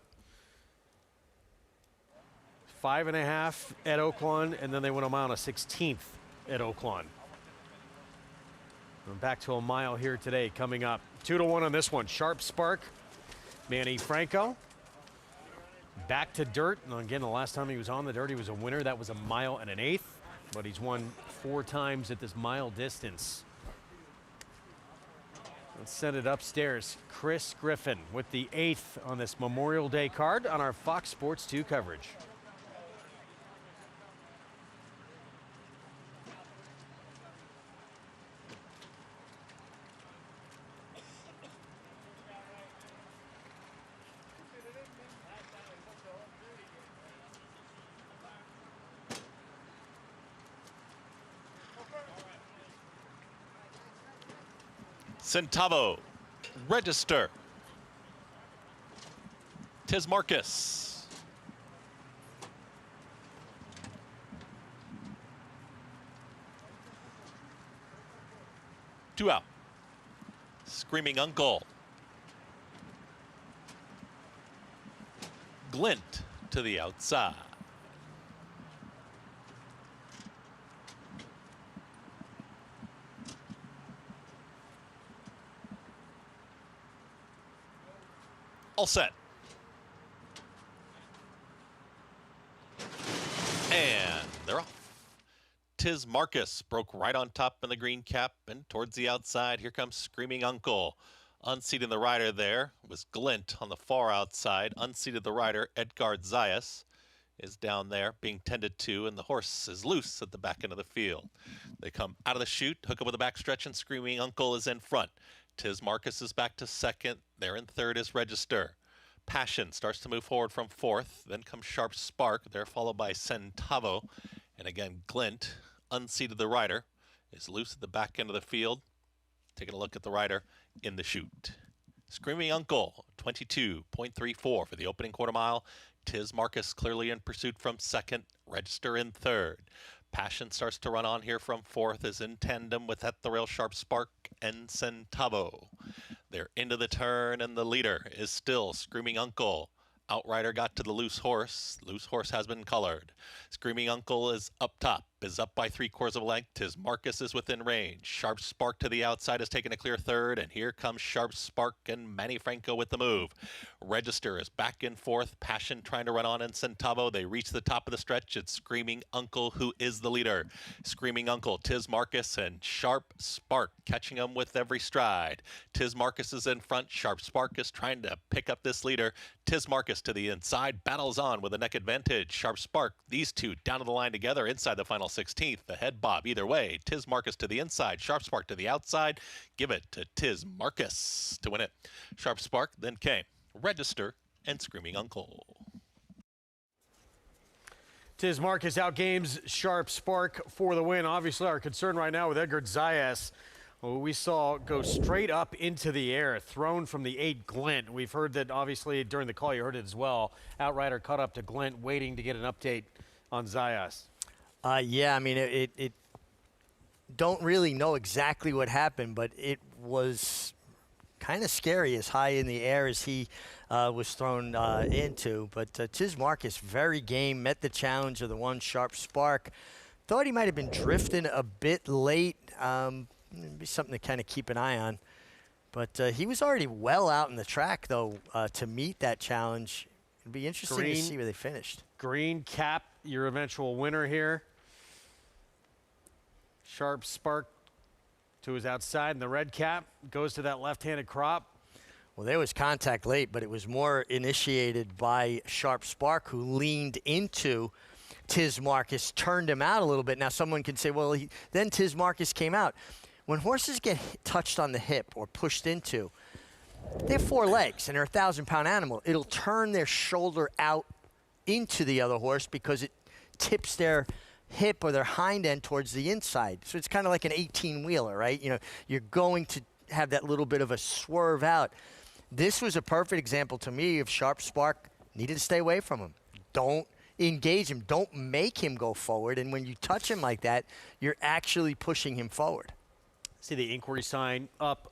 5.5 at Oaklawn, and then they went a mile and a 16th at Oaklawn. We're back to a mile here today coming up. 2-1 on this one. Sharp Spark, Manny Franco. Back to dirt. And again, the last time he was on the dirt, he was a winner. That was a mile and an 1/8, but he's won 4 times at this mile distance. Let's send it upstairs. Chris Griffin with the 8th on this Memorial Day card on our Fox Sports 2 coverage. Centavo, register. Tiz Marcus. Two out. Screaming Uncle. Glint to the outside. All set. And they're off. Tiz Marcus broke right on top in the green cap and towards the outside. Here comes Screaming Uncle. Unseating the rider there was Glint on the far outside. Unseated the rider, Edgard Zayas, is down there being tended to, and the horse is loose at the back end of the field. They come out of the chute, hook up with a backstretch, and Screaming Uncle is in front. Tiz Marcus is back to second. There in third is Register. Passion starts to move forward from 4th. Then comes Sharp Spark. They're followed by Centavo. And again, Glint, unseated the rider, is loose at the back end of the field. Taking a look at the rider in the chute. Screaming Uncle, 22.34 for the opening quarter mile. Tiz Marcus clearly in pursuit from 2nd. Register in 3rd. Passion starts to run on here from 4th, is in tandem with At the Rail, Sharp Spark, and Centavo. They're into the turn, and the leader is still Screaming Uncle. Outrider got to the Loose Horse. Loose Horse has been colored. Screaming Uncle is up top, is up by 3/4 of a length. Tiz Marcus is within range. Sharp Spark to the outside has taken a clear 3rd, and here comes Sharp Spark and Manny Franco with the move. Register is back in 4th. Passion trying to run on in Centavo. They reach the top of the stretch. It's Screaming Uncle who is the leader. Screaming Uncle, Tiz Marcus, and Sharp Spark catching them with every stride. Tiz Marcus is in front. Sharp Spark is trying to pick up this leader. Tiz Marcus to the inside, battles on with a neck advantage. Sharp Spark, these two down to the line together inside the final 16th. The head bob either way. Tiz Marcus to the inside, Sharp Spark to the outside. Give it to Tiz Marcus to win it. Sharp Spark then came Register and Screaming Uncle. Tiz Marcus outgames Sharp Spark for the win. Obviously, our concern right now with Edgar Zayas, who we saw go straight up into the air, thrown from the 8 Glint. We've heard that, obviously, during the call, you heard it as well. Outrider caught up to Glint, waiting to get an update on Zayas. Yeah, I mean, it don't really know exactly what happened, but it was kind of scary as high in the air as he was thrown into. But Tiz Marcus, very game, met the challenge of the one Sharp Spark. Thought he might have been drifting a bit late. It'd be something to kind of keep an eye on. But he was already well out in the track, though, to meet that challenge. It'd be interesting to see where they finished. Green cap, your eventual winner here. Sharp Spark to his outside, and the red cap goes to that left-handed crop. Well, there was contact late, but it was more initiated by Sharp Spark, who leaned into Tiz Marcus, turned him out a little bit. Now, someone can say, well, then Tiz Marcus came out. When horses get touched on the hip or pushed into, they have 4 legs, and they're a 1,000-pound animal. It'll turn their shoulder out into the other horse because it tips their hip or their hind end towards the inside. So it's kind of like an 18-wheeler, right? You know, you're going to have that little bit of a swerve out. This was a perfect example to me of Sharp Spark needed to stay away from him. Don't engage him. Don't make him go forward. And when you touch him like that, you're actually pushing him forward. See the inquiry sign up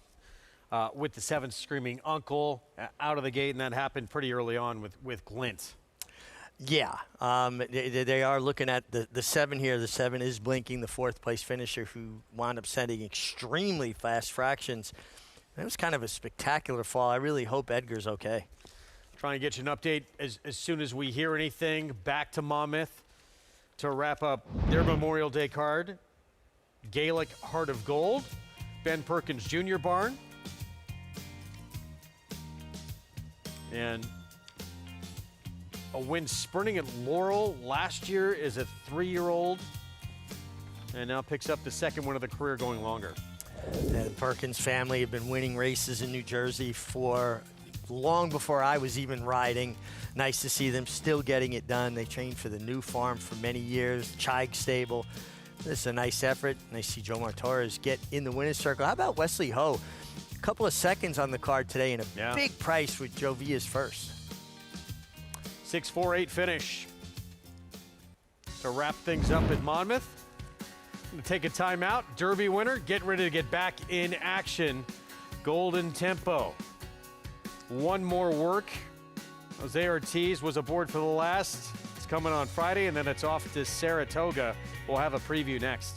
with the 7th Screaming Uncle out of the gate, and that happened pretty early on with Glint. Yeah, they are looking at the 7 here. The 7 is blinking, the 4th place finisher who wound up setting extremely fast fractions. It was kind of a spectacular fall. I really hope Edgar's okay. Trying to get you an update as soon as we hear anything. Back to Monmouth to wrap up their Memorial Day card. Gaelic Heart of Gold, Ben Perkins Jr. barn. And a win sprinting at Laurel last year is a 3-year-old, and now picks up the 2nd win of the career, going longer. The Perkins family have been winning races in New Jersey for long before I was even riding. Nice to see them still getting it done. They trained for the new farm for many years, Chig Stable. This is a nice effort. Nice to see Joe Martorres get in the winner's circle. How about Wesley Ho? A couple of seconds on the card today and a big price with Joe Villa's first. 6-4-8 finish to wrap things up at Monmouth. Gonna take a timeout. Derby winner, get ready to get back in action. Golden Tempo. One more work. Jose Ortiz was aboard for the last. It's coming on Friday, and then it's off to Saratoga. We'll have a preview next.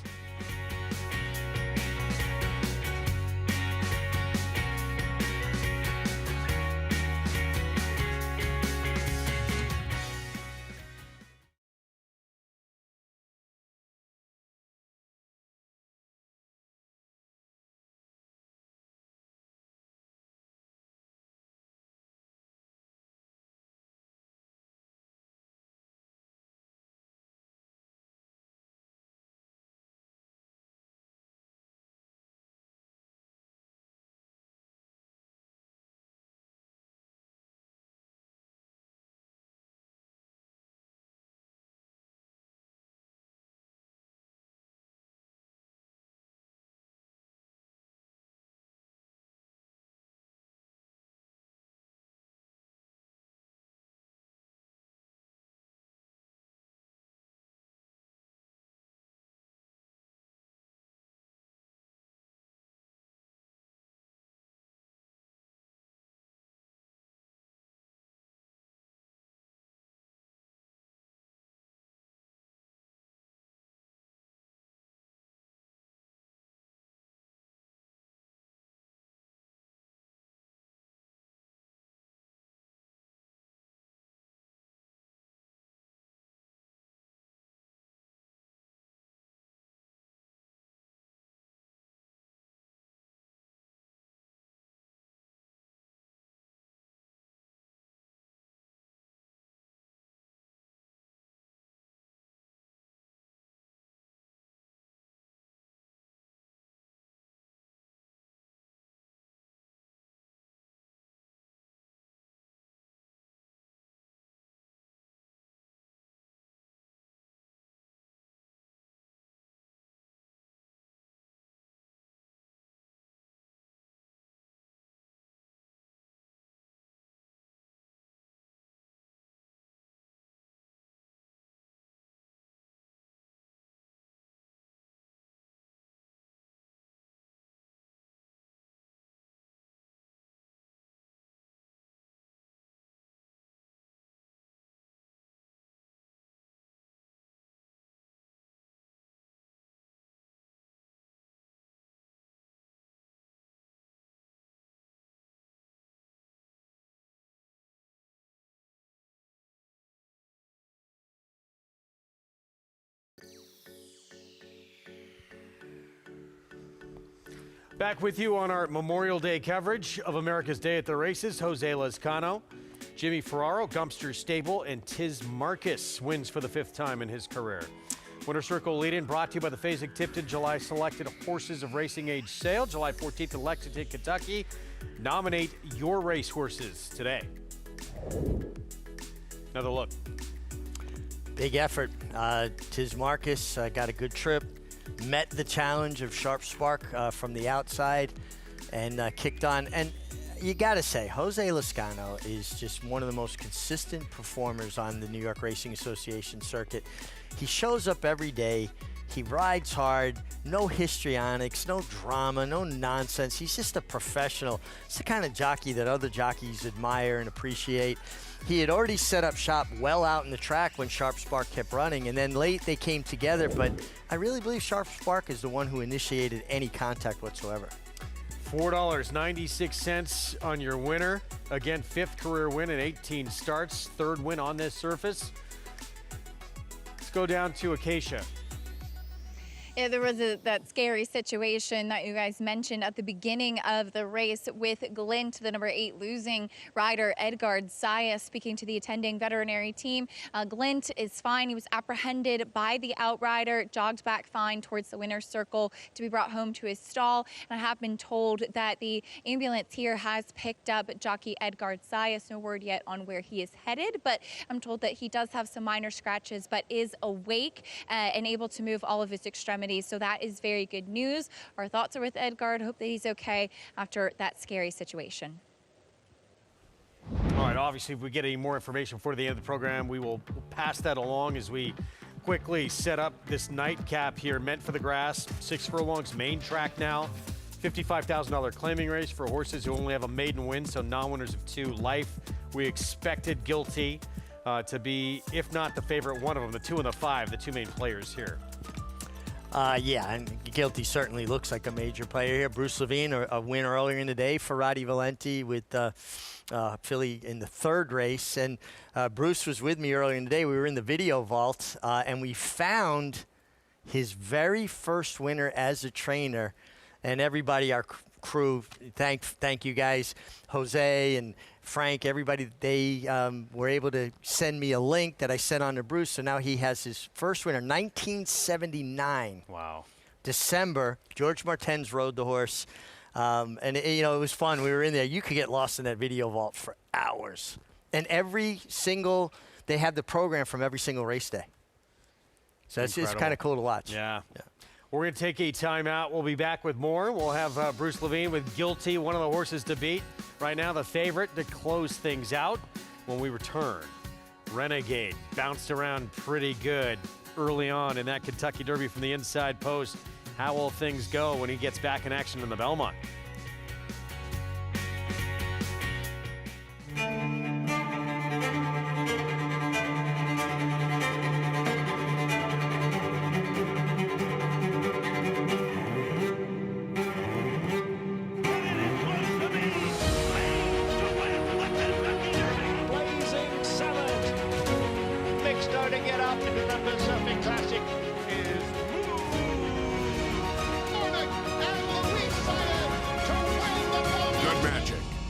Back with you on our Memorial Day coverage of America's Day at the Races. Jose Lezcano, Jimmy Ferraro, Gumpster Stable, and Tiz Marcus wins for the 5th time in his career. Winter Circle lead-in brought to you by the Fasig-Tipton July Selected Horses of Racing Age sale, July 14th in Lexington, Kentucky. Nominate your racehorses today. Another look. Big effort. Tiz Marcus got a good trip. Met the challenge of Sharp Spark from the outside and kicked on. And you got to say, Jose Lezcano is just one of the most consistent performers on the New York Racing Association circuit. He shows up every day. He rides hard, no histrionics, no drama, no nonsense. He's just a professional. It's the kind of jockey that other jockeys admire and appreciate. He had already set up shop well out in the track when Sharp Spark kept running, and then late they came together, but I really believe Sharp Spark is the one who initiated any contact whatsoever. $4.96 on your winner. Again, 5th career win in 18 starts, 3rd win on this surface. Let's go down to Acacia. Yeah, there was that scary situation that you guys mentioned at the beginning of the race with Glint, the number 8 losing rider, Edgard Zayas, speaking to the attending veterinary team. Glint is fine. He was apprehended by the outrider, jogged back fine towards the winner's circle to be brought home to his stall. And I have been told that the ambulance here has picked up jockey Edgard Zayas. No word yet on where he is headed, but I'm told that he does have some minor scratches, but is awake and able to move all of his extremities. So that is very good news. Our thoughts are with Edgard. Hope that he's okay after that scary situation. All right, obviously, if we get any more information before the end of the program, we will pass that along as we quickly set up this nightcap here, meant for the grass, 6 furlongs, main track now. $55,000 claiming race for horses who only have a maiden win, so non-winners of 2 life. We expected Guilty to be, if not the favorite, one of them, the 2 and the 5, the 2 main players here. Yeah, and Guilty certainly looks like a major player here. Bruce Levine, a win earlier in the day for Roddy Valenti with Philly in the 3rd race. And Bruce was with me earlier in the day. We were in the video vault, and we found his very first winner as a trainer. And everybody, our crew, thank you guys, Jose and Frank, everybody, they were able to send me a link that I sent on to Bruce. So now he has his first winner, 1979. Wow. December. George Martens rode the horse. And, it was fun. We were in there. You could get lost in that video vault for hours. And they have the program from every single race day. So it's kind of cool to watch. Yeah. We're going to take a timeout. We'll be back with more. We'll have Bruce Levine with Guilty, one of the horses to beat. Right now, the favorite to close things out when we return. Renegade bounced around pretty good early on in that Kentucky Derby from the inside post. How will things go when he gets back in action in the Belmont?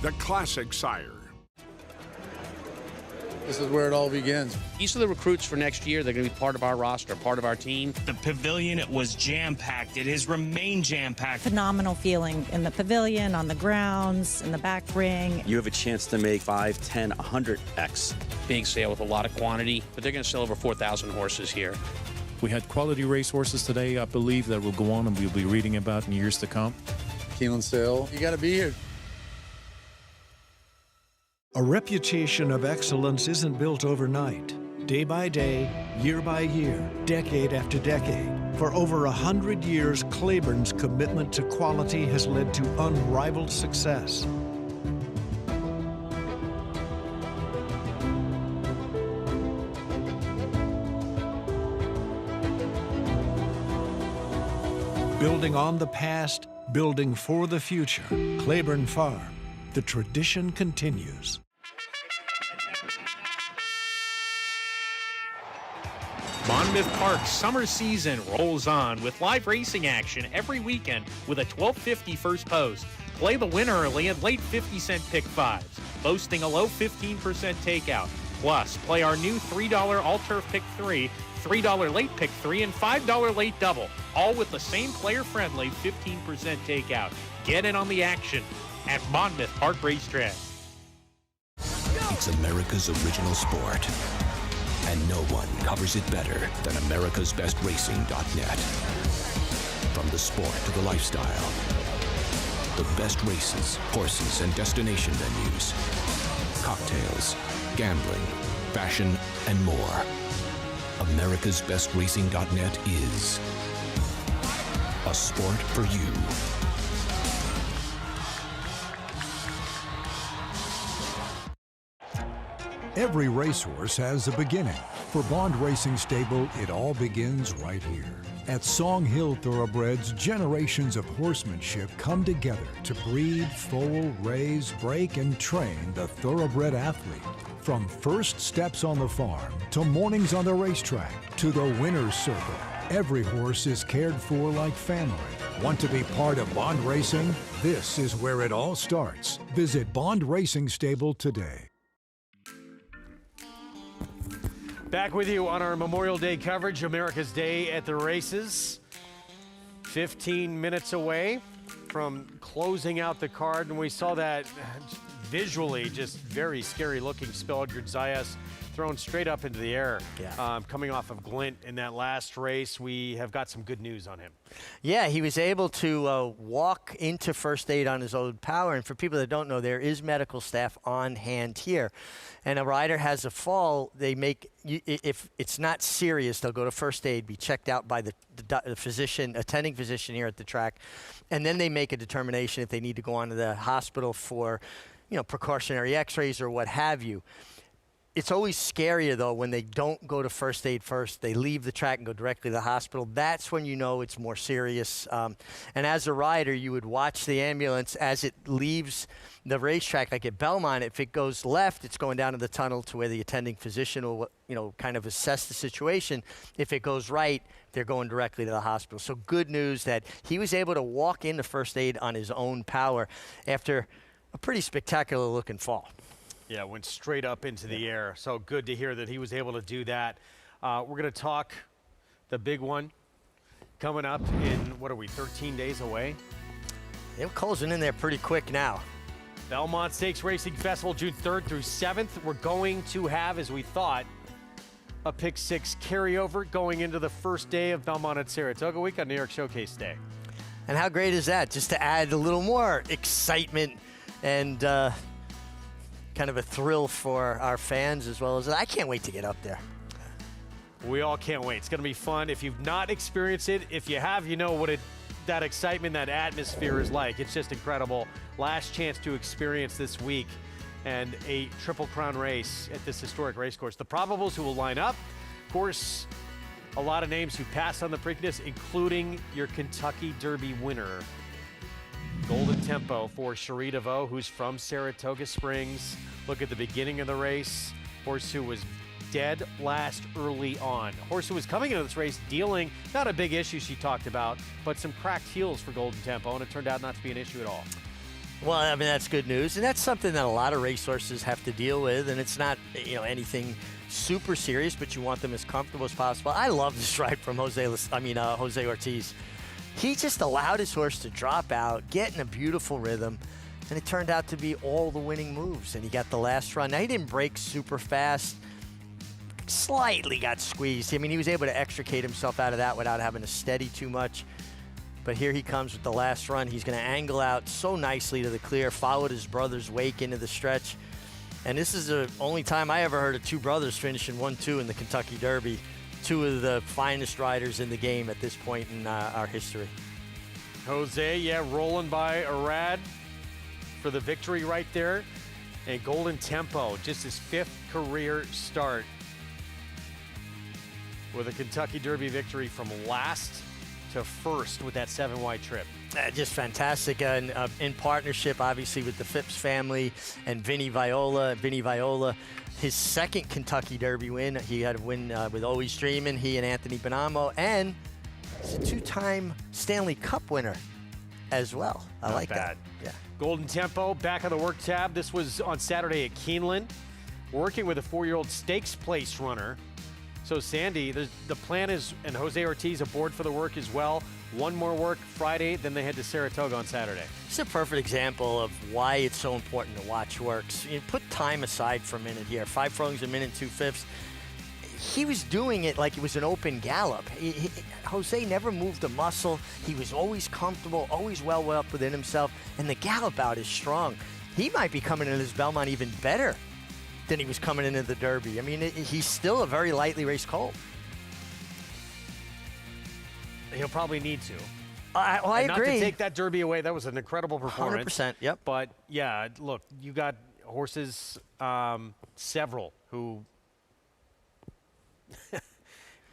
The classic sire. This is where it all begins. These are the recruits for next year. They're going to be part of our roster, part of our team. The pavilion, it was jam-packed. It has remained jam-packed. Phenomenal feeling in the pavilion, on the grounds, in the back ring. You have a chance to make 5, 10, 100x. Big sale with a lot of quantity, but they're going to sell over 4,000 horses here. We had quality racehorses today, I believe, that will go on and we'll be reading about in years to come. Keeneland Sale, you got to be here. A reputation of excellence isn't built overnight. Day by day, year by year, decade after decade. For over 100 years, Claiborne's commitment to quality has led to unrivaled success. Building on the past, building for the future. Claiborne Farm. The tradition continues. Monmouth Park summer season rolls on with live racing action every weekend with a $12.50 first post. Play the win early and late 50-cent pick fives, boasting a low 15% takeout. Plus, play our new $3 all-turf pick three, $3 late pick three, and $5 late double, all with the same player-friendly 15% takeout. Get in on the action at Monmouth Park Racetrack. It's America's original sport, and no one covers it better than americasbestracing.net. From the sport to the lifestyle, the best races, horses, and destination venues, cocktails, gambling, fashion, and more. americasbestracing.net is a sport for you. Every racehorse has a beginning. For Bond Racing Stable, it all begins right here. At Song Hill Thoroughbreds, generations of horsemanship come together to breed, foal, raise, break, and train the thoroughbred athlete. From first steps on the farm, to mornings on the racetrack, to the winner's circle, every horse is cared for like family. Want to be part of Bond Racing? This is where it all starts. Visit Bond Racing Stable today. Back with you on our Memorial Day coverage, America's Day at the Races. 15 minutes away from closing out the card, and we saw that visually just very scary looking Spelgard Zayas thrown straight up into the air. Coming off of Glint in that last race. We have got some good news on him. Yeah, he was able to walk into first aid on his own power. And for people that don't know, there is medical staff on hand here. And a rider has a fall, they make, if it's not serious, they'll go to first aid, be checked out by the physician, attending physician here at the track. And then they make a determination if they need to go on to the hospital for, precautionary x-rays or what have you. It's always scarier, though, when they don't go to first aid first. They leave the track and go directly to the hospital. That's when you know it's more serious. And as a rider, you would watch the ambulance as it leaves the racetrack. Like at Belmont, if it goes left, it's going down to the tunnel to where the attending physician will, kind of assess the situation. If it goes right, they're going directly to the hospital. So good news that he was able to walk into first aid on his own power after a pretty spectacular-looking fall. Yeah, went straight up into the air. So good to hear that he was able to do that. We're going to talk the big one coming up in, 13 days away? They're closing in there pretty quick now. Belmont Stakes Racing Festival, June 3rd through 7th. We're going to have, as we thought, a Pick 6 carryover going into the first day of Belmont at Saratoga Week on New York Showcase Day. And how great is that? Just to add a little more excitement and kind of a thrill for our fans as well as I can't wait to get up there. We all can't wait. It's going to be fun. If you've not experienced it, if you have, you know what that excitement, that atmosphere is like. It's just incredible. Last chance to experience this week and a Triple Crown race at this historic race course. The probables who will line up, of course, a lot of names who passed on the Preakness, including your Kentucky Derby winner. Golden Tempo for Cherie DeVaux, who's from Saratoga Springs. Look at the beginning of the race. Horse who was dead last early on. Horse who was coming into this race dealing, not a big issue she talked about, but some cracked heels for Golden Tempo, and it turned out not to be an issue at all. Well, I mean, that's good news, and that's something that a lot of racehorses have to deal with, and it's not, anything super serious, but you want them as comfortable as possible. I love this ride from Jose Ortiz. He just allowed his horse to drop out, get in a beautiful rhythm, and it turned out to be all the winning moves, and he got the last run. Now, he didn't break super fast, slightly got squeezed. I mean, he was able to extricate himself out of that without having to steady too much. But here he comes with the last run. He's going to angle out so nicely to the clear, followed his brother's wake into the stretch. And this is the only time I ever heard of two brothers finishing 1-2 in the Kentucky Derby. Two of the finest riders in the game at this point in our history. Jose, rolling by Arad for the victory right there. And Golden Tempo, just his 5th career start with a Kentucky Derby victory from last. to first with that 7-wide trip. Just fantastic, and in partnership, obviously, with the Phipps family and Vinny Viola. Vinny Viola, his second Kentucky Derby win. He had a win with Always Dreamin', he and Anthony Bonamo, and he's a 2-time Stanley Cup winner as well. I like that. Yeah. Golden Tempo back on the work tab. This was on Saturday at Keeneland, working with a 4-year-old stakes place runner. So Sandy, the plan is, and Jose Ortiz aboard for the work as well. One more work Friday, then they head to Saratoga on Saturday. It's a perfect example of why it's so important to watch works. You put time aside for a minute here. 5 furlongs, a minute, 2/5. He was doing it like it was an open gallop. Jose never moved a muscle. He was always comfortable, always well up within himself, and the gallop out is strong. He might be coming into this Belmont even better than he was coming into the Derby. I mean, he's still a very lightly raced colt. He'll probably need to. I Not agree. to take that Derby away, that was an incredible performance. 100%, yep. But, yeah, look, you got horses, several, who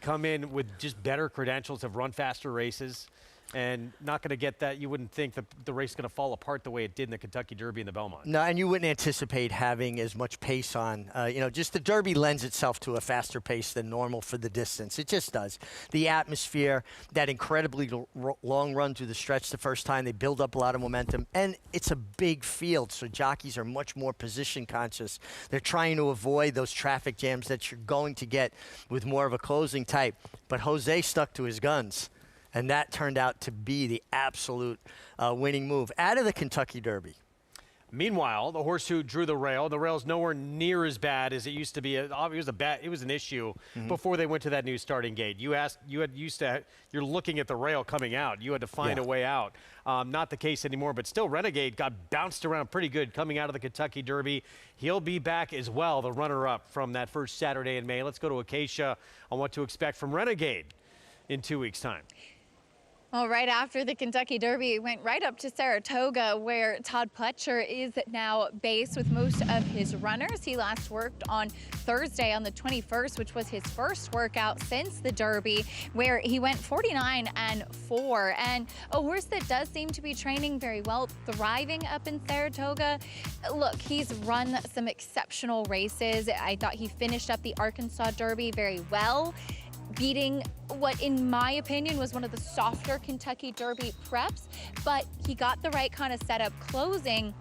come in with just better credentials, have run faster races, and not going to get that. You wouldn't think that the race is going to fall apart the way it did in the Kentucky Derby and the Belmont. No, and you wouldn't anticipate having as much pace on. Just the Derby lends itself to a faster pace than normal for the distance. It just does. The atmosphere, that incredibly long run through the stretch the first time, they build up a lot of momentum. And it's a big field, so jockeys are much more position conscious. They're trying to avoid those traffic jams that you're going to get with more of a closing type. But Jose stuck to his guns. And that turned out to be the absolute winning move out of the Kentucky Derby. Meanwhile, the horse who drew the rail's nowhere near as bad as it used to be. It was an issue before they went to that new starting gate. You're looking at the rail coming out. You had to find a way out. Not the case anymore, but still Renegade got bounced around pretty good coming out of the Kentucky Derby. He'll be back as well, the runner-up from that first Saturday in May. Let's go to Acacia on what to expect from Renegade in 2 weeks' time. Well, right after the Kentucky Derby, it went right up to Saratoga, where Todd Pletcher is now based with most of his runners. He last worked on Thursday on the 21st, which was his first workout since the Derby, where he went 49-4. And a horse that does seem to be training very well, thriving up in Saratoga. Look, he's run some exceptional races. I thought he finished up the Arkansas Derby very well, beating what, in my opinion, was one of the softer Kentucky Derby preps, but he got the right kind of setup closing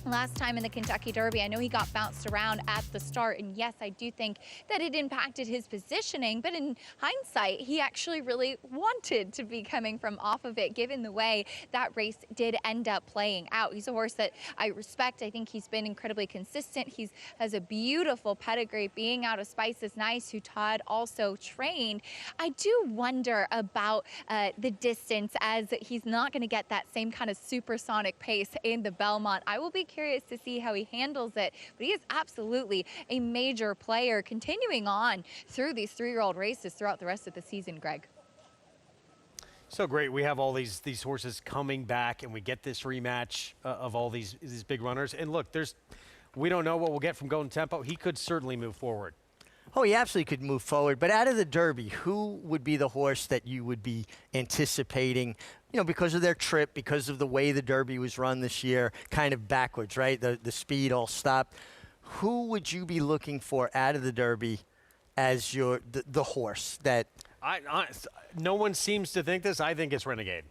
last time in the Kentucky Derby. I know he got bounced around at the start, and yes, I do think that it impacted his positioning, but in hindsight, he actually really wanted to be coming from off of it, given the way that race did end up playing out. He's a horse that I respect. I think he's been incredibly consistent. He has a beautiful pedigree, being out of Spice is Nice, who Todd also trained. I do wonder about the distance, as he's not going to get that same kind of supersonic pace in the Belmont. I will be curious to see how he handles it, but he is absolutely a major player, continuing on through these 3-year-old races throughout the rest of the season, Greg. So great. We have all these horses coming back, and we get this rematch of all these big runners. And look, we don't know what we'll get from Golden Tempo. He could certainly move forward. Oh, he absolutely could move forward. But out of the Derby, who would be the horse that you would be anticipating, because of their trip, because of the way the Derby was run this year, kind of backwards, right? The speed all stopped. Who would you be looking for out of the Derby as the horse that... No one seems to think this. I think it's Renegade.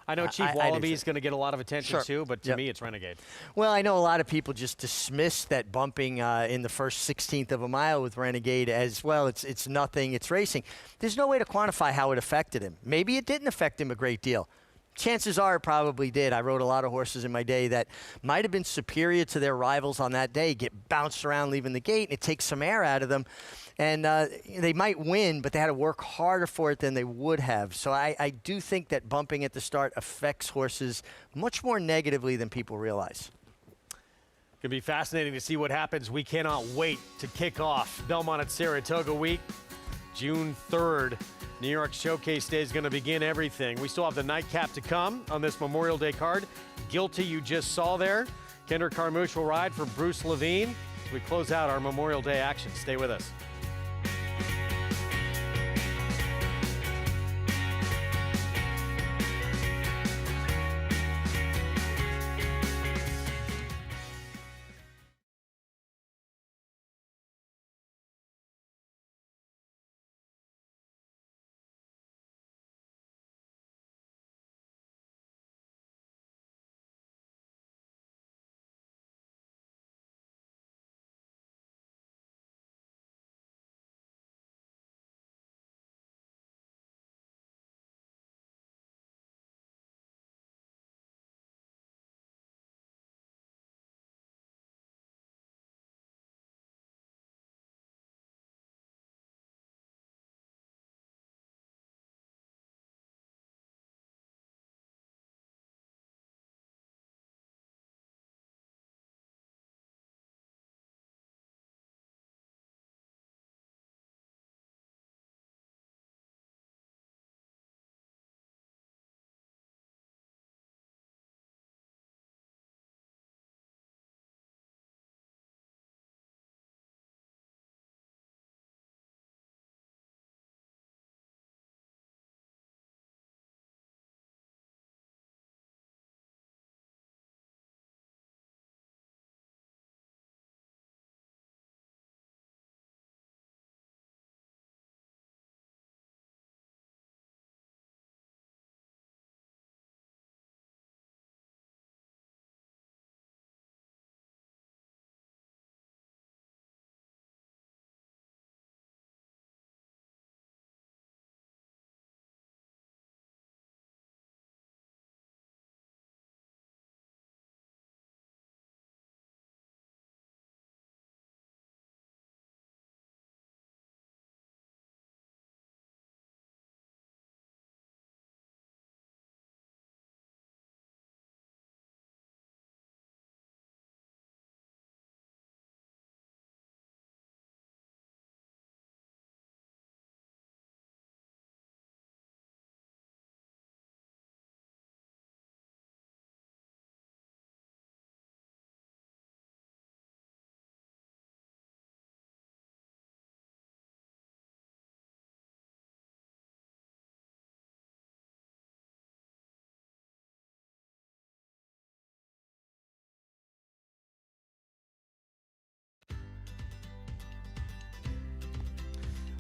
I know Chief Wallaby is going to get a lot of attention too, but to me, it's Renegade. Well, I know a lot of people just dismiss that bumping in the first 16th of a mile with Renegade as well. It's nothing. It's racing. There's no way to quantify how it affected him. Maybe it didn't affect him a great deal. Chances are it probably did. I rode a lot of horses in my day that might have been superior to their rivals on that day, get bounced around leaving the gate, and it takes some air out of them. And they might win, but they had to work harder for it than they would have. So I do think that bumping at the start affects horses much more negatively than people realize. Going to be fascinating to see what happens. We cannot wait to kick off Belmont at Saratoga week. June 3rd, New York Showcase Day is going to begin everything. We still have the nightcap to come on this Memorial Day card. Guilty, you just saw there. Kendrick Carmouche will ride for Bruce Levine as we close out our Memorial Day action. Stay with us.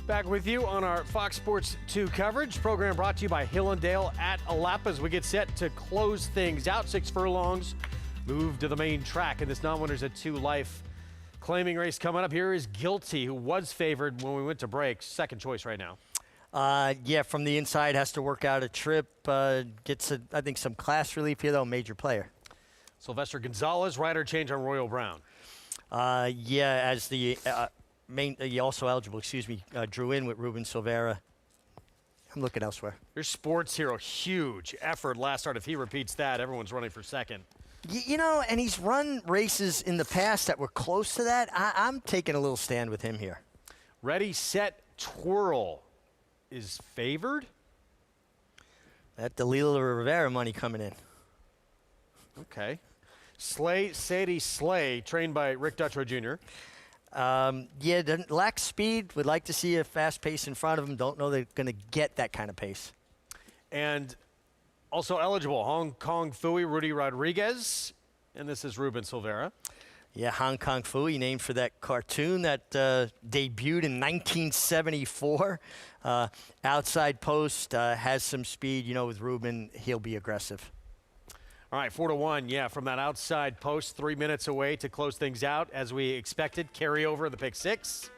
Back with you on our Fox Sports 2 coverage. Program brought to you by Hill and Dale at Alapa as we get set to close things out. 6 furlongs, move to the main track in this non-winners at 2 life claiming race coming up. Here is Guilty, who was favored when we went to break. Second choice right now. Yeah, from the inside, has to work out a trip. Gets, I think, some class relief here, though. Major player. Sylvester Gonzalez, rider change on Royal Brown. Yeah, as the also eligible, drew in with Ruben Silvera. I'm looking elsewhere. Your Sports Hero, huge effort last start. If he repeats that, everyone's running for second. You know, and he's run races in the past that were close to that. I'm taking a little stand with him here. Ready, Set, Twirl is favored. That Dalila Rivera money coming in. Okay. Slay, Sadie Slay, trained by Rick Dutrow Jr. Yeah, lacks speed. Would like to see a fast pace in front of him. Don't know they're going to get that kind of pace. And also eligible, Hong Kong Phooey, Rudy Rodriguez. And this is Ruben Silvera. Yeah, Hong Kong Phooey, named for that cartoon that debuted in 1974. Outside post, has some speed. You know, with Ruben, he'll be aggressive. All right, 4-1, yeah, from that outside post, 3 minutes away to close things out as we expected. Carry over the pick 6.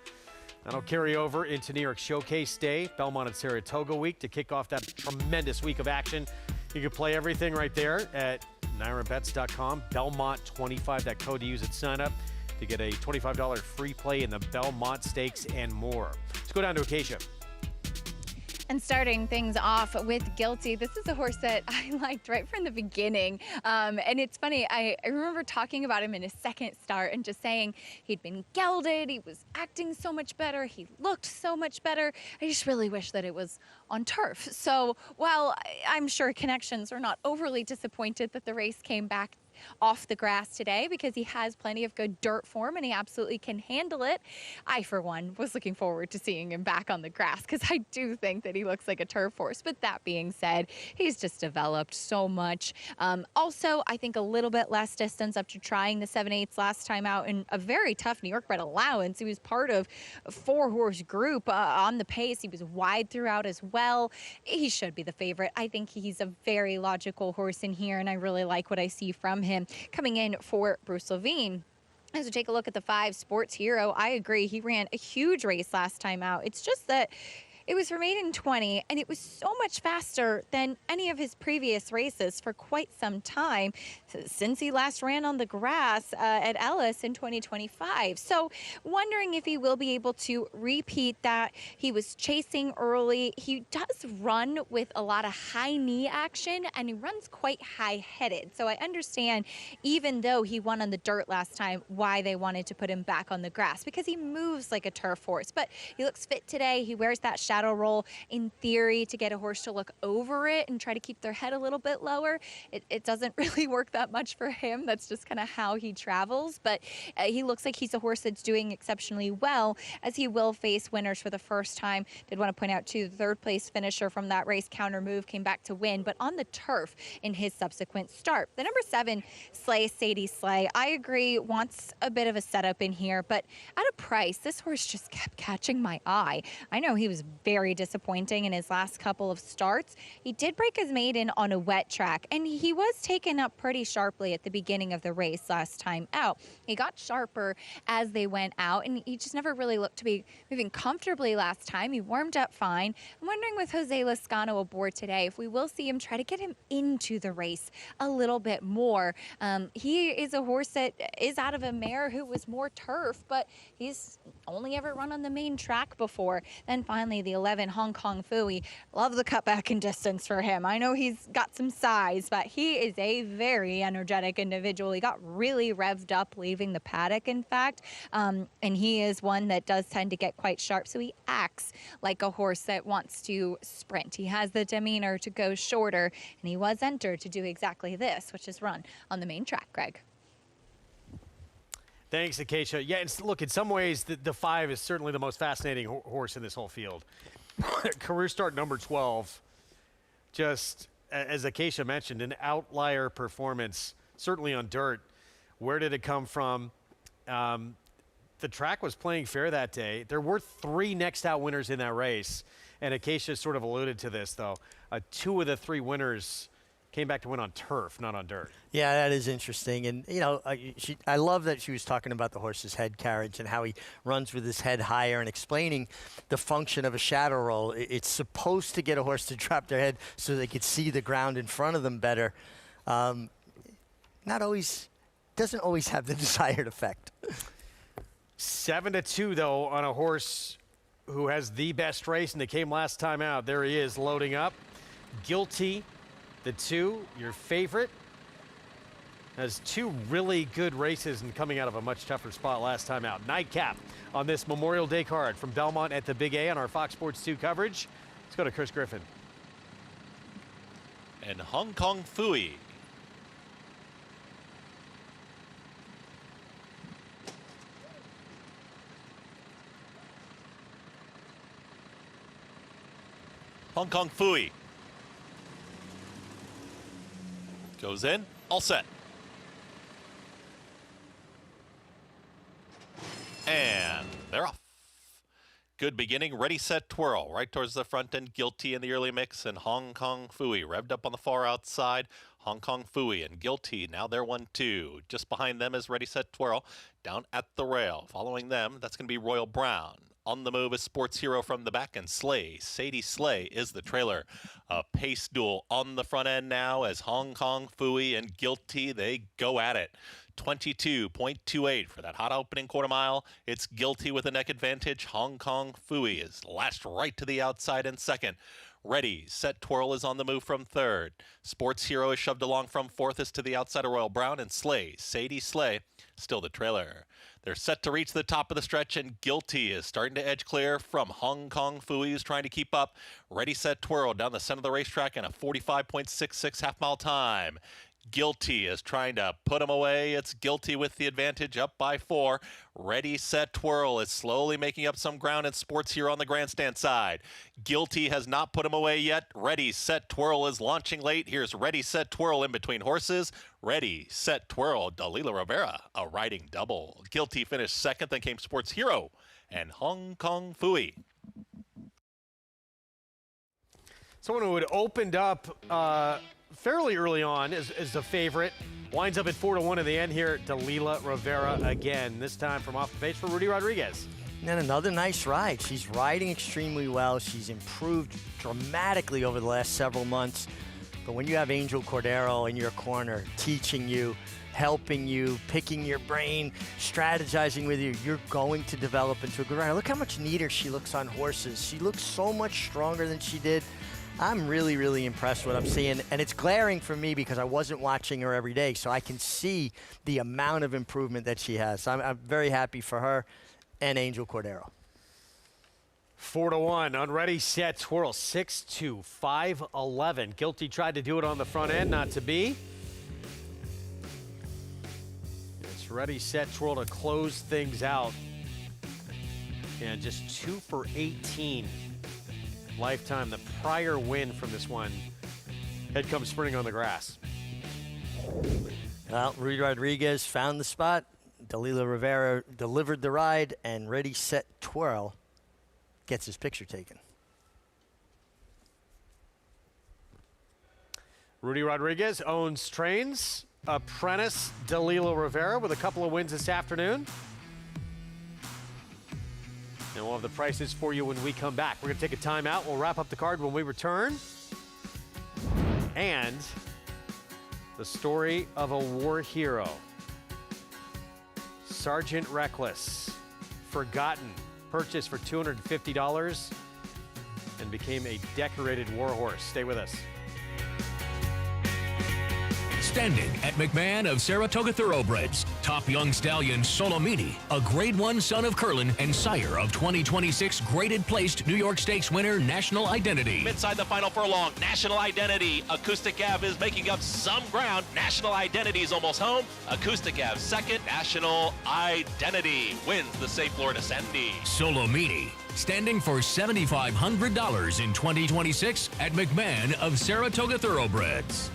That'll carry over into New York Showcase Day, Belmont and Saratoga week to kick off that tremendous week of action. You can play everything right there at NYRABets.com. Belmont25, that code to use at sign up to get a $25 free play in the Belmont Stakes and more. Let's go down to Acacia. And starting things off with Guilty, this is a horse that I liked right from the beginning. And it's funny, I remember talking about him in his second start and just saying he'd been gelded, he was acting so much better, he looked so much better. I just really wish that it was on turf. So while I'm sure Connections are not overly disappointed that the race came back off the grass today because he has plenty of good dirt form and he absolutely can handle it, I, for one, was looking forward to seeing him back on the grass because I do think that he looks like a turf horse. But that being said, he's just developed so much. Also, I think a little bit less distance after trying the 7/8 last time out in a very tough New York bred allowance. He was part of a 4-horse group on the pace. He was wide throughout as well. He should be the favorite. I think he's a very logical horse in here, and I really like what I see from him. Coming in for Bruce Levine. As we take a look at the 5 Sports Hero, I agree. He ran a huge race last time out. It's just that it was for maiden 20, and it was so much faster than any of his previous races for quite some time since he last ran on the grass at Ellis in 2025. So wondering if he will be able to repeat that. He was chasing early. He does run with a lot of high knee action, and he runs quite high-headed. So I understand, even though he won on the dirt last time, why they wanted to put him back on the grass, because he moves like a turf horse. But he looks fit today. He wears that shadow roll in theory to get a horse to look over it and try to keep their head a little bit lower. It doesn't really work that much for him. That's just kind of how he travels. But he looks like he's a horse that's doing exceptionally well, as he will face winners for the first time. Did want to point out too, the 3rd place finisher from that race, Counter Move, came back to win, but on the turf in his subsequent start. The number 7, Slay, Sadie Slay, I agree, wants a bit of a setup in here, but at a price, this horse just kept catching my eye. I know he was very disappointing in his last couple of starts. He did break his maiden on a wet track, and he was taken up pretty sharply at the beginning of the race last time out. He got sharper as they went out, and he just never really looked to be moving comfortably last time. He warmed up fine. I'm wondering with Jose Lezcano aboard today if we will see him try to get him into the race a little bit more. He is a horse that is out of a mare who was more turf, but he's only ever run on the main track before. Then finally, the 11, Hong Kong Phooey. Love the cutback in distance for him. I know he's got some size, but he is a very energetic individual. He got really revved up leaving the paddock, in fact, and he is one that does tend to get quite sharp, so he acts like a horse that wants to sprint. He has the demeanor to go shorter, and he was entered to do exactly this, which is run on the main track, Greg. Thanks, Acacia. Yeah, look, in some ways, the 5 is certainly the most fascinating horse in this whole field. Career start number 12, just as Acacia mentioned, an outlier performance, certainly on dirt. Where did it come from? the track was playing fair that day. There were 3 next out winners in that race, and Acacia sort of alluded to this, though. 2 of the 3 winners came back to win on turf, not on dirt. Yeah, that is interesting. And, you know, I love that she was talking about the horse's head carriage and how he runs with his head higher and explaining the function of a shadow roll. It's supposed to get a horse to drop their head so they could see the ground in front of them better. Not always, doesn't always have the desired effect. 7-2, though, on a horse who has the best race, and they came last time out. There he is, loading up. Guilty, the 2, your favorite. Has 2 really good races and coming out of a much tougher spot last time out. Nightcap on this Memorial Day card from Belmont at the Big A on our Fox Sports 2 coverage. Let's go to Chris Griffin. And Hong Kong Fooey. Hong Kong Fooey. Goes in, all set. And they're off. Good beginning, ready, set, twirl. Right towards the front end, Guilty in the early mix, and Hong Kong Fooey revved up on the far outside. Hong Kong Fooey and Guilty, now they're 1-2. Just behind them is ready, set, twirl. Down at the rail. Following them, that's going to be Royal Brown. On the move is Sports Hero from the back, and Slay, Sadie Slay, is the trailer. A pace duel on the front end now as Hong Kong Fooey and Guilty, they go at it. 22.28 for that hot opening quarter mile. It's Guilty with a neck advantage. Hong Kong Fooey is lashed right to the outside in second. Ready, set, twirl is on the move from third. Sports Hero is shoved along from fourth as to the outside of Royal Brown, and Slay, Sadie Slay, still the trailer. They're set to reach the top of the stretch, and Guilty is starting to edge clear from Hong Kong Fooey, who's trying to keep up. Ready, set, twirl down the center of the racetrack in a 45.66 half-mile time. Guilty is trying to put him away. It's Guilty with the advantage, up by 4. Ready, set, twirl is slowly making up some ground in Sports Hero on the grandstand side. Guilty has not put him away yet. Ready, set, twirl is launching late. Here's Ready, set, twirl in between horses. Ready, set, twirl, Dalila Rivera, a riding double. Guilty finished second, then came Sports Hero and Hong Kong Fooey. Someone who had opened up fairly early on is the favorite. Winds up at 4-1 at the end here. Dalila Rivera again, this time from off the page for Rudy Rodriguez. And another nice ride. She's riding extremely well. She's improved dramatically over the last several months. But when you have Angel Cordero in your corner, teaching you, helping you, picking your brain, strategizing with you, you're going to develop into a good rider. Look how much neater she looks on horses. She looks so much stronger than she did. I'm really, really impressed with what I'm seeing. And it's glaring for me because I wasn't watching her every day, so I can see the amount of improvement that she has. So I'm very happy for her and Angel Cordero. 4-1 on Ready, Set, Twirl. 6-2, 5-11. Guilty tried to do it on the front end, not to be. It's Ready, Set, Twirl to close things out. And just 2 for 18 lifetime. The prior win from this one had come sprinting on the grass. Well, Rudy Rodriguez found the spot. Dalila Rivera delivered the ride, and Ready, Set, Twirl gets his picture taken. Rudy Rodriguez owns trains. Apprentice Dalila Rivera with a couple of wins this afternoon. And we'll have the prices for you when we come back. We're going to take a timeout. We'll wrap up the card when we return. And the story of a war hero. Sergeant Reckless, forgotten, purchased for $250 and became a decorated war horse. Stay with us. Standing at McMahon of Saratoga Thoroughbreds, top young stallion Solomini, a Grade 1 son of Curlin and sire of 2026 graded placed New York Stakes winner National Identity. Inside the final furlong, National Identity. Acoustic Ave is making up some ground. National Identity is almost home. Acoustic Ave second. National Identity wins the Safe Florida Sandy. Solomini, standing for $7,500 in 2026 at McMahon of Saratoga Thoroughbreds.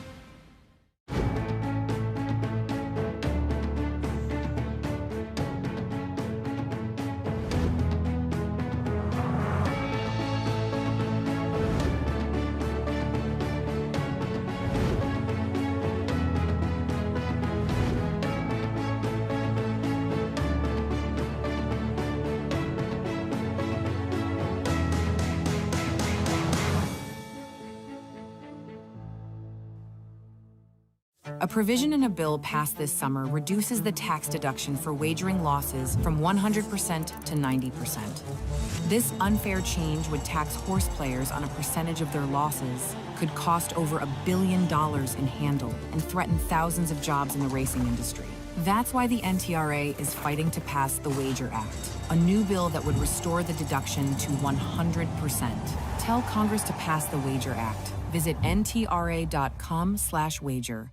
A provision in a bill passed this summer reduces the tax deduction for wagering losses from 100% to 90%. This unfair change would tax horse players on a percentage of their losses, could cost over $1 billion in handle, and threaten thousands of jobs in the racing industry. That's why the NTRA is fighting to pass the Wager Act, a new bill that would restore the deduction to 100%. Tell Congress to pass the Wager Act. Visit ntra.com/wager.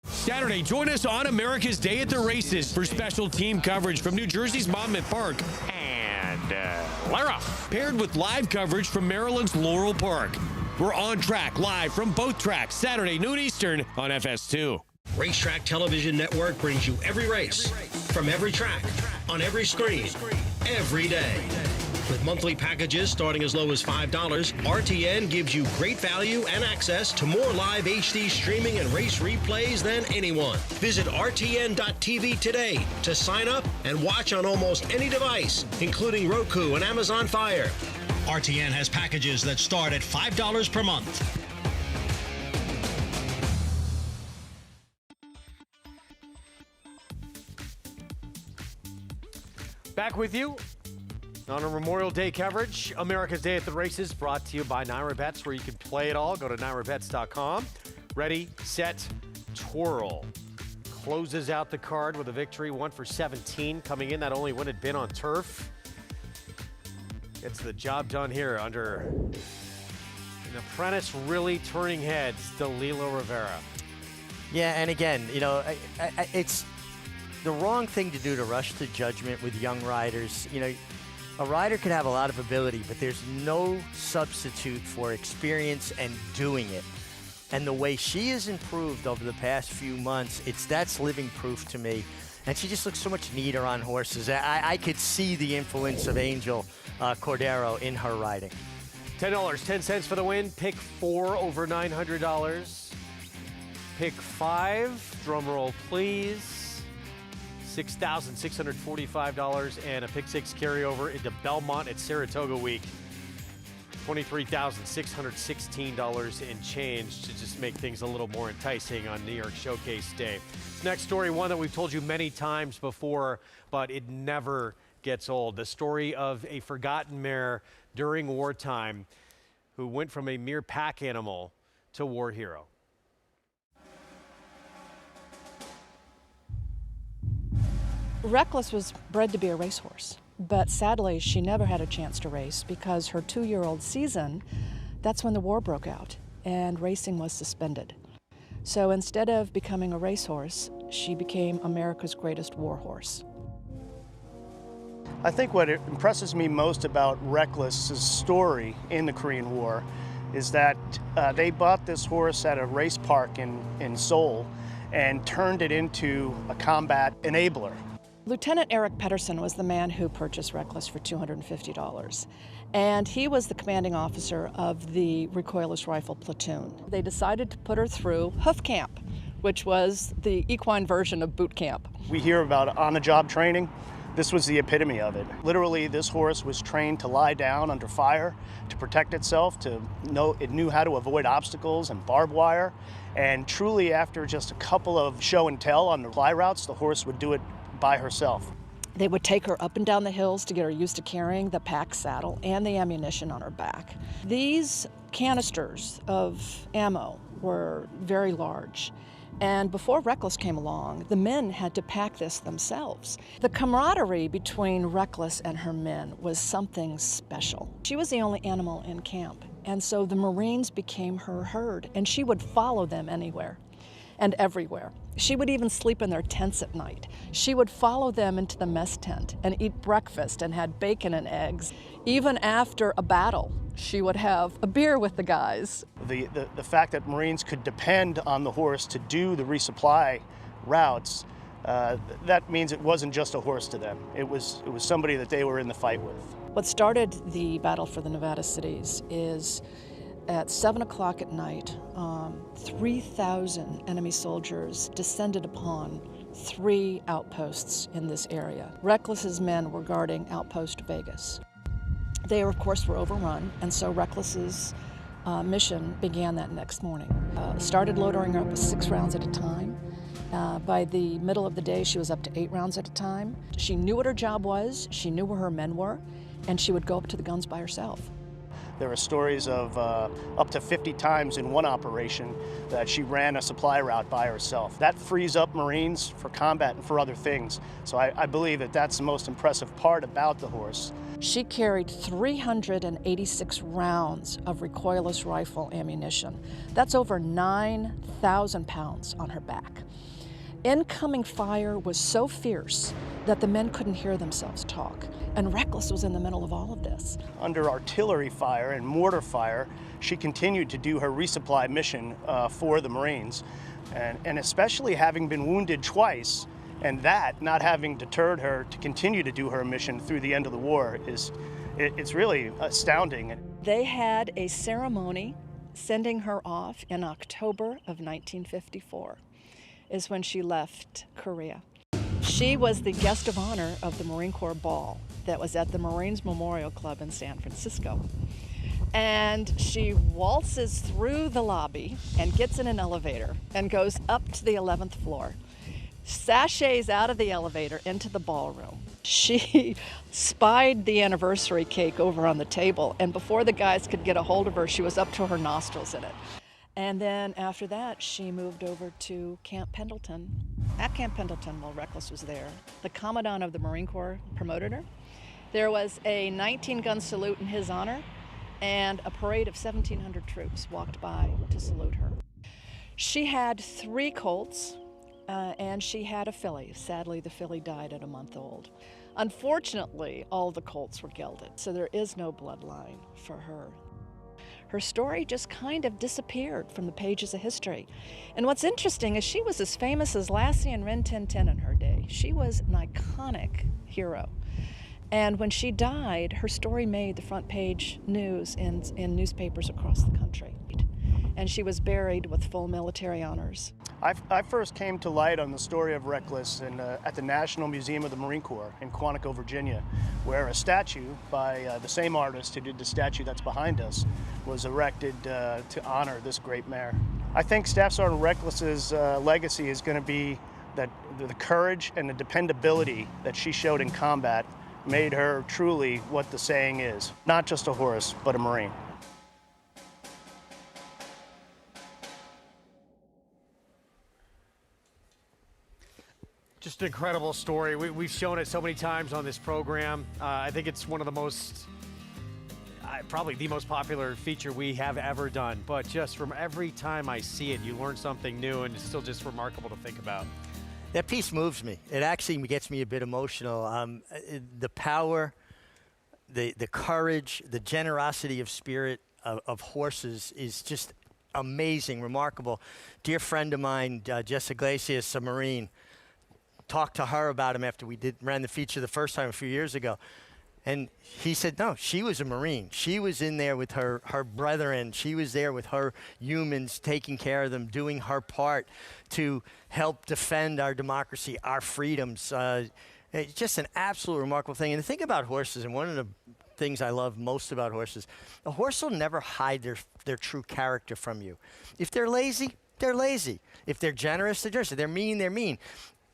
Saturday, join us on America's Day at the Races for special team coverage from New Jersey's Monmouth Park and Lara, paired with live coverage from Maryland's Laurel Park. We're on track live from both tracks Saturday, noon Eastern on FS2. Racetrack Television Network brings you every race, from every track, on every screen, every day. With monthly packages starting as low as $5, RTN gives you great value and access to more live HD streaming and race replays than anyone. Visit RTN.tv today to sign up and watch on almost any device, including Roku and Amazon Fire. RTN has packages that start at $5 per month. Back with you on our Memorial Day coverage. America's Day at the Races brought to you by Naira Bets, where you can play it all. Go to nairabets.com. Ready, set, twirl. Closes out the card with a victory, 1 for 17 coming in. That only win had been on turf. Gets the job done here under an apprentice really turning heads, Danilo Rivera. Yeah, and again, you know, it's the wrong thing to do to rush to judgment with young riders. You know, a rider can have a lot of ability, but there's no substitute for experience and doing it. And the way she has improved over the past few months, that's living proof to me. And she just looks so much neater on horses. I could see the influence of Angel Cordero in her riding. $10, 10 cents for the win. Pick 4 over $900. Pick 5, drum roll please. $6,645 and a pick 6 carryover into Belmont at Saratoga Week. $23,616 and change to just make things a little more enticing on New York Showcase Day. Next story, one that we've told you many times before, but it never gets old. The story of a forgotten mare during wartime who went from a mere pack animal to war hero. Reckless was bred to be a racehorse, but sadly she never had a chance to race because her 2-year-old season, that's when the war broke out and racing was suspended. So instead of becoming a racehorse, she became America's greatest war horse. I think what impresses me most about Reckless's story in the Korean War is that they bought this horse at a race park in Seoul and turned it into a combat enabler. Lieutenant Eric Pedersen was the man who purchased Reckless for $250, and he was the commanding officer of the recoilless rifle platoon. They decided to put her through hoof camp, which was the equine version of boot camp. We hear about on-the-job training. This was the epitome of it. Literally, this horse was trained to lie down under fire, to protect itself, it knew how to avoid obstacles and barbed wire, and truly after just a couple of show and tell on the fly routes, the horse would do it by herself. They would take her up and down the hills to get her used to carrying the pack saddle and the ammunition on her back. These canisters of ammo were very large, and before Reckless came along, the men had to pack this themselves. The camaraderie between Reckless and her men was something special. She was the only animal in camp, and so the Marines became her herd, and she would follow them anywhere and everywhere. She would even sleep in their tents at night. She would follow them into the mess tent and eat breakfast and had bacon and eggs. Even after a battle, she would have a beer with the guys. The fact that Marines could depend on the horse to do the resupply routes, that means it wasn't just a horse to them. It was somebody that they were in the fight with. What started the battle for the Nevada cities is at 7 o'clock at night, 3,000 enemy soldiers descended upon 3 outposts in this area. Reckless's men were guarding Outpost Vegas. They, of course, were overrun, and so Reckless's mission began that next morning. Started loading her up with 6 rounds at a time. By the middle of the day, she was up to 8 rounds at a time. She knew what her job was, she knew where her men were, and she would go up to the guns by herself. There are stories of up to 50 times in one operation that she ran a supply route by herself. That frees up Marines for combat and for other things. So I believe that that's the most impressive part about the horse. She carried 386 rounds of recoilless rifle ammunition. That's over 9,000 pounds on her back. Incoming fire was so fierce that the men couldn't hear themselves talk, and Reckless was in the middle of all of this. Under artillery fire and mortar fire, she continued to do her resupply mission for the Marines, and especially having been wounded twice, and that not having deterred her to continue to do her mission through the end of the war it's really astounding. They had a ceremony sending her off in October of 1954. Is when she left Korea. She was the guest of honor of the Marine Corps ball that was at the Marines Memorial Club in San Francisco. And she waltzes through the lobby and gets in an elevator and goes up to the 11th floor, sachets out of the elevator into the ballroom. She spied the anniversary cake over on the table, and before the guys could get a hold of her, she was up to her nostrils in it. And then after that, she moved over to Camp Pendleton. At Camp Pendleton, while Reckless was there, the Commandant of the Marine Corps promoted her. There was a 19-gun salute in his honor, and a parade of 1,700 troops walked by to salute her. She had 3 colts, and she had a filly. Sadly, the filly died at a month old. Unfortunately, all the colts were gelded, so there is no bloodline for her. Her story just kind of disappeared from the pages of history. And what's interesting is she was as famous as Lassie and Rin Tin Tin in her day. She was an iconic hero. And when she died, her story made the front page news in newspapers across the country. And she was buried with full military honors. I first came to light on the story of Reckless at the National Museum of the Marine Corps in Quantico, Virginia, where a statue by the same artist who did the statue that's behind us was erected to honor this great mare. I think Staff Sergeant Reckless's legacy is going to be that the courage and the dependability that she showed in combat made her truly what the saying is, not just a horse, but a Marine. Just an incredible story. We've shown it so many times on this program. I think it's one of the most, probably the most popular feature we have ever done. But just from every time I see it, you learn something new, and it's still just remarkable to think about. That piece moves me. It actually gets me a bit emotional. The power, the courage, the generosity of spirit of horses is just amazing, remarkable. Dear friend of mine, Jess Iglesias, a Marine, talked to her about him after we ran the feature the first time a few years ago. And he said, no, she was a Marine. She was in there with her brethren. She was there with her humans, taking care of them, doing her part to help defend our democracy, our freedoms. It's just an absolute remarkable thing. And the thing about horses, and one of the things I love most about horses, a horse will never hide their true character from you. If they're lazy, they're lazy. If they're generous, they're generous. If they're mean, they're mean.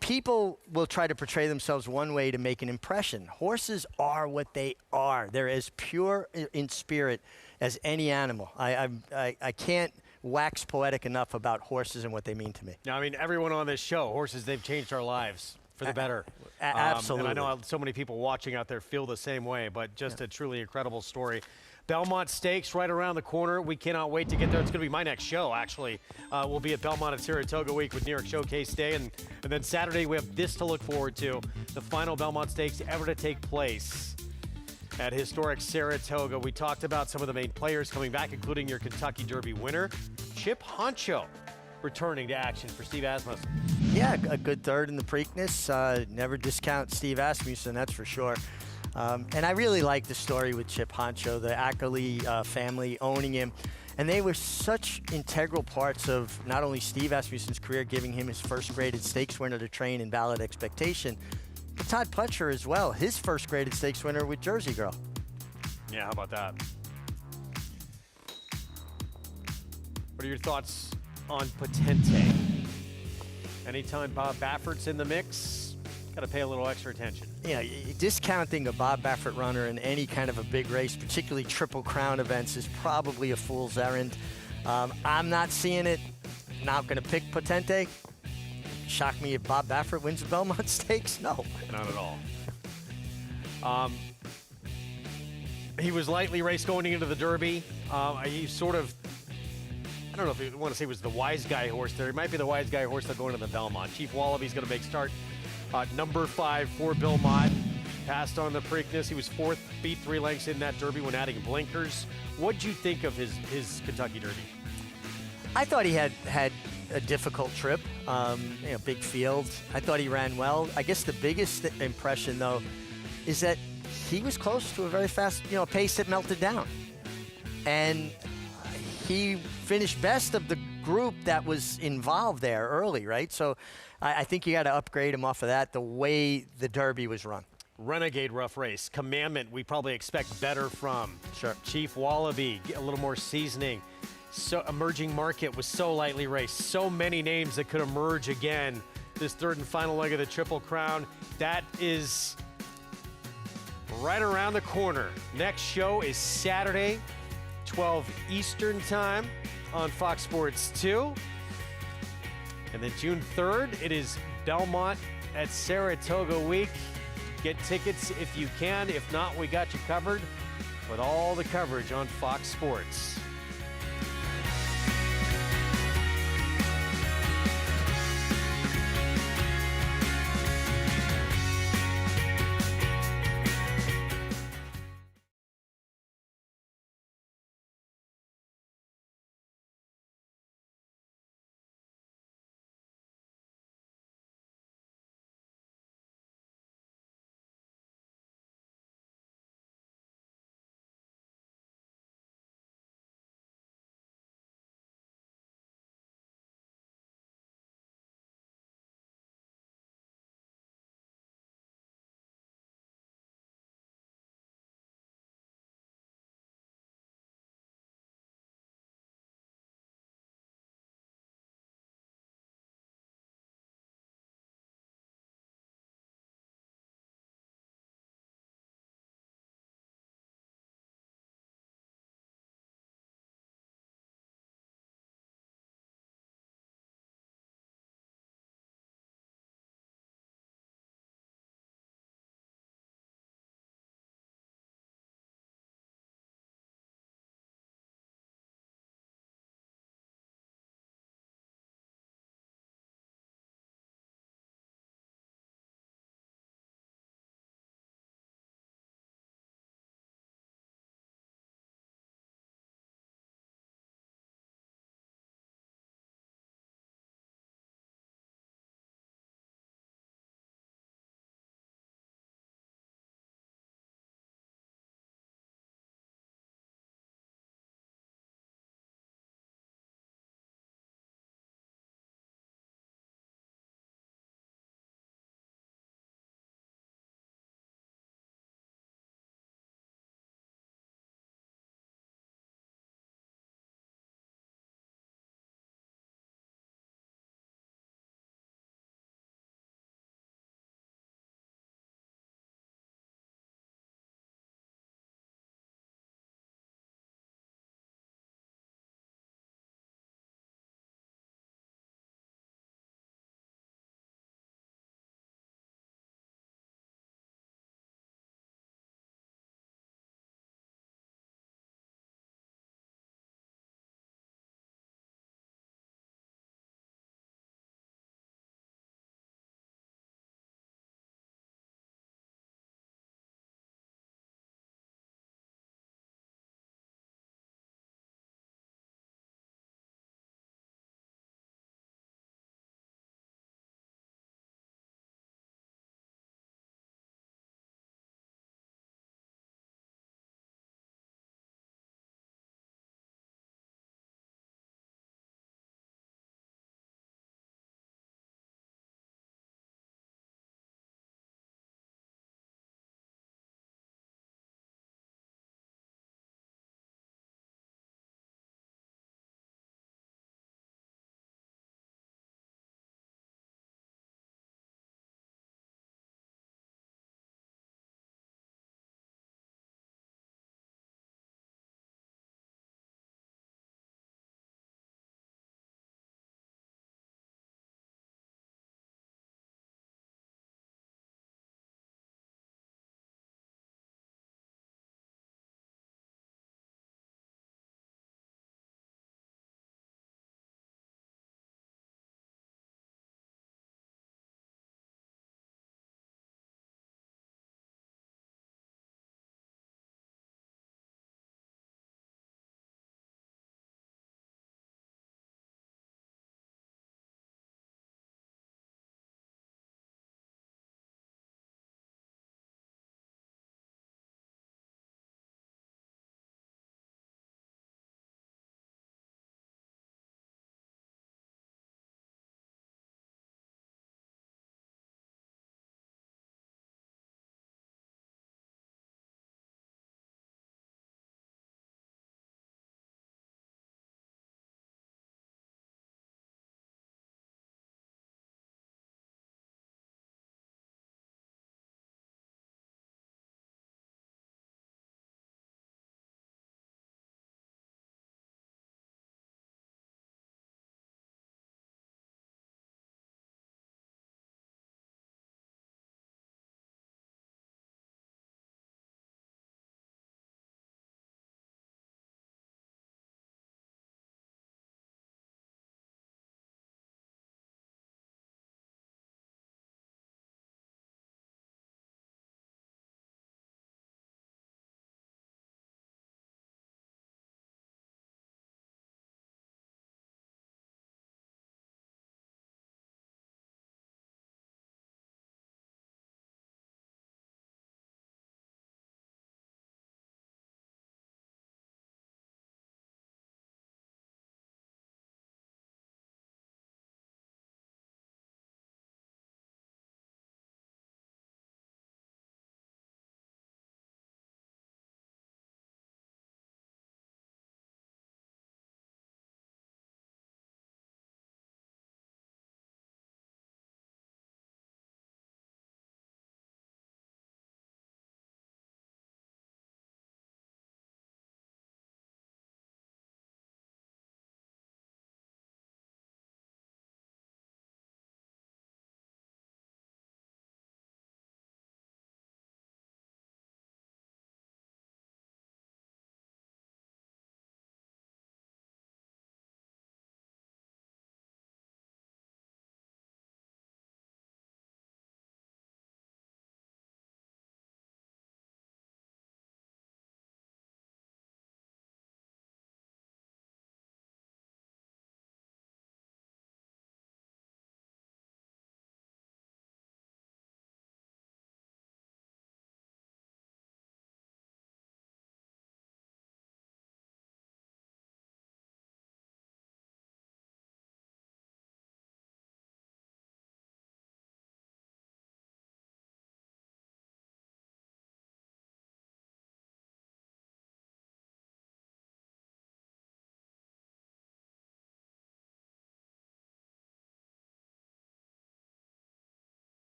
People will try to portray themselves one way to make an impression. Horses are what they are. They're as pure in spirit as any animal. I can't wax poetic enough about horses and what they mean to me. Now, I mean, everyone on this show, horses, they've changed our lives for the better. Absolutely. And I know so many people watching out there feel the same way, but just a truly incredible story. Belmont Stakes right around the corner. We cannot wait to get there. It's going to be my next show, actually. We'll be at Belmont at Saratoga Week with New York Showcase Day. And then Saturday, we have this to look forward to, the final Belmont Stakes ever to take place at historic Saratoga. We talked about some of the main players coming back, including your Kentucky Derby winner, Chip Honcho, returning to action for Steve Asmussen. Yeah, a good third in the Preakness. Never discount Steve Asmussen, that's for sure. And I really like the story with Chip Honcho, the Ackerley family owning him. And they were such integral parts of not only Steve Asmussen's career, giving him his first graded stakes winner to train in Valid Expectation, but Todd Pletcher as well, his first graded stakes winner with Jersey Girl. Yeah, how about that? What are your thoughts on Potente? Anytime Bob Baffert's in the mix, got to pay a little extra attention. Yeah, discounting a Bob Baffert runner in any kind of a big race, particularly Triple Crown events, is probably a fool's errand. I'm not seeing it. Not going to pick Potente. Shock me if Bob Baffert wins the Belmont Stakes? No. Not at all. He was lightly raced going into the Derby. He sort of, I don't know if you want to say it was the wise guy horse there. He might be the wise guy horse that's going to the Belmont. Chief Wallaby's going to make start. Number 5 for Bill Mott. Passed on the Preakness. He was 4th, beat 3 lengths in that Derby when adding blinkers. What'd you think of his Kentucky Derby? I thought he had a difficult trip, big field. I thought he ran well. I guess the biggest impression, though, is that he was close to a very fast, pace that melted down. And he finished best of the group that was involved there early, right? So I think you got to upgrade him off of that, the way the Derby was run. Renegade rough race. Commandment, we probably expect better from. Sure. Chief Wallaby, a little more seasoning. So Emerging Market was so lightly raced. So many names that could emerge again. This third and final leg of the Triple Crown. That is right around the corner. Next show is Saturday, 12 Eastern time on Fox Sports 2. And then June 3rd, it is Belmont at Saratoga Week. Get tickets if you can. If not, we got you covered with all the coverage on Fox Sports.